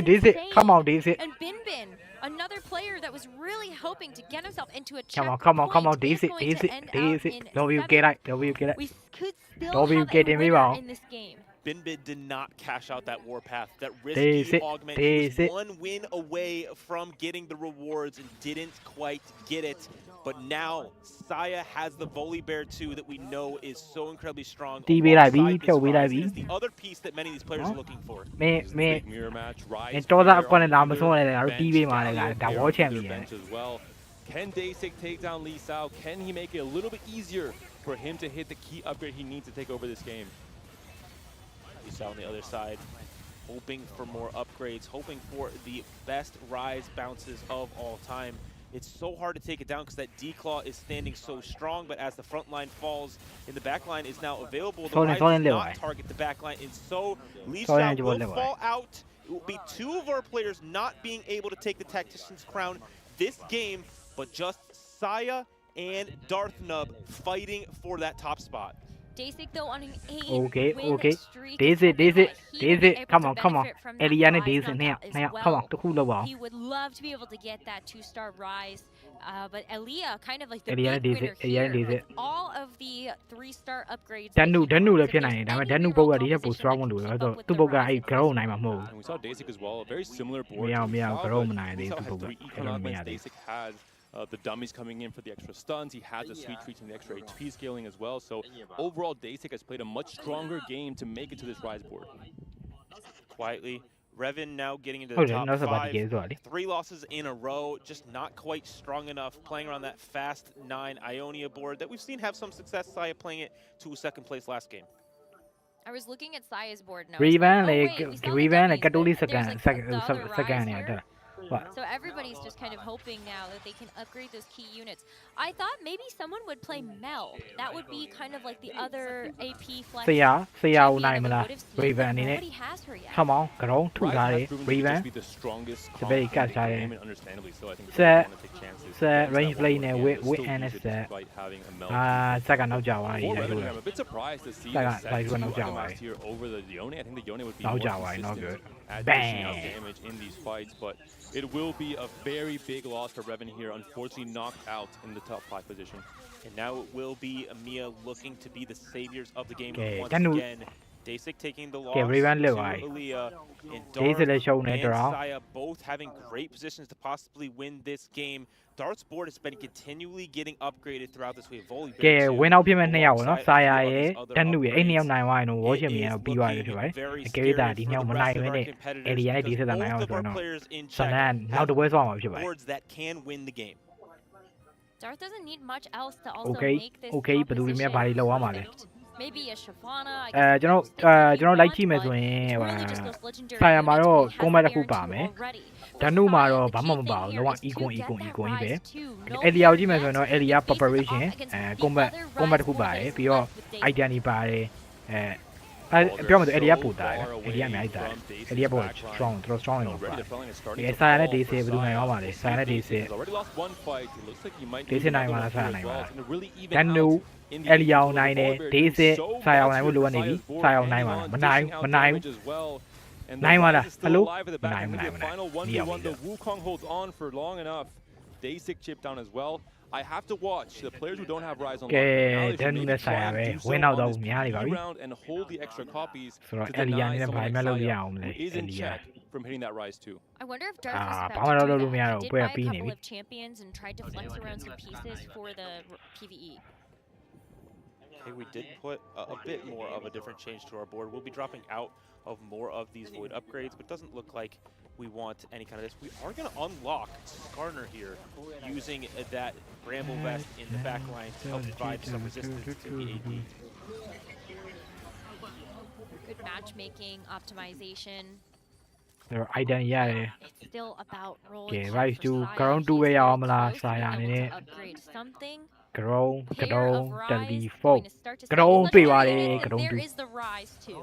Daisy, come on, Daisy. And Bin Bin, another player that was really hoping to get himself into a Come on, check come on, come on, point is Daisy, going Daisy, to end up Daisy. in W seven. get it, W get it. We could still W have a get it, winner Miro. in this game. Binbid did not cash out that warpath, that Daisy, risky augment. He was Daisy. one win away from getting the rewards and didn't quite get it. But now, Saya has the Volibear 2 that we know is so incredibly strong. T B lại alongside bí, this theo bí lại Rise. bí. It is the other piece that many of these players are looking for. Mẹ Big mirror match. Rise cho ra player con on này làm một either số này là bench, TV mà Galio là đảo player bó on chèm either gì bench as well. Can Dasik take down Lee Sao? Can he make it a little bit easier for him to hit the key upgrade he needs to take over this game? Lee Sao on the other side, hoping for more upgrades, hoping for the best Rise bounces of all time. It's so hard to take it down because that D-Claw is standing so strong, but as the front line falls and the back line is now available, the Rise does not target the back line, and so Lee Sao will fall out. It will be two of our players not being able to take the Tactician's crown this game, but just Saya and Darth Nub fighting for that top spot. Dasik though on an 8 Okay, win okay. streak. Daisy, Daisy, He would be Daisy. able Come to on, come on. benefit from that Eliane Rise Daisy knockout nè, as nè, well. come on, tôi khu đâu vào. He would love to be able to get that 2-star Rise, but Elia kind of like the Eliane big Daisy, winner Eliane here Daisy. with all of the 3-star upgrades. Danu လည်းဖြစ်နိုင်တယ်ဒါပေမဲ့ Danu ပုတ်ကဒီထက်ပို strong လို့ဆိုတော့သူ့ပုတ်ကအဲ့ grow နိုင်မှာမဟုတ် And we saw Dasik as well, a very similar board. ဘူးမရ to မရ Lee Sao, grow but မနိုင်သေး Lee Sao သူ့ has ပုတ်က three အဲ့ econ လိုမရ augments. သေး Dasik has the dummies coming in for the extra stuns. He has the sweet treats and the extra HP scaling as well. So overall, Dasik has played a much stronger game to make it to this Rise board. Quietly, Revan now getting into Oh, the yeah, top that's about to 5. get as well. 3 losses in a row, just not quite strong enough, playing around that fast 9 Ionia board that we've seen have some success. Saya playing it to a second place last game. I was looking at Saya's board now. Revan Oh, လေ wait, we saw the Revan လေ dummies, ကတူ but လေး there's, second like, the other second Rise နေတ here. ယ် What? So everybody's just kind of hoping now that they can upgrade those key units. I thought maybe someone would play Mel. That would be kind of like the other AP flex ဆရာ champion ဦးနိုင် that မ we လား would have seen, Raven but အနေနဲ့ nobody has her yet. Come on ကရုံးထုထားတယ် Rise has proven to Raven just be the strongest စပိတ် comp ကတ် in the စားတယ် game, and understandably so. I think ဆက် they want to take chances. ဆက် against range that play one နဲ့ board. with Yeah, with they'll still and use it ဆက် despite having a Mel အာစက်ကနောက်ကြသွားပြီ For လေ Revenue, တို့ I'm a bit surprised to see Second, the set like, two when I was down, optimized right? here over the Yone. I think the Yone would be Now more down, right? Not consistent good. at dishing out Bang. damage in these fights, but it will be a very big loss for Reven here. Unfortunately, knocked out in the top 5 position. And now it will be Amiya looking to be the saviors of the game Okay, once Danu. again. Dasik taking the loss Okay, Revan to Lewai. Aaliyah, and Daisy Darth le show ne and draw. Saya both having great positions to possibly win this game. Darth's board has been continually getting upgraded throughout this week. ကဲ win out ဖြစ်မဲ့နှစ်ယောက်ပေါ့နော်ဆာယာရဲ့ Danu ရဲ့အဲ့နှစ်ယောက်နိုင်သွားရင်တော့ War Champion တော့ပြီးသွားပြီဖြစ်ပါတယ်အကယ်၍သာဒီနှစ်ယောက်မနိုင်ဘဲနဲ့ Area နဲ့ဒီဆက်တာနိုင်အောင်ဆိုတော့ဆန်နန်နောက်တစ်ပွဲဆောင်းမှာဖြစ်ပါတယ် boards that can win the game. Darth doesn't need much else to also Okay, make this okay ဘယ်သူတွေများဘာတွေလောက်ရမှာလဲ maybe a Shavana. I အဲ guess ကျွန်တော်လိုက်ကြည့်မယ်ဆိုရင်ဟိုဆာယာမှာတော့ combat တစ်ခုပါမယ်ဒနုမှာတော့ဘာမှမပါဘူးလုံးဝ econ ကြီးပဲအဲ့ဒီရောက်ကြည့်မယ်ဆိုရင်တော့ area preparation အဲ combat တစ်ခုပါတယ်ပြီးတော့ idea တွေပါတယ်ပြောမှဆို area ပို့တာတယ် area အများကြီးတာ area ပို့ strong တော် strong နေပါဒီဆာယာနဲ့ DC ဘယ်သူနိုင်အောင်ပါလဲဆာယာနဲ့ DC He's already lost one fight. It looks like he might DC lose နိုင်မှာ another လားဆာယာ two နိုင် as မှာ well. လား It's gonna really even ဒနု out in the အဲ့ဒီအောင် end. နိုင်တယ် Volibear ဒေး is စစ် so ဆာယာအောင်နိုင်ဖို့ monstrous လိုအပ်နေပြီ Saya's board, ဆာယာအောင်နိုင်မှာ hanging မ on, နိုင် dishing out မနိုင် damage as well. And the နိုင်ပါ Rise လား is ဟ still ယ်လို alive at the မ back နိုင် end. မ Maybe နိုင် a မနိုင် final ဒီအောင် 1v1. The Wukong holds on for long enough. Dasik chip down as well. I have to watch the players who don't have Rise on ကဲ lock. Now they ဒ should နု maybe နဲ့ဆာ try ယာ and ပဲ do so win out တော့ on this များနေပါပြီ PvE round and hold the extra copies ဆိုတော့ to အဲ့ဒီယာနေ deny နဲ့ဘာ someone မှ like လုပ်ရ Saya အောင်မလဲ who is အဲ့ in ဒီယာ check from hitting that Rise too. I wonder if Darth was about ဘာမှ to လုပ် do လို့မရ that. တော့ He did ပွဲ buy က a ပြီးနေ couple ပြီ of champions and tried to flex around some pieces for the PvE. Okay, we did put a bit more of a different change to our board. We'll be dropping out of more of these Void upgrades, but it doesn't look like we want any kind of this. We are going to unlock Skarner here using that Bramble Vest in the back line to help provide some resistance to the AD. Good matchmaking, optimization. ဆိုတော့ item ရတယ် It's still about ကဲ rolling rise for to Saya. ground 2 He's ပဲရ very အောင်မလား close to ဆာယာ being အနေနဲ့ able to upgrade something. ground Pair of Rise telephone going to start to set ground his တွေ့ပါတယ် legendary, and ground there 2 is the Rise too.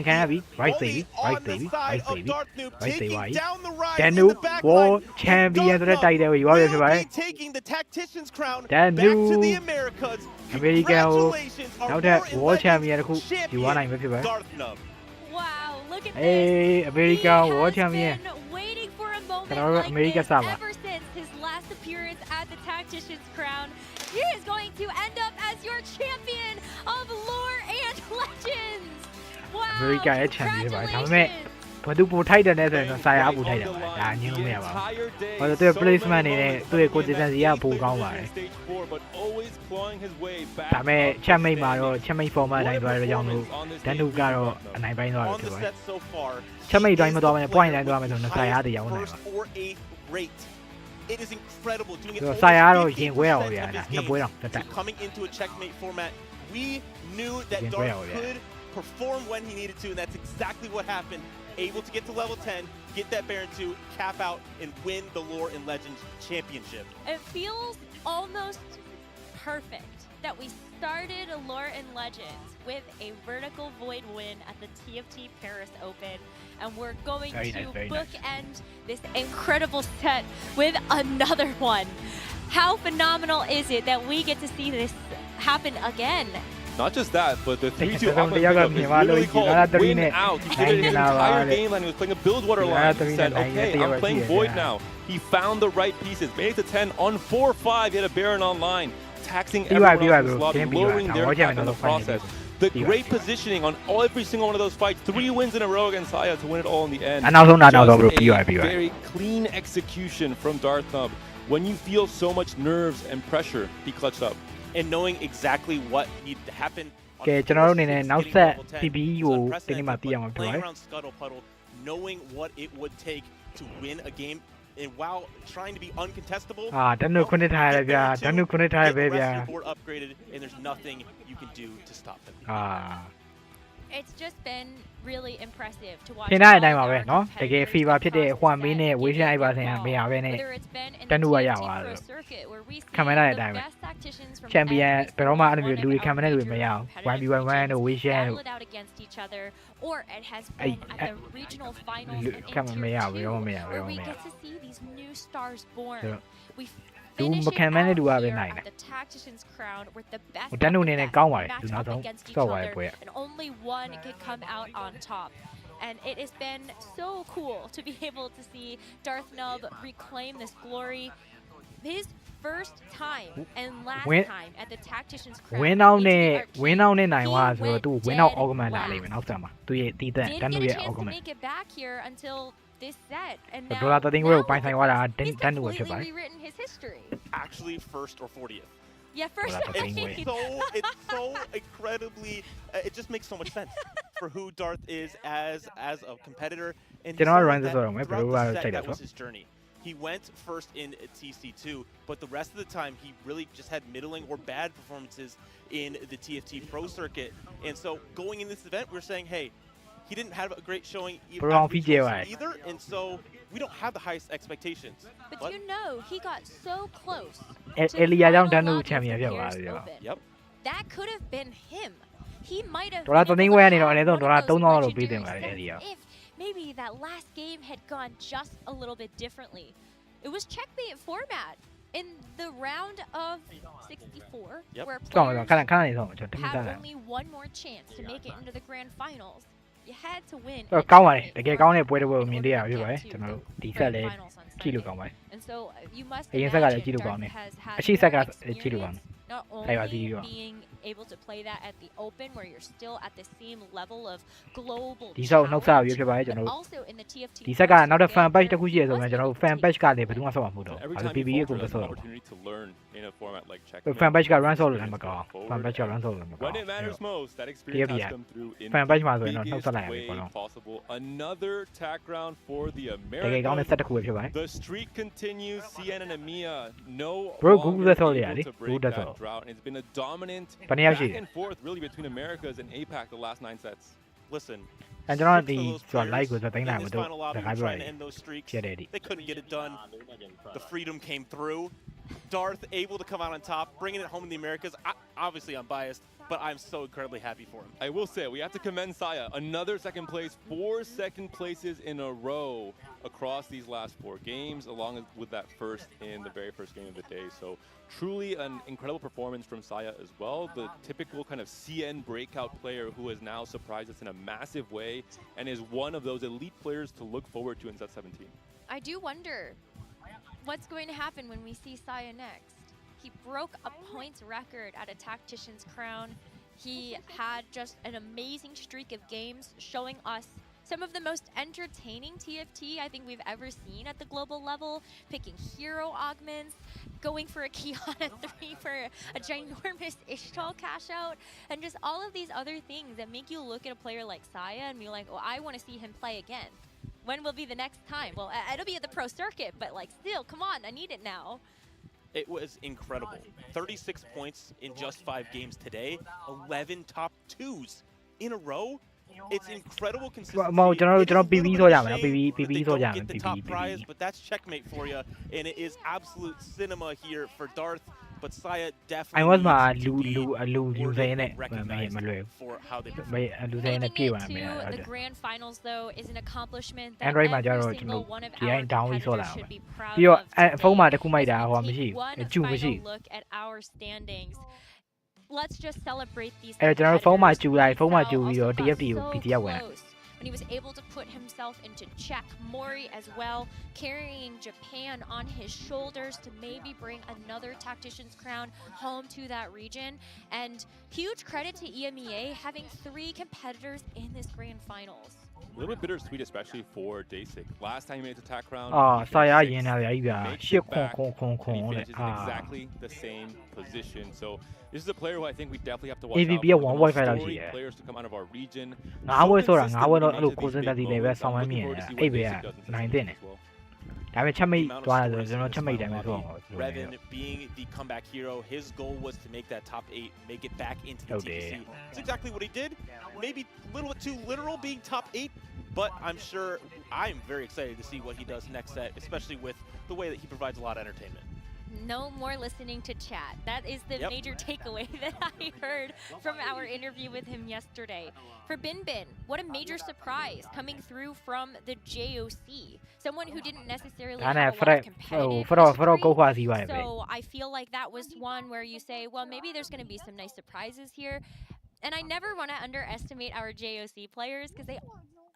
ကန်ခံရပြီ right သိပြီ right သိပြီ right သိပြီ right သိပါပြီ Danu World Champion ဆိုတဲ့တိုက်တယ်ကိုယူရပြီဖြစ်ပါတယ် Danu American ကိုနောက်ထပ် World Champion တစ်ခုယူရနိုင်မှာဖြစ်ပါတယ် Wow, look at Hey, this. American He World has Champion. been waiting for a moment Can I- like America this sama. ever since his last appearance at the Tactician's Crown. He is going to end up as your champion of lore and legends. Wow, America ရဲ့ champion ဖြစ်ပါတယ်ဒါပေမဲ့ ဘာသူပိုထိုက်တယ်နဲ့ဆိုရင်တော့စာရပိုထိုက်တယ်ပါဒါညင်းလို့မရပါဘူးဘာလို့သူ့ placement အနေနဲ့သူ့ရဲ့ consistency ကပိုကောင်းပါတယ်ဒါပေမဲ့ချက်မိတ်မှာတော့ချက်မိတ် format အတိုင်းသွားရအောင်လို့ဒန်နူကတော့အနိုင်ပိုင်းသွားတယ်ဖြစ်ပါတယ်ချက်မိတ်တိုင်းမသွားဘဲ point တိုင်းသွားမယ်ဆိုတော့စာရတည်အောင်နိုင်ပါ It is incredible doing it. စာရတော့ရင်ခွဲအောင်ဗျာဒါနှစ်ပွဲတော့တက် Coming into a checkmate format, we knew that Darth could perform when he needed to, and that's exactly what happened. Able to get to level 10, get that Baron 2, cap out, and win the Lore and Legends Championship. It feels almost perfect that we started Lore and Legends with a vertical void win at the TFT Paris Open, and we're going to bookend this incredible set with another one. How phenomenal is it that we get to see this happen again? Not just that, but the 3-2 up is literally called win out. He did it in the entire game line. He was playing a build water line. He said, okay, I'm playing Void now. He found the right pieces, made it to 10 on 4-5, he had a Baron online, taxing everyone else's lobby, lowering their cap in the process. The great positioning on every single one of those fights. 3 wins in a row against Saya to win it all in the end. Just a very clean execution from Darth Nub. When you feel so much nerves and pressure, he clutched up. And knowing exactly what needed to happen. ကဲကျွန်တော်တို့အနေနဲ့နောက်ဆက် PBE ကိုဒီနေ့မှသိရမှာဖြစ်ပါတယ် Scuttle Puddle, knowing what it would take to win a game and while trying to be uncontestable. တန်းတို့ခုနှစ်ထားရဗျာတန်းတို့ခုနှစ်ထားရပဲဗျာ upgraded and there's nothing you can do to stop them. It's just been really impressive to watch. ထင်တဲ့အတိုင်းပါပဲเนาะတကယ် fever ဖြစ်တဲ့ဟွမ်မင်းနဲ့ဝေးရှင်းအိုက်ပါဆင်ကမရပဲနဲ့တန်းတို့ကရသွားတယ်ခံမရတဲ့အတိုင်းပဲချန်ပီယံဘယ်တော့မှအဲ့လိုမျိုးလူတွေခံမတဲ့လူတွေမရအောင် 1v1 တို့ဝေးရှင်းတို့ or it has been at the regional finals ခံမရဘူးရောမရဘူးရော we မရ get to see these new stars born. We သူမခံမတဲ့လူကပဲနိုင်တယ် the Tactician's crown with the best တန်းတို့အနေနဲ့ကောင်းပါတယ်သူနောက်ဆုံးစော့သွားတဲ့ပွဲ and only one can come out on top. And it has been so cool to be able to see Darth Nub reclaim this glory. His first time and last time at the Tactician's crown. ဝင်းအောင်နဲ့နိုင်သွားဆိုတော့သူဝင်းအောင် augment လာလိမ့်မယ်နောက်ဆက်မှာသူရဲ့တီးတဲ့တန်းတို့ရဲ့ augment make it back here until this set and ဒေါ်လာ30ကိုပိုင်ဆိုင်သွားတာတန်းတို့ပဲဖြစ်ပါတယ် rewritten his history. Actually first or 40th. Yeah, first. It's so incredibly. It just makes so much sense for who Darth is as a competitor. And that was his journey. He went first in TC2, but the rest of the time he really just had middling or bad performances in the TFT Pro circuit. And so going in this event, we're saying, hey, he didn't have a great showing either, and so we don't have the highest expectations. But you know, he got so close. Yep. That could have been him. He might have. If maybe that last game had gone just a little bit differently. It was checkmate format in the round of 64, where players have only one more chance to make it into the grand finals. You had to win. ကောင်းပါတယ်တကယ်ကောင်းတဲ့ပွဲတစ်ပွဲကိုမြင်တွေ့ရပြီပဲကျွန်တော်တို့ဒီဆက်လေးကြည့်လို့ကောင်းပါတယ် And so you must အရင်ဆက်ကလည်းကြည့်လို့ကောင်းတယ်အရှိဆက်ကကြည့်လို့ကောင်းတယ် not only being able to play that at the open where you're still at the same level of global ဒီဆောက်နှုတ်ဆက်ပြီးဖြစ်ပါတယ်ကျွန်တော်တို့ also in the TFT ဒီဆက်ကနောက်တဲ့ fan page တစ်ခုရှိရဆိုရင်ကျွန်တော်တို့ fan page ကလည်းဘယ်သူမှဆောက်မှာမဟုတ်တော့ဘူး PBE ကိုပဲဆောက်တော့ in a format like check. fan page က run ဆောက်လို့လည်းမကောင်း fan page က run ဆောက်လို့လည်းမကောင်း When it matters most, that experience has come through in fan page မှာဆိုရင်တော့ the နှုတ်ဆက်လိုက်ရပြီ biggest ပေါ့နော် way possible. Another tack round for the တကယ်ကောင်းတဲ့ set တစ်ခုပဲဖြစ်ပါတယ် The streak continues. CN and EMEA no Bro, longer Google ဆောက်ရလေ able to break Google that ဆောက် drought. It's been a dominant ဘယ်နှစ်ယောက်ရှိ back လဲ and forth really between Americas and APAC the last 9 sets. Listen. အဲကျွန်တော်ဒီဆို live ကိုသိမ်းလိုက်မလို့တခါပြောရည်ဖြစ်တယ်ဒီ They couldn't get it done. The freedom came through. Darth able to come out on top, bringing it home in the Americas. Obviously, I'm biased, but I'm so incredibly happy for him. I will say, we have to commend Saya. Another second place, 4 second places in a row across these last 4 games, along with that first in the very first game of the day. So truly an incredible performance from Saya as well. The typical kind of CN breakout player who has now surprised us in a massive way and is one of those elite players to look forward to in set 17. I do wonder what's going to happen when we see Saya next. He broke a points record at a Tactician's crown. He had just an amazing streak of games showing us some of the most entertaining TFT I think we've ever seen at the global level, picking hero augments, going for a Kiana 3 for a ginormous Ishtal cash out, and just all of these other things that make you look at a player like Saya and be like, oh, I want to see him play again. When will be the next time? Well, it'll be at the pro circuit, but like still, come on, I need it now. It was incredible. 36 points in just 5 games today, 11 top 2s in a row. It's incredible consistency. It is a little bit of a shame that they don't get the top prize, but that's checkmate for you, and it is absolute cinema here for Darth. But Saya definitely needs to be awarded and recognized for how they perform. Making it to the grand finals, though, is an accomplishment that every single one of our competitors should be proud of today. As we take one final look at our standings, let's just celebrate these competitors. When he was able to put himself into check. Mori as well, carrying Japan on his shoulders to maybe bring another Tactician's crown home to that region. And huge credit to EMEA having 3 competitors in this grand finals. A little bit bittersweet, especially for Dasic. Last time he made it to TAC round, Saya makes it back, and he finishes in exactly the same position. So this is a player who I think we definitely have to watch out for. The most storied players to come out of our region. So consistent when it comes to these big moments. I'm looking forward to see what Dasic does in this season as well. Revan being the comeback hero, his goal was to make that top 8, make it back into the TFT. That's exactly what he did. Maybe a little bit too literal being top 8, but I'm very excited to see what he does next set, especially with the way that he provides a lot of entertainment. No more listening to chat. That is the major takeaway that I heard from our interview with him yesterday. For Bin Bin, what a major surprise coming through from the JOC. Someone who didn't necessarily have a lot of competitive history. So I feel like that was one where you say, well, maybe there's going to be some nice surprises here. And I never want to underestimate our JOC players because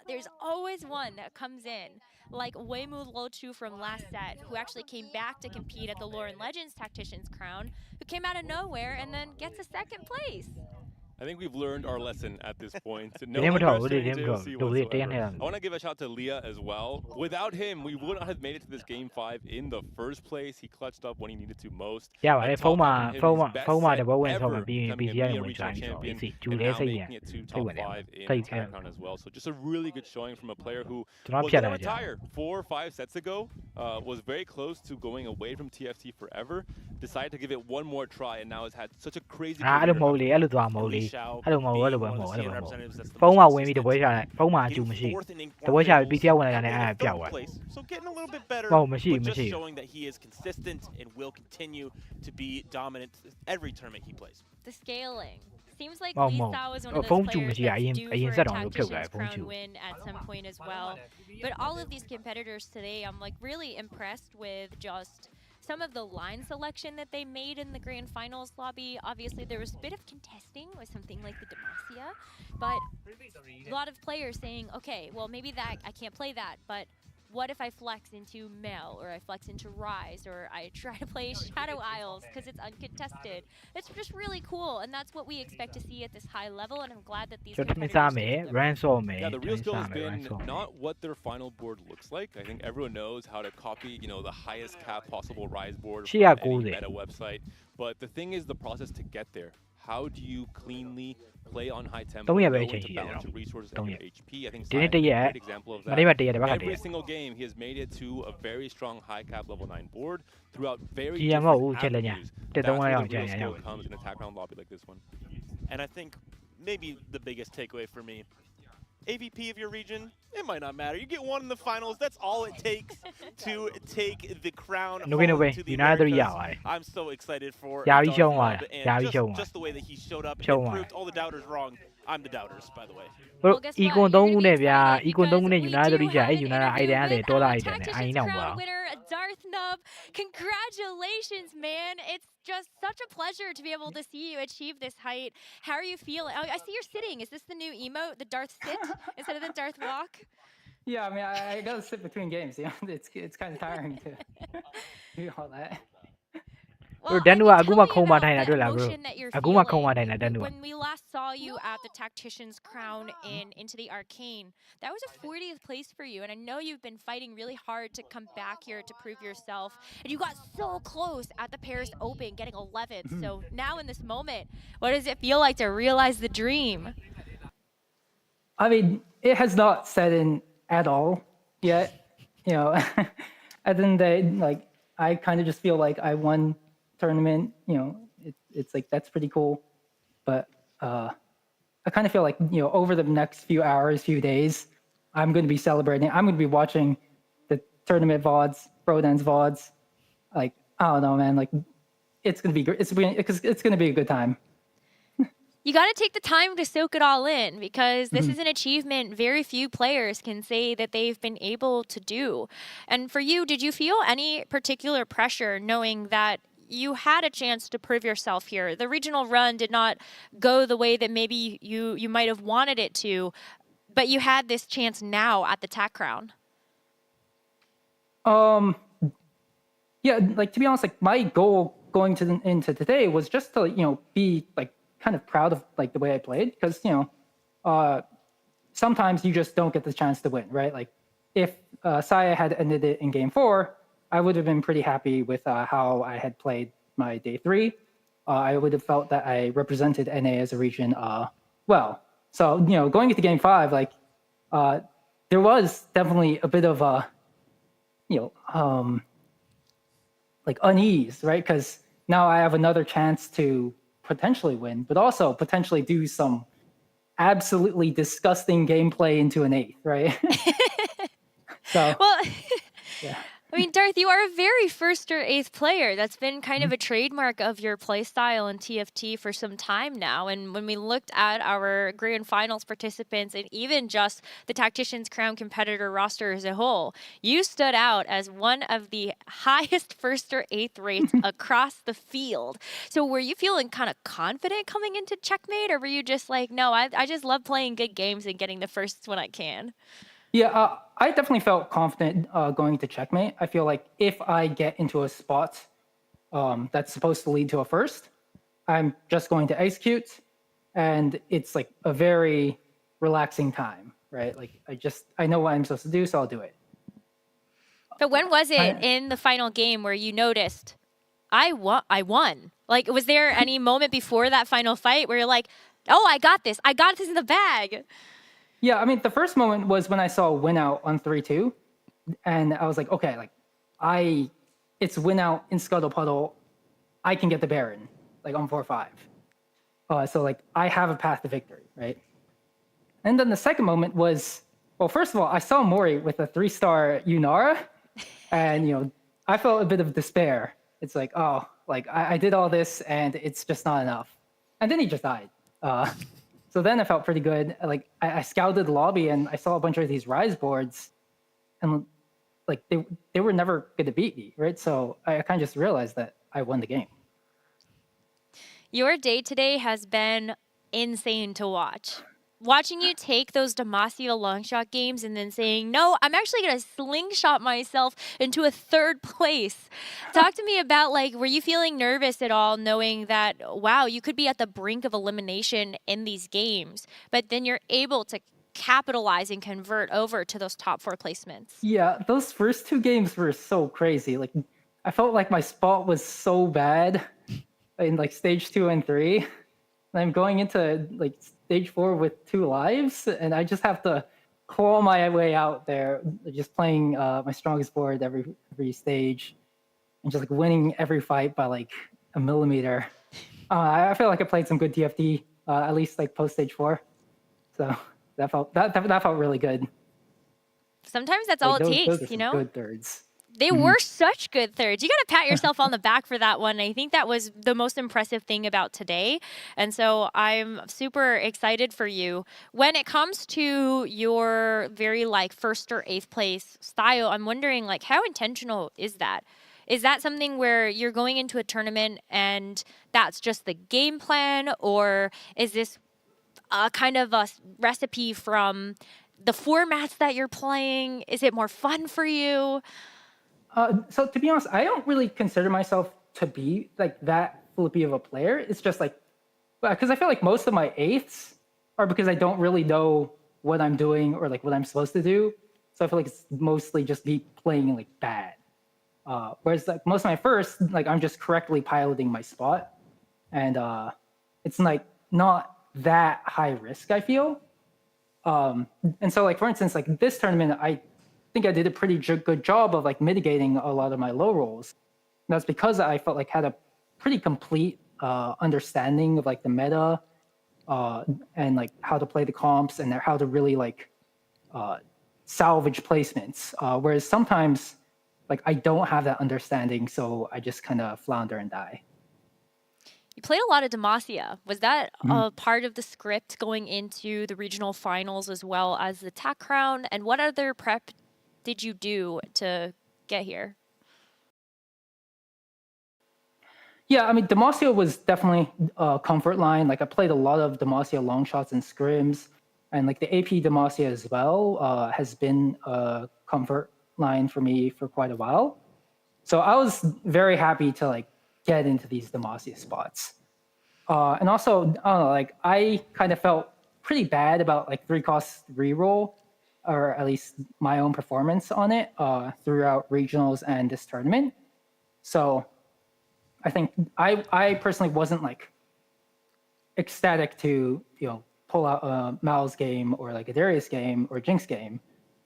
there's always one that comes in, like Weimu Lochu from last set, who actually came back to compete at the Lore and Legends Tactician's Crown, who came out of nowhere and then gets a 2nd place. I think we've learned our lesson at this point. No understanding JOC whatsoever. I want to give a shout to Leah as well. Without him, we would not have made it to this Game 5 in the first place. He clutched up when he needed to most. A top on him, his best set ever, becoming a MEA regional champion, and now making it to top 5 in TAC round as well. So just a really good showing from a player who was going to retire 4 or 5 sets ago, was very close to going away from TFT forever, decided to give it one more try, and now has had such a crazy career. အဲ့လိုမဟုတ်ဘူးဖုန်းမှာဝင်ပြီးတပွဲရှာတယ်ဖုန်းမှာအကျူမရှိတပွဲရှာပြီး BTR ဝင်လာတယ်အဲ့ပျောက်သွား So getting a little bit better, but just showing that he is consistent and will continue to be dominant every tournament he plays. The scaling. Seems like Lisa was one of those players that's due for a Tactician's crown win at some point as well. But all of these competitors today, I'm like really impressed with just some of the line selection that they made in the grand finals lobby. Obviously, there was a bit of contesting with something like the Demacia, but a lot of players saying, okay, well, maybe that I can't play that, but what if I flex into Mel, or I flex into Rise, or I try to play Shadow Isles because it's uncontested? It's just really cool, and that's what we expect to see at this high level, and I'm glad that these competitors Yeah, the real skill has been not what their final board looks like. I think everyone knows how to copy, the highest cap possible Rise board from any meta website. But the thing is the process to get there. How do you cleanly play on high tempo, know when to balance your resources and your HP? I think Sai is a great example of that. Every single game, he has made it to a very strong high cap level 9 board throughout very different avenues. That's where the real skill comes in a TAC round lobby like this one. And I think maybe the biggest takeaway for me, AVP of your region, it might not matter. You get one in the finals. That's all it takes to take the crown home to the Americas. I'm so excited for Darth Love, and just the way that he showed up and proved all the doubters wrong. I'm the doubters, by the way. Econ 3နဲ့ဗျာ Econ 3နဲ့ United တို့ကြာအဲ့ United item အဲ့ဒေါ်လာ item နဲ့အိုင်းတော့ပါ winner Darth Nub, congratulations, man. It's just such a pleasure to be able to see you achieve this height. How are you feeling? I see you're sitting. Is this the new emote, the Darth sit instead of the Darth walk? Yeah, I mean, I gotta sit between games. It's kind of tiring to do all that. bro ဒန်နိုကအခုမှခုံမထိုင်တာတွေ့လား bro emotion that you're အခုမှခုံ feeling. မထိုင်တာဒန်နိုက When we last saw you at the Tactician's Crown in Into the Arcane, that was a 40th place for you, and I know you've been fighting really hard to come back here to prove yourself, and you got so close at the Paris Open, getting 11th. So now in this moment, what does it feel like to realize the dream? I mean, it has not set in at all yet. You know, at the end of the day, like I kind of just feel like I won tournament. You know, it's like that's pretty cool. But I kind of feel like over the next few hours, few days, I'm going to be celebrating. I'm going to be watching the tournament VODs, Brodan's VODs. Like I don't know, man. Like it's going to be great. It's going to be a good time. You got to take the time to soak it all in, because this is an achievement very few players can say that they've been able to do. And for you, did you feel any particular pressure knowing that you had a chance to prove yourself here? The regional run did not go the way that maybe you might have wanted it to, but you had this chance now at the TAC Crown. Yeah, like to be honest, like my goal going into today was just to be like kind of proud of like the way I played, because sometimes you just don't get the chance to win, right? Like if Saya had ended it in game 4, I would have been pretty happy with how I had played my day 3. I would have felt that I represented NA as a region well. So going into game 5, like there was definitely a bit of like unease, right? Because now I have another chance to potentially win, but also potentially do some absolutely disgusting gameplay into an 8th, right? So, well, yeah. I mean, Darth, you are a very first or 8th player. That's been kind of a trademark of your playstyle in TFT for some time now. And when we looked at our grand finals participants and even just the Tactician's Crown competitor roster as a whole, you stood out as one of the highest first or 8th rates across the field. So were you feeling kind of confident coming into Checkmate, or were you just like, no, I just love playing good games and getting the firsts when I can? Yeah, I definitely felt confident going to Checkmate. I feel like if I get into a spot that's supposed to lead to a first, I'm just going to execute, and it's like a very relaxing time, right? Like I know what I'm supposed to do, so I'll do it. But when was it in the final game where you noticed I won? Like, was there any moment before that final fight where you're like, oh, I got this in the bag? Yeah, I mean, the first moment was when I saw win out on 3-2, and I was like, okay, like it's win out in Scuttle Puddle. I can get the Baron, like on 4-5. So like I have a path to victory, right? And then the second moment was, well, first of all, I saw Mori with a 3-star Yunara, and I felt a bit of despair. It's like, oh, like I did all this and it's just not enough. And then he just died. So then I felt pretty good. Like I scouted the lobby and I saw a bunch of these Rise boards, and like they were never going to beat me, right? So I kind of just realized that I won the game. Your day today has been insane to watch. Watching you take those Demacia long shot games and then saying, no, I'm actually going to slingshot myself into a 3rd place. Talk to me about, like, were you feeling nervous at all knowing that, wow, you could be at the brink of elimination in these games, but then you're able to capitalize and convert over to those top 4 placements? Yeah, those first 2 games were so crazy. Like I felt like my spot was so bad in like stage 2 and 3. And I'm going into like stage 4 with 2 lives, and I just have to claw my way out there, just playing my strongest board every stage, and just like winning every fight by like a millimeter. I feel like I played some good TFT, at least like post stage 4. So that felt really good. Sometimes that's all it takes, those are good thirds. They were such good thirds. You got to pat yourself on the back for that one. I think that was the most impressive thing about today. And so I'm super excited for you. When it comes to your very like 1st or 8th place style, I'm wondering like how intentional is that? Is that something where you're going into a tournament and that's just the game plan, or is this kind of a recipe from the formats that you're playing? Is it more fun for you? So to be honest, I don't really consider myself to be like that flippy of a player. It's just like, because I feel like most of my eighths are because I don't really know what I'm doing or like what I'm supposed to do. So I feel like it's mostly just me playing like bad. Whereas like most of my first, like I'm just correctly piloting my spot, and it's like not that high risk, I feel. And so like for instance, like this tournament, I think I did a pretty good job of like mitigating a lot of my low rolls. And that's because I felt like had a pretty complete understanding of like the meta and like how to play the comps and how to really like salvage placements. Whereas sometimes like I don't have that understanding, so I just kind of flounder and die. You played a lot of Demacia. Was that a part of the script going into the regional finals as well as the TAC crown? And what other prep did you do to get here? Yeah, I mean, Demacia was definitely a comfort line. Like I played a lot of Demacia long shots and scrims, and like the AP Demacia as well has been a comfort line for me for quite a while. So I was very happy to like get into these Demacia spots. And also, I don't know, like I kind of felt pretty bad about like 3-cost reroll, or at least my own performance on it throughout regionals and this tournament. So I think I personally wasn't like ecstatic to, you know, pull out a Mal's game or like a Darius game or Jinx game,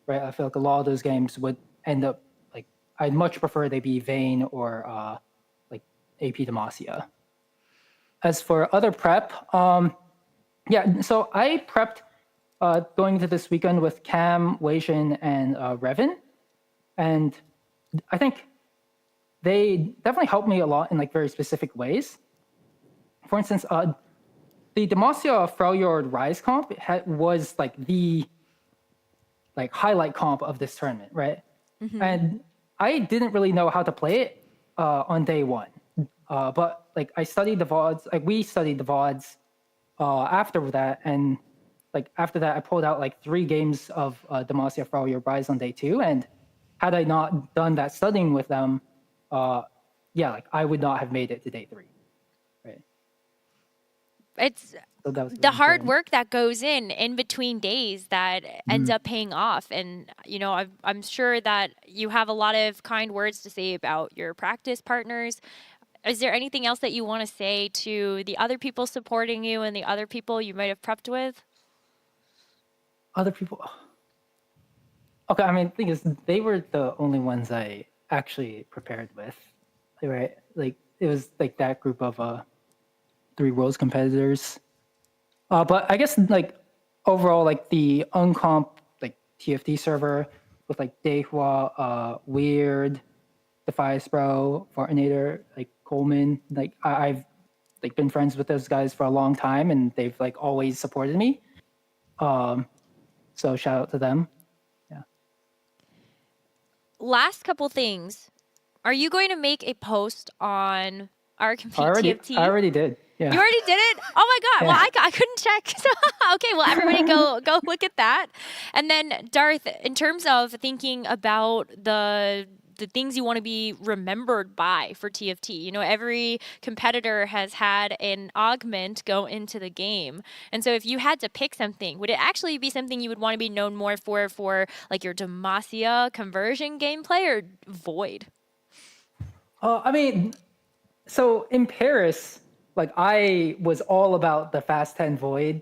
right? I feel like a lot of those games would end up like, I'd much prefer they be Vayne or like AP Demacia. As for other prep, yeah, so I prepped going into this weekend with Cam, Weijin, and Revan. And I think they definitely helped me a lot in like very specific ways. For instance, the Demacia Freljord Rise comp was like the like highlight comp of this tournament, right? And I didn't really know how to play it on day one. But like I studied the VODs, like we studied the VODs after that, and like after that I pulled out like 3 games of Demacia Freljord Rise on day 2, and had I not done that studying with them, yeah, like I would not have made it to day 3. Right. It's So that was the hard work that goes in between days that ends up paying off. And, you know, I'm sure that you have a lot of kind words to say about your practice partners. Is there anything else that you want to say to the other people supporting you and the other people you might have prepped with? Other people. Okay, I mean, the thing is, they were the only ones I actually prepared with, right? Like, it was like that group of 3 Worlds competitors. But I guess, like, overall, like, the uncomp, like, TFT server with, like, Dehua, Weird, Defias Bro, Fortinator, like, Coleman, like, I've, like, been friends with those guys for a long time, and they've, like, always supported me. So shout out to them. Last couple things. Are you going to make a post on our Compete TFT? I already did. Yeah. You already did it? Oh my God. Yeah. Well, I couldn't check. So, okay, well, everybody go look at that. And then, Darth, in terms of thinking about the things you want to be remembered by for TFT. You know, every competitor has had an augment go into the game. And so if you had to pick something, would it actually be something you would want to be known more for like your Demacia conversion gameplay or Void? I mean, so in Paris, like I was all about the fast 10 Void,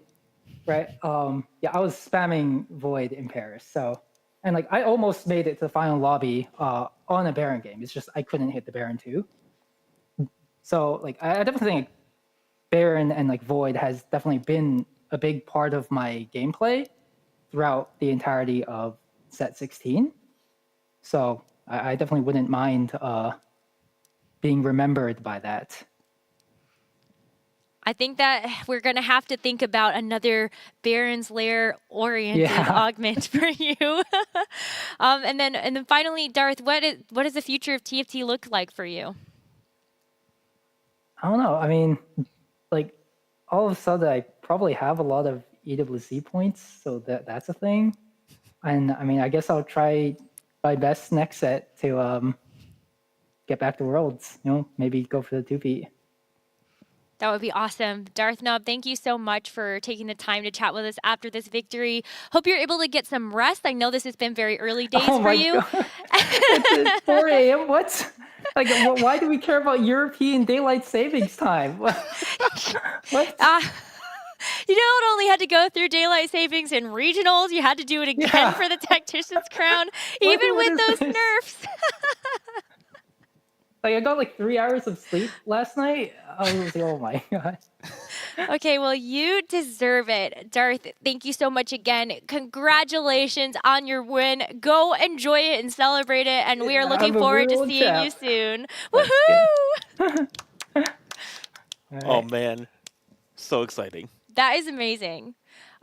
right? Yeah, I was spamming Void in Paris. So, and like I almost made it to the final lobby on a Baron game. It's just I couldn't hit the Baron 2. So like I definitely think Baron and like Void has definitely been a big part of my gameplay throughout the entirety of set 16. So I definitely wouldn't mind being remembered by that. I think that we're going to have to think about another Baron's Lair oriented augment for you. And then finally, Darth, what does the future of TFT look like for you? I don't know. I mean, like all of a sudden I probably have a lot of EWC points, so that's a thing. And I mean, I guess I'll try my best next set to get back to Worlds. Maybe go for the 2-peat. That would be awesome. Darth Nub, thank you so much for taking the time to chat with us after this victory. Hope you're able to get some rest. I know this has been very early days for you. God. It's 4 a.m. What? Like, why do we care about European daylight savings time? What? You don't only had to go through daylight savings and regionals, you had to do it again for the Tactician's crown, even with those nerfs. Like, I got like 3 hours of sleep last night. I was like, oh my God. Okay, well, you deserve it. Darth, thank you so much again. Congratulations on your win. Go enjoy it and celebrate it. And we are looking forward to seeing you soon. Woohoo! Oh, man. So exciting. That is amazing.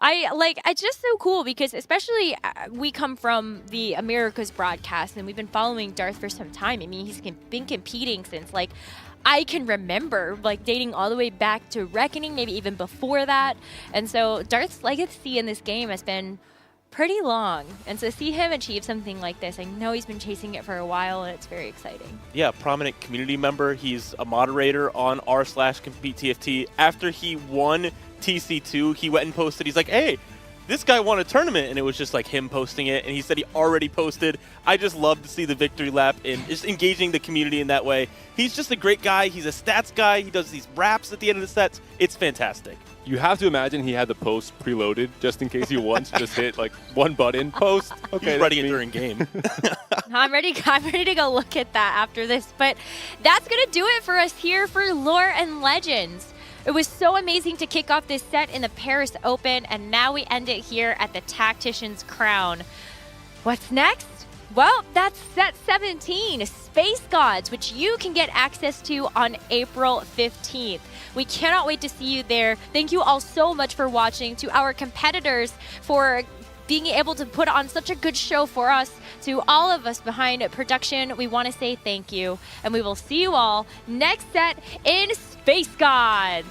It's just so cool because especially we come from the Americas broadcast and we've been following Darth for some time. I mean, he's been competing since I can remember, dating all the way back to Reckoning, maybe even before that. And so Darth's legacy in this game has been pretty long. And so see him achieve something like this, I know he's been chasing it for a while and it's very exciting. Yeah, prominent community member. He's a moderator on r/Compete TFT. After he won TC2, he went and posted, he's like, hey, this guy won a tournament, and it was just him posting it, and he said he already posted. I just love to see the victory lap and just engaging the community in that way. He's just a great guy. He's a stats guy. He does these raps at the end of the sets. It's fantastic. You have to imagine he had the post preloaded just in case he wants to just hit one button, post. Okay, he's writing it during game. I'm ready to go look at that after this, but that's gonna do it for us here for Lore and Legends. It was so amazing to kick off this set in the Paris Open, and now we end it here at the Tactician's Crown. What's next? Well, that's set 17, Space Gods, which you can get access to on April 15th. We cannot wait to see you there. Thank you all so much for watching. To our competitors for being able to put on such a good show for us. To all of us behind production, we want to say thank you. And we will see you all next set in Space Gods.